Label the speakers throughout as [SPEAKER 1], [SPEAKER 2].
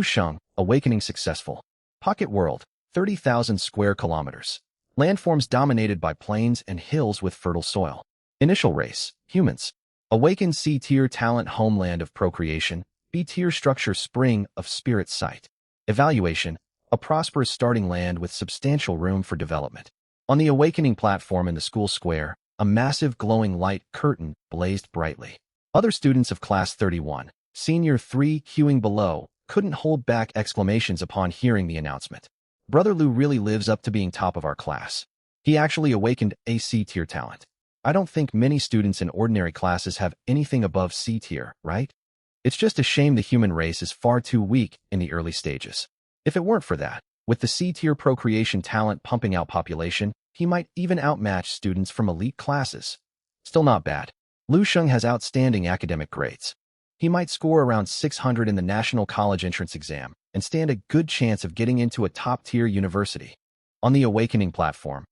[SPEAKER 1] Shang, awakening successful. Pocket world, 30,000 square kilometers. Landforms dominated by plains and hills with fertile soil. Initial race, humans. Awakened C-tier talent, homeland of procreation. B-tier structure, spring of spirit sight. Evaluation, a prosperous starting land with substantial room for development. On the awakening platform in the school square, a massive glowing light curtain blazed brightly. Other students of Class 31, Senior 3, queuing below, couldn't hold back exclamations upon hearing the announcement. Brother Lu really lives up to being top of our class. He actually awakened a C-tier talent. I don't think many students in ordinary classes have anything above C-tier, right? It's just a shame the human race is far too weak in the early stages. If it weren't for that, with the C-tier procreation talent pumping out population, he might even outmatch students from elite classes. Still not bad. Shang has outstanding academic grades. He might score around 600 in the National College Entrance Exam and stand a good chance of getting into a top-tier university. On the awakening platform,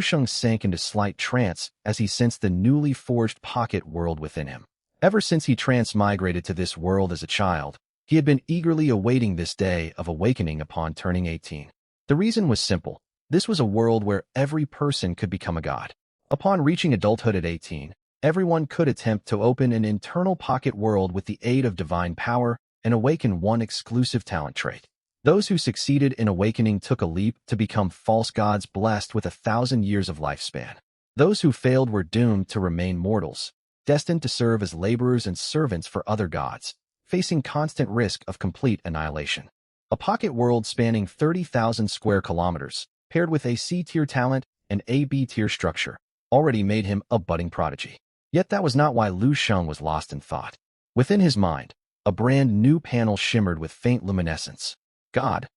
[SPEAKER 1] Shang sank into slight trance as he sensed the newly forged pocket world within him. Ever since he transmigrated to this world as a child, he had been eagerly awaiting this day of awakening upon turning 18. The reason was simple. This was a world where every person could become a god. Upon reaching adulthood at 18, everyone could attempt to open an internal pocket world with the aid of divine power and awaken one exclusive talent trait. Those who succeeded in awakening took a leap to become false gods blessed with 1,000 years of lifespan. Those who failed were doomed to remain mortals, destined to serve as laborers and servants for other gods, facing constant risk of complete annihilation. A pocket world spanning 30,000 square kilometers, paired with a C-tier talent and a B-tier structure, already made him a budding prodigy. Yet that was not why Shang was lost in thought. Within his mind, a brand new panel shimmered with faint luminescence. God,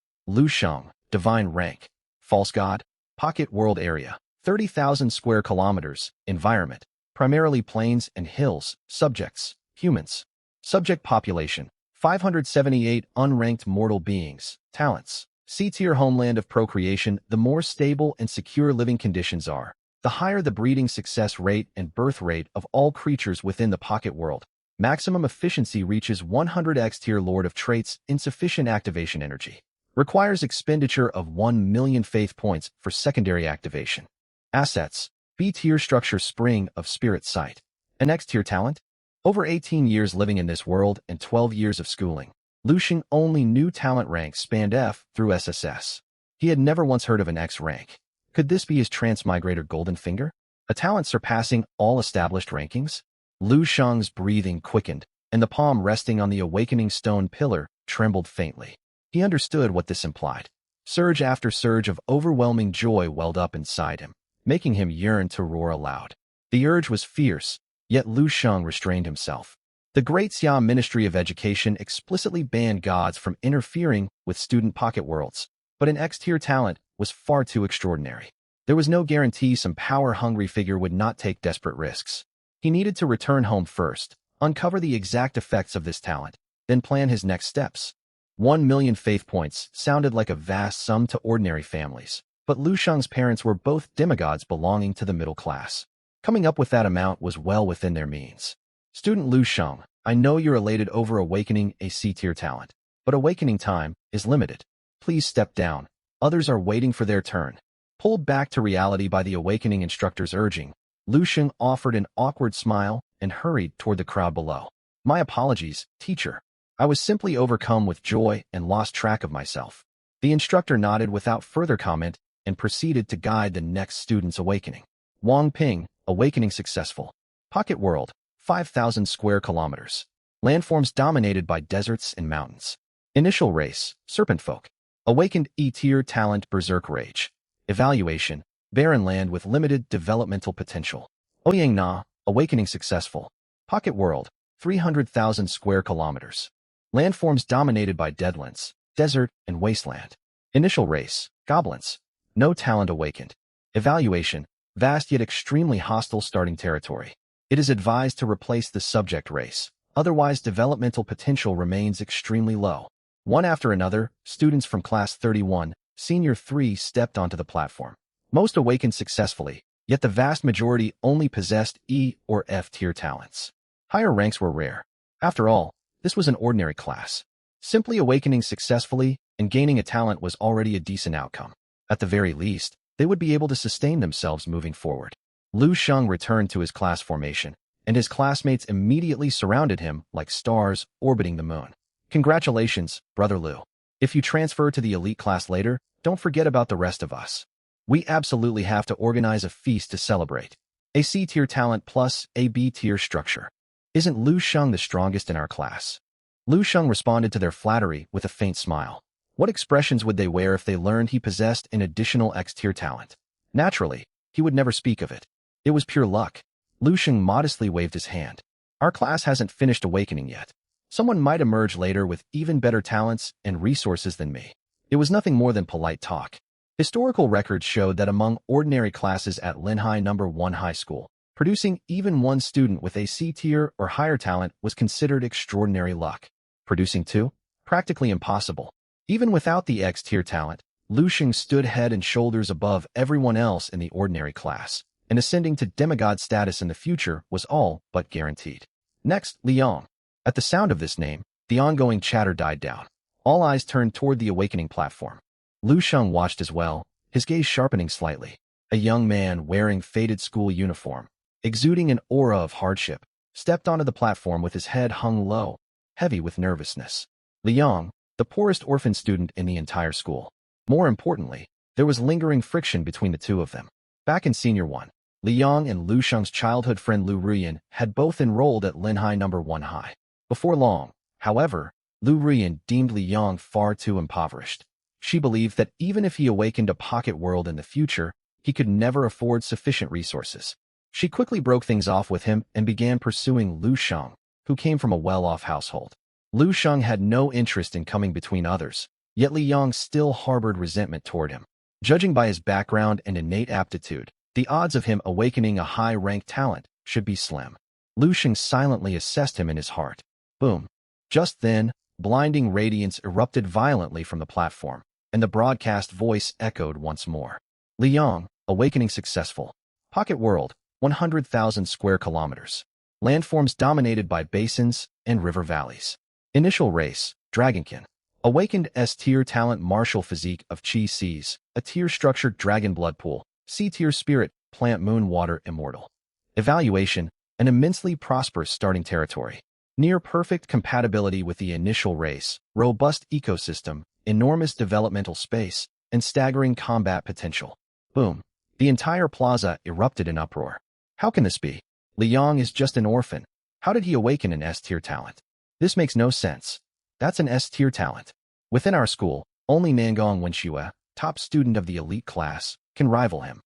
[SPEAKER 1] Shang, divine rank, false god, pocket world area, 30,000 square kilometers, environment, primarily plains and hills, subjects, humans. Subject population, 578 unranked mortal beings, talents. C-tier homeland of procreation. The more stable and secure living conditions are, the higher the breeding success rate and birth rate of all creatures within the pocket world. Maximum efficiency reaches 100x. Tier Lord of traits, insufficient activation energy. Requires expenditure of 1 million faith points for secondary activation. Assets, B-tier structure, spring of spirit sight. An X-tier talent? Over 18 years living in this world and 12 years of schooling. Shang only new talent ranks spanned F through SSS. He had never once heard of an X rank. Could this be his transmigrator golden finger? A talent surpassing all established rankings? Shang's breathing quickened, and the palm resting on the awakening stone pillar trembled faintly. He understood what this implied. Surge after surge of overwhelming joy welled up inside him, making him yearn to roar aloud. The urge was fierce, yet Shang restrained himself. The Great Xia Ministry of Education explicitly banned gods from interfering with student pocket worlds, but an X-tier talent was far too extraordinary. There was no guarantee some power-hungry figure would not take desperate risks. He needed to return home first, uncover the exact effects of this talent, then plan his next steps. 1 million faith points sounded like a vast sum to ordinary families, but Shang's parents were both demigods belonging to the middle class. Coming up with that amount was well within their means. Student Shang, I know you're elated over awakening a C-tier talent, but awakening time is limited. Please step down. Others are waiting for their turn. Pulled back to reality by the awakening instructor's urging, Shang offered an awkward smile and hurried toward the crowd below. My apologies, teacher. I was simply overcome with joy and lost track of myself. The instructor nodded without further comment and proceeded to guide the next student's awakening. Wang Ping, awakening successful. Pocket world, 5,000 square kilometers. Landforms dominated by deserts and mountains. Initial race, serpent folk. Awakened E-tier talent, berserk rage. Evaluation, barren land with limited developmental potential. Ouyang Na, awakening successful. Pocket world, 300,000 square kilometers. Landforms dominated by deadlands, desert, and wasteland. Initial race, goblins. No talent awakened. Evaluation, vast yet extremely hostile starting territory. It is advised to replace the subject race, otherwise developmental potential remains extremely low. One after another, students from Class 31, Senior 3 stepped onto the platform. Most awakened successfully, yet the vast majority only possessed E or F tier talents. Higher ranks were rare. After all, this was an ordinary class. Simply awakening successfully and gaining a talent was already a decent outcome. At the very least, they would be able to sustain themselves moving forward. Lu Shang returned to his class formation, and his classmates immediately surrounded him like stars orbiting the moon. Congratulations, Brother Lu. If you transfer to the elite class later, don't forget about the rest of us. We absolutely have to organize a feast to celebrate. A C-tier talent plus a B-tier structure. Isn't Lu Shang the strongest in our class? Lu Shang responded to their flattery with a faint smile. What expressions would they wear if they learned he possessed an additional X-tier talent? Naturally, he would never speak of it. It was pure luck. Lu Shang modestly waved his hand. Our class hasn't finished awakening yet. Someone might emerge later with even better talents and resources than me. It was nothing more than polite talk. Historical records showed that among ordinary classes at Linhai No. 1 High School, producing even one student with a C-tier or higher talent was considered extraordinary luck. Producing two? Practically impossible. Even without the X-tier talent, Lu Shang stood head and shoulders above everyone else in the ordinary class, and ascending to demigod status in the future was all but guaranteed. Next, Liang. At the sound of this name, the ongoing chatter died down. All eyes turned toward the awakening platform. Lu Shang watched as well, his gaze sharpening slightly. A young man wearing faded school uniform, exuding an aura of hardship, stepped onto the platform with his head hung low, heavy with nervousness. Liang, the poorest orphan student in the entire school. More importantly, there was lingering friction between the two of them. Back in Senior 1, Liang and Lu Shang's childhood friend Lu Ruyan had both enrolled at Linhai No. 1 High. Before long, however, Lu Ruyan deemed Liang far too impoverished. She believed that even if he awakened a pocket world in the future, he could never afford sufficient resources. She quickly broke things off with him and began pursuing Lu Shang, who came from a well-off household. Lu Shang had no interest in coming between others, yet Liang still harbored resentment toward him. Judging by his background and innate aptitude, the odds of him awakening a high-ranked talent should be slim. Lu Shang silently assessed him in his heart. Boom. Just then, blinding radiance erupted violently from the platform, and the broadcast voice echoed once more. Liang, awakening successful. Pocket world, 100,000 square kilometers. Landforms dominated by basins and river valleys. Initial race, Dragonkin. Awakened S-tier talent martial physique of Chi Seas, a tier-structured dragon blood pool, C-tier spirit, plant moon water immortal. Evaluation, an immensely prosperous starting territory. Near-perfect compatibility with the initial race, robust ecosystem, enormous developmental space, and staggering combat potential. Boom. The entire plaza erupted in uproar. How can this be? Liang is just an orphan. How did he awaken an S-tier talent? This makes no sense. That's an S-tier talent. Within our school, only Nangong Wenxue, top student of the elite class, can rival him.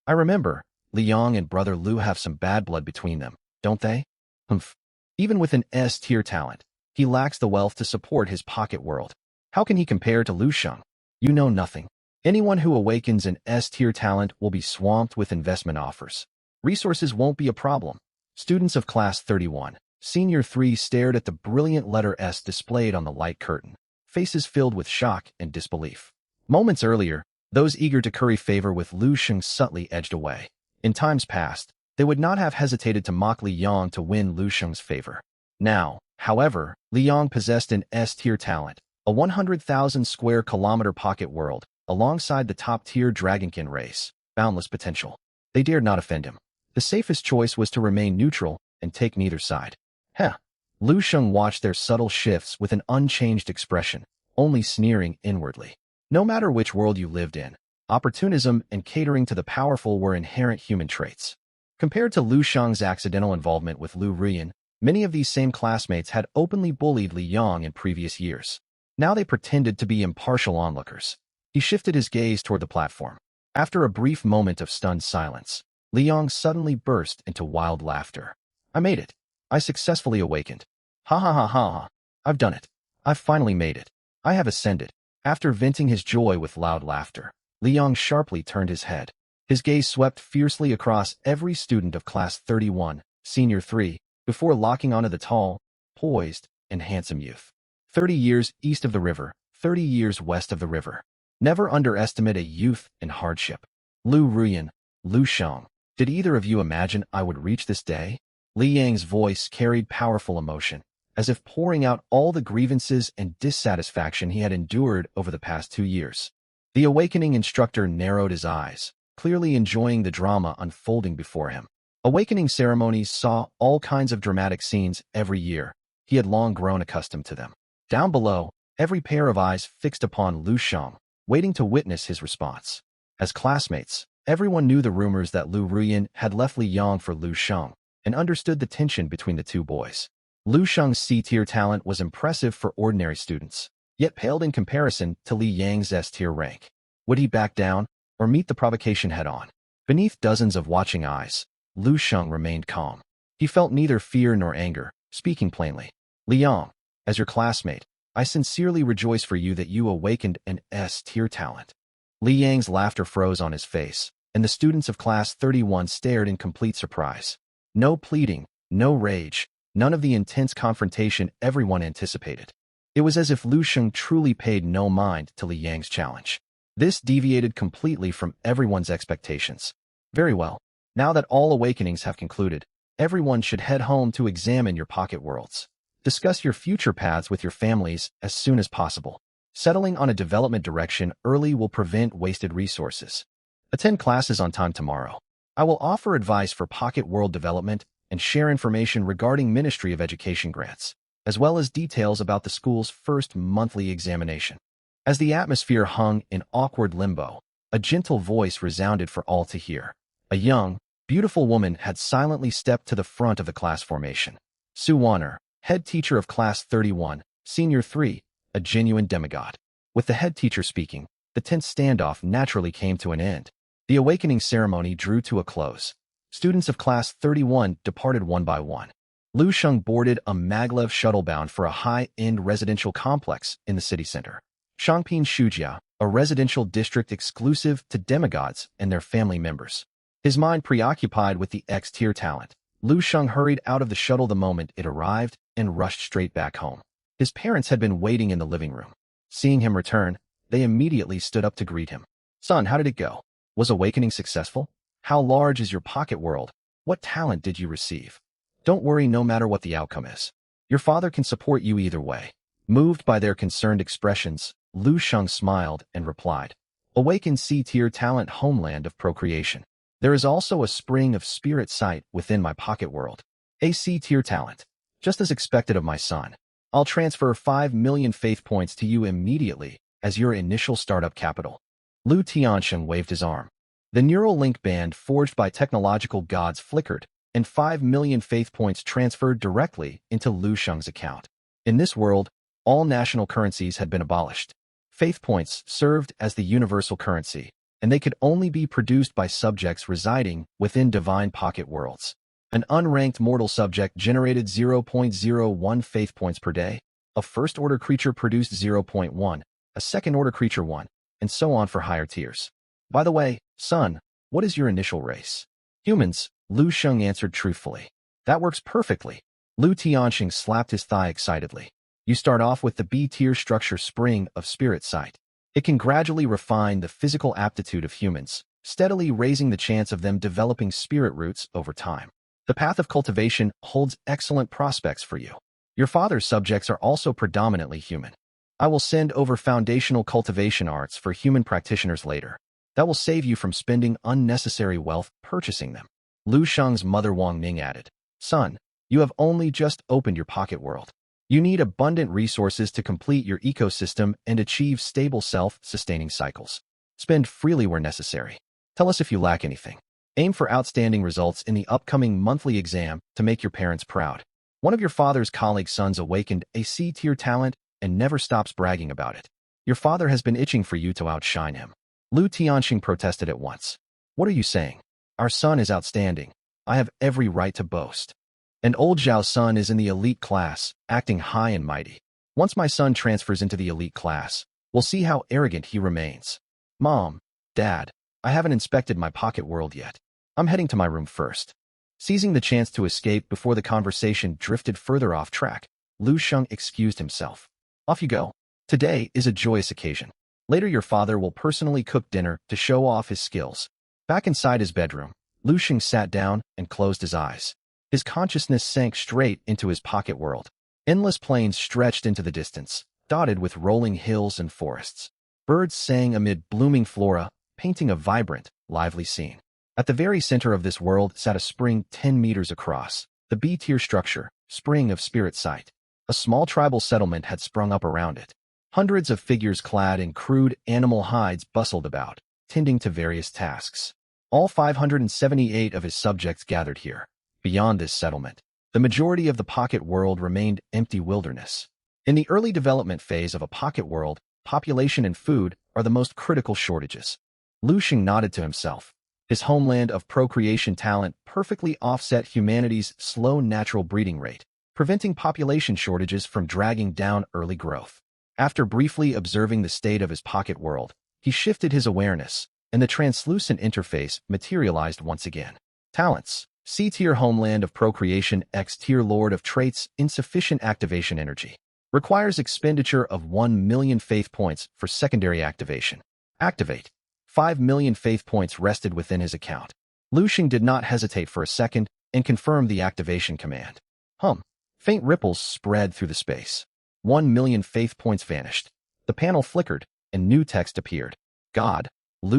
[SPEAKER 1] I remember, Liang and Brother Lu have some bad blood between them, don't they? Humph. Even with an S-tier talent, he lacks the wealth to support his pocket world. How can he compare to Lu Shang? You know nothing. Anyone who awakens an S-tier talent will be swamped with investment offers. Resources won't be a problem. Students of Class 31, Senior 3 stared at the brilliant letter S displayed on the light curtain, faces filled with shock and disbelief. Moments earlier, those eager to curry favor with Lu Shang subtly edged away. In times past, they would not have hesitated to mock Liang to win Lu Shang's favor. Now, however, Liang possessed an S-tier talent, a 100,000 square kilometer pocket world, alongside the top-tier Dragonkin race, boundless potential. They dared not offend him. The safest choice was to remain neutral and take neither side. Heh. Lu Shang watched their subtle shifts with an unchanged expression, only sneering inwardly. No matter which world you lived in, opportunism and catering to the powerful were inherent human traits. Compared to Lu Shang's accidental involvement with Lu Ruyan, many of these same classmates had openly bullied Liang in previous years. Now they pretended to be impartial onlookers. He shifted his gaze toward the platform. After a brief moment of stunned silence, Liang suddenly burst into wild laughter. I made it. I successfully awakened. Ha ha ha ha ha. I've done it. I've finally made it. I have ascended. After venting his joy with loud laughter, Liang sharply turned his head. His gaze swept fiercely across every student of Class 31, Senior 3, before locking onto the tall, poised, and handsome youth. 30 years east of the river, 30 years west of the river. Never underestimate a youth in hardship. Lu Ruyan, Lu Shang, did either of you imagine I would reach this day? Li Yang's voice carried powerful emotion. as if pouring out all the grievances and dissatisfaction he had endured over the past 2 years. The awakening instructor narrowed his eyes, clearly enjoying the drama unfolding before him. Awakening ceremonies saw all kinds of dramatic scenes every year. He had long grown accustomed to them. Down below, every pair of eyes fixed upon Lu Shang, waiting to witness his response. As classmates, everyone knew the rumors that Lu Ruyan had left Li Yang for Lu Shang, and understood the tension between the two boys. Lu Shang's C-tier talent was impressive for ordinary students, yet paled in comparison to Li Yang's S-tier rank. Would he back down, or meet the provocation head-on? Beneath dozens of watching eyes, Lu Shang remained calm. He felt neither fear nor anger, speaking plainly. Li Yang, as your classmate, I sincerely rejoice for you that you awakened an S-tier talent. Li Yang's laughter froze on his face, and the students of Class 31 stared in complete surprise. No pleading, no rage, none of the intense confrontation everyone anticipated. It was as if Lu Shang truly paid no mind to Li Yang's challenge. This deviated completely from everyone's expectations. Very well. Now that all awakenings have concluded, everyone should head home to examine your pocket worlds. Discuss your future paths with your families as soon as possible. Settling on a development direction early will prevent wasted resources. Attend classes on time tomorrow. I will offer advice for pocket world development and share information regarding Ministry of Education grants, as well as details about the school's first monthly examination. As the atmosphere hung in awkward limbo, a gentle voice resounded for all to hear. A young, beautiful woman had silently stepped to the front of the class formation. Su Wanner, head teacher of Class 31, Senior 3, a genuine demigod. With the head teacher speaking, the tense standoff naturally came to an end. The awakening ceremony drew to a close. Students of Class 31 departed one by one. Lu Shang boarded a maglev shuttle bound for a high-end residential complex in the city center. Shangping Shujia, a residential district exclusive to demigods and their family members. His mind preoccupied with the X-tier talent, Lu Shang hurried out of the shuttle the moment it arrived and rushed straight back home. His parents had been waiting in the living room. Seeing him return, they immediately stood up to greet him. Son, how did it go? Was awakening successful? How large is your pocket world? What talent did you receive? Don't worry no matter what the outcome is. Your father can support you either way. Moved by their concerned expressions, Lu Shang smiled and replied, Awaken C-tier talent, homeland of procreation. There is also a spring of spirit sight within my pocket world. A C-tier talent. Just as expected of my son. I'll transfer 5 million faith points to you immediately as your initial startup capital. Lu Tiansheng waved his arm. The neural link band forged by technological gods flickered, and 5 million faith points transferred directly into Lu Shang's account. In this world, all national currencies had been abolished. Faith points served as the universal currency, and they could only be produced by subjects residing within divine pocket worlds. An unranked mortal subject generated 0.01 faith points per day. A first-order creature produced 0.1, a second-order creature 1, and so on for higher tiers. By the way, son, what is your initial race? Humans, Lu Shang answered truthfully. That works perfectly. Lu Tianxing slapped his thigh excitedly. You start off with the B-tier structure spring of spirit sight. It can gradually refine the physical aptitude of humans, steadily raising the chance of them developing spirit roots over time. The path of cultivation holds excellent prospects for you. Your father's subjects are also predominantly human. I will send over foundational cultivation arts for human practitioners later. That will save you from spending unnecessary wealth purchasing them. Lu Shang's mother Wang Ning added, Son, you have only just opened your pocket world. You need abundant resources to complete your ecosystem and achieve stable self-sustaining cycles. Spend freely where necessary. Tell us if you lack anything. Aim for outstanding results in the upcoming monthly exam to make your parents proud. One of your father's colleagues' sons awakened a C-tier talent and never stops bragging about it. Your father has been itching for you to outshine him. Lu Tianxing protested at once. What are you saying? Our son is outstanding. I have every right to boast. And old Zhao's son is in the elite class, acting high and mighty. Once my son transfers into the elite class, we'll see how arrogant he remains. Mom, Dad, I haven't inspected my pocket world yet. I'm heading to my room first. Seizing the chance to escape before the conversation drifted further off track, Lu Shang excused himself. Off you go. Today is a joyous occasion. Later your father will personally cook dinner to show off his skills. Back inside his bedroom, Lu Shang sat down and closed his eyes. His consciousness sank straight into his pocket world. Endless plains stretched into the distance, dotted with rolling hills and forests. Birds sang amid blooming flora, painting a vibrant, lively scene. At the very center of this world sat a spring 10 meters across, the B-tier structure, Spring of Spirit Sight. A small tribal settlement had sprung up around it. Hundreds of figures clad in crude animal hides bustled about, tending to various tasks. All 578 of his subjects gathered here. Beyond this settlement, the majority of the pocket world remained empty wilderness. In the early development phase of a pocket world, population and food are the most critical shortages. Shang nodded to himself. His homeland of procreation talent perfectly offset humanity's slow natural breeding rate, preventing population shortages from dragging down early growth. After briefly observing the state of his pocket world, he shifted his awareness, and the translucent interface materialized once again. Talents: C-tier homeland of procreation, X-tier lord of traits, insufficient activation energy. Requires expenditure of 1 million faith points for secondary activation. Activate. 5 million faith points rested within his account. Shang did not hesitate for a second and confirmed the activation command. Faint ripples spread through the space. 1 million faith points vanished. The panel flickered, and new text appeared. God,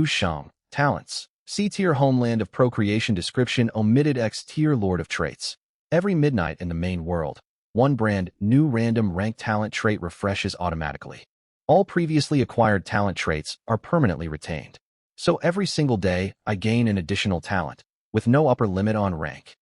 [SPEAKER 1] Shang, talents. C-tier homeland of procreation description omitted X-tier lord of traits. Every midnight in the main world, one brand new random rank talent trait refreshes automatically. All previously acquired talent traits are permanently retained. So every single day, I gain an additional talent, with no upper limit on rank.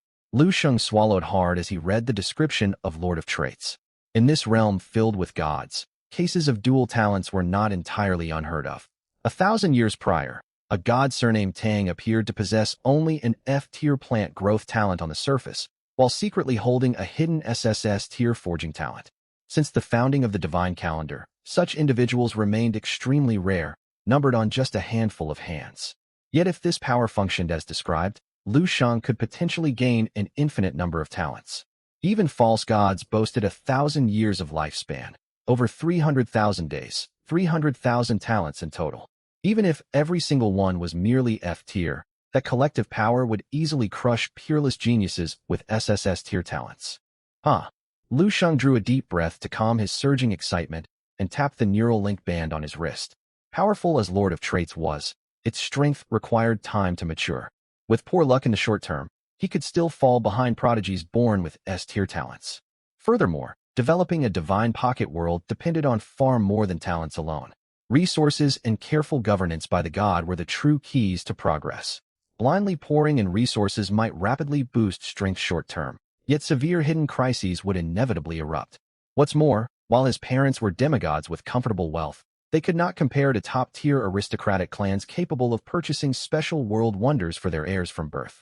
[SPEAKER 1] Shang swallowed hard as he read the description of Lord of Traits. In this realm filled with gods, cases of dual talents were not entirely unheard of. 1,000 years prior, a god surnamed Tang appeared to possess only an F-tier plant growth talent on the surface, while secretly holding a hidden SSS-Tier forging talent. Since the founding of the divine calendar, such individuals remained extremely rare, numbered on just a handful of hands. Yet if this power functioned as described, Shang could potentially gain an infinite number of talents. Even false gods boasted 1,000 years of lifespan, over 300,000 days, 300,000 talents in total. Even if every single one was merely F-tier, that collective power would easily crush peerless geniuses with SSS-tier talents. Shang drew a deep breath to calm his surging excitement and tapped the neural link band on his wrist. Powerful as Lord of Traits was, its strength required time to mature. With poor luck in the short term, he could still fall behind prodigies born with S-tier talents. Furthermore, developing a divine pocket world depended on far more than talents alone. Resources and careful governance by the god were the true keys to progress. Blindly pouring in resources might rapidly boost strength short-term, yet severe hidden crises would inevitably erupt. What's more, while his parents were demigods with comfortable wealth, they could not compare to top-tier aristocratic clans capable of purchasing special world wonders for their heirs from birth.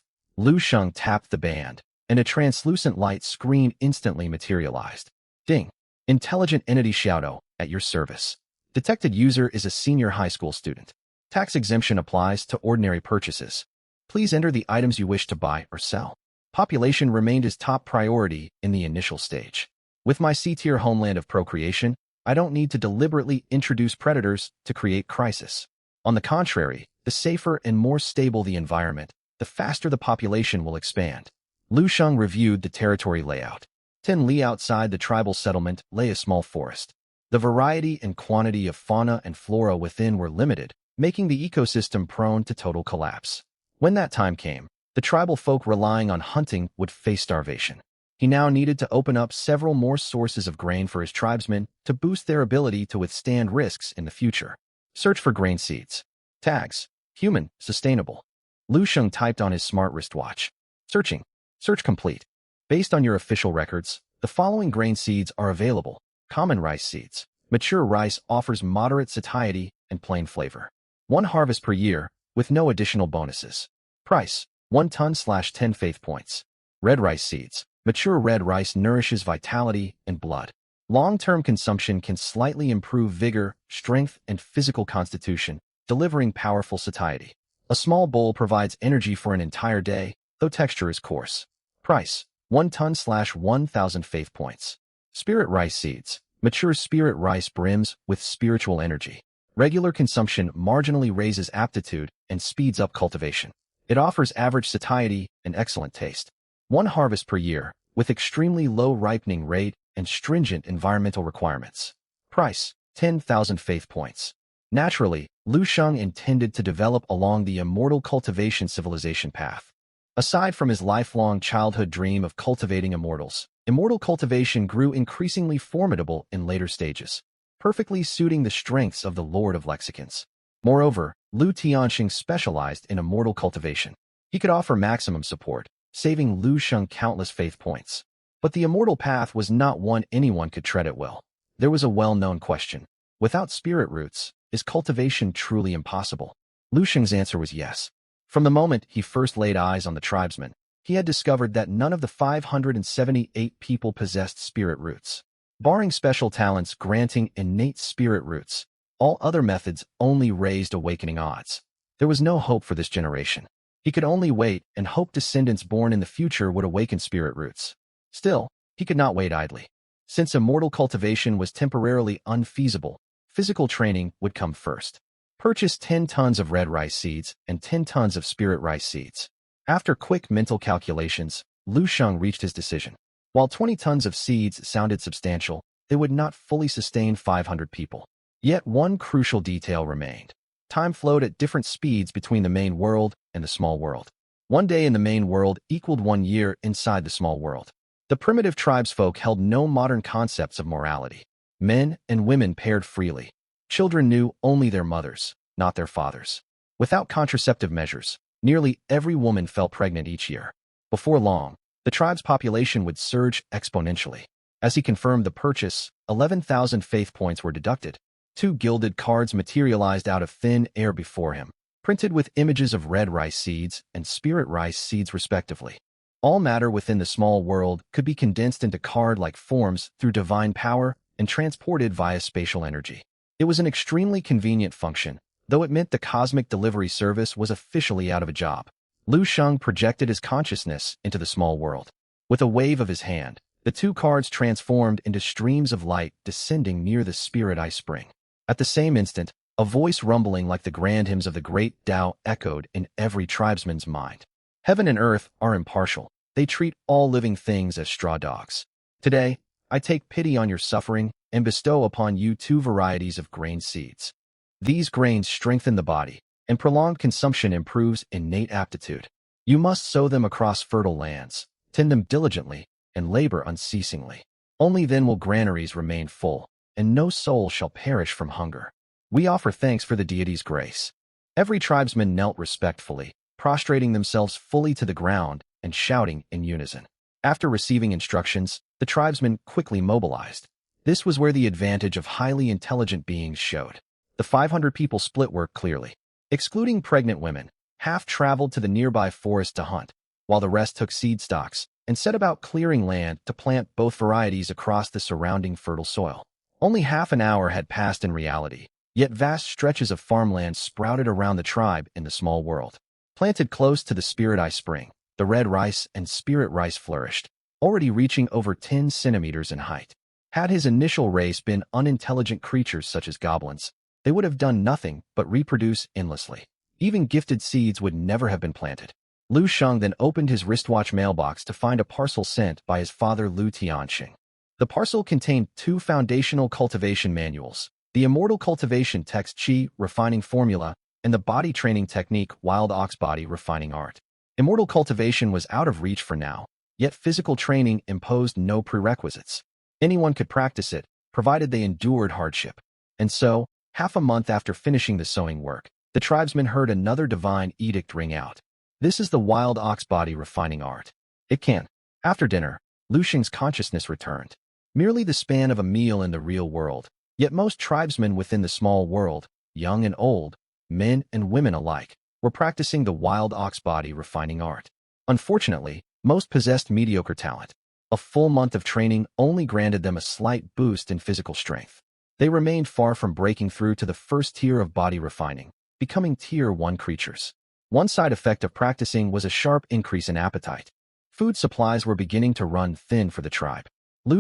[SPEAKER 1] Shang tapped the band, and a translucent light screen instantly materialized. Ding! Intelligent Entity Shadow, at your service. Detected user is a senior high school student. Tax exemption applies to ordinary purchases. Please enter the items you wish to buy or sell. Population remained his top priority in the initial stage. With my C-tier homeland of procreation, I don't need to deliberately introduce predators to create crisis. On the contrary, the safer and more stable the environment, the faster the population will expand. Shang reviewed the territory layout. 10 li outside the tribal settlement lay a small forest. The variety and quantity of fauna and flora within were limited, making the ecosystem prone to total collapse. When that time came, the tribal folk relying on hunting would face starvation. He now needed to open up several more sources of grain for his tribesmen to boost their ability to withstand risks in the future. Search for grain seeds. Tags: human, sustainable. Shang typed on his smart wristwatch. Searching. Search complete. Based on your official records, the following grain seeds are available. Common rice seeds. Mature rice offers moderate satiety and plain flavor. 1 harvest per year, with no additional bonuses. Price: 1 ton/10 faith points. Red rice seeds. Mature red rice nourishes vitality and blood. Long-term consumption can slightly improve vigor, strength, and physical constitution, delivering powerful satiety. A small bowl provides energy for an entire day, though texture is coarse. Price: 1 ton/1000 faith points. Spirit rice seeds. Mature spirit rice brims with spiritual energy. Regular consumption marginally raises aptitude and speeds up cultivation. It offers average satiety and excellent taste. 1 harvest per year, with extremely low ripening rate and stringent environmental requirements. Price: 10,000 faith points. Naturally, Shang intended to develop along the immortal cultivation civilization path. Aside from his lifelong childhood dream of cultivating immortals, immortal cultivation grew increasingly formidable in later stages, perfectly suiting the strengths of the Lord of Lexicons. Moreover, Tianxing specialized in immortal cultivation. He could offer maximum support, saving Shang countless faith points. But the immortal path was not one anyone could tread at will. There was a well-known question. Without spirit roots, is cultivation truly impossible? Shang's answer was yes. From the moment he first laid eyes on the tribesmen, he had discovered that none of the 578 people possessed spirit roots. Barring special talents granting innate spirit roots, all other methods only raised awakening odds. There was no hope for this generation. He could only wait and hope descendants born in the future would awaken spirit roots. Still, he could not wait idly. Since immortal cultivation was temporarily unfeasible, physical training would come first. Purchase 10 tons of red rice seeds and 10 tons of spirit rice seeds. After quick mental calculations, Shang reached his decision. While 20 tons of seeds sounded substantial, they would not fully sustain 500 people. Yet one crucial detail remained. Time flowed at different speeds between the main world and the small world. One day in the main world equaled 1 year inside the small world. The primitive tribesfolk held no modern concepts of morality. Men and women paired freely. Children knew only their mothers, not their fathers. Without contraceptive measures, nearly every woman fell pregnant each year. Before long, the tribe's population would surge exponentially. As he confirmed the purchase, 11,000 faith points were deducted. 2 gilded cards materialized out of thin air before him, printed with images of red rice seeds and spirit rice seeds respectively. All matter within the small world could be condensed into card-like forms through divine power and transported via spatial energy. It was an extremely convenient function, though it meant the cosmic delivery service was officially out of a job. Shang projected his consciousness into the small world. With a wave of his hand, the 2 cards transformed into streams of light descending near the spirit ice spring. At the same instant, a voice rumbling like the grand hymns of the great Tao echoed in every tribesman's mind. Heaven and earth are impartial. They treat all living things as straw dogs. Today, I take pity on your suffering and bestow upon you 2 varieties of grain seeds. These grains strengthen the body, and prolonged consumption improves innate aptitude. You must sow them across fertile lands, tend them diligently, and labor unceasingly. Only then will granaries remain full, and no soul shall perish from hunger. We offer thanks for the deity's grace. Every tribesman knelt respectfully, prostrating themselves fully to the ground and shouting in unison. After receiving instructions, the tribesmen quickly mobilized. This was where the advantage of highly intelligent beings showed. The 500 people split work clearly. Excluding pregnant women, half traveled to the nearby forest to hunt, while the rest took seed stocks and set about clearing land to plant both varieties across the surrounding fertile soil. Only half an hour had passed in reality, yet vast stretches of farmland sprouted around the tribe in the small world. Planted close to the spirit ice spring, the red rice and spirit rice flourished, already reaching over 10 centimeters in height. Had his initial race been unintelligent creatures such as goblins, they would have done nothing but reproduce endlessly. Even gifted seeds would never have been planted. Shang then opened his wristwatch mailbox to find a parcel sent by his father Tianxing. The parcel contained 2 foundational cultivation manuals, the Immortal Cultivation Text Qi Refining Formula and the Body Training Technique Wild Ox Body Refining Art. Immortal cultivation was out of reach for now, yet physical training imposed no prerequisites. Anyone could practice it, provided they endured hardship. And so, half a month after finishing the sowing work, the tribesmen heard another divine edict ring out. This is the Wild Ox Body Refining Art. It can. After dinner, Shang's consciousness returned. Merely the span of a meal in the real world, yet most tribesmen within the small world, young and old, men and women alike, were practicing the Wild Ox Body Refining Art. Unfortunately, most possessed mediocre talent. A full month of training only granted them a slight boost in physical strength. They remained far from breaking through to the first tier of body refining, becoming Tier 1 creatures. One side effect of practicing was a sharp increase in appetite. Food supplies were beginning to run thin for the tribe.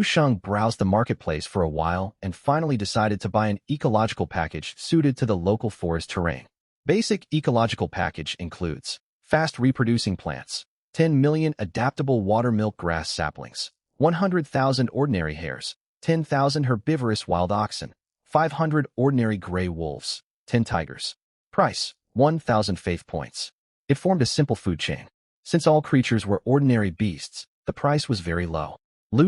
[SPEAKER 1] Shang browsed the marketplace for a while and finally decided to buy an ecological package suited to the local forest terrain. Basic ecological package includes fast reproducing plants, 10 million adaptable water milk grass saplings, 100,000 ordinary hares, 10,000 herbivorous wild oxen, 500 ordinary gray wolves, 10 tigers. Price, 1,000 faith points. It formed a simple food chain. Since all creatures were ordinary beasts, the price was very low.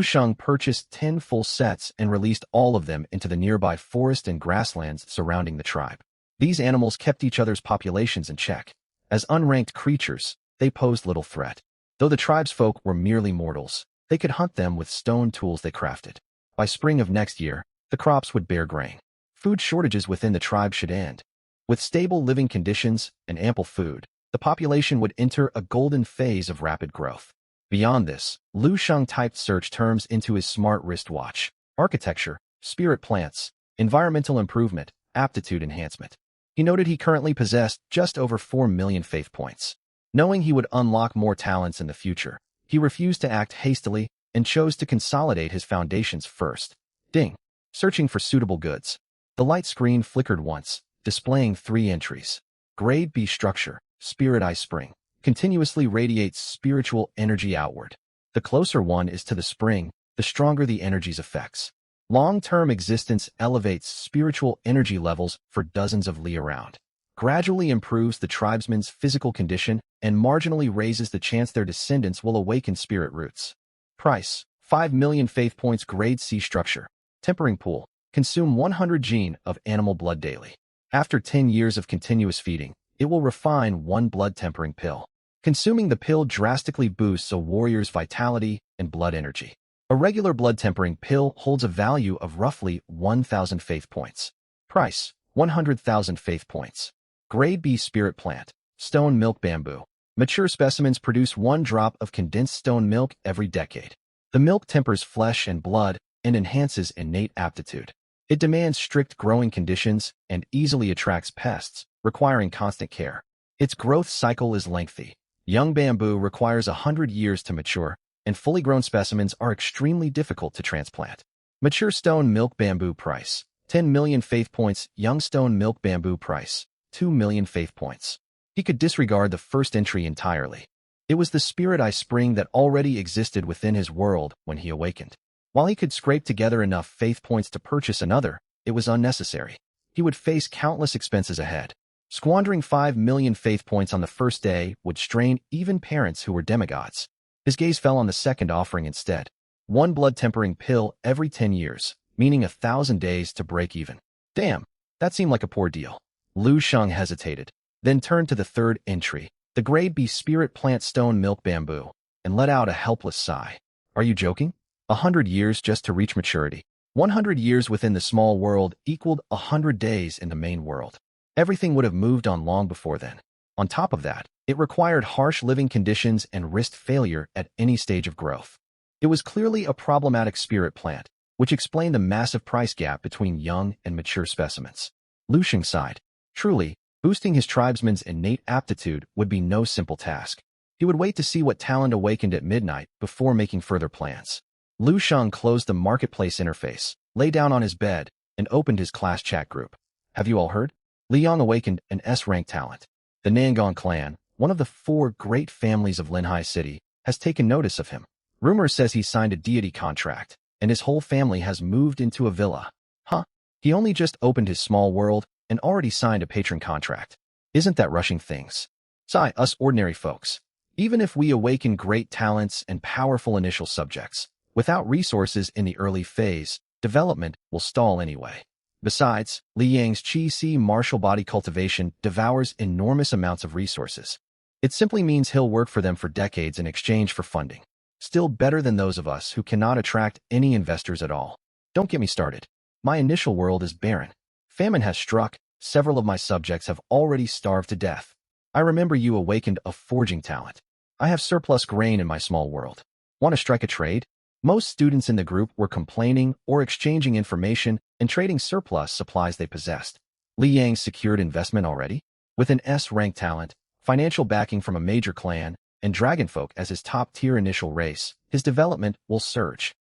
[SPEAKER 1] Shang purchased 10 full sets and released all of them into the nearby forest and grasslands surrounding the tribe. These animals kept each other's populations in check. As unranked creatures, they posed little threat. Though the tribesfolk were merely mortals, they could hunt them with stone tools they crafted. By spring of next year, the crops would bear grain. Food shortages within the tribe should end. With stable living conditions and ample food, the population would enter a golden phase of rapid growth. Beyond this, Shang typed search terms into his smart wristwatch: architecture, spirit plants, environmental improvement, aptitude enhancement. He noted he currently possessed just over 4 million faith points. Knowing he would unlock more talents in the future, he refused to act hastily and chose to consolidate his foundations first. Ding. Searching for suitable goods. The light screen flickered once, displaying 3 entries. Grade B structure, Spirit Eye Spring, continuously radiates spiritual energy outward. The closer one is to the spring, the stronger the energy's effects. Long-term existence elevates spiritual energy levels for dozens of li around. Gradually improves the tribesman's physical condition and marginally raises the chance their descendants will awaken spirit roots. Price, 5 million faith points. Grade C structure. Tempering pool. Consume 100 gene of animal blood daily. After 10 years of continuous feeding, it will refine 1 blood tempering pill. Consuming the pill drastically boosts a warrior's vitality and blood energy. A regular blood tempering pill holds a value of roughly 1,000 faith points. Price, 100,000 faith points. Grade B spirit plant. Stone milk bamboo. Mature specimens produce 1 drop of condensed stone milk every decade. The milk tempers flesh and blood and enhances innate aptitude. It demands strict growing conditions and easily attracts pests, requiring constant care. Its growth cycle is lengthy. Young bamboo requires 100 years to mature, and fully grown specimens are extremely difficult to transplant. Mature stone milk bamboo price, 10 million faith points. Young stone milk bamboo price, 2 million faith points. He could disregard the first entry entirely. It was the Spirit Eye Spring that already existed within his world when he awakened. While he could scrape together enough faith points to purchase another, it was unnecessary. He would face countless expenses ahead. Squandering 5 million faith points on the first day would strain even parents who were demigods. His gaze fell on the second offering instead. 1 blood tempering pill every 10 years, meaning 1,000 days to break even. Damn, that seemed like a poor deal. Shang hesitated, then turned to the third entry, the grade B spirit plant stone milk bamboo, and let out a helpless sigh. Are you joking? 100 years just to reach maturity. 100 years within the small world equaled 100 days in the main world. Everything would have moved on long before then. On top of that, it required harsh living conditions and risked failure at any stage of growth. It was clearly a problematic spirit plant, which explained the massive price gap between young and mature specimens. Shang sighed. Truly, boosting his tribesmen's innate aptitude would be no simple task. He would wait to see what talent awakened at midnight before making further plans. Shang closed the marketplace interface, lay down on his bed, and opened his class chat group. Have you all heard? Liang awakened an S-rank talent. The Nangang clan, one of the 4 great families of Linhai City, has taken notice of him. Rumor says he signed a deity contract, and his whole family has moved into a villa. Huh? He only just opened his small world and already signed a patron contract. Isn't that rushing things? Sigh, us ordinary folks. Even if we awaken great talents and powerful initial subjects, without resources in the early phase, development will stall anyway. Besides, Liang's Qi martial body cultivation devours enormous amounts of resources. It simply means he'll work for them for decades in exchange for funding. Still better than those of us who cannot attract any investors at all. Don't get me started. My initial world is barren. Famine has struck. Several of my subjects have already starved to death. I remember you awakened a forging talent. I have surplus grain in my small world. Want to strike a trade? Most students in the group were complaining or exchanging information and trading surplus supplies they possessed. Liang secured investment already? With an S-rank talent, financial backing from a major clan, and dragonfolk as his top-tier initial race, his development will surge.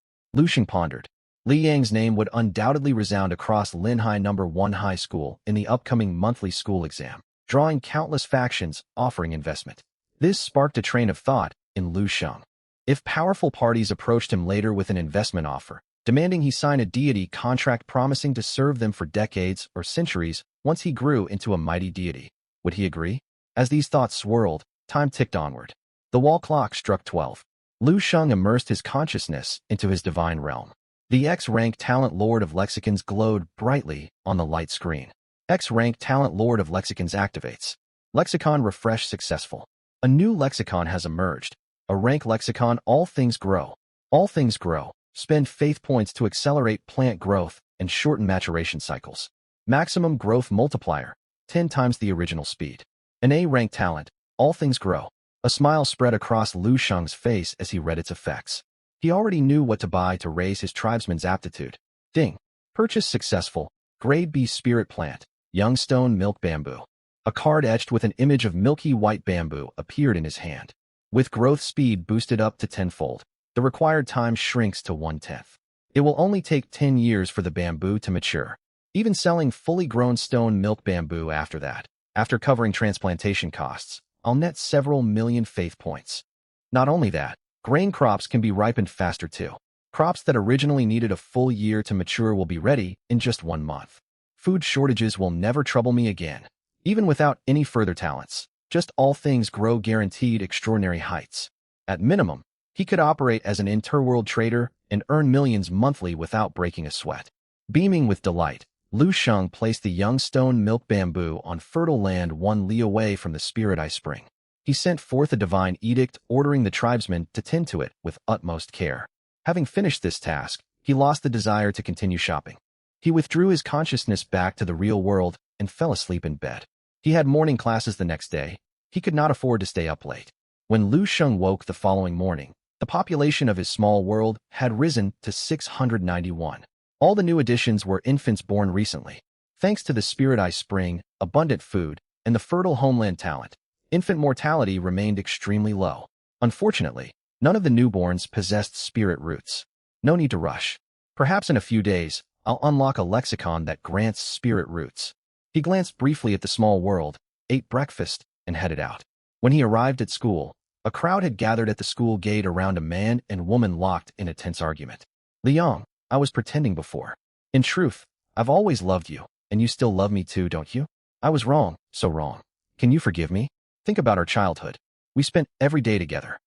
[SPEAKER 1] Shang pondered. Liang's name would undoubtedly resound across Linhai No. 1 High School in the upcoming monthly school exam, drawing countless factions offering investment. This sparked a train of thought in Shang. If powerful parties approached him later with an investment offer, demanding he sign a deity contract promising to serve them for decades or centuries once he grew into a mighty deity, would he agree? As these thoughts swirled, time ticked onward. The wall clock struck 12. Lu Shang immersed his consciousness into his divine realm. The X-rank talent Lord of Lexicons glowed brightly on the light screen. X-rank talent Lord of Lexicons activates. Lexicon refresh successful. A new lexicon has emerged. A rank lexicon, all things grow. All things grow. Spend faith points to accelerate plant growth and shorten maturation cycles. Maximum growth multiplier, 10 times the original speed. An A-rank talent, all things grow. A smile spread across Lu Shang's face as he read its effects. He already knew what to buy to raise his tribesman's aptitude. Ding. Purchase successful. Grade B spirit plant, young stone milk bamboo. A card etched with an image of milky white bamboo appeared in his hand. With growth speed boosted up to tenfold, the required time shrinks to 1/10. It will only take 10 years for the bamboo to mature. Even selling fully grown stone milk bamboo after that, after covering transplantation costs, I'll net several million faith points. Not only that, grain crops can be ripened faster too. Crops that originally needed a full year to mature will be ready in just 1 month. Food shortages will never trouble me again. Even without any further talents, just all things grow guaranteed extraordinary heights. At minimum, he could operate as an interworld trader and earn millions monthly without breaking a sweat. Beaming with delight, Lu Shang placed the young stone milk bamboo on fertile land 1 li away from the Spirit Eye Spring. He sent forth a divine edict ordering the tribesmen to tend to it with utmost care. Having finished this task, he lost the desire to continue shopping. He withdrew his consciousness back to the real world and fell asleep in bed. He had morning classes the next day. He could not afford to stay up late. When Lu Shang woke the following morning, the population of his small world had risen to 691. All the new additions were infants born recently. Thanks to the Spirit Eye Spring, abundant food, and the fertile homeland talent, infant mortality remained extremely low. Unfortunately, none of the newborns possessed spirit roots. No need to rush. Perhaps in a few days, I'll unlock a lexicon that grants spirit roots. He glanced briefly at the small world, ate breakfast, and headed out. When he arrived at school, a crowd had gathered at the school gate around a man and woman locked in a tense argument. Liang, I was pretending before. In truth, I've always loved you, and you still love me too, don't you? I was wrong, so wrong. Can you forgive me? Think about our childhood. We spent every day together.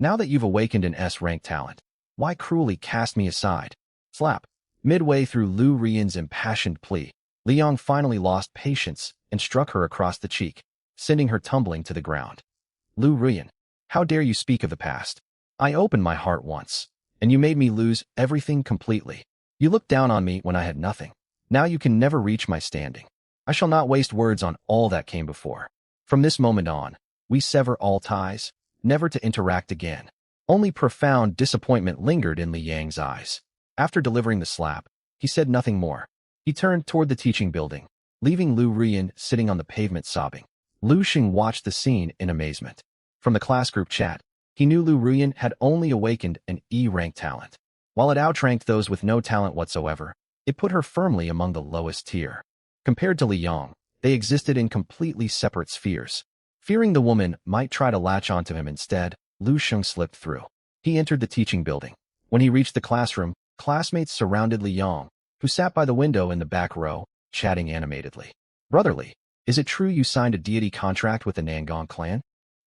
[SPEAKER 1] Now that you've awakened an S-rank talent, why cruelly cast me aside? Slap. Midway through Lu Rian's impassioned plea, Liang finally lost patience and struck her across the cheek, sending her tumbling to the ground. Lu Rian, how dare you speak of the past? I opened my heart once, and you made me lose everything completely. You looked down on me when I had nothing. Now you can never reach my standing. I shall not waste words on all that came before. From this moment on, we sever all ties, never to interact again. Only profound disappointment lingered in Li Yang's eyes. After delivering the slap, he said nothing more. He turned toward the teaching building, leaving Lu Rian sitting on the pavement sobbing. Lu Xing watched the scene in amazement. From the class group chat, he knew Lu Rian had only awakened an E-rank talent. While it outranked those with no talent whatsoever, it put her firmly among the lowest tier. Compared to Li Yang, they existed in completely separate spheres. Fearing the woman might try to latch onto him instead, Lu Xing slipped through. He entered the teaching building. When he reached the classroom, classmates surrounded Li Yang, who sat by the window in the back row, chatting animatedly. Brotherly, is it true you signed a deity contract with the Nangong clan?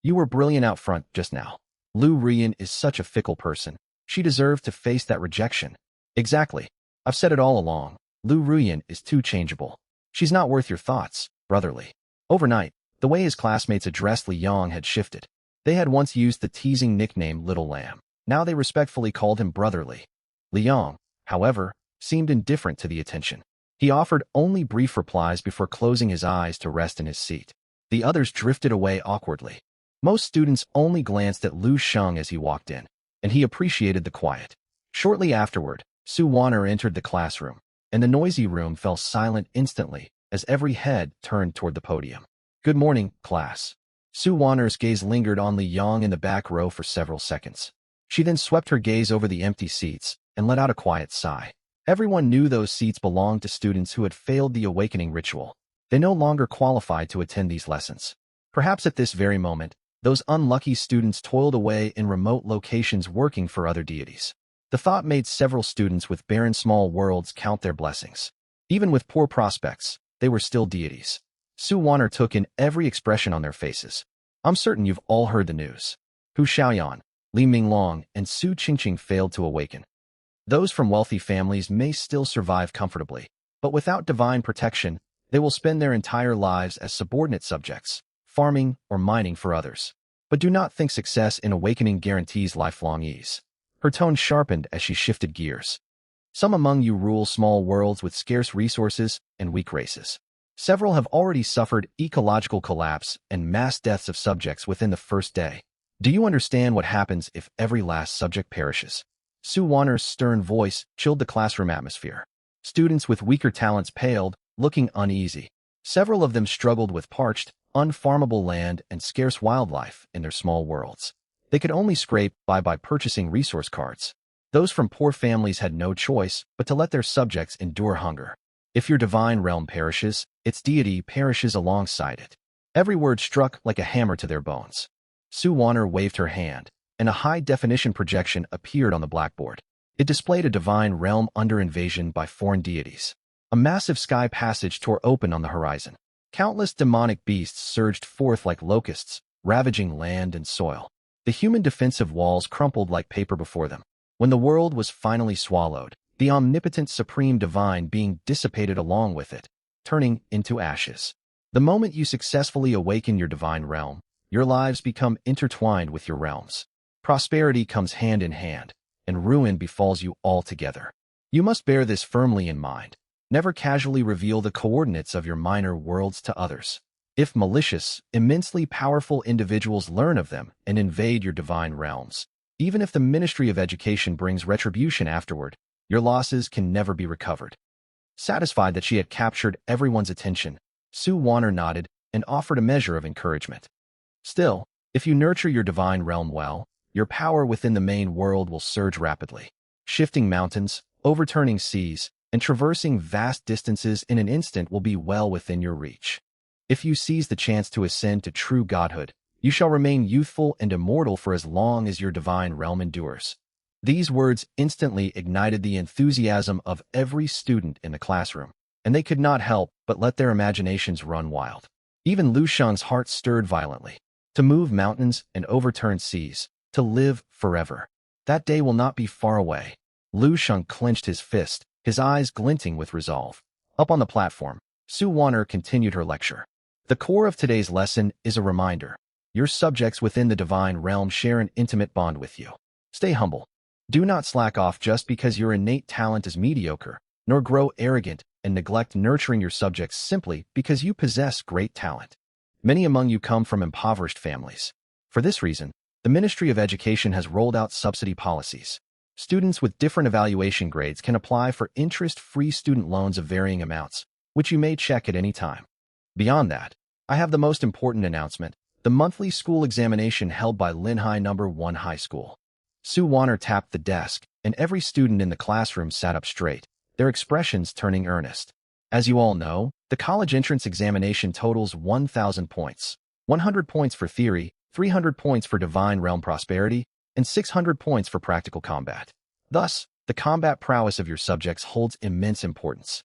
[SPEAKER 1] You were brilliant out front just now. Lu Rian is such a fickle person. She deserved to face that rejection. Exactly. I've said it all along. Lu Rian is too changeable. She's not worth your thoughts, brotherly. Overnight, the way his classmates addressed Li Yang had shifted. They had once used the teasing nickname Little Lamb. Now they respectfully called him brotherly. Li Yang, however, seemed indifferent to the attention. He offered only brief replies before closing his eyes to rest in his seat. The others drifted away awkwardly. Most students only glanced at Lu Shang as he walked in, and he appreciated the quiet. Shortly afterward, Su Wanner entered the classroom, and the noisy room fell silent instantly as every head turned toward the podium. Good morning, class. Su Wanner's gaze lingered on Li Yang in the back row for several seconds. She then swept her gaze over the empty seats and let out a quiet sigh. Everyone knew those seats belonged to students who had failed the awakening ritual. They no longer qualified to attend these lessons. Perhaps at this very moment, Those unlucky students toiled away in remote locations working for other deities. The thought made several students with barren small worlds count their blessings. Even with poor prospects, they were still deities. Su Wan'er took in every expression on their faces. I'm certain you've all heard the news. Hu Xiaoyan, Li Minglong, and Su Qingqing failed to awaken. Those from wealthy families may still survive comfortably, but without divine protection, they will spend their entire lives as subordinate subjects, farming or mining for others. But do not think success in awakening guarantees lifelong ease. Her tone sharpened as she shifted gears. Some among you rule small worlds with scarce resources and weak races. Several have already suffered ecological collapse and mass deaths of subjects within the first day. Do you understand what happens if every last subject perishes? Su Wan'er's stern voice chilled the classroom atmosphere. Students with weaker talents paled, looking uneasy. Several of them struggled with parched, unfarmable land and scarce wildlife in their small worlds. They could only scrape by purchasing resource cards. Those from poor families had no choice but to let their subjects endure hunger. If your divine realm perishes, its deity perishes alongside it. Every word struck like a hammer to their bones. Su Wan'er waved her hand, and a high-definition projection appeared on the blackboard. It displayed a divine realm under invasion by foreign deities. A massive sky passage tore open on the horizon. Countless demonic beasts surged forth like locusts, ravaging land and soil. The human defensive walls crumpled like paper before them. When the world was finally swallowed, the omnipotent supreme divine being dissipated along with it, turning into ashes. The moment you successfully awaken your divine realm, your lives become intertwined with your realms. Prosperity comes hand in hand, and ruin befalls you all together. You must bear this firmly in mind. Never casually reveal the coordinates of your minor worlds to others. If malicious, immensely powerful individuals learn of them and invade your divine realms, even if the Ministry of Education brings retribution afterward, your losses can never be recovered. Satisfied that she had captured everyone's attention, Su Wan'er nodded and offered a measure of encouragement. Still, if you nurture your divine realm well, your power within the main world will surge rapidly. Shifting mountains, overturning seas, and traversing vast distances in an instant will be well within your reach. If you seize the chance to ascend to true godhood, you shall remain youthful and immortal for as long as your divine realm endures. These words instantly ignited the enthusiasm of every student in the classroom, and they could not help but let their imaginations run wild. Even Lu Shang's heart stirred violently. To move mountains and overturn seas, to live forever. That day will not be far away. Lu Shang clenched his fist, his eyes glinting with resolve. Up on the platform, Su Wan'er continued her lecture. The core of today's lesson is a reminder. Your subjects within the divine realm share an intimate bond with you. Stay humble. Do not slack off just because your innate talent is mediocre, nor grow arrogant and neglect nurturing your subjects simply because you possess great talent. Many among you come from impoverished families. For this reason, the Ministry of Education has rolled out subsidy policies. Students with different evaluation grades can apply for interest-free student loans of varying amounts, which you may check at any time. Beyond that, I have the most important announcement, the monthly school examination held by Linhai No. 1 High School. Su Wan'er tapped the desk, and every student in the classroom sat up straight, their expressions turning earnest. As you all know, the college entrance examination totals 1,000 points. 100 points for theory, 300 points for divine realm prosperity, and 600 points for practical combat. Thus, the combat prowess of your subjects holds immense importance.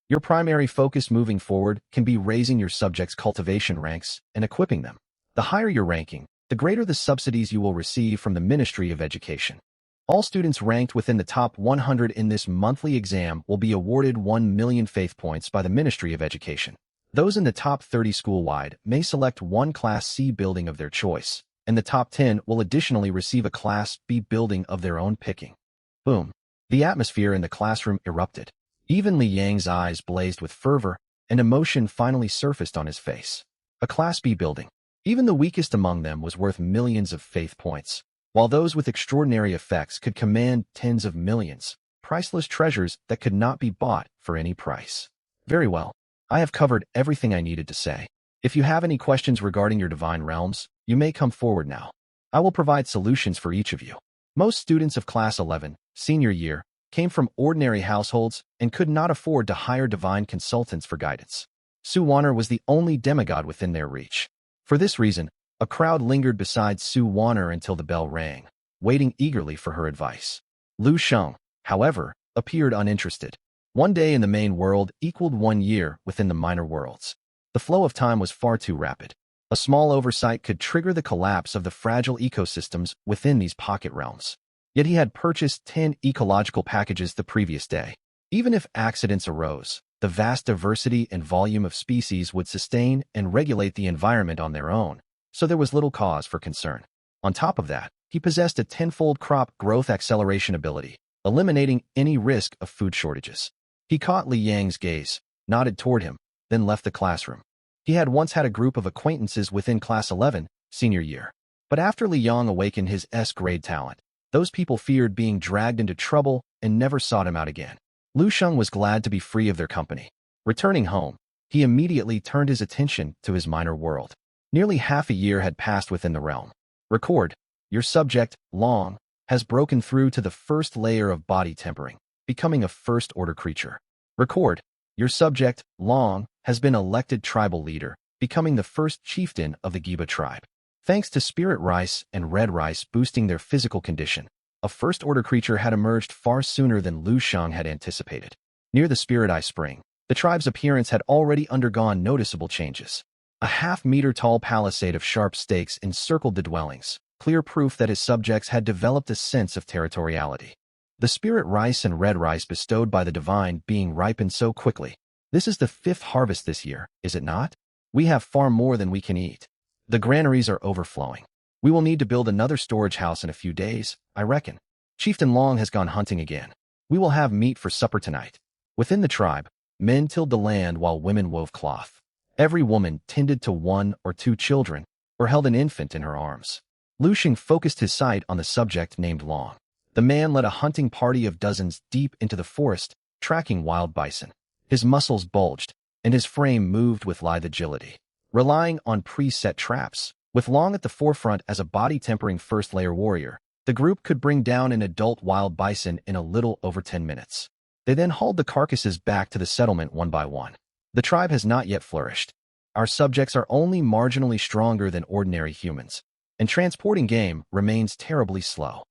[SPEAKER 1] Your primary focus moving forward can be raising your subjects' cultivation ranks and equipping them. The higher your ranking, the greater the subsidies you will receive from the Ministry of Education. All students ranked within the top 100 in this monthly exam will be awarded 1 million faith points by the Ministry of Education. Those in the top 30 school-wide may select one Class C building of their choice, and the top 10 will additionally receive a Class B building of their own picking. Boom. The atmosphere in the classroom erupted. Even Li Yang's eyes blazed with fervor, and emotion finally surfaced on his face. A Class B building. Even the weakest among them was worth millions of faith points, while those with extraordinary effects could command tens of millions, priceless treasures that could not be bought for any price. Very well. I have covered everything I needed to say. If you have any questions regarding your divine realms, you may come forward now. I will provide solutions for each of you. Most students of Class 11, senior year, came from ordinary households and could not afford to hire divine consultants for guidance. Su Wan'er was the only demigod within their reach. For this reason, A crowd lingered beside Su Wanner until the bell rang, waiting eagerly for her advice. Lu Shang, however, appeared uninterested. One day in the main world equaled 1 year within the minor worlds. The flow of time was far too rapid. A small oversight could trigger the collapse of the fragile ecosystems within these pocket realms. Yet he had purchased 10 ecological packages the previous day. Even if accidents arose, the vast diversity and volume of species would sustain and regulate the environment on their own, so there was little cause for concern. On top of that, he possessed a tenfold crop growth acceleration ability, eliminating any risk of food shortages. He caught Li Yang's gaze, nodded toward him, then left the classroom. He had once had a group of acquaintances within Class 11, senior year. But after Li Yang awakened his S-grade talent, those people feared being dragged into trouble and never sought him out again. Lu Sheng was glad to be free of their company. Returning home, he immediately turned his attention to his minor world. Nearly half a year had passed within the realm. Record, your subject, Long, has broken through to the first layer of body tempering, becoming a first-order creature. Record, your subject, Long, has been elected tribal leader, becoming the first chieftain of the Giba tribe. Thanks to spirit rice and red rice boosting their physical condition, a first-order creature had emerged far sooner than Lu Shang had anticipated. Near the Spirit Eye Spring, the tribe's appearance had already undergone noticeable changes. A half-meter-tall palisade of sharp stakes encircled the dwellings, clear proof that his subjects had developed a sense of territoriality. The spirit rice and red rice bestowed by the divine being ripened so quickly. This is the 5th harvest this year, is it not? We have far more than we can eat. The granaries are overflowing. We will need to build another storage house in a few days, I reckon. Chieftain Long has gone hunting again. We will have meat for supper tonight. Within the tribe, men tilled the land while women wove cloth. Every woman tended to 1 or 2 children, or held an infant in her arms. Lu Sheng focused his sight on the subject named Long. The man led a hunting party of dozens deep into the forest, tracking wild bison. His muscles bulged, and his frame moved with lithe agility. Relying on preset traps, with Long at the forefront as a body-tempering first-layer warrior, the group could bring down an adult wild bison in a little over 10 minutes. They then hauled the carcasses back to the settlement one by one. The tribe has not yet flourished. Our subjects are only marginally stronger than ordinary humans, and transporting game remains terribly slow.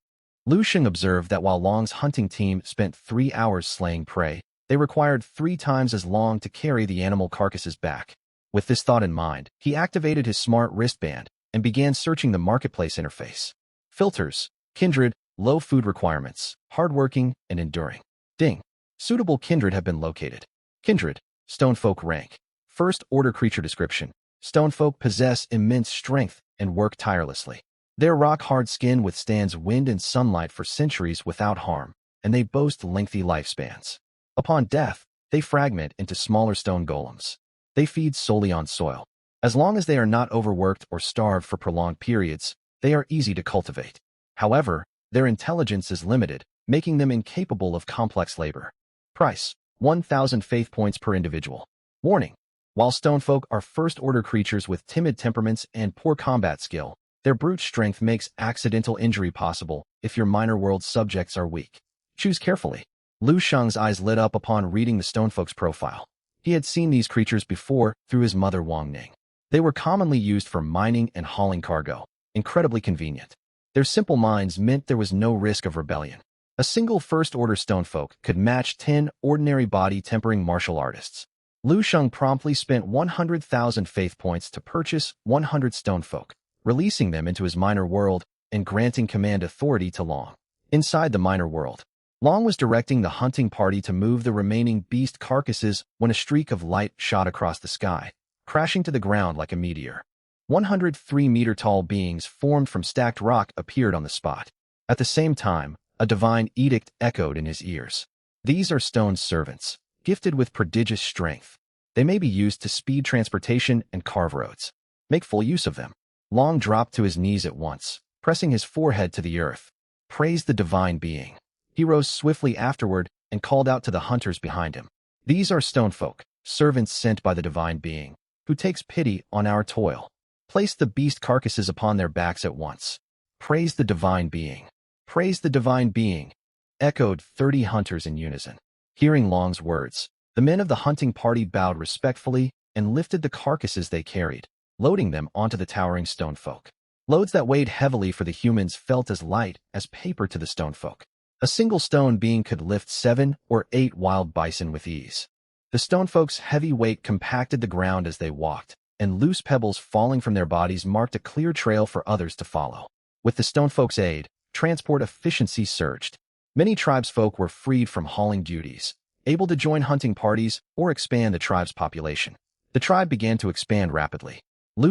[SPEAKER 1] Lu Sheng observed that while Long's hunting team spent 3 hours slaying prey, they required 3 times as long to carry the animal carcasses back. With this thought in mind, he activated his smart wristband and began searching the marketplace interface. Filters, kindred, low food requirements, hardworking, and enduring. Ding. Suitable kindred have been located. Kindred, Stonefolk rank. First order creature description. Stonefolk possess immense strength and work tirelessly. Their rock-hard skin withstands wind and sunlight for centuries without harm, and they boast lengthy lifespans. Upon death, they fragment into smaller stone golems. They feed solely on soil. As long as they are not overworked or starved for prolonged periods, they are easy to cultivate. However, their intelligence is limited, making them incapable of complex labor. Price: 1,000 faith points per individual. Warning: while stonefolk are first-order creatures with timid temperaments and poor combat skill, their brute strength makes accidental injury possible if your minor world subjects are weak. Choose carefully. Lu Sheng's eyes lit up upon reading the stonefolk's profile. He had seen these creatures before through his mother Wang Ning. They were commonly used for mining and hauling cargo, incredibly convenient. Their simple minds meant there was no risk of rebellion. A single first-order stonefolk could match 10 ordinary body-tempering martial artists. Lu Sheng promptly spent 100,000 faith points to purchase 100 stonefolk, releasing them into his minor world and granting command authority to Long. Inside the minor world, Long was directing the hunting party to move the remaining beast carcasses when a streak of light shot across the sky, crashing to the ground like a meteor. 103-meter-tall beings formed from stacked rock appeared on the spot. At the same time, a divine edict echoed in his ears. These are Stone's servants, gifted with prodigious strength. They may be used to speed transportation and carve roads. Make full use of them. Long dropped to his knees at once, pressing his forehead to the earth. Praise the divine being. He rose swiftly afterward and called out to the hunters behind him. These are stonefolk, servants sent by the divine being, who takes pity on our toil. Place the beast carcasses upon their backs at once. Praise the divine being. Praise the divine being, echoed 30 hunters in unison. Hearing Long's words, the men of the hunting party bowed respectfully and lifted the carcasses they carried. loading them onto the towering stone folk. Loads that weighed heavily for the humans felt as light as paper to the stone folk. A single stone being could lift 7 or 8 wild bison with ease. The stone folk's heavy weight compacted the ground as they walked, and loose pebbles falling from their bodies marked a clear trail for others to follow. With the stone folk's aid, transport efficiency surged. Many tribesfolk were freed from hauling duties, able to join hunting parties or expand the tribe's population. The tribe began to expand rapidly.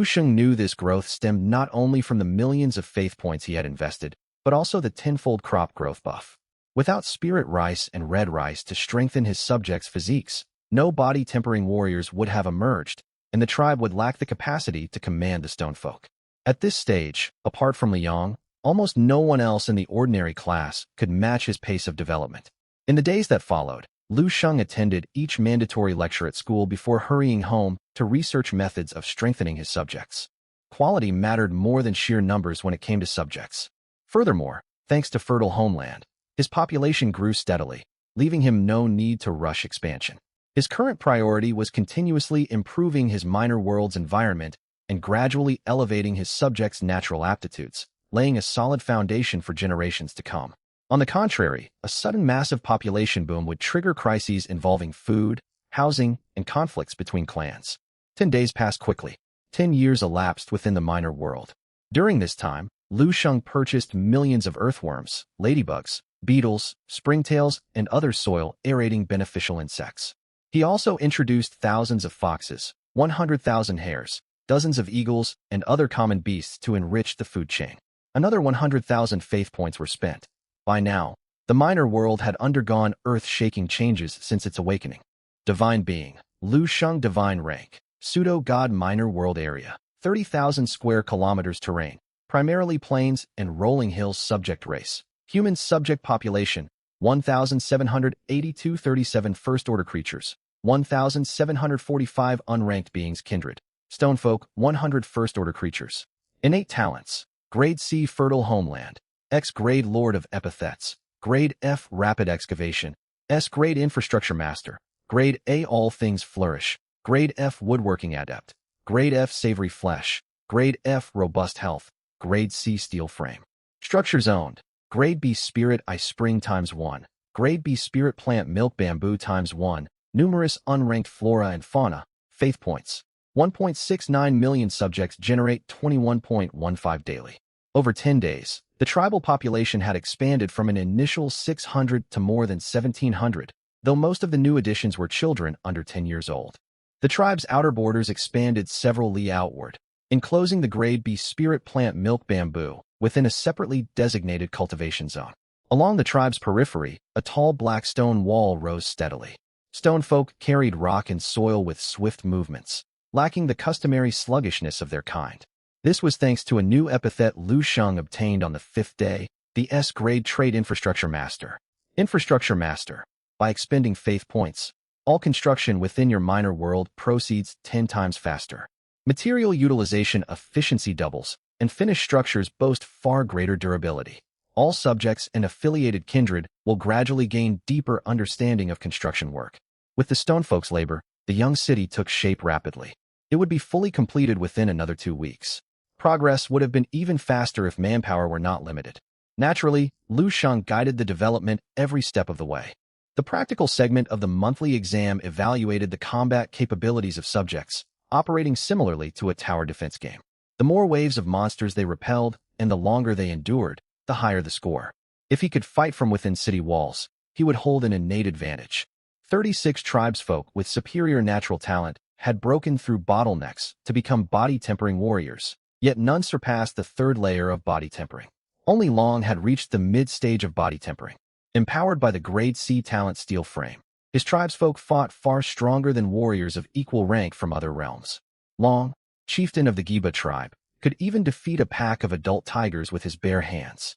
[SPEAKER 1] Shang knew this growth stemmed not only from the millions of faith points he had invested, but also the tenfold crop growth buff. Without spirit rice and red rice to strengthen his subjects' physiques, no body-tempering warriors would have emerged, and the tribe would lack the capacity to command the stone folk. At this stage, apart from Liang, almost no one else in the ordinary class could match his pace of development. In the days that followed, Shang attended each mandatory lecture at school before hurrying home to research methods of strengthening his subjects. Quality mattered more than sheer numbers when it came to subjects. Furthermore, thanks to fertile homeland, his population grew steadily, leaving him no need to rush expansion. His current priority was continuously improving his minor world's environment and gradually elevating his subjects' natural aptitudes, laying a solid foundation for generations to come. On the contrary, a sudden massive population boom would trigger crises involving food, housing, and conflicts between clans. 10 days passed quickly. 10 years elapsed within the minor world. During this time, Shang purchased millions of earthworms, ladybugs, beetles, springtails, and other soil-aerating beneficial insects. He also introduced thousands of foxes, 100,000 hares, dozens of eagles, and other common beasts to enrich the food chain. Another 100,000 faith points were spent. By now, the minor world had undergone earth-shaking changes since its awakening. Divine Being, Shang Divine Rank, Pseudo-God Minor World Area, 30,000 square kilometers terrain, primarily plains and rolling hills. Subject race, human subject population, 1,782. 37 first-order creatures, 1,745 unranked beings. Kindred, stonefolk, 100 first-order creatures. Innate talents, Grade C Fertile Homeland, X Grade Lord of Epithets, Grade F Rapid Excavation, S Grade Infrastructure Master, Grade A All Things Flourish, Grade F Woodworking Adept, Grade F Savory Flesh, Grade F Robust Health, Grade C Steel Frame. Structures owned, Grade B Spirit I Spring ×1, Grade B Spirit Plant Milk Bamboo ×1, numerous unranked flora and fauna, faith points. 1.69 million subjects generate 21.15 daily. Over 10 days, the tribal population had expanded from an initial 600 to more than 1,700, though most of the new additions were children under 10 years old. The tribe's outer borders expanded several li outward, enclosing the Grade B Spirit Plant Milk Bamboo within a separately designated cultivation zone. Along the tribe's periphery, a tall black stone wall rose steadily. Stone folk carried rock and soil with swift movements, lacking the customary sluggishness of their kind. This was thanks to a new epithet Shang obtained on the 5th day, the S-Grade Trade Infrastructure Master. Infrastructure Master. By expending faith points, all construction within your minor world proceeds 10 times faster. Material utilization efficiency doubles, and finished structures boast far greater durability. All subjects and affiliated kindred will gradually gain deeper understanding of construction work. With the stonefolk's labor, the young city took shape rapidly. It would be fully completed within another 2 weeks. Progress would have been even faster if manpower were not limited. Naturally, Shang guided the development every step of the way. The practical segment of the monthly exam evaluated the combat capabilities of subjects, operating similarly to a tower defense game. The more waves of monsters they repelled, and the longer they endured, the higher the score. If he could fight from within city walls, he would hold an innate advantage. 36 tribesfolk with superior natural talent had broken through bottlenecks to become body-tempering warriors, yet none surpassed the 3rd layer of body tempering. Only Long had reached the mid-stage of body tempering. Empowered by the Grade C talent Steel Frame, his tribesfolk fought far stronger than warriors of equal rank from other realms. Long, chieftain of the Giba tribe, could even defeat a pack of adult tigers with his bare hands.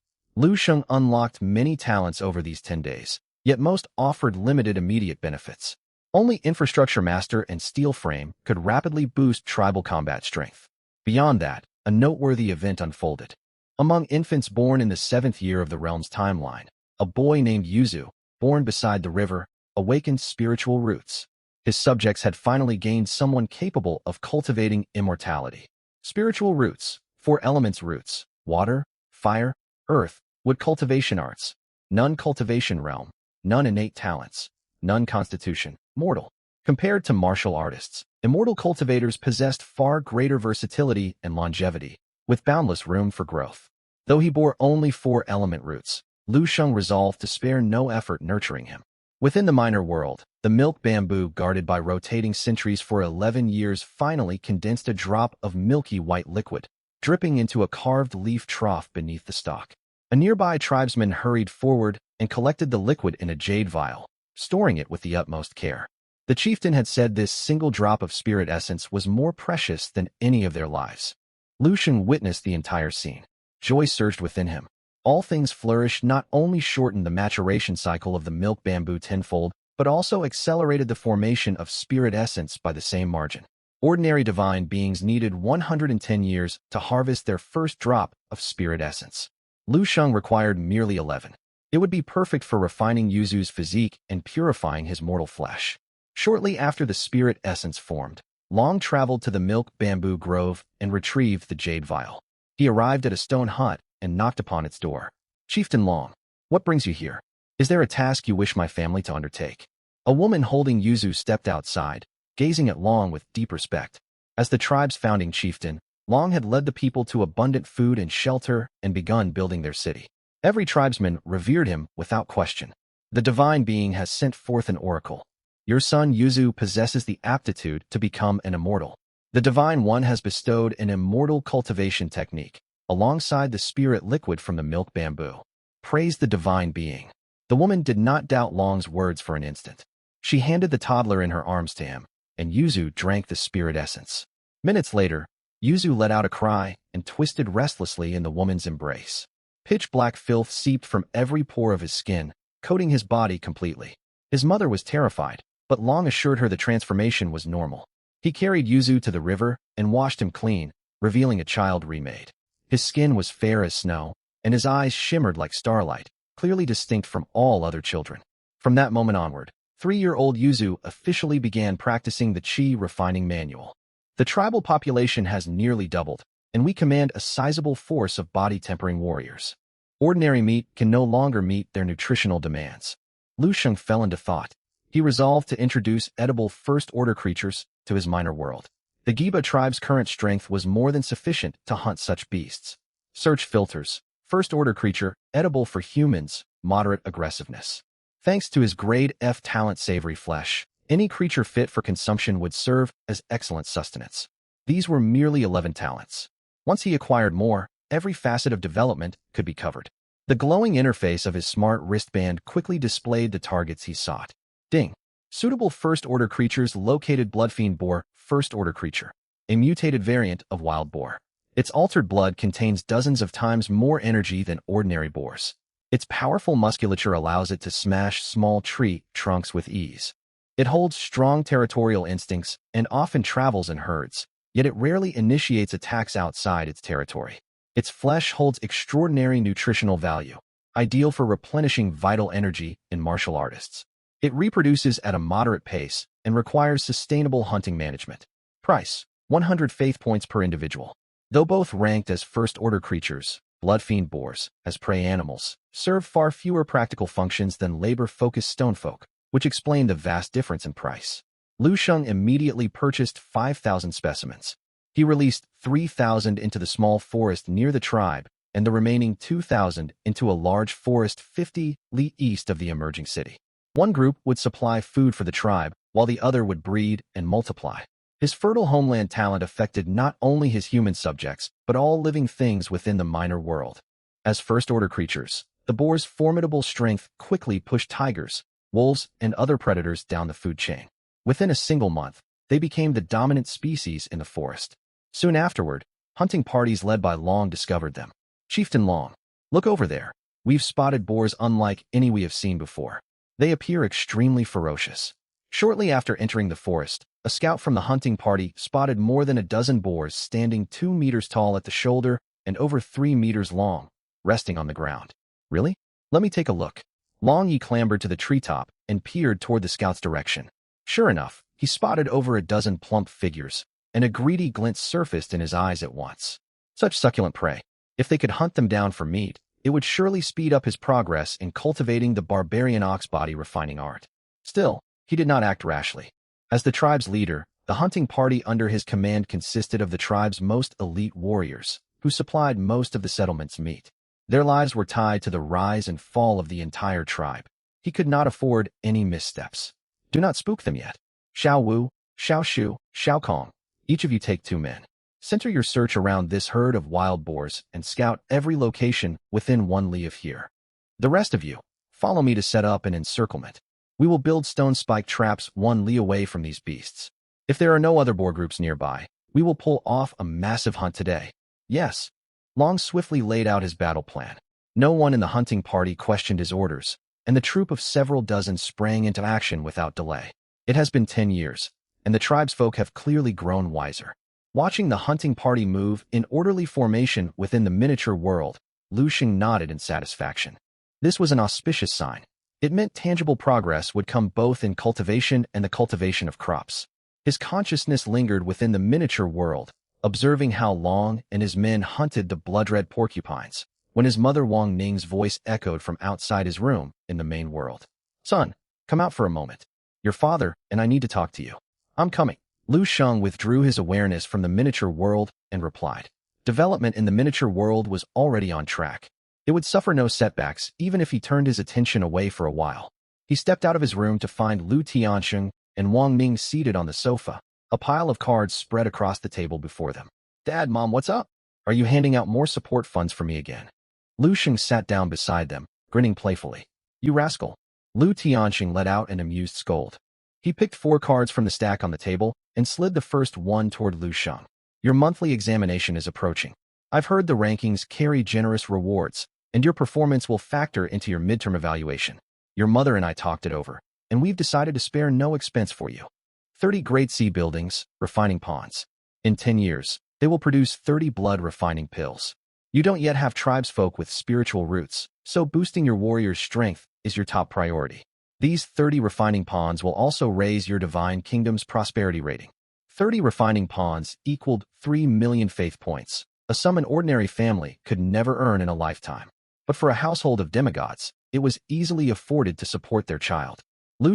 [SPEAKER 1] Shang unlocked many talents over these 10 days, yet most offered limited immediate benefits. Only Infrastructure Master and Steel Frame could rapidly boost tribal combat strength. Beyond that, a noteworthy event unfolded. Among infants born in the 7th year of the realm's timeline, a boy named Yuzu, born beside the river, awakened spiritual roots. His subjects had finally gained someone capable of cultivating immortality. Spiritual roots, 4 elements roots, water, fire, earth, wood cultivation arts, none cultivation realm, none innate talents, none constitution, mortal. Compared to martial artists, immortal cultivators possessed far greater versatility and longevity, with boundless room for growth. Though he bore only 4 element roots, Shang resolved to spare no effort nurturing him. Within the minor world, the milk bamboo guarded by rotating sentries for 11 years finally condensed a drop of milky white liquid, dripping into a carved leaf trough beneath the stalk. A nearby tribesman hurried forward and collected the liquid in a jade vial, storing it with the utmost care. The chieftain had said this single drop of spirit essence was more precious than any of their lives. Shang witnessed the entire scene. Joy surged within him. All things flourish not only shortened the maturation cycle of the milk bamboo tenfold, but also accelerated the formation of spirit essence by the same margin. Ordinary divine beings needed 110 years to harvest their first drop of spirit essence. Shang required merely 11. It would be perfect for refining Yuzu's physique and purifying his mortal flesh. Shortly after the spirit essence formed, Long traveled to the milk bamboo grove and retrieved the jade vial. He arrived at a stone hut and knocked upon its door. "Chieftain Long, what brings you here? Is there a task you wish my family to undertake?" A woman holding Yuzu stepped outside, gazing at Long with deep respect. As the tribe's founding chieftain, Long had led the people to abundant food and shelter and begun building their city. Every tribesman revered him without question. "The divine being has sent forth an oracle. Your son Yuzu possesses the aptitude to become an immortal. The Divine One has bestowed an immortal cultivation technique, alongside the spirit liquid from the milk bamboo. Praise the divine being." The woman did not doubt Long's words for an instant. She handed the toddler in her arms to him, and Yuzu drank the spirit essence. Minutes later, Yuzu let out a cry and twisted restlessly in the woman's embrace. Pitch-black filth seeped from every pore of his skin, coating his body completely. His mother was terrified, but Long assured her the transformation was normal. He carried Yuzu to the river and washed him clean, revealing a child remade. His skin was fair as snow, and his eyes shimmered like starlight, clearly distinct from all other children. From that moment onward, 3-year-old Yuzu officially began practicing the Qi refining manual. The tribal population has nearly doubled, and we command a sizable force of body-tempering warriors. Ordinary meat can no longer meet their nutritional demands. Shang fell into thought. He resolved to introduce edible first-order creatures to his minor world. The Giba tribe's current strength was more than sufficient to hunt such beasts. Search filters. First-order creature, edible for humans, moderate aggressiveness. Thanks to his grade F talent savory flesh, any creature fit for consumption would serve as excellent sustenance. These were merely 11 talents. Once he acquired more, every facet of development could be covered. The glowing interface of his smart wristband quickly displayed the targets he sought. Ding. Suitable first-order creatures located. Bloodfiend boar, first-order creature. A mutated variant of wild boar. Its altered blood contains dozens of times more energy than ordinary boars. Its powerful musculature allows it to smash small tree trunks with ease. It holds strong territorial instincts and often travels in herds, yet it rarely initiates attacks outside its territory. Its flesh holds extraordinary nutritional value, ideal for replenishing vital energy in martial artists. It reproduces at a moderate pace and requires sustainable hunting management. Price: 100 faith points per individual. Though both ranked as first-order creatures, bloodfiend boars, as prey animals, serve far fewer practical functions than labor-focused stonefolk, which explain the vast difference in price. Shang immediately purchased 5,000 specimens. He released 3,000 into the small forest near the tribe, and the remaining 2,000 into a large forest 50 li east of the emerging city. One group would supply food for the tribe, while the other would breed and multiply. His fertile homeland talent affected not only his human subjects, but all living things within the minor world. As first-order creatures, the boar's formidable strength quickly pushed tigers, wolves, and other predators down the food chain. Within a single month, they became the dominant species in the forest. Soon afterward, hunting parties led by Long discovered them. "Chieftain Long, look over there. We've spotted boars unlike any we have seen before. They appear extremely ferocious." Shortly after entering the forest, a scout from the hunting party spotted more than a dozen boars standing 2 meters tall at the shoulder and over 3 meters long, resting on the ground. "Really? Let me take a look." Long Yi clambered to the treetop and peered toward the scout's direction. Sure enough, he spotted over a dozen plump figures, and a greedy glint surfaced in his eyes at once. Such succulent prey. If they could hunt them down for meat, it would surely speed up his progress in cultivating the barbarian ox body refining art. Still, he did not act rashly. As the tribe's leader, the hunting party under his command consisted of the tribe's most elite warriors, who supplied most of the settlement's meat. Their lives were tied to the rise and fall of the entire tribe. He could not afford any missteps. Do not spook them yet. Xiao Wu, Xiao Shu, Xiao Kong, each of you take 2 men. Center your search around this herd of wild boars and scout every location within 1 li of here. The rest of you, follow me to set up an encirclement. We will build stone spike traps 1 li away from these beasts. If there are no other boar groups nearby, we will pull off a massive hunt today. Yes. Long swiftly laid out his battle plan. No one in the hunting party questioned his orders, and the troop of several dozen sprang into action without delay. It has been 10 years, and the tribesfolk have clearly grown wiser. Watching the hunting party move in orderly formation within the miniature world, Shang nodded in satisfaction. This was an auspicious sign. It meant tangible progress would come both in cultivation and the cultivation of crops. His consciousness lingered within the miniature world, observing how Long and his men hunted the blood-red porcupines, when his mother Wang Ning's voice echoed from outside his room in the main world. Son, come out for a moment. Your father and I need to talk to you. I'm coming. Shang withdrew his awareness from the miniature world and replied. Development in the miniature world was already on track. It would suffer no setbacks even if he turned his attention away for a while. He stepped out of his room to find Lu Tiansheng and Wang Ning seated on the sofa, a pile of cards spread across the table before them. Dad, Mom, what's up? Are you handing out more support funds for me again? Shang sat down beside them, grinning playfully. You rascal. Lu Tiansheng let out an amused scold. He picked 4 cards from the stack on the table and slid the first one toward Shang. Your monthly examination is approaching. I've heard the rankings carry generous rewards, and your performance will factor into your midterm evaluation. Your mother and I talked it over, and we've decided to spare no expense for you. 30 grade C buildings, refining ponds. In 10 years, they will produce 30 blood refining pills. You don't yet have tribesfolk with spiritual roots, so boosting your warrior's strength is your top priority. These 30 refining ponds will also raise your divine kingdom's prosperity rating. 30 refining ponds equaled 3 million faith points, a sum an ordinary family could never earn in a lifetime. But for a household of demigods, it was easily afforded to support their child.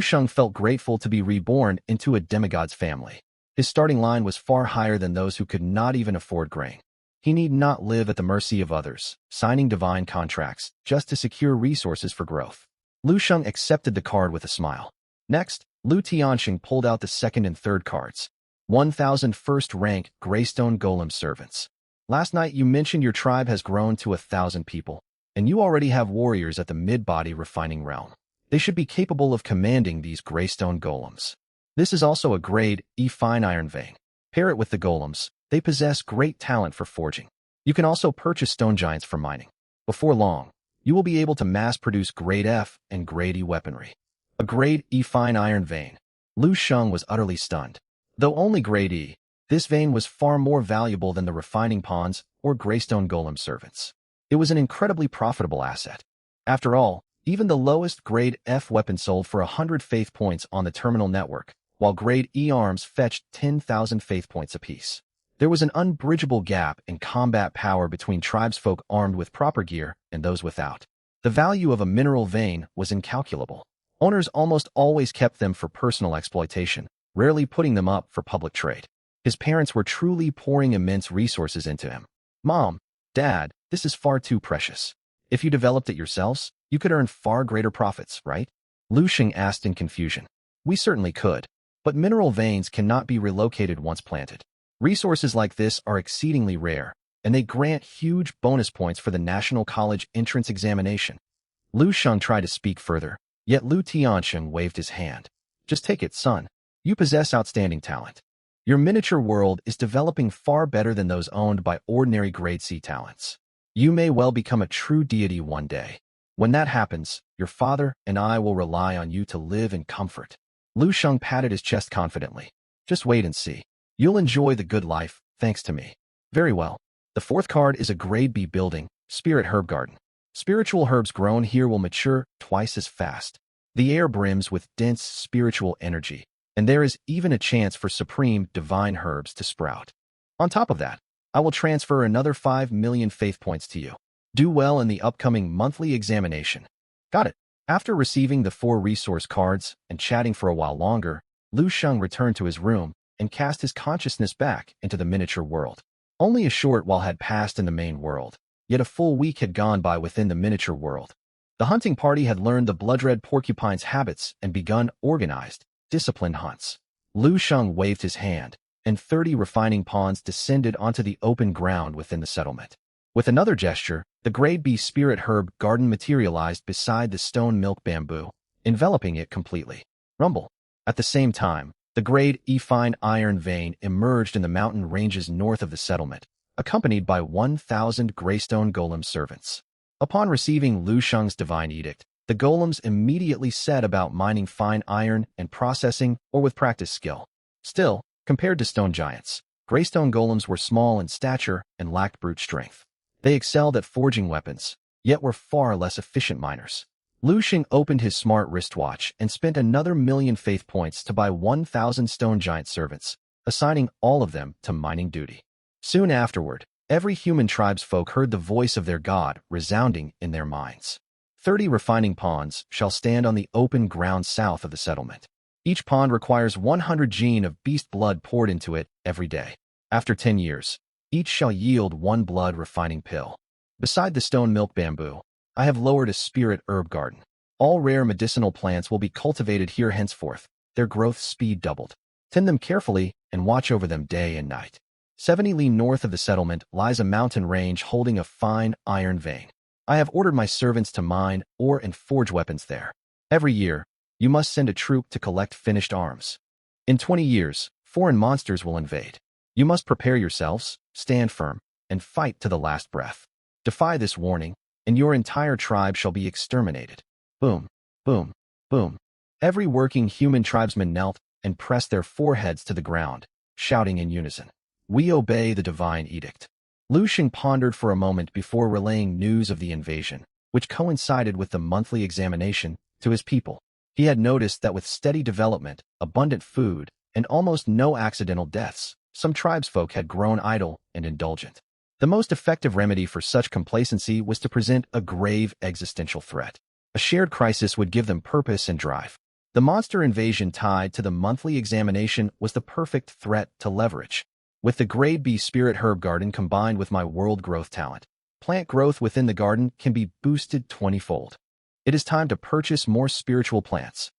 [SPEAKER 1] Shang felt grateful to be reborn into a demigod's family. His starting line was far higher than those who could not even afford grain. He need not live at the mercy of others, signing divine contracts just to secure resources for growth. Shang accepted the card with a smile. Next, Lu Tiansheng pulled out the 2nd and 3rd cards. 1,000 first-rank Greystone Golem servants. Last night you mentioned your tribe has grown to 1,000 people, and you already have warriors at the mid-body refining realm. They should be capable of commanding these Greystone Golems. This is also a grade E fine iron vein. Pair it with the golems, they possess great talent for forging. You can also purchase stone giants for mining. Before long, you will be able to mass-produce grade F and grade E weaponry. A grade E fine iron vein. Shang was utterly stunned. Though only grade E, this vein was far more valuable than the refining ponds or Greystone Golem servants. It was an incredibly profitable asset. After all, even the lowest grade F weapon sold for 100 faith points on the terminal network, while grade E arms fetched 10,000 faith points apiece. There was an unbridgeable gap in combat power between tribesfolk armed with proper gear and those without. The value of a mineral vein was incalculable. Owners almost always kept them for personal exploitation, rarely putting them up for public trade. His parents were truly pouring immense resources into him. Mom, Dad, this is far too precious. If you developed it yourselves, you could earn far greater profits, right? Shang asked in confusion. We certainly could, but mineral veins cannot be relocated once planted. Resources like this are exceedingly rare, and they grant huge bonus points for the National College entrance examination. Shang tried to speak further, yet Lu Tiansheng waved his hand. Just take it, son. You possess outstanding talent. Your miniature world is developing far better than those owned by ordinary grade C talents. You may well become a true deity one day. When that happens, your father and I will rely on you to live in comfort. Shang patted his chest confidently. Just wait and see. You'll enjoy the good life, thanks to me. Very well. The 4th card is a grade B building, Spirit Herb Garden. Spiritual herbs grown here will mature twice as fast. The air brims with dense spiritual energy, and there is even a chance for supreme divine herbs to sprout. On top of that, I will transfer another 5 million faith points to you. Do well in the upcoming monthly examination. Got it. After receiving the 4 resource cards and chatting for a while longer, Shang returned to his room and cast his consciousness back into the miniature world. Only a short while had passed in the main world, yet a full week had gone by within the miniature world. The hunting party had learned the blood-red porcupine's habits and begun organized, disciplined hunts. Shang waved his hand, and 30 refining pawns descended onto the open ground within the settlement. With another gesture, the grade B spirit herb garden materialized beside the stone milk bamboo, enveloping it completely. Rumble. At the same time, the grade E fine iron vein emerged in the mountain ranges north of the settlement, accompanied by 1,000 greystone golem servants. Upon receiving Shang's divine edict, the golems immediately set about mining fine iron and processing or with practice skill. Still, compared to stone giants, greystone golems were small in stature and lacked brute strength. They excelled at forging weapons, yet were far less efficient miners. Shang opened his smart wristwatch and spent another million faith points to buy 1,000 stone giant servants, assigning all of them to mining duty. Soon afterward, every human tribesfolk heard the voice of their god resounding in their minds. 30 refining ponds shall stand on the open ground south of the settlement. Each pond requires 100 gene of beast blood poured into it every day. After 10 years, each shall yield 1 blood refining pill. Beside the stone milk bamboo, I have lowered a spirit herb garden. All rare medicinal plants will be cultivated here henceforth, their growth speed doubled. Tend them carefully and watch over them day and night. 70 li north of the settlement lies a mountain range holding a fine iron vein. I have ordered my servants to mine ore and forge weapons there. Every year, you must send a troop to collect finished arms. In 20 years, foreign monsters will invade. You must prepare yourselves, stand firm, and fight to the last breath. Defy this warning, and your entire tribe shall be exterminated. Boom, boom, boom. Every working human tribesman knelt and pressed their foreheads to the ground, shouting in unison, "We obey the divine edict." Shang pondered for a moment before relaying news of the invasion, which coincided with the monthly examination, to his people. He had noticed that with steady development, abundant food, and almost no accidental deaths, some tribesfolk had grown idle and indulgent. The most effective remedy for such complacency was to present a grave existential threat. A shared crisis would give them purpose and drive. The monster invasion tied to the monthly examination was the perfect threat to leverage. With the grade B spirit herb garden combined with my world growth talent, plant growth within the garden can be boosted 20-fold. It is time to purchase more spiritual plants.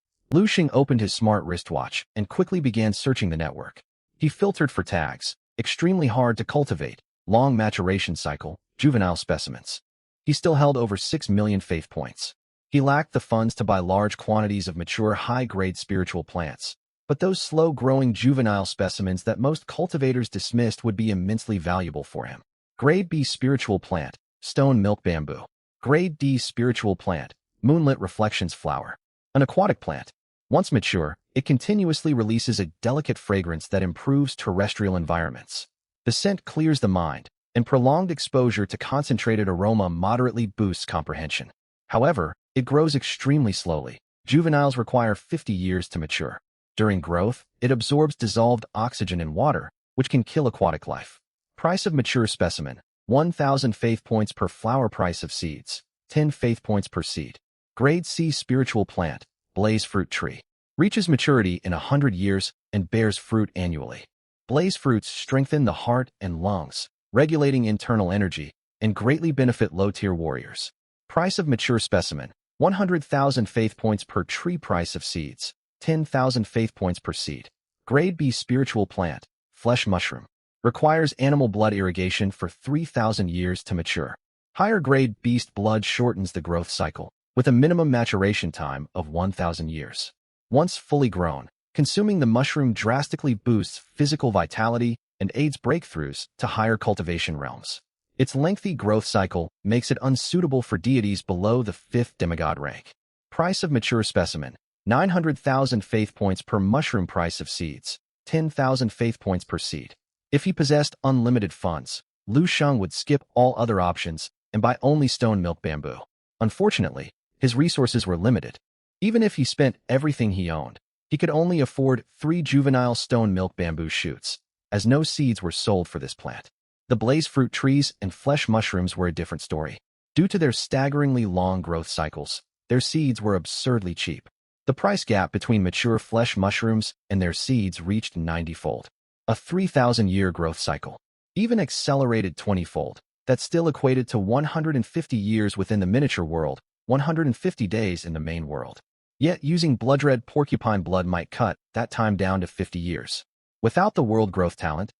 [SPEAKER 1] Shang opened his smart wristwatch and quickly began searching the network. He filtered for tags, extremely hard to cultivate, long maturation cycle, juvenile specimens. He still held over 6 million faith points. He lacked the funds to buy large quantities of mature high-grade spiritual plants, but those slow-growing juvenile specimens that most cultivators dismissed would be immensely valuable for him. Grade B spiritual plant, stone milk bamboo. Grade D spiritual plant, moonlit reflections flower. An aquatic plant. Once mature, it continuously releases a delicate fragrance that improves terrestrial environments. The scent clears the mind, and prolonged exposure to concentrated aroma moderately boosts comprehension. However, it grows extremely slowly. Juveniles require 50 years to mature. During growth, it absorbs dissolved oxygen in water, which can kill aquatic life. Price of mature specimen, 1,000 faith points per flower. Price of seeds, 10 faith points per seed. Grade C spiritual plant, blaze fruit tree. Reaches maturity in 100 years and bears fruit annually. Blaze fruits strengthen the heart and lungs, regulating internal energy, and greatly benefit low-tier warriors. Price of mature specimen, 100,000 faith points per tree. Price of seeds, 10,000 faith points per seed. Grade B spiritual plant, flesh mushroom. Requires animal blood irrigation for 3,000 years to mature. Higher grade beast blood shortens the growth cycle, with a minimum maturation time of 1,000 years. Once fully grown, consuming the mushroom drastically boosts physical vitality and aids breakthroughs to higher cultivation realms. Its lengthy growth cycle makes it unsuitable for deities below the 5th demigod rank. Price of mature specimen, 900,000 faith points per mushroom. Price of seeds, 10,000 faith points per seed. If he possessed unlimited funds, Shang would skip all other options and buy only stone milk bamboo. Unfortunately, his resources were limited. Even if he spent everything he owned, He could only afford 3 juvenile stone milk bamboo shoots, as no seeds were sold for this plant. The blaze fruit trees and flesh mushrooms were a different story. Due to their staggeringly long growth cycles, their seeds were absurdly cheap. The price gap between mature flesh mushrooms and their seeds reached 90-fold. A 3,000-year growth cycle. Even accelerated 20-fold. That still equated to 150 years within the miniature world, 150 days in the main world. Yet using blood-red porcupine blood might cut that time down to 50 years. Without the world growth talent,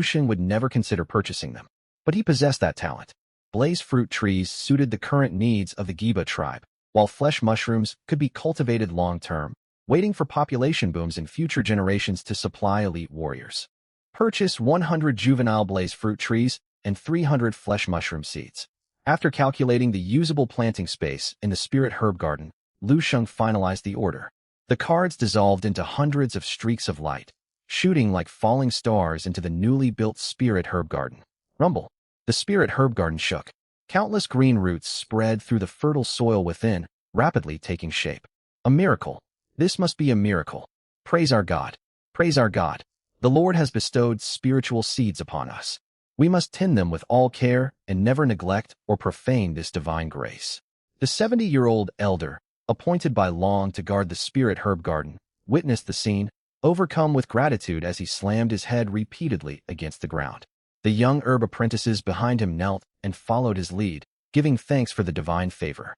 [SPEAKER 1] Shang would never consider purchasing them. But he possessed that talent. Blaze fruit trees suited the current needs of the Giba tribe, while flesh mushrooms could be cultivated long-term, waiting for population booms in future generations to supply elite warriors. Purchase 100 juvenile blaze fruit trees and 300 flesh mushroom seeds. After calculating the usable planting space in the spirit herb garden, Shang finalized the order. The cards dissolved into hundreds of streaks of light, shooting like falling stars into the newly built spirit herb garden. Rumble. The spirit herb garden shook. Countless green roots spread through the fertile soil within, rapidly taking shape. A miracle. This must be a miracle. Praise our God. Praise our God. The Lord has bestowed spiritual seeds upon us. We must tend them with all care and never neglect or profane this divine grace. The 70-year-old elder, appointed by Long to guard the spirit herb garden, witnessed the scene, overcome with gratitude as he slammed his head repeatedly against the ground. The young herb apprentices behind him knelt and followed his lead, giving thanks for the divine favor.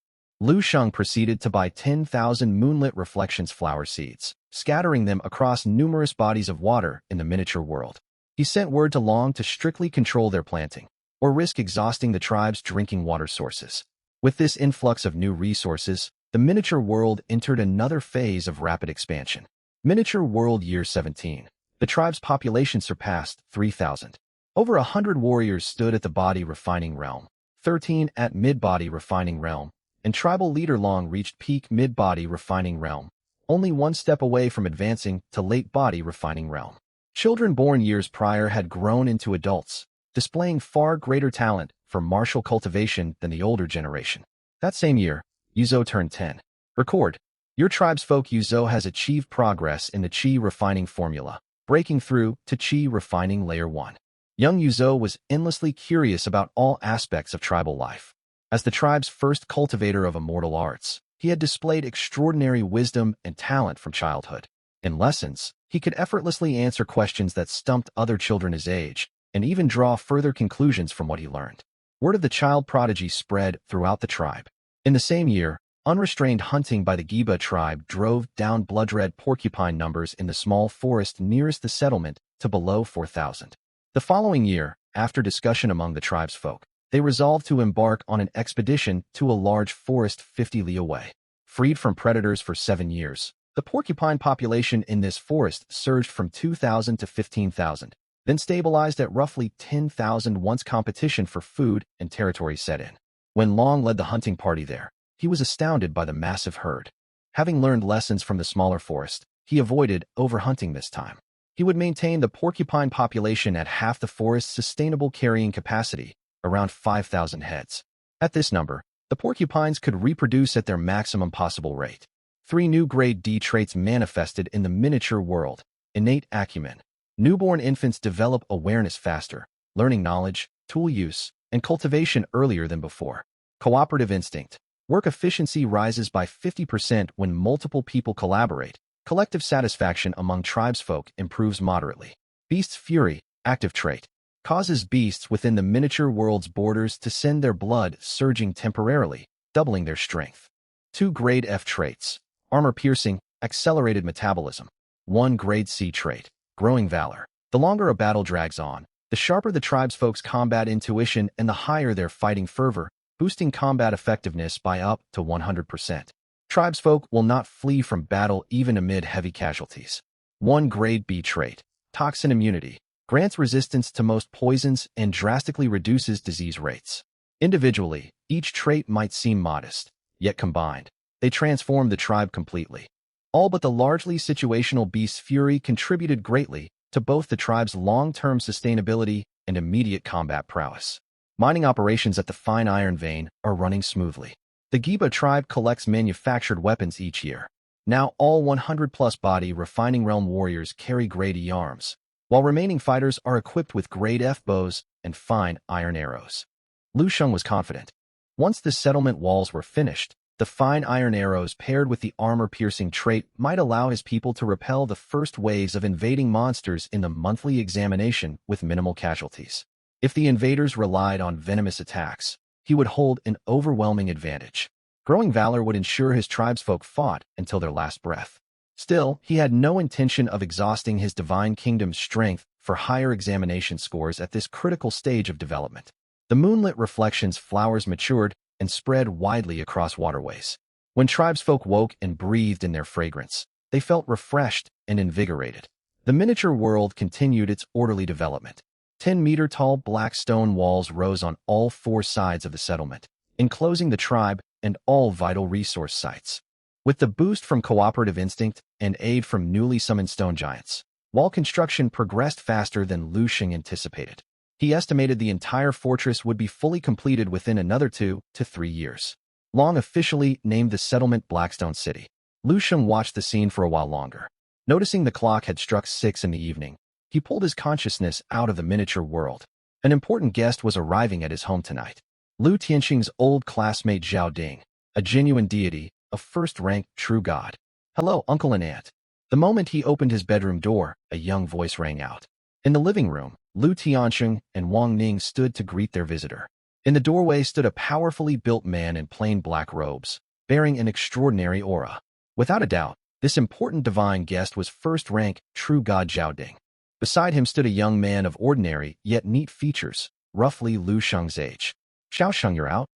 [SPEAKER 1] Shang proceeded to buy 10,000 moonlit reflections flower seeds, scattering them across numerous bodies of water in the miniature world. He sent word to Long to strictly control their planting, or risk exhausting the tribe's drinking water sources. With this influx of new resources, the miniature world entered another phase of rapid expansion. Miniature World Year 17. The tribe's population surpassed 3,000. Over 100 warriors stood at the body refining realm, 13 at mid-body refining realm, and tribal leader Long reached peak mid-body refining realm, only one step away from advancing to late-body refining realm. Children born years prior had grown into adults, displaying far greater talent for martial cultivation than the older generation. That same year, Yuzo turned 10. Record. Your tribe's folk Yuzo has achieved progress in the Qi refining formula, breaking through to Qi refining layer 1. Young Yuzo was endlessly curious about all aspects of tribal life. As the tribe's first cultivator of immortal arts, he had displayed extraordinary wisdom and talent from childhood. In lessons, he could effortlessly answer questions that stumped other children his age, and even draw further conclusions from what he learned. Word of the child prodigy spread throughout the tribe. In the same year, unrestrained hunting by the Giba tribe drove down blood-red porcupine numbers in the small forest nearest the settlement to below 4,000. The following year, after discussion among the tribe's folk, they resolved to embark on an expedition to a large forest 50 li away. Freed from predators for 7 years, the porcupine population in this forest surged from 2,000 to 15,000, then stabilized at roughly 10,000 once competition for food and territory set in. When Long led the hunting party there, he was astounded by the massive herd. Having learned lessons from the smaller forest, he avoided overhunting this time. He would maintain the porcupine population at half the forest's sustainable carrying capacity, around 5,000 heads. At this number, the porcupines could reproduce at their maximum possible rate. 3 new grade D traits manifested in the miniature world: innate acumen. Newborn infants develop awareness faster, learning knowledge, tool use, and cultivation earlier than before. Cooperative instinct. Work efficiency rises by 50% when multiple people collaborate. Collective satisfaction among tribesfolk improves moderately. Beast's fury, active trait, causes beasts within the miniature world's borders to send their blood surging temporarily, doubling their strength. 2 grade F traits: armor piercing, accelerated metabolism. 1 grade C trait, growing valor. The longer a battle drags on, the sharper the tribesfolk's combat intuition and the higher their fighting fervor, boosting combat effectiveness by up to 100%. Tribesfolk will not flee from battle even amid heavy casualties. 1 grade B trait, toxin immunity, grants resistance to most poisons and drastically reduces disease rates. Individually, each trait might seem modest, yet combined, they transform the tribe completely. All but the largely situational Beast's fury contributed greatly to both the tribe's long-term sustainability and immediate combat prowess. Mining operations at the fine iron vein are running smoothly. The Giba tribe collects manufactured weapons each year. Now all 100-plus body refining realm warriors carry grade E arms, while remaining fighters are equipped with grade F bows and fine iron arrows. Lu Shang was confident. Once the settlement walls were finished, the fine iron arrows paired with the armor-piercing trait might allow his people to repel the first waves of invading monsters in the monthly examination with minimal casualties. If the invaders relied on venomous attacks, he would hold an overwhelming advantage. Growing valor would ensure his tribesfolk fought until their last breath. Still, he had no intention of exhausting his divine kingdom's strength for higher examination scores at this critical stage of development. The moonlit reflections flowers matured and spread widely across waterways. When tribesfolk woke and breathed in their fragrance, they felt refreshed and invigorated. The miniature world continued its orderly development. 10-meter-tall black stone walls rose on all four sides of the settlement, enclosing the tribe and all vital resource sites. With the boost from cooperative instinct and aid from newly summoned stone giants, wall construction progressed faster than Lu Shang anticipated. He estimated the entire fortress would be fully completed within another 2 to 3 years. Long officially named the settlement Blackstone City, Lu Shang watched the scene for a while longer. Noticing the clock had struck 6 in the evening, he pulled his consciousness out of the miniature world. An important guest was arriving at his home tonight. Lu Tianxing's old classmate Zhao Ding, a genuine deity, a first-rank true god. "Hello, uncle and aunt." The moment he opened his bedroom door, a young voice rang out. In the living room, Lu Tianxing and Wang Ning stood to greet their visitor. In the doorway stood a powerfully built man in plain black robes, bearing an extraordinary aura. Without a doubt, this important divine guest was first-rank true god Zhao Ding. Beside him stood a young man of ordinary yet neat features, roughly Lu Shang's age. "Xiao Shang, you're out?"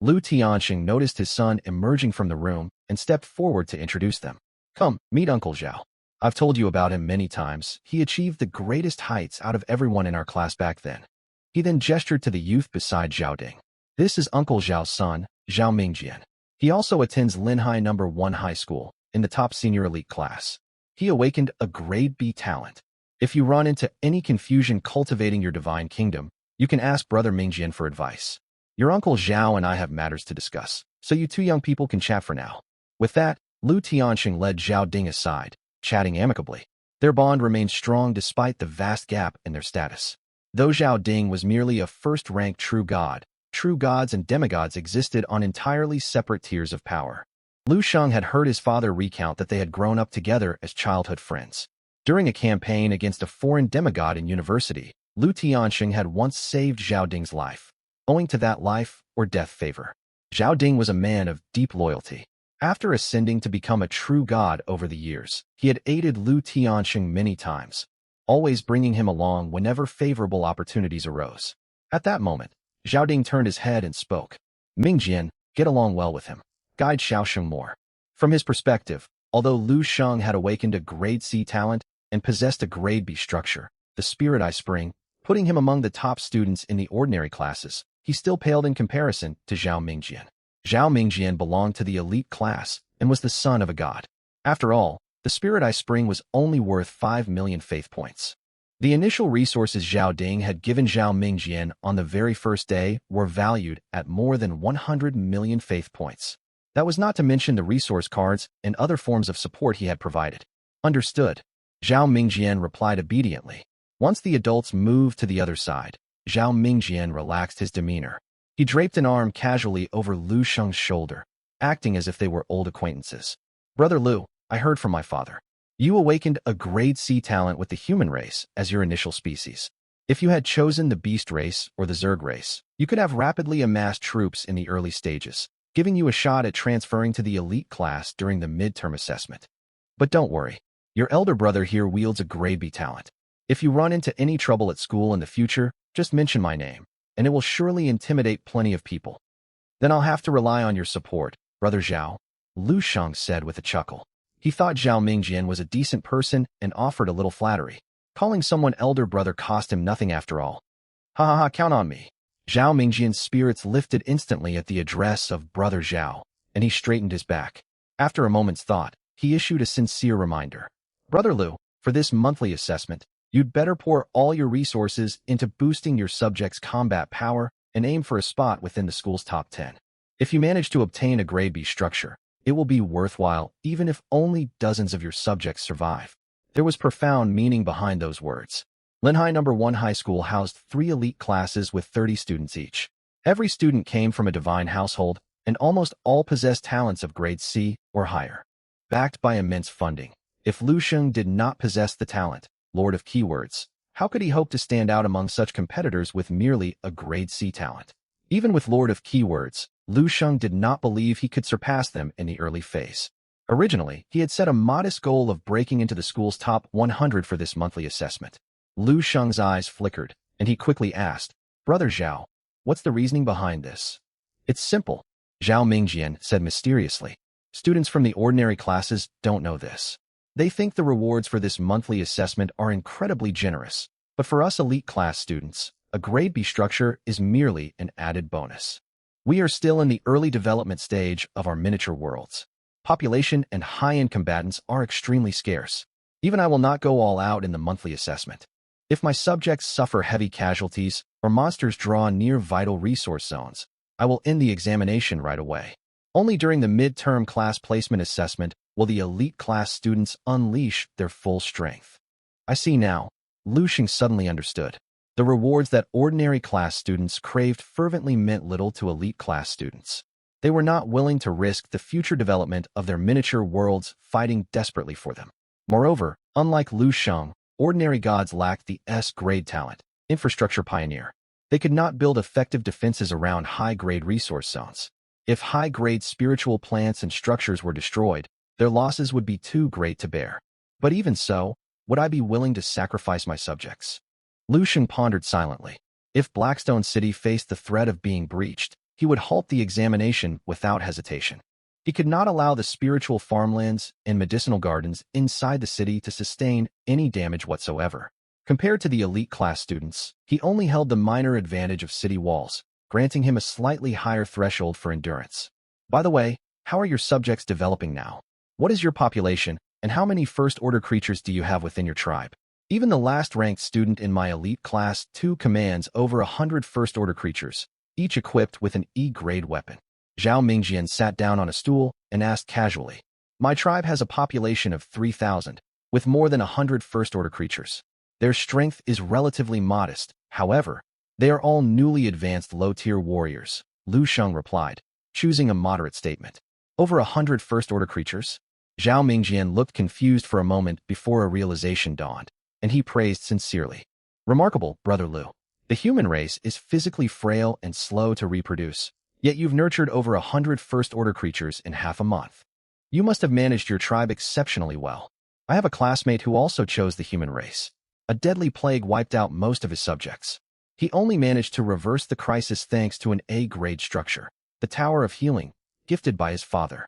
[SPEAKER 1] Lu Tianxing noticed his son emerging from the room and stepped forward to introduce them. "Come, meet Uncle Zhao. I've told you about him many times. He achieved the greatest heights out of everyone in our class back then." He then gestured to the youth beside Zhao Ding. "This is Uncle Zhao's son, Zhao Mingjian. He also attends Linhai No. 1 High School, in the top senior elite class. He awakened a grade B talent. If you run into any confusion cultivating your divine kingdom, you can ask Brother Mingjian for advice. Your Uncle Zhao and I have matters to discuss, so you two young people can chat for now." With that, Lu Tianxing led Zhao Ding aside, chatting amicably. Their bond remained strong despite the vast gap in their status. Though Zhao Ding was merely a first-rank true god, true gods and demigods existed on entirely separate tiers of power. Lu Shang had heard his father recount that they had grown up together as childhood friends. During a campaign against a foreign demigod in university, Lu Tianxing had once saved Zhao Ding's life, owing to that life or death favor. Zhao Ding was a man of deep loyalty. After ascending to become a true god over the years, he had aided Lu Tianxing many times, always bringing him along whenever favorable opportunities arose. At that moment, Zhao Ding turned his head and spoke. "Mingjian, get along well with him. Guide Xiao Shang more." From his perspective, although Lu Shang had awakened a grade C talent and possessed a grade B structure, the Spirit Eye Spring, putting him among the top students in the ordinary classes, he still paled in comparison to Zhao Mingjian. Zhao Mingjian belonged to the elite class and was the son of a god. After all, the Spirit Eye Spring was only worth 5 million faith points. The initial resources Zhao Ding had given Zhao Mingjian on the very first day were valued at more than 100 million faith points. That was not to mention the resource cards and other forms of support he had provided. "Understood." Zhao Mingjian replied obediently. Once the adults moved to the other side, Zhao Mingjian relaxed his demeanor. He draped an arm casually over Lu Shang's shoulder, acting as if they were old acquaintances. "Brother Lu, I heard from my father. You awakened a grade C talent with the human race as your initial species. If you had chosen the beast race or the Zerg race, you could have rapidly amassed troops in the early stages, giving you a shot at transferring to the elite class during the midterm assessment. But don't worry, your elder brother here wields a grade B talent. If you run into any trouble at school in the future, just mention my name, and it will surely intimidate plenty of people. Then I'll have to rely on your support, Brother Zhao," Lu Shang said with a chuckle. He thought Zhao Mingjian was a decent person and offered a little flattery. Calling someone elder brother cost him nothing after all. "Ha ha ha, count on me." Zhao Mingjian's spirits lifted instantly at the address of Brother Zhao, and he straightened his back. After a moment's thought, he issued a sincere reminder. "Brother Lu, for this monthly assessment, you'd better pour all your resources into boosting your subjects' combat power and aim for a spot within the school's top 10. If you manage to obtain a grade B structure, It will be worthwhile even if only dozens of your subjects survive. There was profound meaning behind those words. Linhai No. 1 High School housed 3 elite classes with 30 students each. Every student came from a divine household, and almost all possessed talents of grade C or higher. Backed by immense funding, if Lu Shang did not possess the talent, Lord of Keywords, how could he hope to stand out among such competitors with merely a grade C talent? Even with Lord of Keywords, Lu Shang did not believe he could surpass them in the early phase. Originally, he had set a modest goal of breaking into the school's top 100 for this monthly assessment. Lu Shang's eyes flickered, and he quickly asked, "Brother Zhao, what's the reasoning behind this?" "It's simple," Zhao Mingjian said mysteriously. "Students from the ordinary classes don't know this. They think the rewards for this monthly assessment are incredibly generous, but for us elite class students, a grade B structure is merely an added bonus. We are still in the early development stage of our miniature worlds. Population and high-end combatants are extremely scarce. Even I will not go all out in the monthly assessment. If my subjects suffer heavy casualties or monsters draw near vital resource zones, I will end the examination right away. Only during the mid-term class placement assessment will the elite class students unleash their full strength." I see now. Lu Shang suddenly understood. The rewards that ordinary class students craved fervently meant little to elite class students. They were not willing to risk the future development of their miniature worlds fighting desperately for them. Moreover, unlike Lu Shang, ordinary gods lacked the S-grade talent, infrastructure pioneer. They could not build effective defenses around high-grade resource zones. If high-grade spiritual plants and structures were destroyed, their losses would be too great to bear. But even so, would I be willing to sacrifice my subjects? Lu Shang pondered silently. If Blackstone City faced the threat of being breached, he would halt the examination without hesitation. He could not allow the spiritual farmlands and medicinal gardens inside the city to sustain any damage whatsoever. Compared to the elite class students, he only held the minor advantage of city walls, granting him a slightly higher threshold for endurance. By the way, how are your subjects developing now? What is your population, and how many first-order creatures do you have within your tribe? Even the last-ranked student in my elite class 2 commands over 100 first-order creatures, each equipped with an E-grade weapon. Zhao Mingjian sat down on a stool and asked casually, "My tribe has a population of 3,000, with more than 100 first-order creatures. Their strength is relatively modest, however, they are all newly advanced low-tier warriors," Lu Shang replied, choosing a moderate statement. "Over 100 first-order creatures?" Zhao Mingjian looked confused for a moment before a realization dawned, and he praised sincerely. "Remarkable, Brother Lu. The human race is physically frail and slow to reproduce, yet you've nurtured over 100 first-order creatures in half a month. You must have managed your tribe exceptionally well. I have a classmate who also chose the human race. A deadly plague wiped out most of his subjects. He only managed to reverse the crisis thanks to an A-grade structure, the Tower of Healing, gifted by his father.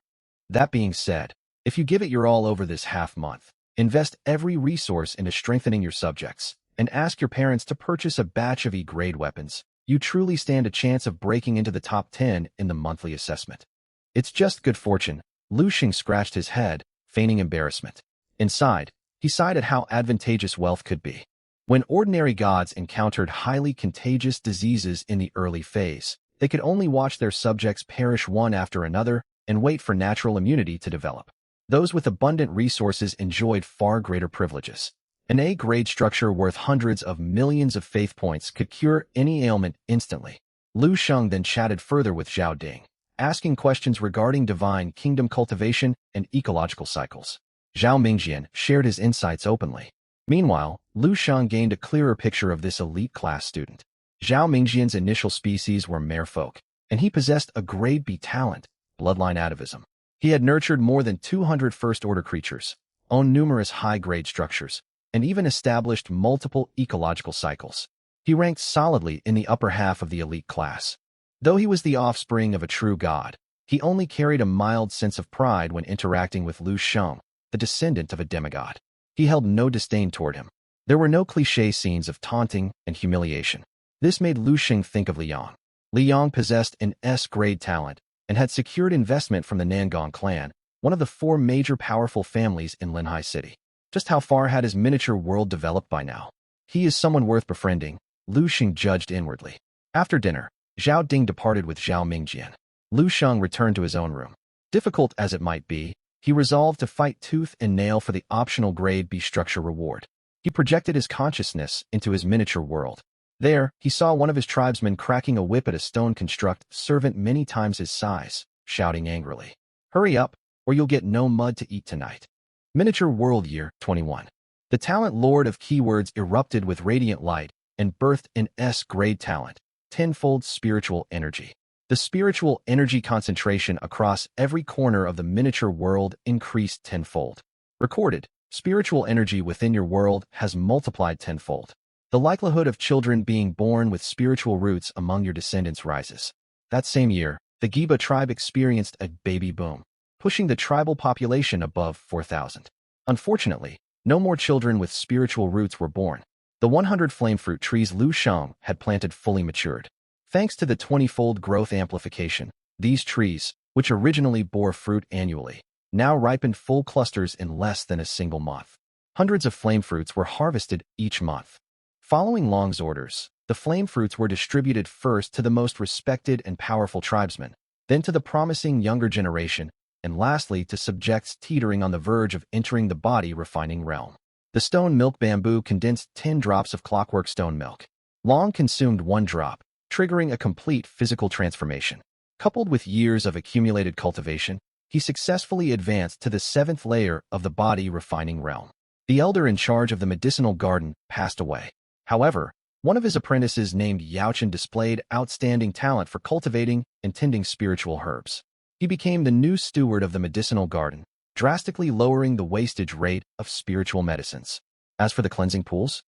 [SPEAKER 1] That being said, if you give it your all over this half-month, invest every resource into strengthening your subjects, and ask your parents to purchase a batch of E-grade weapons, you truly stand a chance of breaking into the top 10 in the monthly assessment." "It's just good fortune." Lu Shang scratched his head, feigning embarrassment. Inside, he sighed at how advantageous wealth could be. When ordinary gods encountered highly contagious diseases in the early phase, they could only watch their subjects perish one after another and wait for natural immunity to develop. Those with abundant resources enjoyed far greater privileges. An A-grade structure worth hundreds of millions of faith points could cure any ailment instantly. Lu Shang then chatted further with Zhao Ding, asking questions regarding divine kingdom cultivation and ecological cycles. Zhao Mingjian shared his insights openly. Meanwhile, Lu Shang gained a clearer picture of this elite class student. Zhao Mingjian's initial species were merfolk, and he possessed a grade B talent, bloodline atavism. He had nurtured more than 200 first-order creatures, owned numerous high-grade structures, and even established multiple ecological cycles. He ranked solidly in the upper half of the elite class. Though he was the offspring of a true god, he only carried a mild sense of pride when interacting with Lu Shang, the descendant of a demigod. He held no disdain toward him. There were no cliché scenes of taunting and humiliation. This made Lu Shang think of Liang. Liang possessed an S-grade talent and had secured investment from the Nangong clan, one of the 4 major powerful families in Linhai City. Just how far had his miniature world developed by now? He is someone worth befriending, Lu Shang judged inwardly. After dinner, Zhao Ding departed with Zhao Mingjian. Lu Shang returned to his own room. Difficult as it might be, he resolved to fight tooth and nail for the optional Grade B structure reward. He projected his consciousness into his miniature world. There, he saw one of his tribesmen cracking a whip at a stone construct servant many times his size, shouting angrily, "Hurry up, or you'll get no mud to eat tonight." Miniature World Year 21. The talent lord of keywords erupted with radiant light and birthed an S-grade talent, tenfold spiritual energy. The spiritual energy concentration across every corner of the miniature world increased tenfold. Recorded, spiritual energy within your world has multiplied tenfold. The likelihood of children being born with spiritual roots among your descendants rises. That same year, the Giba tribe experienced a baby boom, pushing the tribal population above 4,000. Unfortunately, no more children with spiritual roots were born. The 100 flame fruit trees Shang had planted fully matured. Thanks to the 20-fold growth amplification, these trees, which originally bore fruit annually, now ripened full clusters in less than a single month. Hundreds of flame fruits were harvested each month. Following Long's orders, the flame fruits were distributed first to the most respected and powerful tribesmen, then to the promising younger generation, and lastly to subjects teetering on the verge of entering the body refining realm. The stone milk bamboo condensed 10 drops of clockwork stone milk. Long consumed 1 drop, triggering a complete physical transformation. Coupled with years of accumulated cultivation, he successfully advanced to the 7th layer of the body refining realm. The elder in charge of the medicinal garden passed away. However, one of his apprentices named Yaochan displayed outstanding talent for cultivating and tending spiritual herbs. He became the new steward of the medicinal garden, drastically lowering the wastage rate of spiritual medicines. As for the cleansing pools,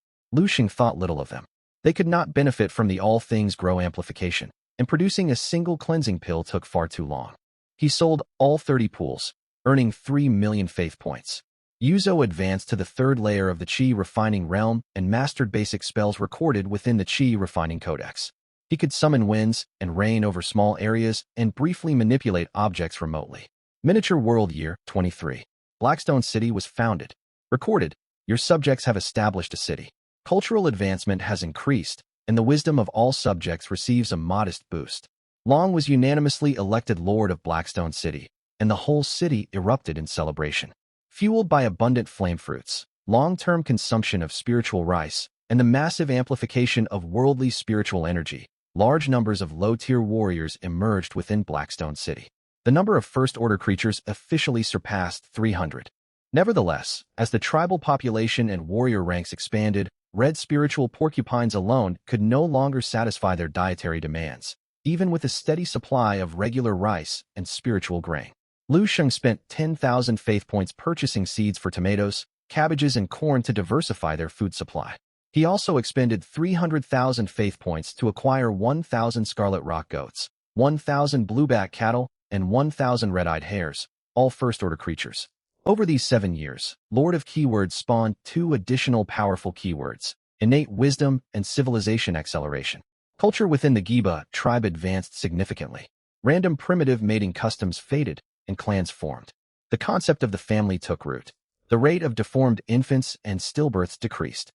[SPEAKER 1] Shang thought little of them. They could not benefit from the all things grow amplification, and producing a single cleansing pill took far too long. He sold all 30 pools, earning 3 million faith points. Yuzo advanced to the 3rd layer of the Qi refining realm and mastered basic spells recorded within the Qi refining codex. He could summon winds and rain over small areas and briefly manipulate objects remotely. Miniature World Year 23. Blackstone City was founded. Recorded, your subjects have established a city. Cultural advancement has increased, and the wisdom of all subjects receives a modest boost. Long was unanimously elected Lord of Blackstone City, and the whole city erupted in celebration. Fueled by abundant flame fruits, long-term consumption of spiritual rice, and the massive amplification of worldly spiritual energy, large numbers of low-tier warriors emerged within Blackstone City. The number of first-order creatures officially surpassed 300. Nevertheless, as the tribal population and warrior ranks expanded, red spiritual porcupines alone could no longer satisfy their dietary demands, even with a steady supply of regular rice and spiritual grain. Shang spent 10,000 faith points purchasing seeds for tomatoes, cabbages, and corn to diversify their food supply. He also expended 300,000 faith points to acquire 1,000 scarlet rock goats, 1,000 blueback cattle, and 1,000 red-eyed hares, all first-order creatures. Over these 7 years, Lord of Keywords spawned 2 additional powerful keywords, innate wisdom and civilization acceleration. Culture within the Giba tribe advanced significantly. Random primitive mating customs faded, and clans formed. The concept of the family took root. The rate of deformed infants and stillbirths decreased.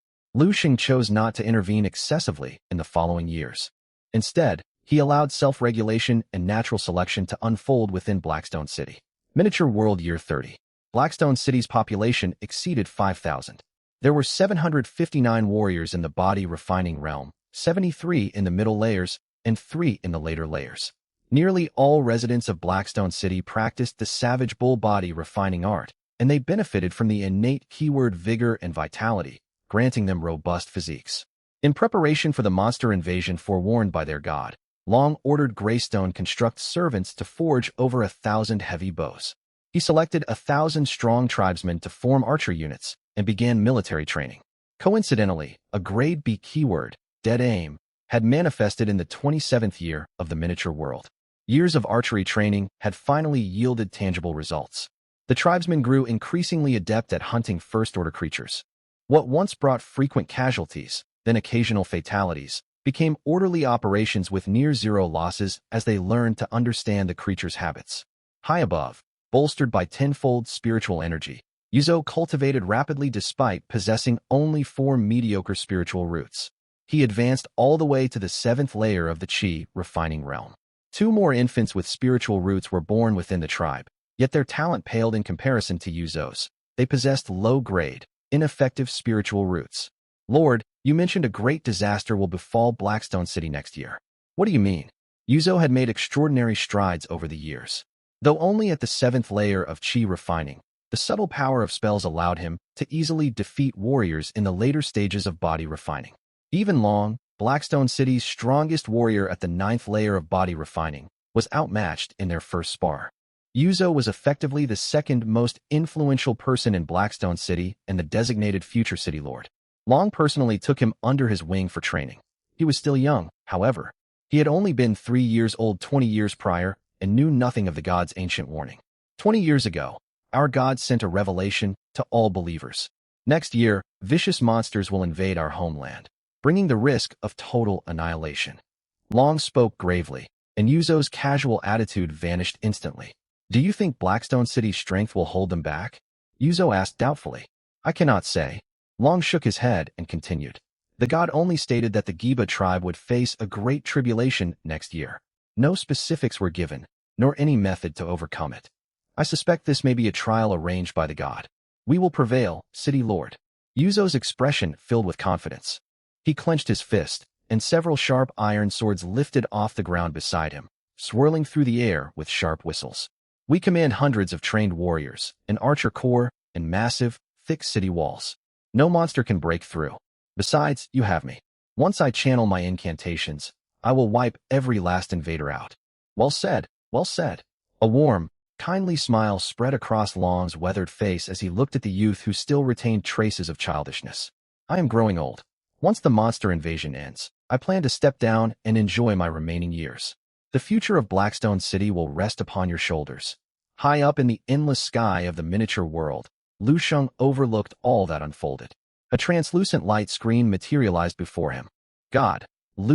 [SPEAKER 1] Shang chose not to intervene excessively in the following years. Instead, he allowed self-regulation and natural selection to unfold within Blackstone City. Miniature World Year 30. Blackstone City's population exceeded 5,000. There were 759 warriors in the body refining realm, 73 in the middle layers, and 3 in the later layers. Nearly all residents of Blackstone City practiced the savage bull body refining art, and they benefited from the innate keyword vigor and vitality, granting them robust physiques. In preparation for the monster invasion forewarned by their god, Long ordered Greystone construct servants to forge over 1,000 heavy bows. He selected 1,000 strong tribesmen to form archer units and began military training. Coincidentally, a Grade B keyword, Dead Aim, had manifested in the 27th year of the miniature world. Years of archery training had finally yielded tangible results. The tribesmen grew increasingly adept at hunting first-order creatures. What once brought frequent casualties, then occasional fatalities, became orderly operations with near-zero losses as they learned to understand the creature's habits. High above, bolstered by tenfold spiritual energy, Yuzo cultivated rapidly despite possessing only 4 mediocre spiritual roots. He advanced all the way to the 7th layer of the Qi refining realm. 2 more infants with spiritual roots were born within the tribe, Yet their talent paled in comparison to Yuzo's. They possessed low-grade, ineffective spiritual roots. Lord, you mentioned a great disaster will befall Blackstone City next year. What do you mean? Yuzo had made extraordinary strides over the years. Though only at the 7th layer of chi refining, the subtle power of spells allowed him to easily defeat warriors in the later stages of body refining. Even Long, Blackstone City's strongest warrior at the 9th layer of body refining, was outmatched in their first spar. Yuzo was effectively the second most influential person in Blackstone City and the designated future city lord. Long personally took him under his wing for training. He was still young, however. He had only been 3 years old 20 years prior and knew nothing of the god's ancient warning. 20 years ago, our God sent a revelation to all believers. Next year, vicious monsters will invade our homeland, bringing the risk of total annihilation. Long spoke gravely, and Yuzo's casual attitude vanished instantly. Do you think Blackstone City's strength will hold them back? Yuzo asked doubtfully. I cannot say. Long shook his head and continued. The god only stated that the Giba tribe would face a great tribulation next year. No specifics were given, nor any method to overcome it. I suspect this may be a trial arranged by the god. We will prevail, City Lord. Yuzo's expression filled with confidence. He clenched his fist, and several sharp iron swords lifted off the ground beside him, swirling through the air with sharp whistles. We command hundreds of trained warriors, an archer corps, and massive, thick city walls. No monster can break through. Besides, you have me. Once I channel my incantations, I will wipe every last invader out. Well said, well said. A warm, kindly smile spread across Long's weathered face as he looked at the youth who still retained traces of childishness. I am growing old. Once the monster invasion ends, I plan to step down and enjoy my remaining years. The future of Blackstone City will rest upon your shoulders. High up in the endless sky of the miniature world, Shang overlooked all that unfolded. A translucent light screen materialized before him. God,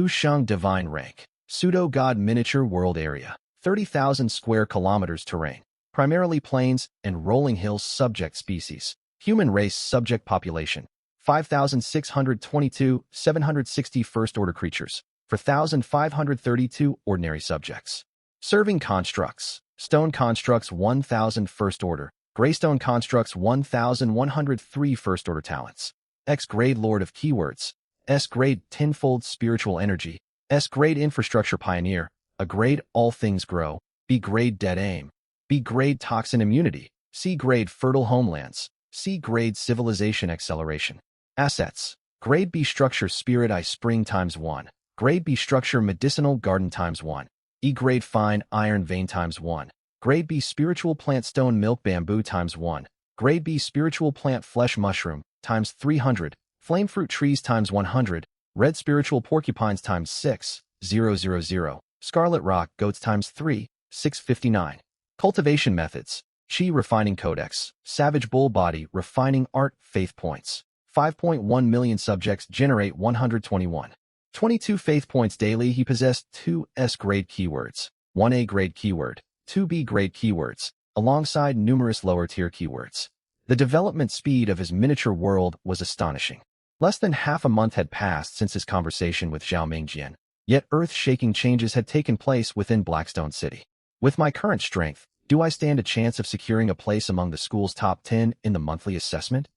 [SPEAKER 1] Shang divine rank, pseudo-god miniature world area, 30,000 square kilometers terrain, primarily plains and rolling hills subject species, human race subject population, 5,622, 760 first-order creatures, 4,532 ordinary subjects. Serving constructs, stone constructs 1,000 first-order, greystone constructs 1,103 first-order talents. X-grade Lord of Keywords, S-grade Tenfold Spiritual Energy, S-grade Infrastructure Pioneer, A-grade All Things Grow, B-grade Dead Aim, B-grade Toxin Immunity, C-grade Fertile Homelands, C-grade Civilization Acceleration. Assets, Grade B Structure Spirit Eye Spring ×1, Grade B Structure Medicinal Garden ×1, E-grade Fine Iron Vein ×1, Grade B Spiritual Plant Stone Milk Bamboo ×1, Grade B Spiritual Plant Flesh Mushroom ×300, Flame Fruit Trees ×100, Red Spiritual Porcupines ×6,000, Scarlet Rock Goats ×3, 659. Cultivation Methods, Chi Refining Codex, Savage Bull Body Refining Art Faith Points. 5.1 million subjects generate 121. 22 faith points daily. He possessed 2 S-grade keywords, 1 A-grade keyword, 2 B-grade keywords, alongside numerous lower-tier keywords. The development speed of his miniature world was astonishing. Less than half a month had passed since his conversation with Zhao Mingjian, yet earth-shaking changes had taken place within Blackstone City. With my current strength, do I stand a chance of securing a place among the school's top 10 in the monthly assessment?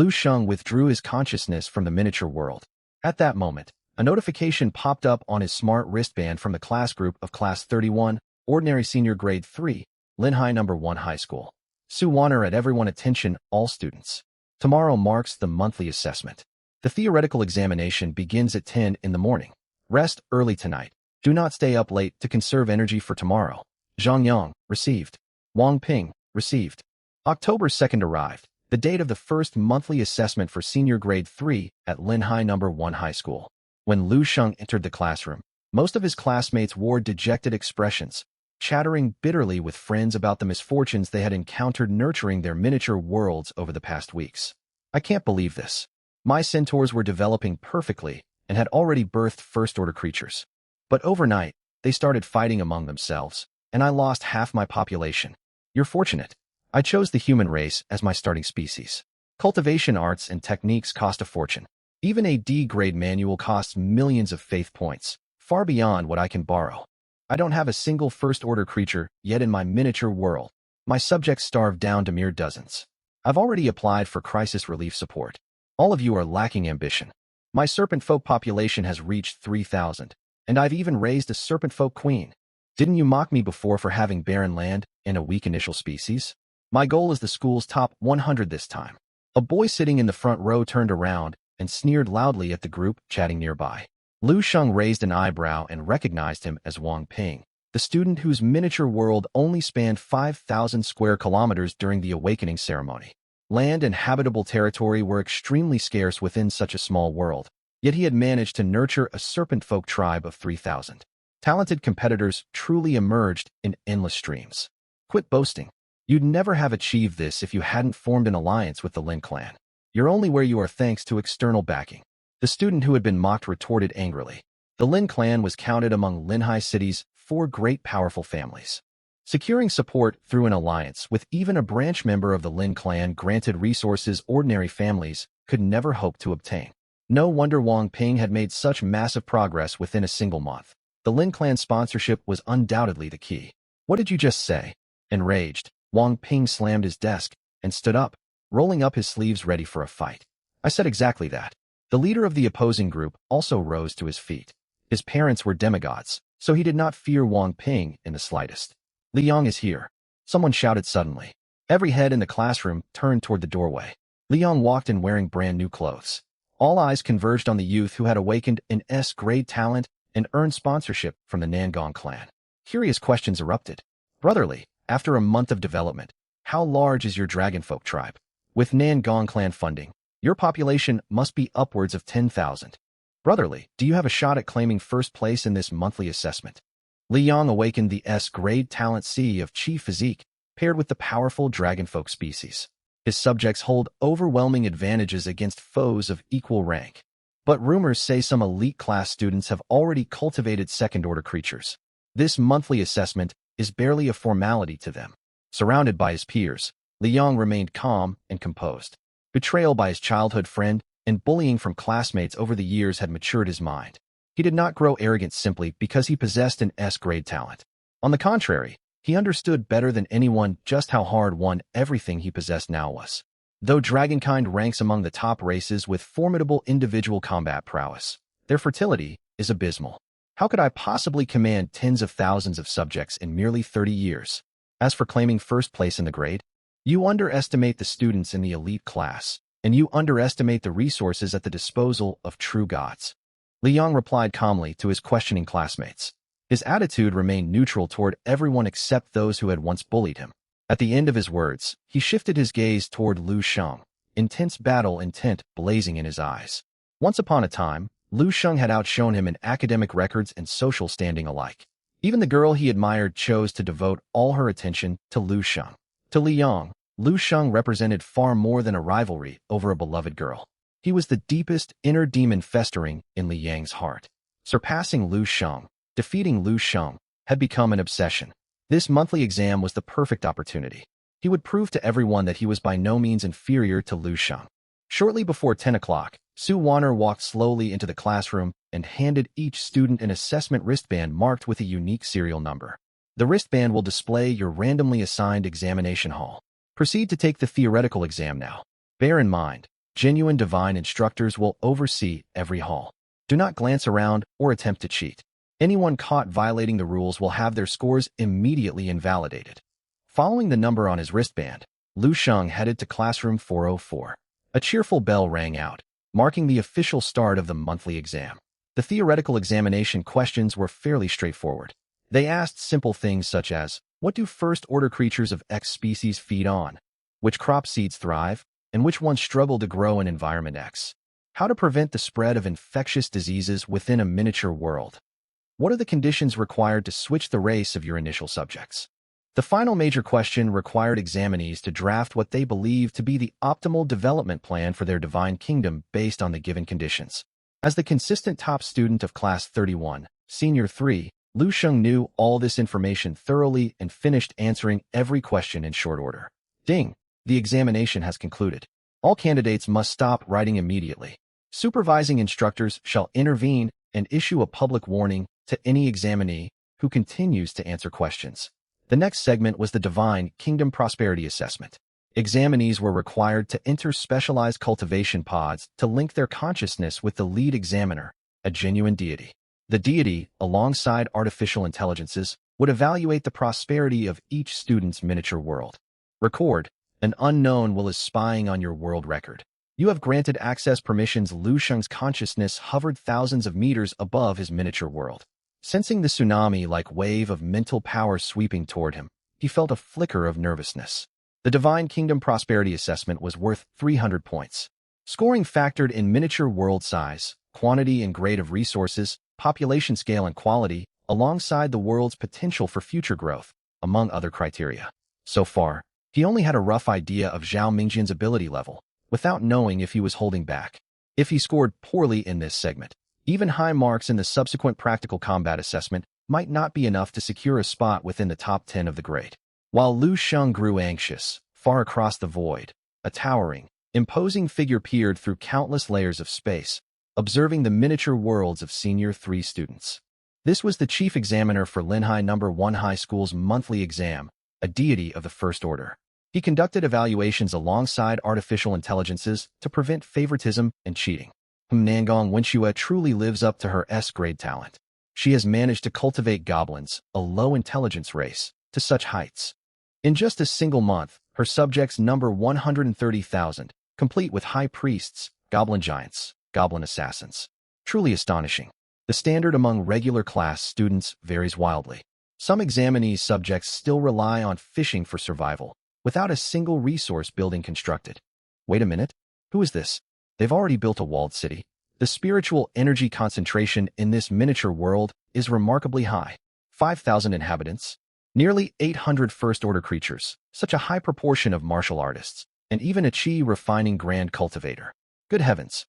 [SPEAKER 1] Shang withdrew his consciousness from the miniature world. At that moment, a notification popped up on his smart wristband from the class group of Class 31, Ordinary Senior Grade 3, Linhai No. 1 High School. Su Wanner at everyone attention, all students. Tomorrow marks the monthly assessment. The theoretical examination begins at 10 in the morning. Rest early tonight. Do not stay up late to conserve energy for tomorrow. Zhang Yang, received. Wang Ping, received. October 2nd arrived, the date of the first monthly assessment for Senior Grade 3 at Linhai No. 1 High School. When Shang entered the classroom, most of his classmates wore dejected expressions, chattering bitterly with friends about the misfortunes they had encountered nurturing their miniature worlds over the past weeks. I can't believe this. My centaurs were developing perfectly and had already birthed first-order creatures. But overnight, they started fighting among themselves, and I lost half my population. You're fortunate. I chose the human race as my starting species. Cultivation arts and techniques cost a fortune. Even a D-grade manual costs millions of faith points, far beyond what I can borrow. I don't have a single first-order creature yet in my miniature world. My subjects starved down to mere dozens. I've already applied for crisis relief support. All of you are lacking ambition. My serpent folk population has reached 3,000, and I've even raised a serpent folk queen. Didn't you mock me before for having barren land and a weak initial species? My goal is the school's top 100 this time. A boy sitting in the front row turned around and sneered loudly at the group chatting nearby. Lu Shang raised an eyebrow and recognized him as Wang Ping, the student whose miniature world only spanned 5,000 square kilometers during the awakening ceremony. Land and habitable territory were extremely scarce within such a small world, yet he had managed to nurture a serpent folk tribe of 3,000. Talented competitors truly emerged in endless streams. Quit boasting. You'd never have achieved this if you hadn't formed an alliance with the Lin clan. You're only where you are thanks to external backing. The student who had been mocked retorted angrily. The Lin clan was counted among Linhai City's 4 great powerful families. Securing support through an alliance with even a branch member of the Lin clan granted resources ordinary families could never hope to obtain. No wonder Wang Ping had made such massive progress within a single month. The Lin clan sponsorship was undoubtedly the key. What did you just say? Enraged, Wang Ping slammed his desk and stood up, rolling up his sleeves ready for a fight. I said exactly that. The leader of the opposing group also rose to his feet. His parents were demigods, so he did not fear Wang Ping in the slightest. Liang is here. Someone shouted suddenly. Every head in the classroom turned toward the doorway. Liang walked in wearing brand new clothes. All eyes converged on the youth who had awakened an S-grade talent and earned sponsorship from the Nangong clan. Curious questions erupted. Brotherly, after a month of development, how large is your dragonfolk tribe? With Nangong clan funding, your population must be upwards of 10,000. Brotherly, do you have a shot at claiming first place in this monthly assessment? Liang awakened the S-grade talent C of Chi Physique, paired with the powerful dragonfolk species. His subjects hold overwhelming advantages against foes of equal rank. But rumors say some elite class students have already cultivated second-order creatures. This monthly assessment is barely a formality to them. Surrounded by his peers, Liang remained calm and composed. Betrayal by his childhood friend and bullying from classmates over the years had matured his mind. He did not grow arrogant simply because he possessed an S-grade talent. On the contrary, he understood better than anyone just how hard won everything he possessed now was. Though dragonkind ranks among the top races with formidable individual combat prowess, their fertility is abysmal. How could I possibly command tens of thousands of subjects in merely 30 years? As for claiming first place in the grade, you underestimate the students in the elite class, and you underestimate the resources at the disposal of true gods. Liang replied calmly to his questioning classmates. His attitude remained neutral toward everyone except those who had once bullied him. At the end of his words, he shifted his gaze toward Lu Shang, intense battle intent blazing in his eyes. Once upon a time, Lu Shang had outshone him in academic records and social standing alike. Even the girl he admired chose to devote all her attention to Lu Shang. To Liang, Lu Shang represented far more than a rivalry over a beloved girl. He was the deepest inner demon festering in Liang's heart. Surpassing Lu Shang, defeating Lu Shang, had become an obsession. This monthly exam was the perfect opportunity. He would prove to everyone that he was by no means inferior to Lu Shang. Shortly before 10 o'clock, Su Wanner walked slowly into the classroom and handed each student an assessment wristband marked with a unique serial number. The wristband will display your randomly assigned examination hall. Proceed to take the theoretical exam now. Bear in mind, genuine divine instructors will oversee every hall. Do not glance around or attempt to cheat. Anyone caught violating the rules will have their scores immediately invalidated. Following the number on his wristband, Lu Shang headed to classroom 404. A cheerful bell rang out, marking the official start of the monthly exam. The theoretical examination questions were fairly straightforward. They asked simple things such as, what do first-order creatures of X species feed on? Which crop seeds thrive? And which ones struggle to grow in environment X? How to prevent the spread of infectious diseases within a miniature world? What are the conditions required to switch the race of your initial subjects? The final major question required examinees to draft what they believed to be the optimal development plan for their divine kingdom based on the given conditions. As the consistent top student of Class 31, Senior 3, Lu Shang knew all this information thoroughly and finished answering every question in short order. Ding! The examination has concluded. All candidates must stop writing immediately. Supervising instructors shall intervene and issue a public warning to any examinee who continues to answer questions. The next segment was the Divine Kingdom Prosperity Assessment. Examinees were required to enter specialized cultivation pods to link their consciousness with the lead examiner, a genuine deity. The deity, alongside artificial intelligences, would evaluate the prosperity of each student's miniature world. Record, an unknown will is spying on your world record. You have granted access permissions. Lu Sheng's consciousness hovered thousands of meters above his miniature world. Sensing the tsunami-like wave of mental power sweeping toward him, he felt a flicker of nervousness. The Divine Kingdom Prosperity Assessment was worth 300 points. Scoring factored in miniature world size, quantity and grade of resources, population scale and quality, alongside the world's potential for future growth, among other criteria. So far, he only had a rough idea of Zhao Mingjian's ability level, without knowing if he was holding back. If he scored poorly in this segment, even high marks in the subsequent practical combat assessment might not be enough to secure a spot within the top 10 of the grade. While Lu Sheng grew anxious, far across the void, a towering, imposing figure peered through countless layers of space, observing the miniature worlds of Senior 3 students. This was the chief examiner for Linhai No. 1 High School's monthly exam, a deity of the first order. He conducted evaluations alongside artificial intelligences to prevent favoritism and cheating. Nangong Wenxue truly lives up to her S-grade talent. She has managed to cultivate goblins, a low-intelligence race, to such heights. In just a single month, her subjects number 130,000, complete with high priests, goblin giants, goblin assassins. Truly astonishing. The standard among regular class students varies wildly. Some examinees' subjects still rely on fishing for survival, without a single resource building constructed. Wait a minute, who is this? They've already built a walled city. The spiritual energy concentration in this miniature world is remarkably high. 5,000 inhabitants, nearly 800 first-order creatures, such a high proportion of martial artists, and even a chi-refining grand cultivator. Good heavens!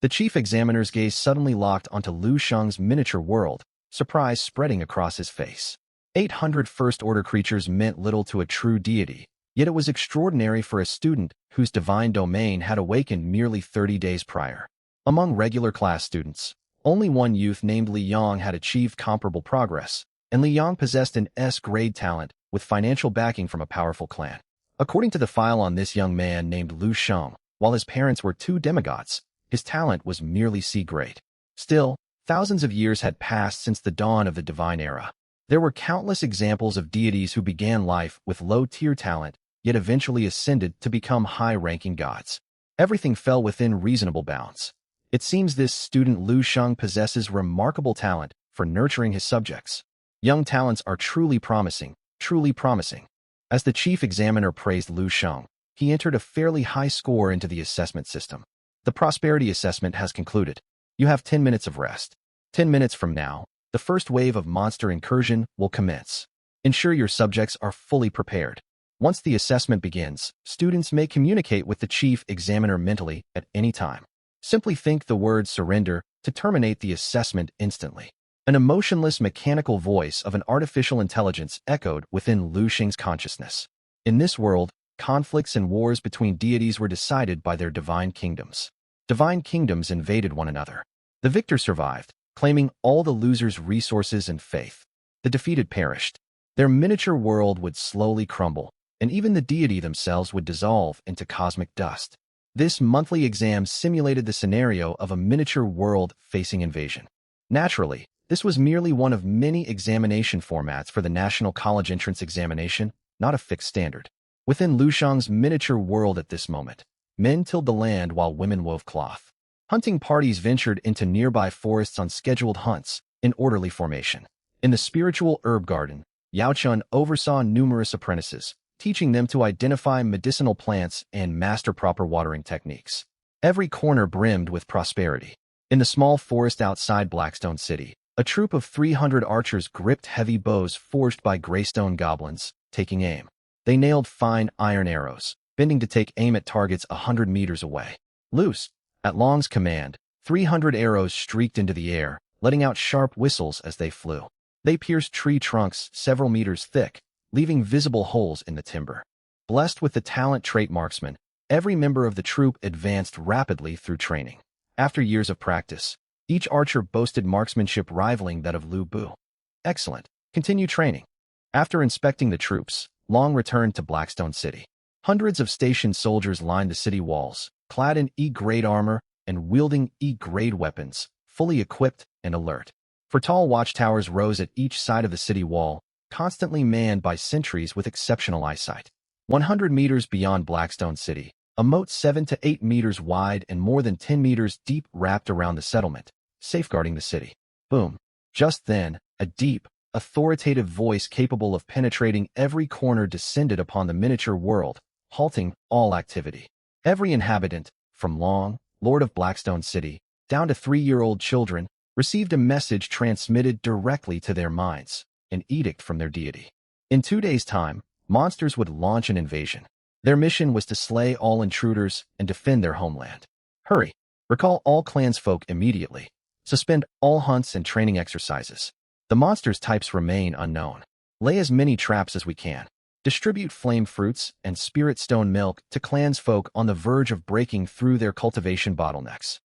[SPEAKER 1] The chief examiner's gaze suddenly locked onto Lu Sheng's miniature world, surprise spreading across his face. 800 first-order creatures meant little to a true deity, yet it was extraordinary for a student whose divine domain had awakened merely 30 days prior. Among regular class students, only one youth named Li Yang had achieved comparable progress, and Li Yang possessed an S-grade talent with financial backing from a powerful clan. According to the file on this young man named Lu Sheng, while his parents were 2 demigods, his talent was merely C-grade. Still, thousands of years had passed since the dawn of the divine era. There were countless examples of deities who began life with low-tier talent, yet eventually ascended to become high-ranking gods. Everything fell within reasonable bounds. It seems this student Lu Sheng possesses remarkable talent for nurturing his subjects. Young talents are truly promising, truly promising. As the chief examiner praised Lu Sheng, he entered a fairly high score into the assessment system. The prosperity assessment has concluded. You have 10 minutes of rest. 10 minutes from now, the first wave of monster incursion will commence. Ensure your subjects are fully prepared. Once the assessment begins, students may communicate with the chief examiner mentally at any time. Simply think the word surrender to terminate the assessment instantly. An emotionless mechanical voice of an artificial intelligence echoed within Lu Sheng's consciousness. In this world, conflicts and wars between deities were decided by their divine kingdoms. Divine kingdoms invaded one another. The victor survived, claiming all the losers' resources and faith. The defeated perished. Their miniature world would slowly crumble, and even the deity themselves would dissolve into cosmic dust. This monthly exam simulated the scenario of a miniature world facing invasion. Naturally, this was merely one of many examination formats for the National College Entrance Examination, not a fixed standard. Within Lu Sheng's miniature world at this moment, men tilled the land while women wove cloth. Hunting parties ventured into nearby forests on scheduled hunts, in orderly formation. In the spiritual herb garden, Yao Chun oversaw numerous apprentices, teaching them to identify medicinal plants and master proper watering techniques. Every corner brimmed with prosperity. In the small forest outside Blackstone City, a troop of 300 archers gripped heavy bows forged by greystone goblins, taking aim. They nailed fine iron arrows, bending to take aim at targets 100 meters away. Loose! At Long's command, 300 arrows streaked into the air, letting out sharp whistles as they flew. They pierced tree trunks several meters thick, leaving visible holes in the timber. Blessed with the talent trait marksman, every member of the troop advanced rapidly through training. After years of practice, each archer boasted marksmanship rivaling that of Lu Bu. Excellent. Continue training. After inspecting the troops, Long returned to Blackstone City. Hundreds of stationed soldiers lined the city walls, clad in E-grade armor and wielding E-grade weapons, fully equipped and alert. For tall watchtowers rose at each side of the city wall, constantly manned by sentries with exceptional eyesight. 100 meters beyond Blackstone City, a moat 7 to 8 meters wide and more than 10 meters deep wrapped around the settlement, safeguarding the city. Boom. Just then, a deep, authoritative voice capable of penetrating every corner descended upon the miniature world, halting all activity. Every inhabitant, from Long, Lord of Blackstone City, down to 3-year-old children, received a message transmitted directly to their minds, an edict from their deity. In 2 days' time, monsters would launch an invasion. Their mission was to slay all intruders and defend their homeland. Hurry! Recall all clansfolk immediately. Suspend all hunts and training exercises. The monsters' types remain unknown. Lay as many traps as we can. Distribute flame fruits and spirit stone milk to clansfolk on the verge of breaking through their cultivation bottlenecks.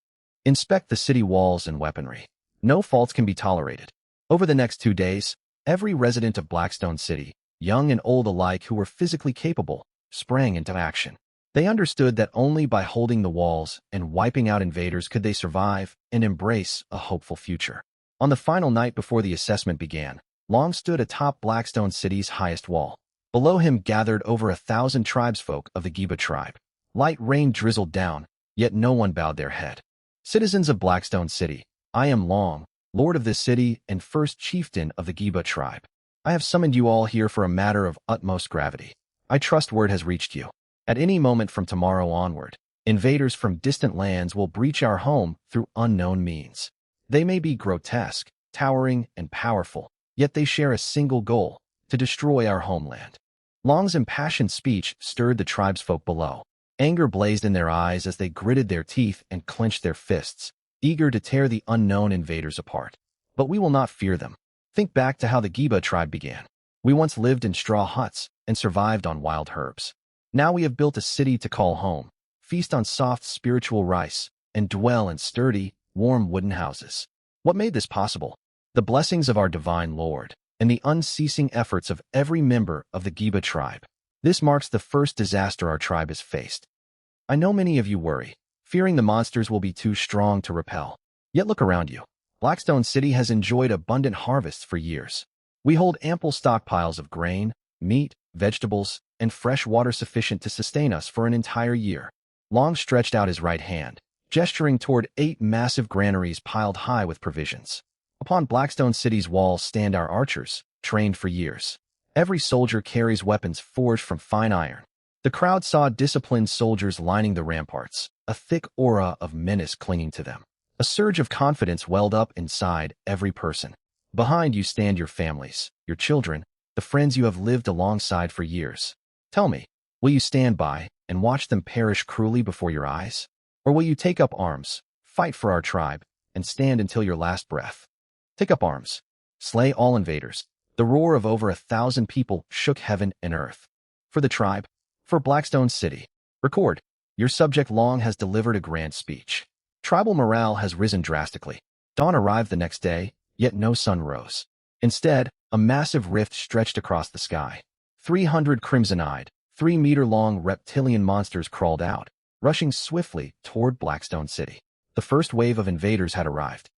[SPEAKER 1] Inspect the city walls and weaponry. No faults can be tolerated. Over the next 2 days, every resident of Blackstone City, young and old alike who were physically capable, sprang into action. They understood that only by holding the walls and wiping out invaders could they survive and embrace a hopeful future. On the final night before the assessment began, Long stood atop Blackstone City's highest wall. Below him gathered over 1,000 tribesfolk of the Giba tribe. Light rain drizzled down, yet no one bowed their head. Citizens of Blackstone City, I am Long, Lord of this city and first chieftain of the Giba tribe. I have summoned you all here for a matter of utmost gravity. I trust word has reached you. At any moment from tomorrow onward, invaders from distant lands will breach our home through unknown means. They may be grotesque, towering, and powerful, yet they share a single goal: to destroy our homeland. Long's impassioned speech stirred the tribesfolk below. Anger blazed in their eyes as they gritted their teeth and clenched their fists, eager to tear the unknown invaders apart. But we will not fear them. Think back to how the Giba tribe began. We once lived in straw huts and survived on wild herbs. Now we have built a city to call home, feast on soft spiritual rice, and dwell in sturdy, warm wooden houses. What made this possible? The blessings of our divine Lord and the unceasing efforts of every member of the Giba tribe. This marks the first disaster our tribe has faced. I know many of you worry, fearing the monsters will be too strong to repel. Yet look around you. Blackstone City has enjoyed abundant harvests for years. We hold ample stockpiles of grain, meat, vegetables, and fresh water sufficient to sustain us for an entire year. Long stretched out his right hand, gesturing toward 8 massive granaries piled high with provisions. Upon Blackstone City's walls stand our archers, trained for years. Every soldier carries weapons forged from fine iron. The crowd saw disciplined soldiers lining the ramparts, a thick aura of menace clinging to them. A surge of confidence welled up inside every person. Behind you stand your families, your children, the friends you have lived alongside for years. Tell me, will you stand by and watch them perish cruelly before your eyes? Or will you take up arms, fight for our tribe, and stand until your last breath? Take up arms. Slay all invaders. The roar of over 1,000 people shook heaven and earth. For the tribe, for Blackstone City. Record, your subject Long has delivered a grand speech. Tribal morale has risen drastically. Dawn arrived the next day, yet no sun rose. Instead, a massive rift stretched across the sky. 300 crimson-eyed, 3-meter-long reptilian monsters crawled out, rushing swiftly toward Blackstone City. The first wave of invaders had arrived.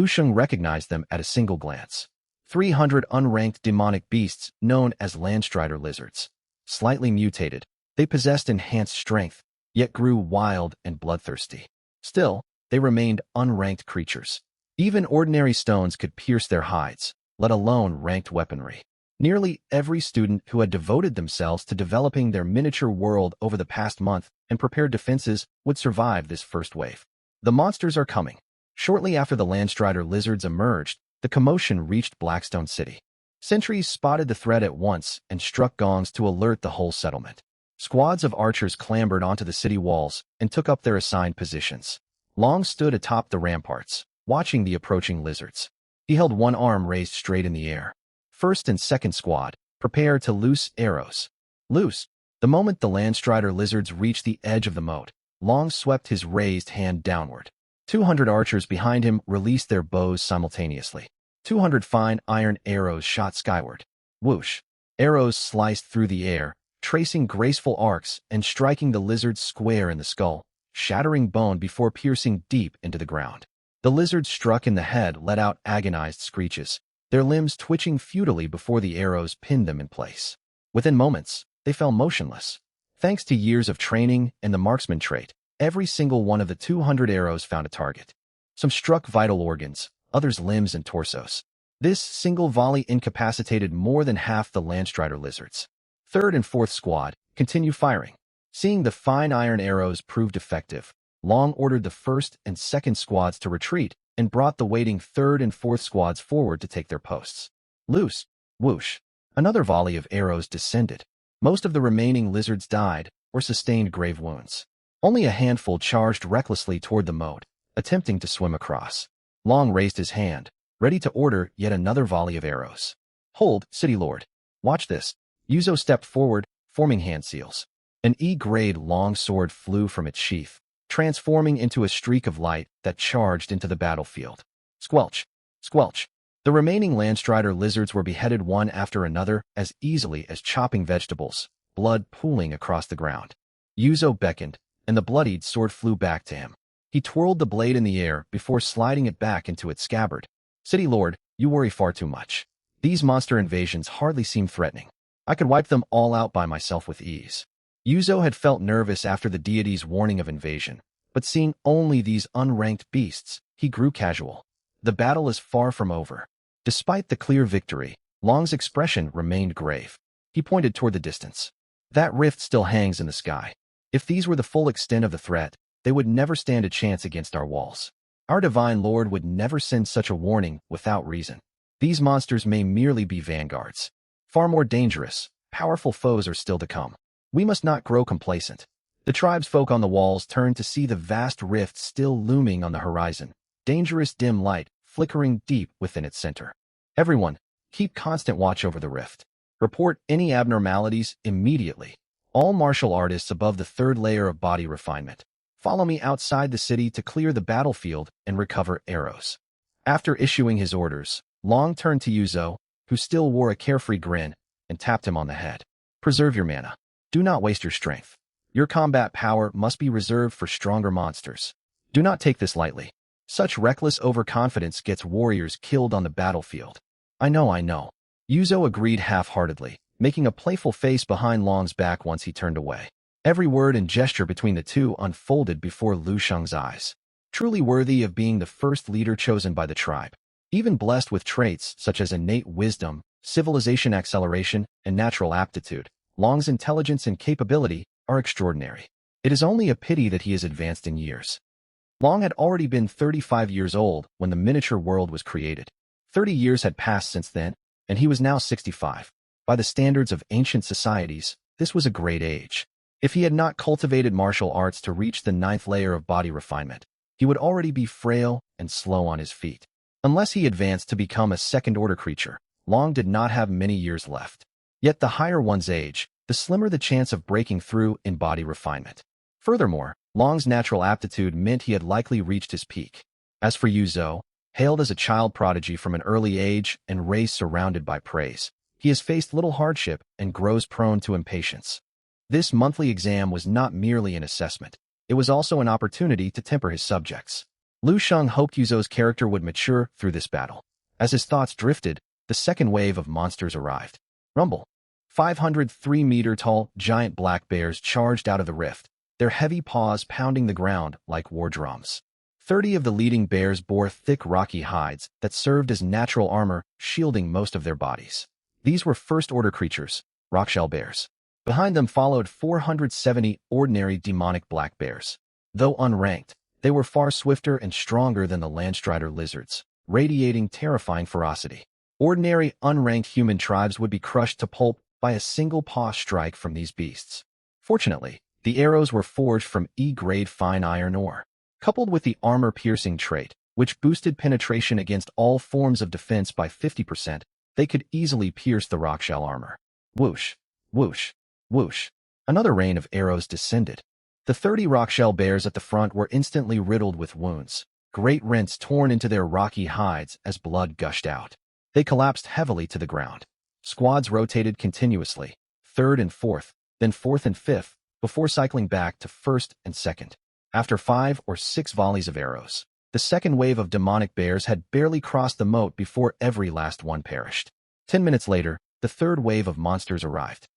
[SPEAKER 1] Shang recognized them at a single glance. 300 unranked demonic beasts known as landstrider lizards. Slightly mutated, they possessed enhanced strength, yet grew wild and bloodthirsty. Still, they remained unranked creatures. Even ordinary stones could pierce their hides, let alone ranked weaponry. Nearly every student who had devoted themselves to developing their miniature world over the past month and prepared defenses would survive this first wave. The monsters are coming. Shortly after the landstrider lizards emerged, the commotion reached Blackstone City. Sentries spotted the threat at once and struck gongs to alert the whole settlement. Squads of archers clambered onto the city walls and took up their assigned positions. Long stood atop the ramparts, watching the approaching lizards. He held one arm raised straight in the air. First and second squad, prepare to loose arrows. Loose. The moment the landstrider lizards reached the edge of the moat, Long swept his raised hand downward. 200 archers behind him released their bows simultaneously. 200 fine iron arrows shot skyward. Whoosh. Arrows sliced through the air, tracing graceful arcs and striking the lizard square in the skull, shattering bone before piercing deep into the ground. The lizard struck in the head let out agonized screeches, their limbs twitching futilely before the arrows pinned them in place. Within moments, they fell motionless. Thanks to years of training and the marksman trait, every single one of the 200 arrows found a target. Some struck vital organs, others limbs and torsos. This single volley incapacitated more than half the Landstrider lizards. Third and fourth squad, continue firing. Seeing the fine iron arrows proved effective, Long ordered the first and second squads to retreat and brought the waiting third and fourth squads forward to take their posts. Loose, whoosh. Another volley of arrows descended. Most of the remaining lizards died or sustained grave wounds. Only a handful charged recklessly toward the moat, attempting to swim across. Long raised his hand, ready to order yet another volley of arrows. Hold, City Lord. Watch this. Yuzo stepped forward, forming hand seals. An E-grade long sword flew from its sheath, transforming into a streak of light that charged into the battlefield. Squelch, squelch. The remaining Landstrider lizards were beheaded one after another as easily as chopping vegetables, blood pooling across the ground. Yuzo beckoned, and the bloodied sword flew back to him. He twirled the blade in the air before sliding it back into its scabbard. City Lord, you worry far too much. These monster invasions hardly seem threatening. I could wipe them all out by myself with ease. Yuzo had felt nervous after the deity's warning of invasion, but seeing only these unranked beasts, he grew casual. The battle is far from over. Despite the clear victory, Long's expression remained grave. He pointed toward the distance. That rift still hangs in the sky. If these were the full extent of the threat, they would never stand a chance against our walls. Our divine lord would never send such a warning without reason. These monsters may merely be vanguards. Far more dangerous, powerful foes are still to come. We must not grow complacent. The tribesfolk on the walls turned to see the vast rift still looming on the horizon, dangerous dim light flickering deep within its center. Everyone, keep constant watch over the rift. Report any abnormalities immediately. All martial artists above the third layer of body refinement, follow me outside the city to clear the battlefield and recover arrows. After issuing his orders, Long turned to Yuzo, who still wore a carefree grin, and tapped him on the head. Preserve your mana. Do not waste your strength. Your combat power must be reserved for stronger monsters. Do not take this lightly. Such reckless overconfidence gets warriors killed on the battlefield. I know. Yuzo agreed half-heartedly, making a playful face behind Long's back once he turned away. Every word and gesture between the two unfolded before Lu Sheng's eyes. Truly worthy of being the first leader chosen by the tribe. Even blessed with traits such as innate wisdom, civilization acceleration, and natural aptitude, Long's intelligence and capability are extraordinary. It is only a pity that he is advanced in years. Long had already been 35 years old when the miniature world was created. 30 years had passed since then, and he was now 65. By the standards of ancient societies, this was a great age. If he had not cultivated martial arts to reach the 9th layer of body refinement, he would already be frail and slow on his feet. Unless he advanced to become a second-order creature, Long did not have many years left. Yet the higher one's age, the slimmer the chance of breaking through in body refinement. Furthermore, Long's natural aptitude meant he had likely reached his peak. As for Yuzo, hailed as a child prodigy from an early age and raised surrounded by praise, he has faced little hardship and grows prone to impatience. This monthly exam was not merely an assessment. It was also an opportunity to temper his subjects. Lu Sheng hoped Yuzo's character would mature through this battle. As his thoughts drifted, the second wave of monsters arrived. Rumble. 503-meter-tall giant black bears charged out of the rift, their heavy paws pounding the ground like war drums. 30 of the leading bears bore thick rocky hides that served as natural armor, shielding most of their bodies. These were first-order creatures, rockshell bears. Behind them followed 470 ordinary demonic black bears. Though unranked, they were far swifter and stronger than the Landstrider lizards, radiating terrifying ferocity. Ordinary, unranked human tribes would be crushed to pulp by a single paw strike from these beasts. Fortunately, the arrows were forged from E-grade fine iron ore. Coupled with the armor-piercing trait, which boosted penetration against all forms of defense by 50%, they could easily pierce the rockshell armor. Whoosh, whoosh, whoosh. Another rain of arrows descended. The 30 rockshell bears at the front were instantly riddled with wounds, great rents torn into their rocky hides as blood gushed out. They collapsed heavily to the ground. Squads rotated continuously, third and fourth, then fourth and fifth, before cycling back to first and second. After 5 or 6 volleys of arrows, the second wave of demonic bears had barely crossed the moat before every last one perished. 10 minutes later, the third wave of monsters arrived.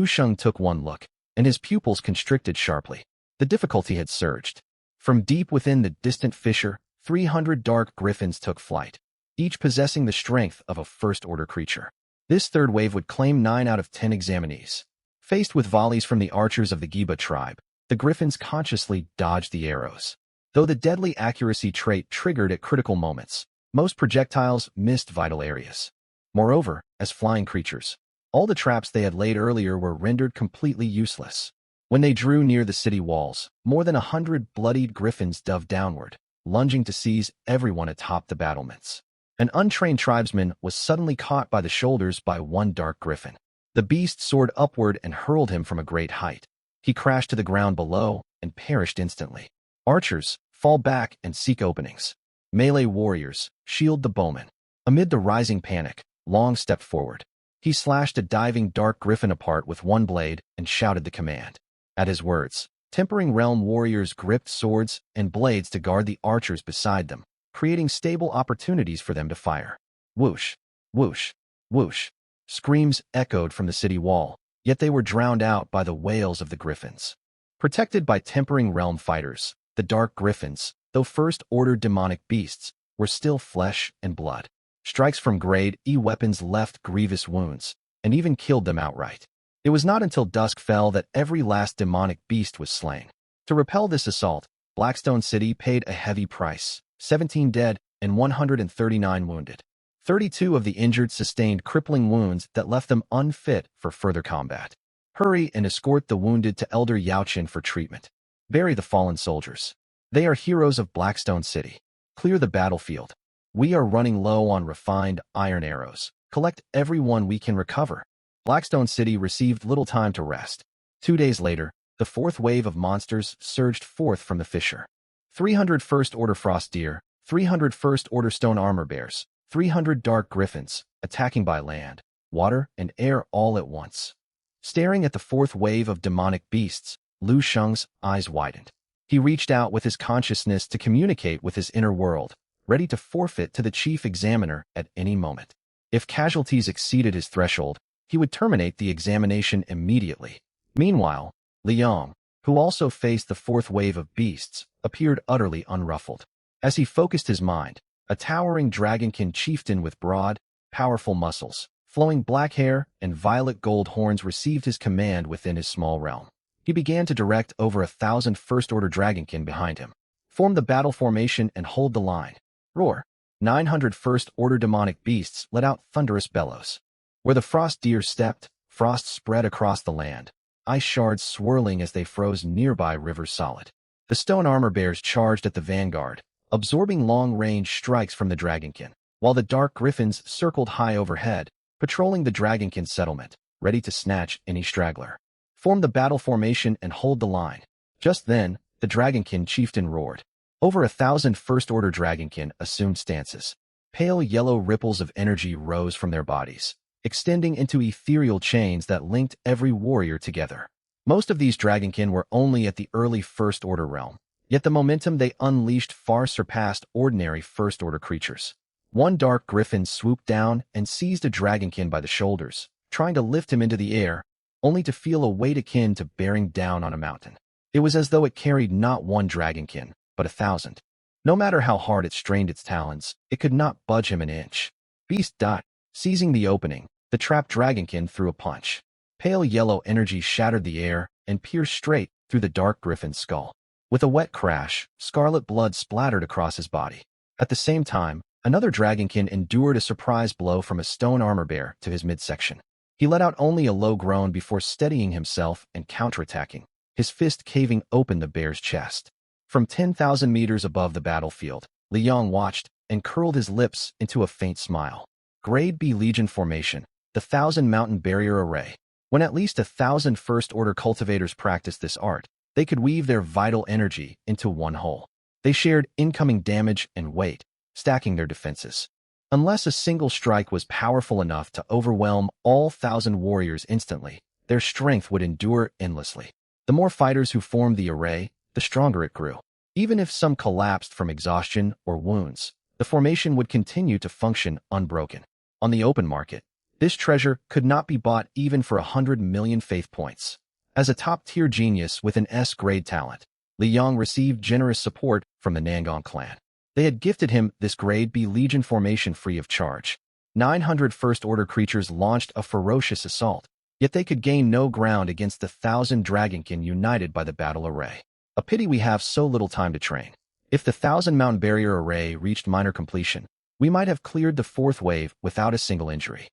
[SPEAKER 1] Shang took one look, and his pupils constricted sharply. The difficulty had surged. From deep within the distant fissure, 300 dark griffins took flight, each possessing the strength of a first-order creature. This third wave would claim 9 out of 10 examinees. Faced with volleys from the archers of the Giba tribe, the griffins consciously dodged the arrows. Though the deadly accuracy trait triggered at critical moments, most projectiles missed vital areas. Moreover, as flying creatures, all the traps they had laid earlier were rendered completely useless. When they drew near the city walls, more than 100 bloodied griffins dove downward, lunging to seize everyone atop the battlements. An untrained tribesman was suddenly caught by the shoulders by one dark griffin. The beast soared upward and hurled him from a great height. He crashed to the ground below and perished instantly. Archers, fall back and seek openings. Melee warriors, shield the bowman. Amid the rising panic, Long stepped forward. He slashed a diving dark griffin apart with one blade and shouted the command. At his words, Tempering Realm warriors gripped swords and blades to guard the archers beside them, creating stable opportunities for them to fire. Whoosh, whoosh, whoosh. Screams echoed from the city wall, yet they were drowned out by the wails of the griffins. Protected by Tempering Realm fighters, the dark griffins, though first-order demonic beasts, were still flesh and blood. Strikes from Grade E weapons left grievous wounds, and even killed them outright. It was not until dusk fell that every last demonic beast was slain. To repel this assault, Blackstone City paid a heavy price, 17 dead and 139 wounded. 32 of the injured sustained crippling wounds that left them unfit for further combat. Hurry and escort the wounded to Elder Yaochin for treatment. Bury the fallen soldiers. They are heroes of Blackstone City. Clear the battlefield. We are running low on refined iron arrows. Collect every one we can recover. Blackstone City received little time to rest. 2 days later, the fourth wave of monsters surged forth from the fissure. 300 first-order frost deer, 300 first-order stone armor bears, 300 dark griffins, attacking by land, water, and air all at once. Staring at the fourth wave of demonic beasts, Lu Sheng's eyes widened. He reached out with his consciousness to communicate with his inner world, ready to forfeit to the chief examiner at any moment. If casualties exceeded his threshold, he would terminate the examination immediately. Meanwhile, Liang, who also faced the fourth wave of beasts, appeared utterly unruffled. As he focused his mind, a towering dragonkin chieftain with broad, powerful muscles, flowing black hair, and violet gold horns received his command within his small realm. He began to direct over 1,000 first-order dragonkin behind him. Form the battle formation and hold the line. Roar. 900 first-order demonic beasts let out thunderous bellows. Where the frost deer stepped, frost spread across the land, ice shards swirling as they froze nearby rivers solid. The stone armor bears charged at the vanguard, absorbing long-range strikes from the dragonkin, while the dark griffins circled high overhead, patrolling the dragonkin settlement, ready to snatch any straggler. Form the battle formation and hold the line. Just then, the dragonkin chieftain roared. Over 1,000 first-order dragonkin assumed stances. Pale yellow ripples of energy rose from their bodies, extending into ethereal chains that linked every warrior together. Most of these dragonkin were only at the early first-order realm, yet the momentum they unleashed far surpassed ordinary first-order creatures. One dark griffin swooped down and seized a dragonkin by the shoulders, trying to lift him into the air, only to feel a weight akin to bearing down on a mountain. It was as though it carried not one dragonkin, but 1,000. No matter how hard it strained its talons, it could not budge him an inch. Beast dot. Seizing the opening, the trapped dragonkin threw a punch. Pale yellow energy shattered the air and pierced straight through the dark griffin's skull. With a wet crash, scarlet blood splattered across his body. At the same time, another dragonkin endured a surprise blow from a stone armor bear to his midsection. He let out only a low groan before steadying himself and counterattacking, his fist caving open the bear's chest. From 10,000 meters above the battlefield, Liang watched and curled his lips into a faint smile. Grade B Legion formation, the 1,000 mountain barrier array. When at least 1,000 first-order cultivators practiced this art, they could weave their vital energy into one whole. They shared incoming damage and weight, stacking their defenses. Unless a single strike was powerful enough to overwhelm all 1,000 warriors instantly, their strength would endure endlessly. The more fighters who formed the array, the stronger it grew. Even if some collapsed from exhaustion or wounds, the formation would continue to function unbroken. On the open market, this treasure could not be bought even for 100 million faith points. As a top-tier genius with an S-grade talent, Li Yang received generous support from the Nangang clan. They had gifted him this grade B Legion formation free of charge. 900 First-Order creatures launched a ferocious assault, yet they could gain no ground against the 1,000 Dragonkin united by the battle array. A pity we have so little time to train. If the 1,000-mountain barrier array reached minor completion, we might have cleared the fourth wave without a single injury.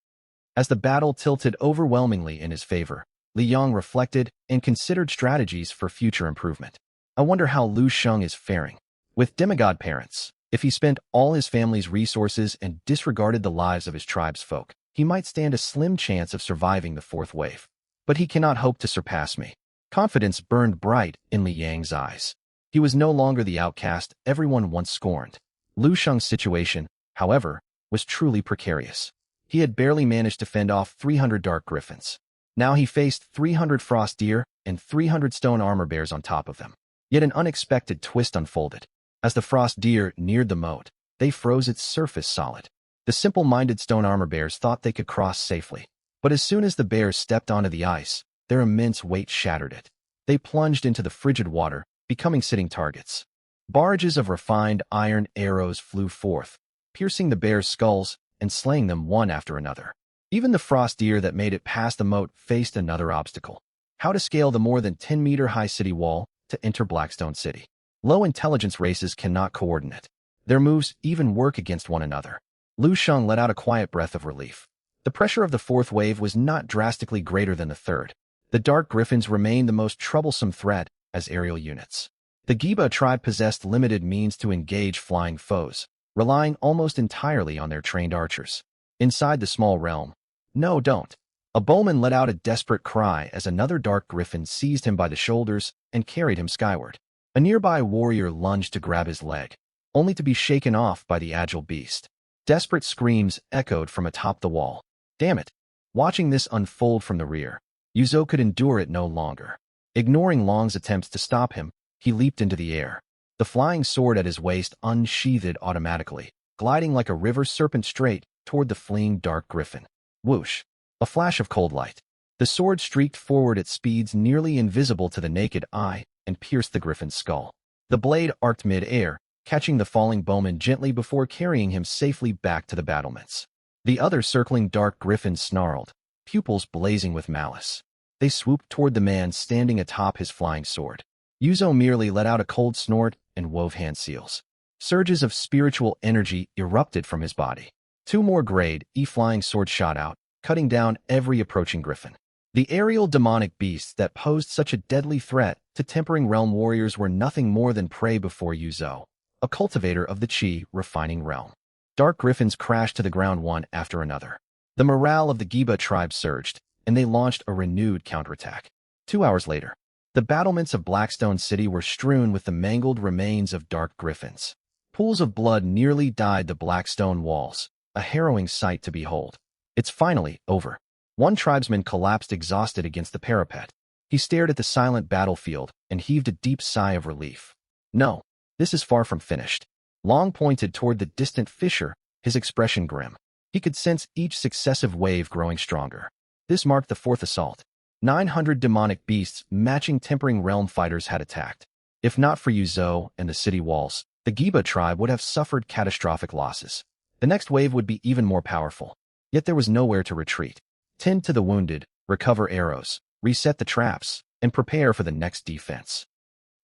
[SPEAKER 1] As the battle tilted overwhelmingly in his favor, Li Yang reflected and considered strategies for future improvement. I wonder how Lu Sheng is faring. With demigod parents, if he spent all his family's resources and disregarded the lives of his tribe's folk, he might stand a slim chance of surviving the fourth wave. But he cannot hope to surpass me. Confidence burned bright in Li Yang's eyes. He was no longer the outcast everyone once scorned. Lu Sheng's situation, however, was truly precarious. He had barely managed to fend off 300 dark griffins. Now he faced 300 frost deer and 300 stone armor bears on top of them. Yet an unexpected twist unfolded. As the frost deer neared the moat, they froze its surface solid. The simple-minded stone armor bears thought they could cross safely. But as soon as the bears stepped onto the ice, their immense weight shattered it. They plunged into the frigid water, becoming sitting targets. Barrages of refined iron arrows flew forth, piercing the bears' skulls and slaying them one after another. Even the frost deer that made it past the moat faced another obstacle: how to scale the more than 10-meter-high city wall to enter Blackstone City. Low-intelligence races cannot coordinate. Their moves even work against one another. Lu Sheng let out a quiet breath of relief. The pressure of the fourth wave was not drastically greater than the third. The Dark Griffins remained the most troublesome threat as aerial units. The Giba tribe possessed limited means to engage flying foes, relying almost entirely on their trained archers. Inside the small realm, "No, don't." A bowman let out a desperate cry as another Dark Griffin seized him by the shoulders and carried him skyward. A nearby warrior lunged to grab his leg, only to be shaken off by the agile beast. Desperate screams echoed from atop the wall. Damn it! Watching this unfold from the rear, Yuzo could endure it no longer. Ignoring Long's attempts to stop him, he leaped into the air. The flying sword at his waist unsheathed automatically, gliding like a river serpent straight toward the fleeing Dark Griffin. Whoosh! A flash of cold light. The sword streaked forward at speeds nearly invisible to the naked eye and pierced the Griffin's skull. The blade arced mid-air, catching the falling bowman gently before carrying him safely back to the battlements. The other circling Dark Griffins snarled, pupils blazing with malice. They swooped toward the man standing atop his flying sword. Yuzo merely let out a cold snort and wove hand seals. Surges of spiritual energy erupted from his body. Two more grade E flying swords shot out, cutting down every approaching griffin. The aerial demonic beasts that posed such a deadly threat to Tempering Realm warriors were nothing more than prey before Yuzo, a cultivator of the Qi refining realm. Dark griffins crashed to the ground one after another. The morale of the Giba tribe surged, and they launched a renewed counterattack. 2 hours later, the battlements of Blackstone City were strewn with the mangled remains of Dark Griffins. Pools of blood nearly dyed the Blackstone walls, a harrowing sight to behold. It's finally over. One tribesman collapsed exhausted against the parapet. He stared at the silent battlefield and heaved a deep sigh of relief. No, this is far from finished. Long pointed toward the distant fissure, his expression grim. He could sense each successive wave growing stronger. This marked the fourth assault. 900 demonic beasts matching Tempering Realm fighters had attacked. If not for Yuzo and the city walls, the Giba tribe would have suffered catastrophic losses. The next wave would be even more powerful. Yet there was nowhere to retreat. Tend to the wounded, recover arrows, reset the traps, and prepare for the next defense.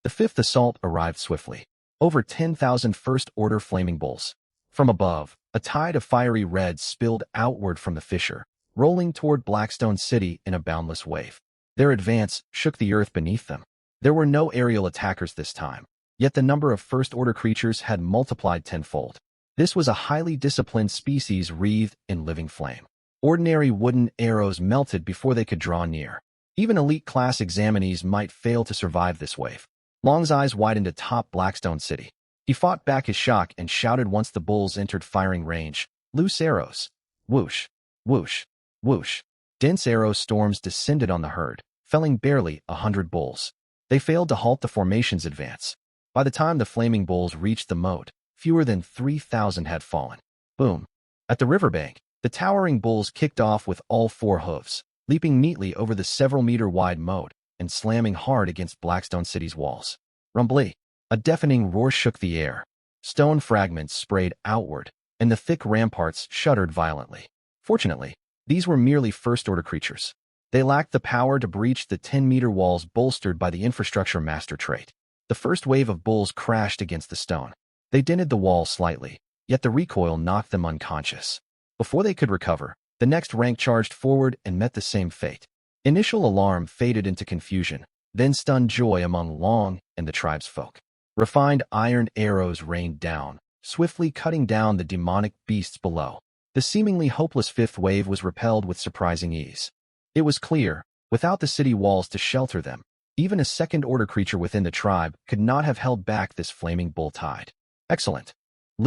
[SPEAKER 1] The fifth assault arrived swiftly. Over 10,000 First-Order flaming bulls. From above, a tide of fiery red spilled outward from the fissure, rolling toward Blackstone City in a boundless wave. Their advance shook the earth beneath them. There were no aerial attackers this time, yet the number of First-Order creatures had multiplied tenfold. This was a highly disciplined species wreathed in living flame. Ordinary wooden arrows melted before they could draw near. Even elite-class examinees might fail to survive this wave. Long's eyes widened atop Blackstone City. He fought back his shock and shouted once the bulls entered firing range, Loose arrows. Whoosh, whoosh, whoosh. Dense arrow storms descended on the herd, felling barely 100 bulls. They failed to halt the formation's advance. By the time the flaming bulls reached the moat, fewer than 3,000 had fallen. Boom. At the riverbank, the towering bulls kicked off with all four hooves, leaping neatly over the several-meter-wide moat and slamming hard against Blackstone City's walls. Rumbly. A deafening roar shook the air. Stone fragments sprayed outward, and the thick ramparts shuddered violently. Fortunately, these were merely first-order creatures. They lacked the power to breach the 10-meter walls bolstered by the infrastructure master trait. The first wave of bulls crashed against the stone. They dented the wall slightly, yet the recoil knocked them unconscious. Before they could recover, the next rank charged forward and met the same fate. Initial alarm faded into confusion, then stunned joy among Long and the tribesfolk. Refined iron arrows rained down, swiftly cutting down the demonic beasts below. The seemingly hopeless fifth wave was repelled with surprising ease. It was clear, without the city walls to shelter them, even a second-order creature within the tribe could not have held back this flaming bull tide. Excellent.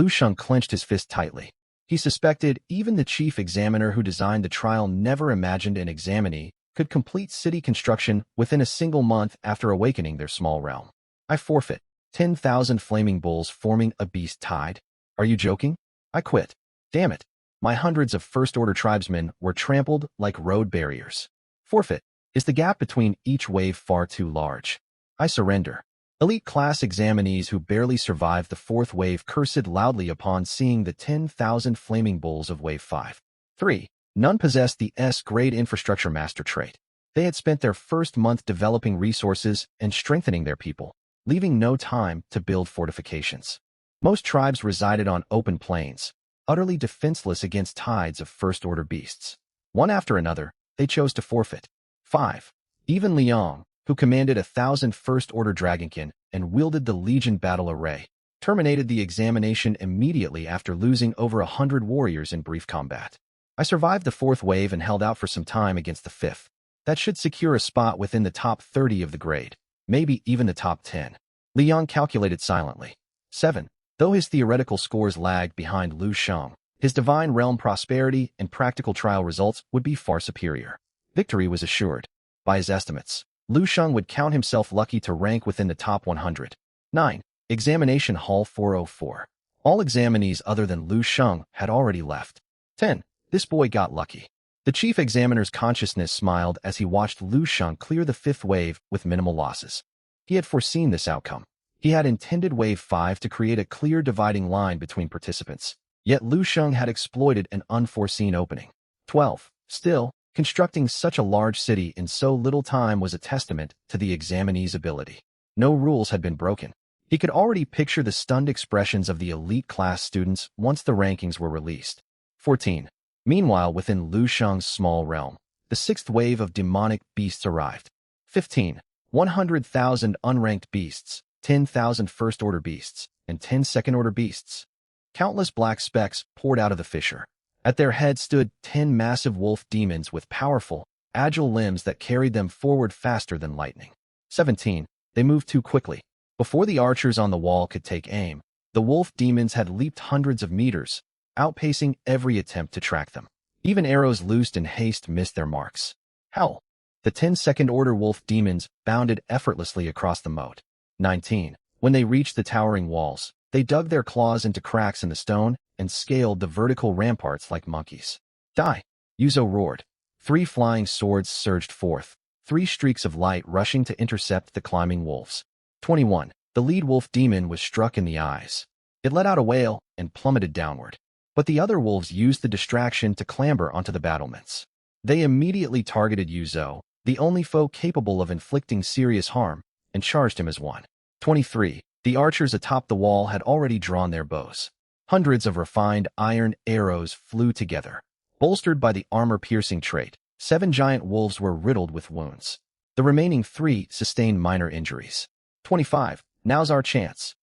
[SPEAKER 1] Shang clenched his fist tightly. He suspected even the chief examiner who designed the trial never imagined an examinee could complete city construction within a single month after awakening their small realm. I forfeit. 10,000 flaming bulls forming a beast tide? Are you joking? I quit. Damn it. My hundreds of first-order tribesmen were trampled like road barriers. Forfeit. Is the gap between each wave far too large? I surrender. Elite class examinees who barely survived the fourth wave cursed loudly upon seeing the 10,000 flaming bulls of Wave 5. 3. None possessed the S-grade infrastructure master trait. They had spent their first month developing resources and strengthening their people, leaving no time to build fortifications. Most tribes resided on open plains, utterly defenseless against tides of first-order beasts. One after another, they chose to forfeit. 5. Even Liang, who commanded 1,000 first-order dragonkin and wielded the Legion battle array, terminated the examination immediately after losing over 100 warriors in brief combat. I survived the fourth wave and held out for some time against the fifth. That should secure a spot within the top 30 of the grade, maybe even the top 10. Liang calculated silently. 7. Though his theoretical scores lagged behind Shang, his divine realm prosperity and practical trial results would be far superior. Victory was assured. By his estimates, Shang would count himself lucky to rank within the top 100. 9. Examination Hall 404. All examinees other than Shang had already left. 10. This boy got lucky. The chief examiner's consciousness smiled as he watched Shang clear the fifth wave with minimal losses. He had foreseen this outcome. He had intended Wave 5 to create a clear dividing line between participants, yet Shang had exploited an unforeseen opening. 12. Still, constructing such a large city in so little time was a testament to the examinee's ability. No rules had been broken. He could already picture the stunned expressions of the elite class students once the rankings were released. 14. Meanwhile, within Shang's small realm, the sixth wave of demonic beasts arrived. 15. 100,000 unranked beasts, 10,000 first-order beasts, and 10 second-order beasts. Countless black specks poured out of the fissure. At their head stood 10 massive wolf demons with powerful, agile limbs that carried them forward faster than lightning. 17. They moved too quickly. Before the archers on the wall could take aim, the wolf demons had leaped hundreds of meters, outpacing every attempt to track them. Even arrows loosed in haste missed their marks. Hell! The 10 second-order wolf demons bounded effortlessly across the moat. 19. When they reached the towering walls, they dug their claws into cracks in the stone and scaled the vertical ramparts like monkeys. Die! Yuzo roared. 3 flying swords surged forth, 3 streaks of light rushing to intercept the climbing wolves. 21. The lead wolf demon was struck in the eyes. It let out a wail and plummeted downward. But the other wolves used the distraction to clamber onto the battlements. They immediately targeted Yuzo, the only foe capable of inflicting serious harm, and charged him as one. 23. The archers atop the wall had already drawn their bows. Hundreds of refined iron arrows flew together. Bolstered by the armor-piercing trait, 7 giant wolves were riddled with wounds. The remaining 3 sustained minor injuries. 25. Now's our chance.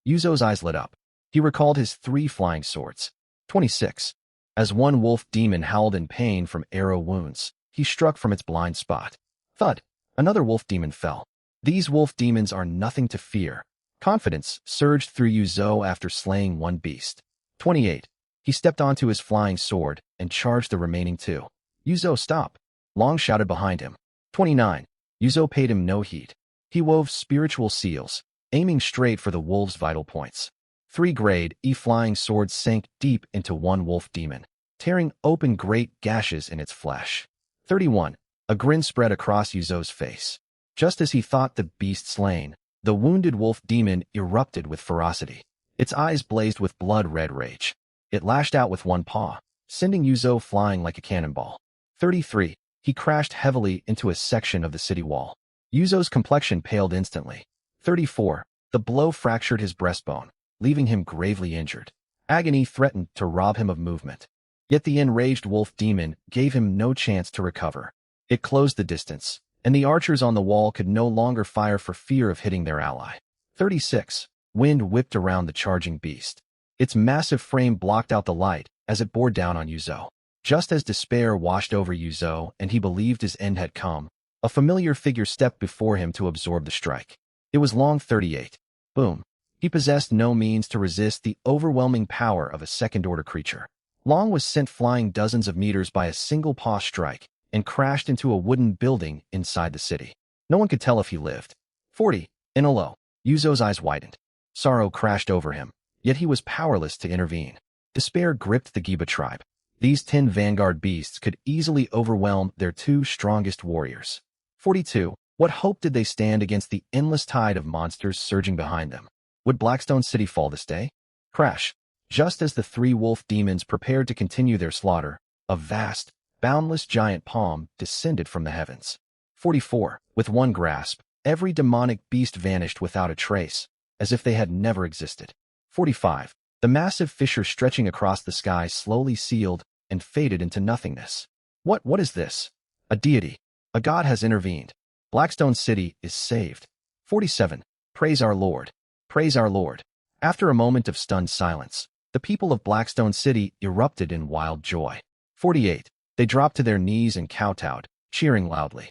[SPEAKER 1] Yuzo's eyes lit up. He recalled his 3 flying swords. 26. As one wolf demon howled in pain from arrow wounds, he struck from its blind spot. Thud! Another wolf demon fell. These wolf demons are nothing to fear. Confidence surged through Yuzo after slaying one beast. 28. He stepped onto his flying sword and charged the remaining two. Yuzo, stop! Long shouted behind him. 29. Yuzo paid him no heed. He wove spiritual seals, aiming straight for the wolf's vital points. 3 grade E flying sword sank deep into one wolf demon, tearing open great gashes in its flesh. 31. A grin spread across Yuzo's face. Just as he thought the beast slain, the wounded wolf demon erupted with ferocity. Its eyes blazed with blood-red rage. It lashed out with one paw, sending Yuzo flying like a cannonball. 33. He crashed heavily into a section of the city wall. Yuzo's complexion paled instantly. 34. The blow fractured his breastbone, leaving him gravely injured. Agony threatened to rob him of movement. Yet the enraged wolf demon gave him no chance to recover. It closed the distance, and the archers on the wall could no longer fire for fear of hitting their ally. 36. Wind whipped around the charging beast. Its massive frame blocked out the light as it bore down on Yuzo. Just as despair washed over Yuzo and he believed his end had come, a familiar figure stepped before him to absorb the strike. It was Long 38. Boom. He possessed no means to resist the overwhelming power of a second-order creature. Long was sent flying dozens of meters by a single paw strike and crashed into a wooden building inside the city. No one could tell if he lived. 40. Inolo. Yuzo's eyes widened. Sorrow crashed over him, yet he was powerless to intervene. Despair gripped the Giba tribe. These 10 vanguard beasts could easily overwhelm their 2 strongest warriors. 42. What hope did they stand against the endless tide of monsters surging behind them? Would Blackstone City fall this day? Crash. Just as the 3 wolf demons prepared to continue their slaughter, a vast, boundless giant palm descended from the heavens. 44. With one grasp, every demonic beast vanished without a trace, as if they had never existed. 45. The massive fissure stretching across the sky slowly sealed and faded into nothingness. What is this? A deity. A god has intervened. Blackstone City is saved. 47. Praise our Lord. Praise our Lord. After a moment of stunned silence, the people of Blackstone City erupted in wild joy. 48. They dropped to their knees and kowtowed, cheering loudly.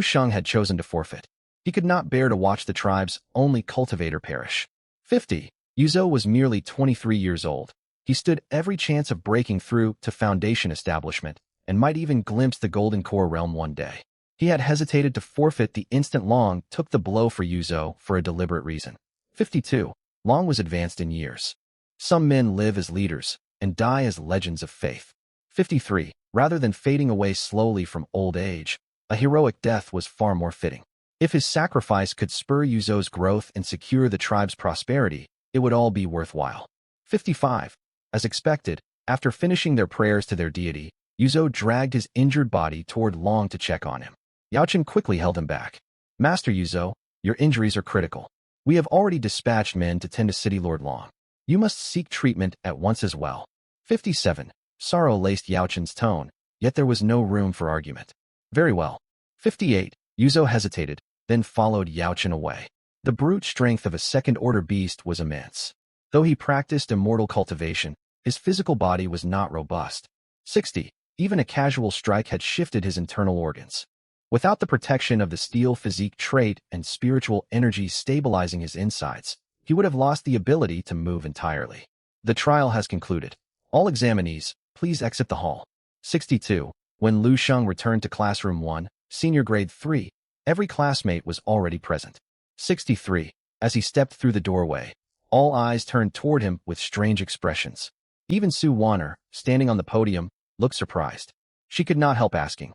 [SPEAKER 1] Shang had chosen to forfeit. He could not bear to watch the tribe's only cultivator perish. 50. Yuzo was merely 23 years old. He stood every chance of breaking through to Foundation establishment and might even glimpse the Golden Core realm one day. He had hesitated to forfeit the instant Long took the blow for Yuzo for a deliberate reason. 52. Long was advanced in years. Some men live as leaders and die as legends of faith. 53. Rather than fading away slowly from old age, a heroic death was far more fitting. If his sacrifice could spur Yuzo's growth and secure the tribe's prosperity, it would all be worthwhile. 55. As expected, after finishing their prayers to their deity, Yuzo dragged his injured body toward Long to check on him. Yaochen quickly held him back. Master Yuzo, your injuries are critical. We have already dispatched men to tend to City Lord Long. You must seek treatment at once as well. 57. Sorrow laced Yaochen's tone, yet there was no room for argument. Very well. 58. Yuzo hesitated, then followed Yaochen away. The brute strength of a second-order beast was immense. Though he practiced immortal cultivation, his physical body was not robust. 60. Even a casual strike had shifted his internal organs. Without the protection of the steel physique trait and spiritual energy stabilizing his insides, he would have lost the ability to move entirely. The trial has concluded. All examinees, please exit the hall. 62. When Shang returned to classroom 1, senior grade 3, every classmate was already present. 63. As he stepped through the doorway, all eyes turned toward him with strange expressions. Even Su Wanner, standing on the podium, looked surprised. She could not help asking,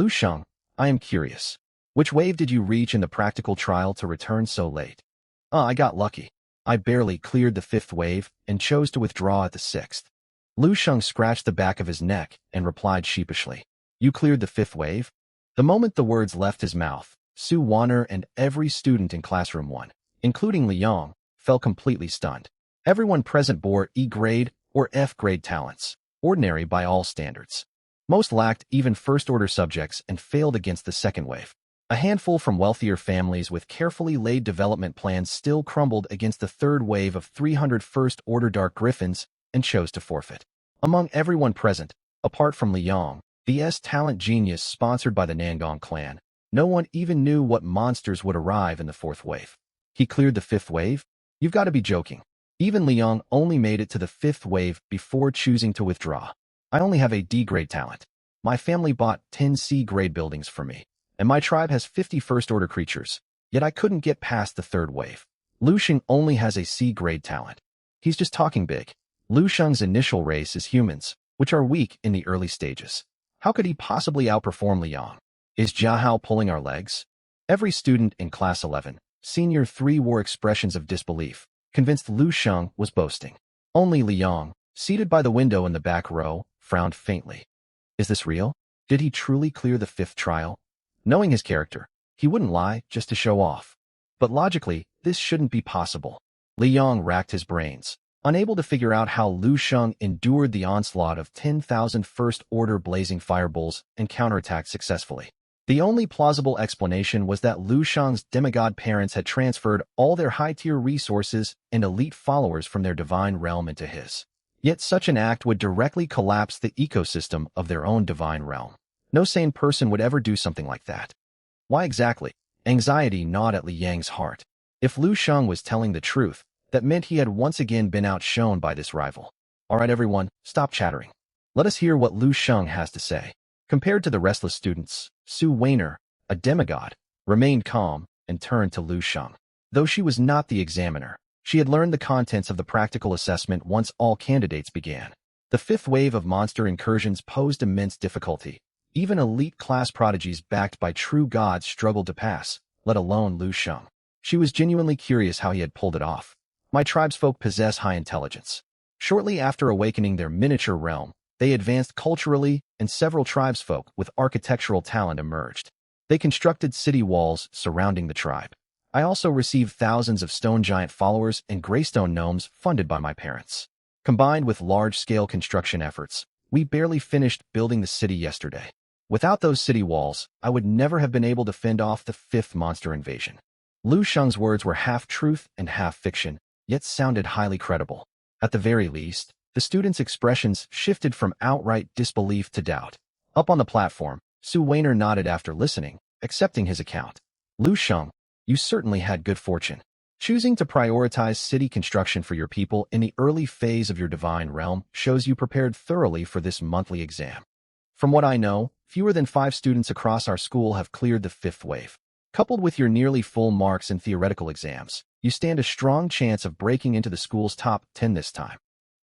[SPEAKER 1] Shang, I am curious. Which wave did you reach in the practical trial to return so late? I got lucky. I barely cleared the 5th wave and chose to withdraw at the 6th. Shang scratched the back of his neck and replied sheepishly, You cleared the 5th wave? The moment the words left his mouth, Su Wanner and every student in classroom 1, including Liang, fell completely stunned. Everyone present bore E-grade or F-grade talents, ordinary by all standards. Most lacked even first-order subjects and failed against the 2nd wave. A handful from wealthier families with carefully laid development plans still crumbled against the 3rd wave of 300 first-order Dark Griffins and chose to forfeit. Among everyone present, apart from Liang, the S-talent genius sponsored by the Nangong clan, no one even knew what monsters would arrive in the 4th wave. He cleared the 5th wave? You've got to be joking. Even Liang only made it to the 5th wave before choosing to withdraw. I only have a D-grade talent. My family bought 10 C-grade buildings for me, and my tribe has 50 first-order creatures, yet I couldn't get past the 3rd wave. Lu Sheng only has a C-grade talent. He's just talking big. Lu Sheng's initial race is humans, which are weak in the early stages. How could he possibly outperform Liang? Is Jiahao pulling our legs? Every student in Class 11, Senior 3 wore expressions of disbelief, convinced Lu Sheng was boasting. Only Liang, seated by the window in the back row, frowned faintly. Is this real? Did he truly clear the 5th trial? Knowing his character, he wouldn't lie just to show off. But logically, this shouldn't be possible. Liang racked his brains, unable to figure out how Lu Sheng endured the onslaught of 10,000 first-order blazing fireballs and counterattacked successfully. The only plausible explanation was that Lu Sheng's demigod parents had transferred all their high-tier resources and elite followers from their divine realm into his. Yet such an act would directly collapse the ecosystem of their own divine realm. No sane person would ever do something like that. Why exactly? Anxiety gnawed at Li Yang's heart. If Lu Sheng was telling the truth, that meant he had once again been outshone by this rival. All right, everyone, stop chattering. Let us hear what Lu Sheng has to say. Compared to the restless students, Su Weiner, a demigod, remained calm and turned to Lu Sheng. Though she was not the examiner, she had learned the contents of the practical assessment once all candidates began. The 5th wave of monster incursions posed immense difficulty. Even elite class prodigies backed by true gods struggled to pass, let alone Lu Sheng. She was genuinely curious how he had pulled it off. My tribesfolk possess high intelligence. Shortly after awakening their miniature realm, they advanced culturally, and several tribesfolk with architectural talent emerged. They constructed city walls surrounding the tribe. I also received thousands of stone giant followers and greystone gnomes funded by my parents. Combined with large-scale construction efforts, we barely finished building the city yesterday. Without those city walls, I would never have been able to fend off the 5th monster invasion. Lu Sheng's words were half truth and half fiction, yet sounded highly credible. At the very least, the students' expressions shifted from outright disbelief to doubt. Up on the platform, Su Weiner nodded after listening, accepting his account. Lu Sheng, you certainly had good fortune. Choosing to prioritize city construction for your people in the early phase of your divine realm shows you prepared thoroughly for this monthly exam. From what I know, fewer than 5 students across our school have cleared the 5th wave. Coupled with your nearly full marks in theoretical exams, you stand a strong chance of breaking into the school's top 10 this time.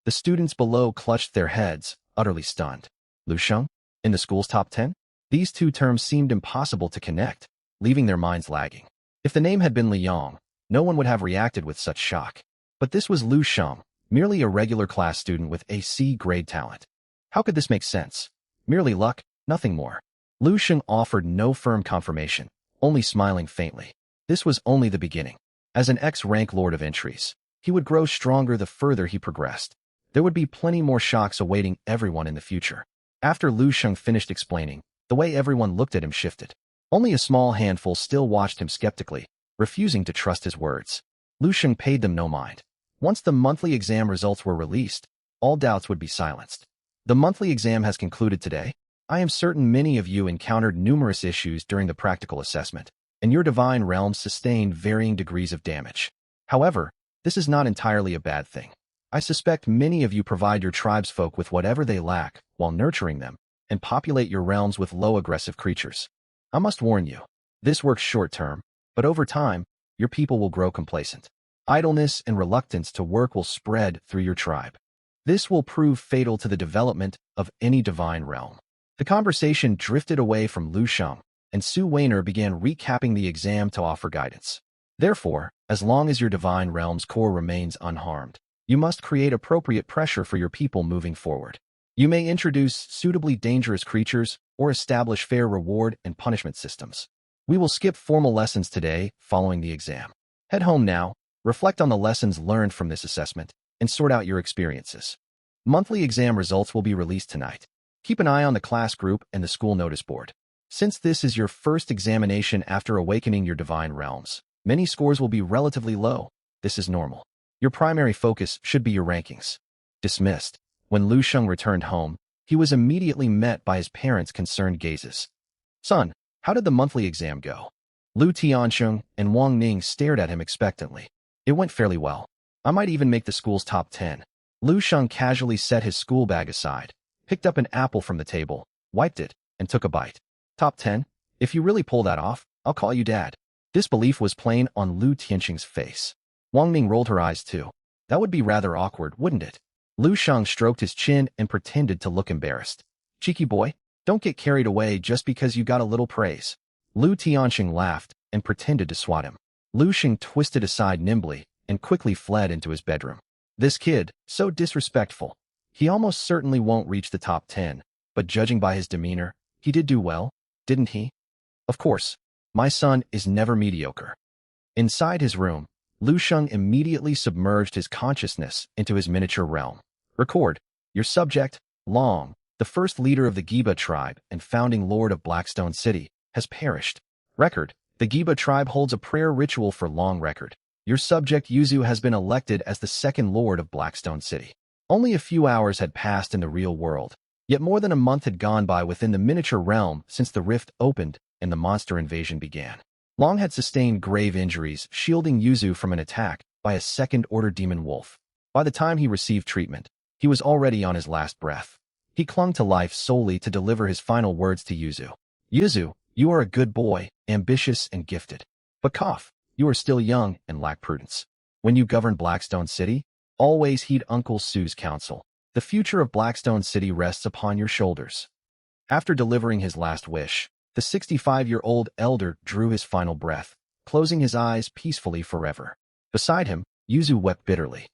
[SPEAKER 1] The students below clutched their heads, utterly stunned. Lu Sheng? In the school's top 10? These two terms seemed impossible to connect, leaving their minds lagging. If the name had been Liang, no one would have reacted with such shock. But this was Lu Sheng, merely a regular class student with a C-grade talent. How could this make sense? Merely luck, nothing more. Lu Sheng offered no firm confirmation, only smiling faintly. This was only the beginning. As an X-rank Lord of Entries, he would grow stronger the further he progressed. There would be plenty more shocks awaiting everyone in the future. After Lu Sheng finished explaining, the way everyone looked at him shifted. Only a small handful still watched him skeptically, refusing to trust his words. Lu Sheng paid them no mind. Once the monthly exam results were released, all doubts would be silenced. The monthly exam has concluded today. I am certain many of you encountered numerous issues during the practical assessment, and your divine realms sustained varying degrees of damage. However, this is not entirely a bad thing. I suspect many of you provide your tribesfolk with whatever they lack while nurturing them, and populate your realms with low aggressive creatures. I must warn you, this works short-term, but over time, your people will grow complacent. Idleness and reluctance to work will spread through your tribe. This will prove fatal to the development of any divine realm. The conversation drifted away from Lu Sheng, and Su Weiner began recapping the exam to offer guidance. Therefore, as long as your divine realm's core remains unharmed, you must create appropriate pressure for your people moving forward. You may introduce suitably dangerous creatures or establish fair reward and punishment systems. We will skip formal lessons today following the exam. Head home now, reflect on the lessons learned from this assessment, and sort out your experiences. Monthly exam results will be released tonight. Keep an eye on the class group and the school notice board. Since this is your first examination after awakening your divine realms, many scores will be relatively low. This is normal. Your primary focus should be your rankings. Dismissed. When Lu Sheng returned home, he was immediately met by his parents' concerned gazes. Son, how did the monthly exam go? Lu Tiansheng and Wang Ning stared at him expectantly. It went fairly well. I might even make the school's top 10. Lu Shang casually set his school bag aside, picked up an apple from the table, wiped it, and took a bite. Top 10? If you really pull that off, I'll call you dad. Disbelief was plain on Lu Tianqing's face. Wang Ming rolled her eyes too. That would be rather awkward, wouldn't it? Lu Shang stroked his chin and pretended to look embarrassed. Cheeky boy, don't get carried away just because you got a little praise. Lu Tianqing laughed and pretended to swat him. Lu Shang twisted aside nimbly and quickly fled into his bedroom. This kid, so disrespectful. He almost certainly won't reach the top 10, but judging by his demeanor, he did do well, didn't he? Of course, my son is never mediocre. Inside his room, Lu Shang immediately submerged his consciousness into his miniature realm. Record, your subject, Long, the first leader of the Giba tribe and founding lord of Blackstone City, has perished. Record, the Giba tribe holds a prayer ritual for Long. Record, your subject Yuzu has been elected as the second lord of Blackstone City. Only a few hours had passed in the real world, yet more than a month had gone by within the miniature realm since the rift opened and the monster invasion began. Long had sustained grave injuries, shielding Yuzu from an attack by a second-order demon wolf. By the time he received treatment, he was already on his last breath. He clung to life solely to deliver his final words to Yuzu. Yuzu, you are a good boy, ambitious and gifted. But cough, you are still young and lack prudence. When you govern Blackstone City, always heed Uncle Sue's counsel. The future of Blackstone City rests upon your shoulders. After delivering his last wish, the 65-year-old elder drew his final breath, closing his eyes peacefully forever. Beside him, Yuzu wept bitterly.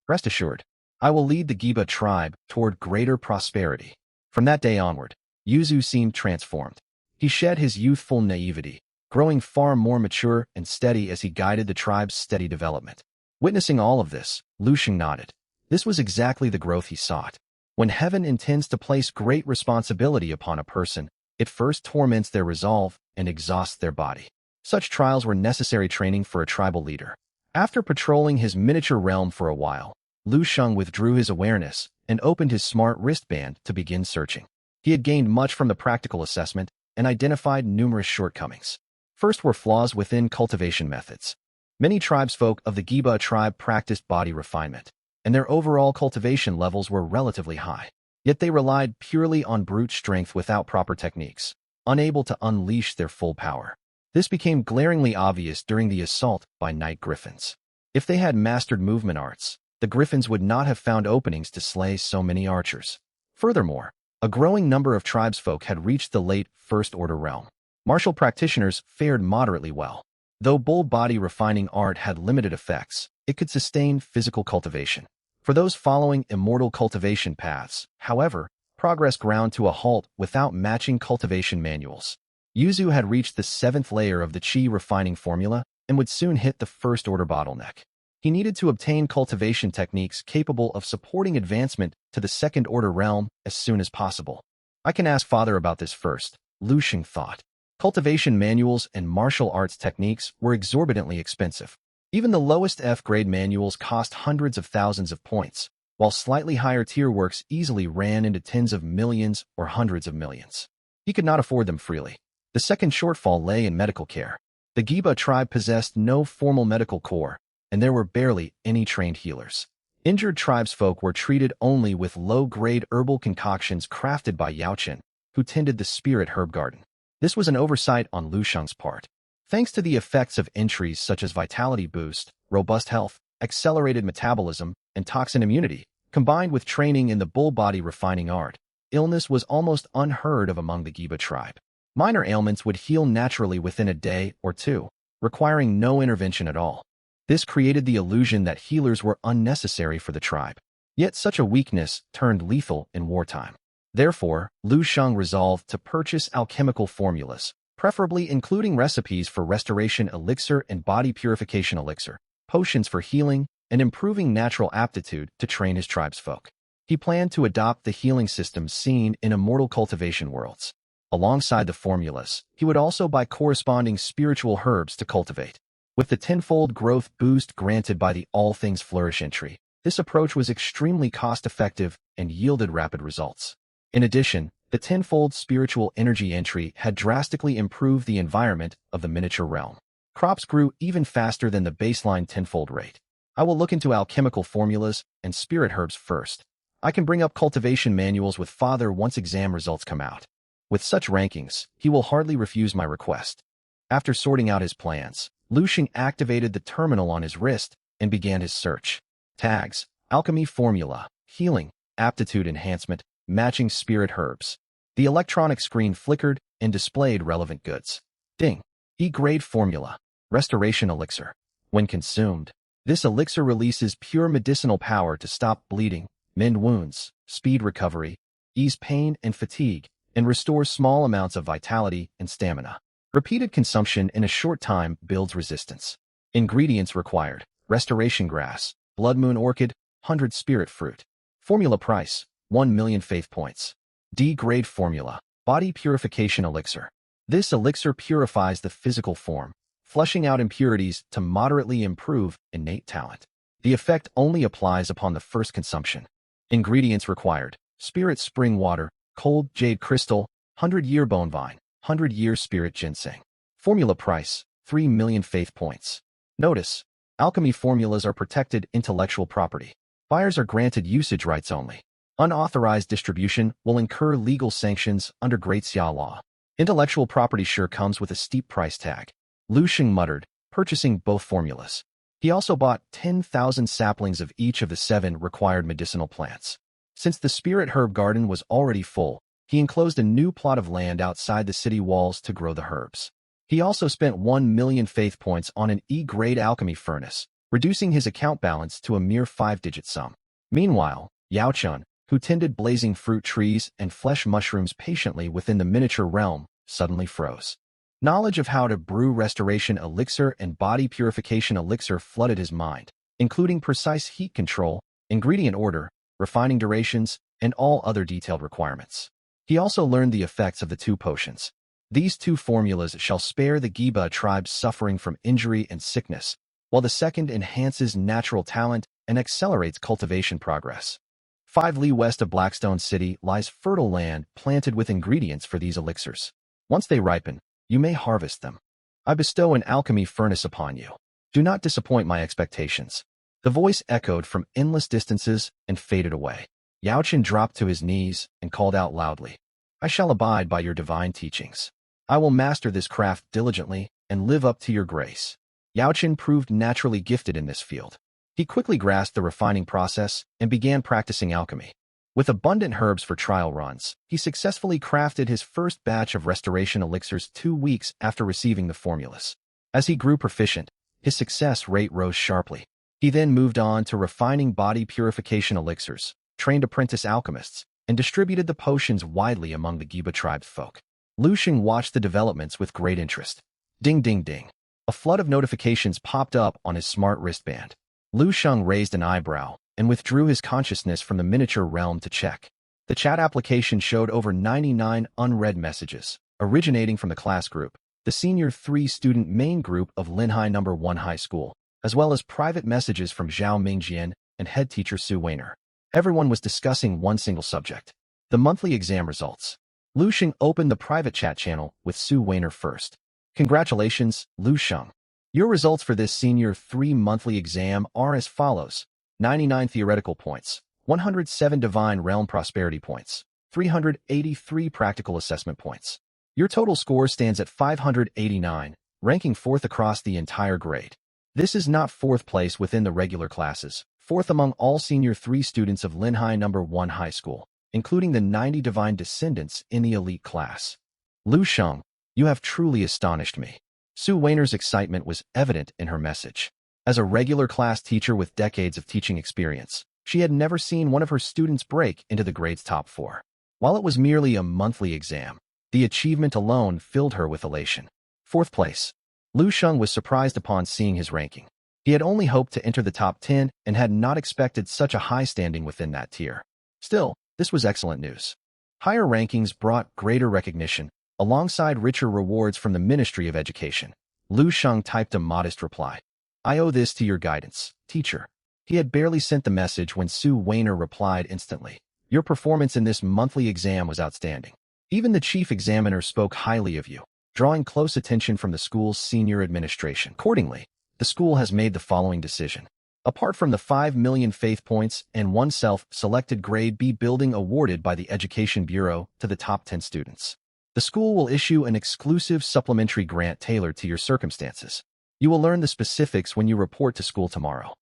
[SPEAKER 1] Rest assured, I will lead the Giba tribe toward greater prosperity. From that day onward, Yuzu seemed transformed. He shed his youthful naivety, growing far more mature and steady as he guided the tribe's steady development. Witnessing all of this, Lu Shang nodded. This was exactly the growth he sought. When heaven intends to place great responsibility upon a person, it first torments their resolve and exhausts their body. Such trials were necessary training for a tribal leader. After patrolling his miniature realm for a while, Lu Shang withdrew his awareness and opened his smart wristband to begin searching. He had gained much from the practical assessment and identified numerous shortcomings. First were flaws within cultivation methods. Many tribesfolk of the Giba tribe practiced body refinement, and their overall cultivation levels were relatively high. Yet they relied purely on brute strength without proper techniques, unable to unleash their full power. This became glaringly obvious during the assault by night griffins. If they had mastered movement arts, the griffins would not have found openings to slay so many archers. Furthermore, a growing number of tribesfolk had reached the late First-Order realm. Martial practitioners fared moderately well. Though bull body refining art had limited effects, it could sustain physical cultivation. For those following immortal cultivation paths, however, progress ground to a halt without matching cultivation manuals. Yuzu had reached the 7th layer of the Qi refining formula and would soon hit the first-order bottleneck. He needed to obtain cultivation techniques capable of supporting advancement to the second-order realm as soon as possible. I can ask father about this first, Lu Shang thought. Cultivation manuals and martial arts techniques were exorbitantly expensive. Even the lowest F-grade manuals cost hundreds of thousands of points, while slightly higher tier works easily ran into tens of millions or hundreds of millions. He could not afford them freely. The second shortfall lay in medical care. The Giba tribe possessed no formal medical corps, and there were barely any trained healers. Injured tribesfolk were treated only with low-grade herbal concoctions crafted by Yaochen, who tended the spirit herb garden. This was an oversight on Lu Shang's part. Thanks to the effects of entries such as vitality boost, robust health, accelerated metabolism, and toxin immunity, combined with training in the bull body refining art, illness was almost unheard of among the Giba tribe. Minor ailments would heal naturally within a day or two, requiring no intervention at all. This created the illusion that healers were unnecessary for the tribe. Yet such a weakness turned lethal in wartime. Therefore, Lu Shang resolved to purchase alchemical formulas, preferably including recipes for restoration elixir and body purification elixir, potions for healing, and improving natural aptitude to train his tribesfolk. He planned to adopt the healing systems seen in immortal cultivation worlds. Alongside the formulas, he would also buy corresponding spiritual herbs to cultivate. With the tenfold growth boost granted by the All Things Flourish entry, this approach was extremely cost-effective and yielded rapid results. In addition, the tenfold spiritual energy entry had drastically improved the environment of the miniature realm. Crops grew even faster than the baseline tenfold rate. I will look into alchemical formulas and spirit herbs first. I can bring up cultivation manuals with father once exam results come out. With such rankings, he will hardly refuse my request. After sorting out his plans, Shang activated the terminal on his wrist and began his search. Tags: alchemy formula, healing, aptitude enhancement, matching spirit herbs. The electronic screen flickered and displayed relevant goods. Ding. E-grade formula, restoration elixir. When consumed, this elixir releases pure medicinal power to stop bleeding, mend wounds, speed recovery, ease pain and fatigue, and restore small amounts of vitality and stamina. Repeated consumption in a short time builds resistance. Ingredients required: restoration grass, blood moon orchid, 100 spirit fruit. Formula price: 1 million faith points. D-grade formula, body purification elixir. This elixir purifies the physical form, flushing out impurities to moderately improve innate talent. The effect only applies upon the first consumption. Ingredients required: spirit spring water, cold jade crystal, 100-year bone vine, 100-year spirit ginseng. Formula price: 3 million faith points. Notice: alchemy formulas are protected intellectual property. Buyers are granted usage rights only. Unauthorized distribution will incur legal sanctions under Great Xia law. Intellectual property sure comes with a steep price tag. Shang muttered, purchasing both formulas. He also bought 10,000 saplings of each of the 7 required medicinal plants. Since the spirit herb garden was already full, he enclosed a new plot of land outside the city walls to grow the herbs. He also spent 1 million faith points on an E-grade alchemy furnace, reducing his account balance to a mere 5-digit sum. Meanwhile, Yaochun, who tended blazing fruit trees and flesh mushrooms patiently within the miniature realm, suddenly froze. Knowledge of how to brew restoration elixir and body purification elixir flooded his mind, including precise heat control, ingredient order, refining durations, and all other detailed requirements. He also learned the effects of the 2 potions. These 2 formulas shall spare the Giba tribe suffering from injury and sickness, while the second enhances natural talent and accelerates cultivation progress. 5 li west of Blackstone City lies fertile land planted with ingredients for these elixirs. Once they ripen, you may harvest them. I bestow an alchemy furnace upon you. Do not disappoint my expectations. The voice echoed from endless distances and faded away. Yaochun dropped to his knees and called out loudly, I shall abide by your divine teachings. I will master this craft diligently and live up to your grace. Yaochun proved naturally gifted in this field. He quickly grasped the refining process and began practicing alchemy. With abundant herbs for trial runs, he successfully crafted his first batch of restoration elixirs 2 weeks after receiving the formulas. As he grew proficient, his success rate rose sharply. He then moved on to refining body purification elixirs, trained apprentice alchemists, and distributed the potions widely among the Giba tribe folk. Shang watched the developments with great interest. Ding ding ding. A flood of notifications popped up on his smart wristband. Shang raised an eyebrow and withdrew his consciousness from the miniature realm to check. The chat application showed over 99 unread messages, originating from the class group, the Senior 3 student main group of Linhai No. 1 High School, as well as private messages from Zhao Mingjian and head teacher Su Weiner. Everyone was discussing one single subject: the monthly exam results. Shang opened the private chat channel with Su Weiner first. Congratulations, Shang. Your results for this Senior 3 monthly exam are as follows: 99 theoretical points, 107 divine realm prosperity points, 383 practical assessment points. Your total score stands at 589, ranking 4th across the entire grade. This is not 4th place within the regular classes, 4th among all Senior 3 students of Linhai No. 1 High School, including the 90 divine descendants in the elite class. Shang, you have truly astonished me. Su Weiner's excitement was evident in her message. As a regular class teacher with decades of teaching experience, she had never seen one of her students break into the grade's top 4. While it was merely a monthly exam, the achievement alone filled her with elation. 4th place. Shang was surprised upon seeing his ranking. He had only hoped to enter the top 10 and had not expected such a high standing within that tier. Still, this was excellent news. Higher rankings brought greater recognition, alongside richer rewards from the Ministry of Education. Shang typed a modest reply. I owe this to your guidance, teacher. He had barely sent the message when Su Weiner replied instantly. Your performance in this monthly exam was outstanding. Even the chief examiner spoke highly of you, drawing close attention from the school's senior administration. Accordingly, the school has made the following decision. Apart from the 5 million faith points and one self-selected grade B building awarded by the Education Bureau to the top 10 students, the school will issue an exclusive supplementary grant tailored to your circumstances. You will learn the specifics when you report to school tomorrow.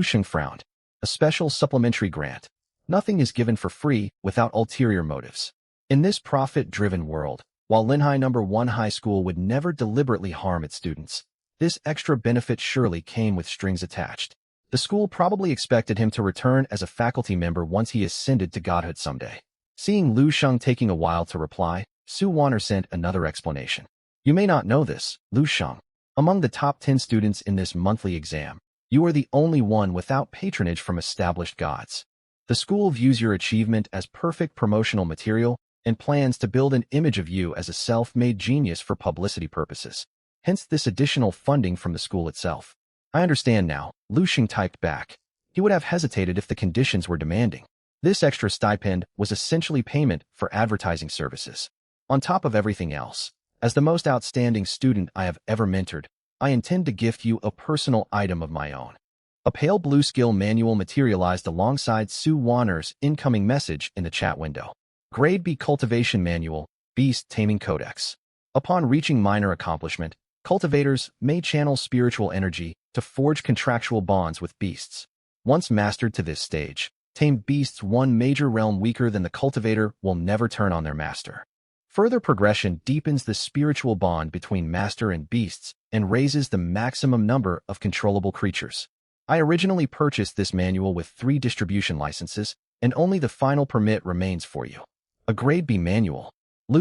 [SPEAKER 1] Shang frowned. A special supplementary grant. Nothing is given for free without ulterior motives. In this profit-driven world, while Linhai No. 1 High School would never deliberately harm its students, this extra benefit surely came with strings attached. The school probably expected him to return as a faculty member once he ascended to godhood someday. Seeing Shang taking a while to reply, Su Wanner sent another explanation. You may not know this, Shang. Among the top 10 students in this monthly exam, you are the only one without patronage from established gods. The school views your achievement as perfect promotional material and plans to build an image of you as a self-made genius for publicity purposes. Hence this additional funding from the school itself. I understand now, Shang typed back. He would have hesitated if the conditions were demanding. This extra stipend was essentially payment for advertising services. On top of everything else, as the most outstanding student I have ever mentored, I intend to gift you a personal item of my own. A pale blue skill manual materialized alongside Su Wanner's incoming message in the chat window. Grade B Cultivation Manual, Beast Taming Codex. Upon reaching minor accomplishment, cultivators may channel spiritual energy to forge contractual bonds with beasts. Once mastered to this stage, tamed beasts one major realm weaker than the cultivator will never turn on their master. Further progression deepens the spiritual bond between master and beasts and raises the maximum number of controllable creatures. I originally purchased this manual with 3 distribution licenses, and only the final permit remains for you. A Grade B manual.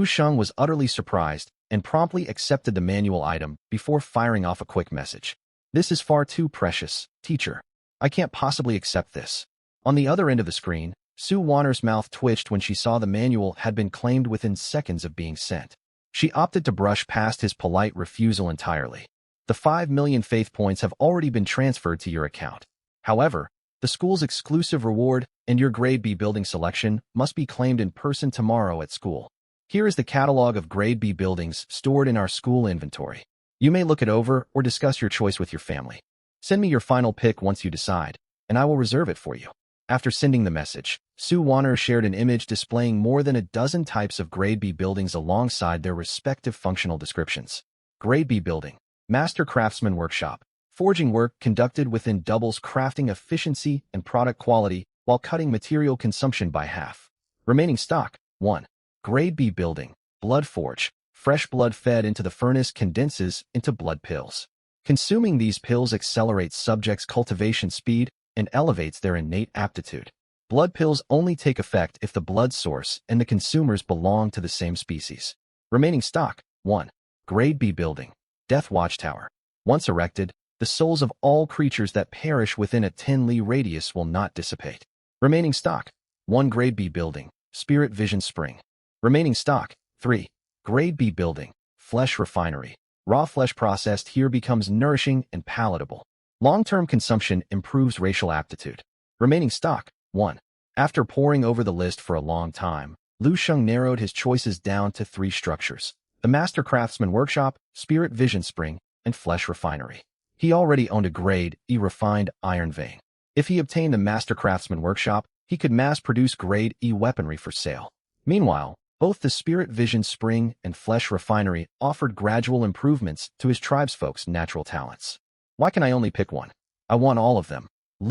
[SPEAKER 1] Shang was utterly surprised and promptly accepted the manual item before firing off a quick message. This is far too precious, teacher. I can't possibly accept this. On the other end of the screen, Su Wanner's mouth twitched when she saw the manual had been claimed within seconds of being sent. She opted to brush past his polite refusal entirely. The 5 million faith points have already been transferred to your account. However, the school's exclusive reward and your Grade B building selection must be claimed in person tomorrow at school. Here is the catalog of Grade B buildings stored in our school inventory. You may look it over or discuss your choice with your family. Send me your final pick once you decide, and I will reserve it for you. After sending the message, Su Wanner shared an image displaying more than a dozen types of Grade B buildings alongside their respective functional descriptions. Grade B building. Master Craftsman Workshop. Forging work conducted within doubles crafting efficiency and product quality while cutting material consumption by half. Remaining stock, 1. Grade B building. Blood Forge. Fresh blood fed into the furnace condenses into blood pills. Consuming these pills accelerates subjects' cultivation speed and elevates their innate aptitude. Blood pills only take effect if the blood source and the consumers belong to the same species. Remaining stock, 1. Grade B building. Death Watchtower. Once erected, the souls of all creatures that perish within a 10-li radius will not dissipate. Remaining stock, 1. Grade B building. Spirit Vision Spring. Remaining stock, 3. Grade B building. Flesh Refinery. Raw flesh processed here becomes nourishing and palatable. Long-term consumption improves racial aptitude. Remaining stock, 1. After poring over the list for a long time, Shang narrowed his choices down to 3 structures: the Master Craftsman Workshop, Spirit Vision Spring, and Flesh Refinery. He already owned a Grade E refined iron vein. If he obtained the Master Craftsman Workshop, he could mass-produce Grade E weaponry for sale. Meanwhile, both the Spirit Vision Spring and Flesh Refinery offered gradual improvements to his tribesfolk's natural talents. Why can I only pick one? I want all of them.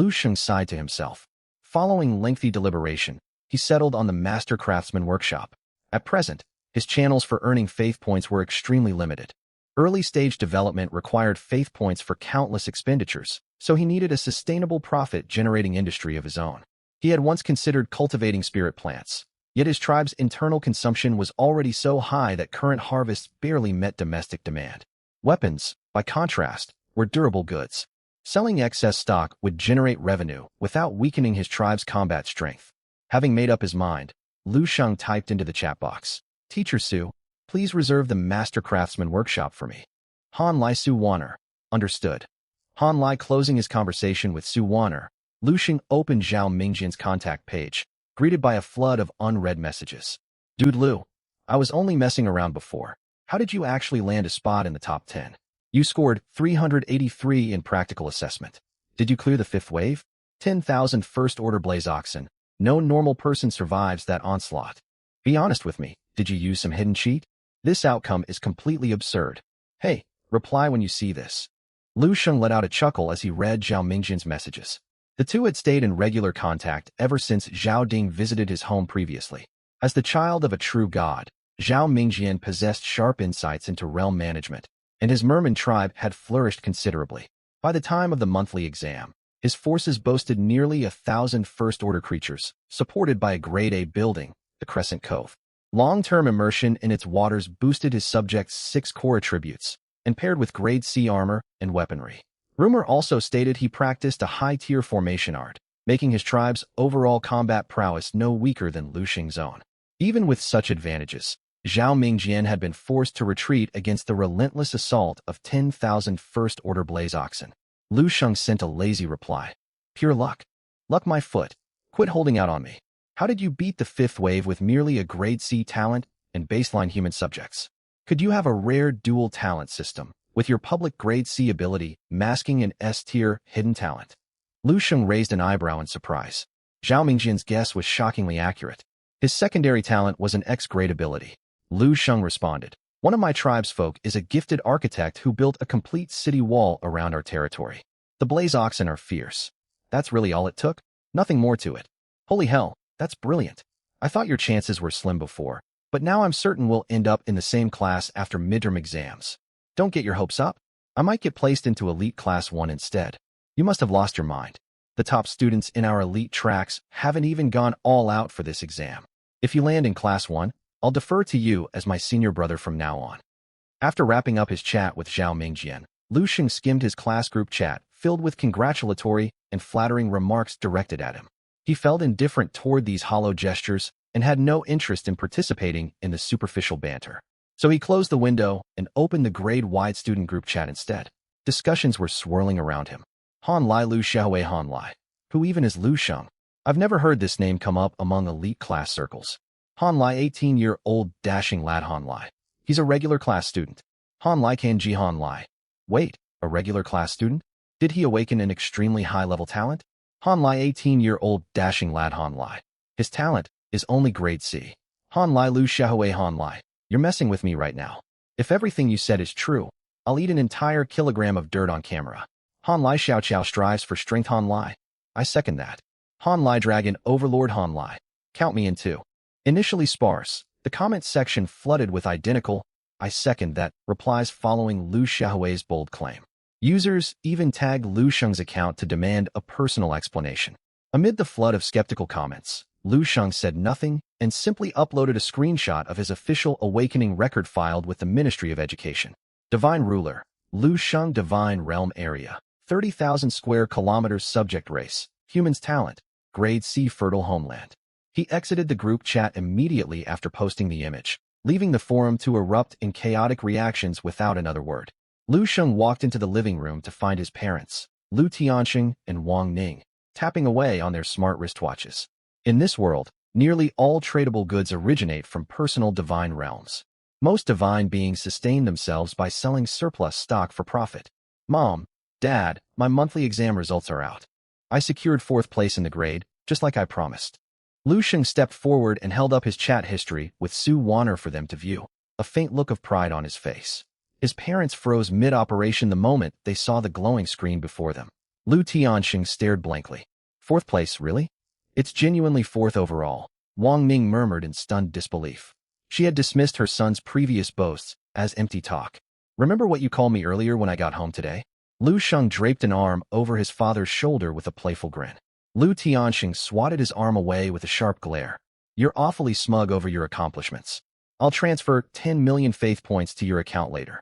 [SPEAKER 1] Shang sighed to himself. Following lengthy deliberation, he settled on the Master Craftsman Workshop. At present, his channels for earning faith points were extremely limited. Early-stage development required faith points for countless expenditures, so he needed a sustainable profit-generating industry of his own. He had once considered cultivating spirit plants, yet his tribe's internal consumption was already so high that current harvests barely met domestic demand. Weapons, by contrast, were durable goods. Selling excess stock would generate revenue without weakening his tribe's combat strength. Having made up his mind, Shang typed into the chat box, "Teacher Su, please reserve the Master Craftsman Workshop for me." Han Lai Su Wanner. Understood. Han Lai closing his conversation with Su Wanner, Shang opened Zhao Mingjian's contact page, greeted by a flood of unread messages. Dude Lu, I was only messing around before. How did you actually land a spot in the top 10? You scored 383 in practical assessment. Did you clear the fifth wave? 10,000 first-order blaze oxen. No normal person survives that onslaught. Be honest with me, did you use some hidden cheat? This outcome is completely absurd. Hey, reply when you see this. Lu Sheng let out a chuckle as he read Zhao Mingjian's messages. The two had stayed in regular contact ever since Zhao Ding visited his home previously. As the child of a true god, Zhao Mingjian possessed sharp insights into realm management, and his merman tribe had flourished considerably. By the time of the monthly exam, his forces boasted nearly 1,000 first-order creatures, supported by a Grade A building, the Crescent Cove. Long-term immersion in its waters boosted his subjects' 6 core attributes, and paired with Grade C armor and weaponry. Rumor also stated he practiced a high-tier formation art, making his tribe's overall combat prowess no weaker than Lu Sheng's own. Even with such advantages, Zhao Mingjian had been forced to retreat against the relentless assault of 10,000 first-order blaze oxen. Lu Sheng sent a lazy reply. Pure luck. Luck my foot. Quit holding out on me. How did you beat the fifth wave with merely a Grade C talent and baseline human subjects? Could you have a rare dual talent system, with your public Grade C ability masking an S-tier hidden talent? Lu Sheng raised an eyebrow in surprise. Zhao Mingjian's guess was shockingly accurate. His secondary talent was an X-grade ability. Lu Sheng responded, one of my tribesfolk is a gifted architect who built a complete city wall around our territory. The blaze oxen are fierce. That's really all it took? Nothing more to it. Holy hell, that's brilliant. I thought your chances were slim before, but now I'm certain we'll end up in the same class after midterm exams. Don't get your hopes up. I might get placed into Elite Class 1 instead. You must have lost your mind. The top students in our elite tracks haven't even gone all out for this exam. If you land in Class 1, I'll defer to you as my senior brother from now on. After wrapping up his chat with Zhao Mingjian, Lu Sheng skimmed his class group chat, filled with congratulatory and flattering remarks directed at him. He felt indifferent toward these hollow gestures and had no interest in participating in the superficial banter. So he closed the window and opened the grade-wide student group chat instead. Discussions were swirling around him. Han Lai Lu Xiaohui Han Lai. Who even is Lu Sheng? I've never heard this name come up among elite class circles. Han Lai 18-year-old dashing lad Han Lai. He's a regular class student. Han Lai Kanji Han Lai. Wait, a regular class student? Did he awaken an extremely high-level talent? Han Lai 18-year-old dashing lad Han Lai. His talent is only Grade C. Han Lai Lu Xiaohui Han Lai. You're messing with me right now. If everything you said is true, I'll eat an entire kilogram of dirt on camera. Han Lai Xiao Qiao strives for strength Han Lai. I second that. Han Lai Dragon Overlord Han Lai. Count me in too. Initially sparse, the comment section flooded with identical, I second that, replies following Lu Xiaohui's bold claim. Users even tagged Lu Sheng's account to demand a personal explanation. Amid the flood of skeptical comments, Lu Sheng said nothing and simply uploaded a screenshot of his official awakening record filed with the Ministry of Education. Divine Ruler, Lu Sheng Divine Realm Area, 30,000 square kilometers subject race, humans talent, Grade C fertile homeland. He exited the group chat immediately after posting the image, leaving the forum to erupt in chaotic reactions without another word. Lu Sheng walked into the living room to find his parents, Lu Tianxing and Wang Ning, tapping away on their smart wristwatches. In this world, nearly all tradable goods originate from personal divine realms. Most divine beings sustain themselves by selling surplus stock for profit. Mom, Dad, my monthly exam results are out. I secured 4th place in the grade, just like I promised. Lu Sheng stepped forward and held up his chat history with Su Wanner for them to view, a faint look of pride on his face. His parents froze mid-operation the moment they saw the glowing screen before them. Lu Tianxing stared blankly. 4th place, really? It's genuinely 4th overall, Wang Ning murmured in stunned disbelief. She had dismissed her son's previous boasts as empty talk. Remember what you called me earlier when I got home today? Lu Sheng draped an arm over his father's shoulder with a playful grin. Lu Tianxing swatted his arm away with a sharp glare. You're awfully smug over your accomplishments. I'll transfer 10 million faith points to your account later.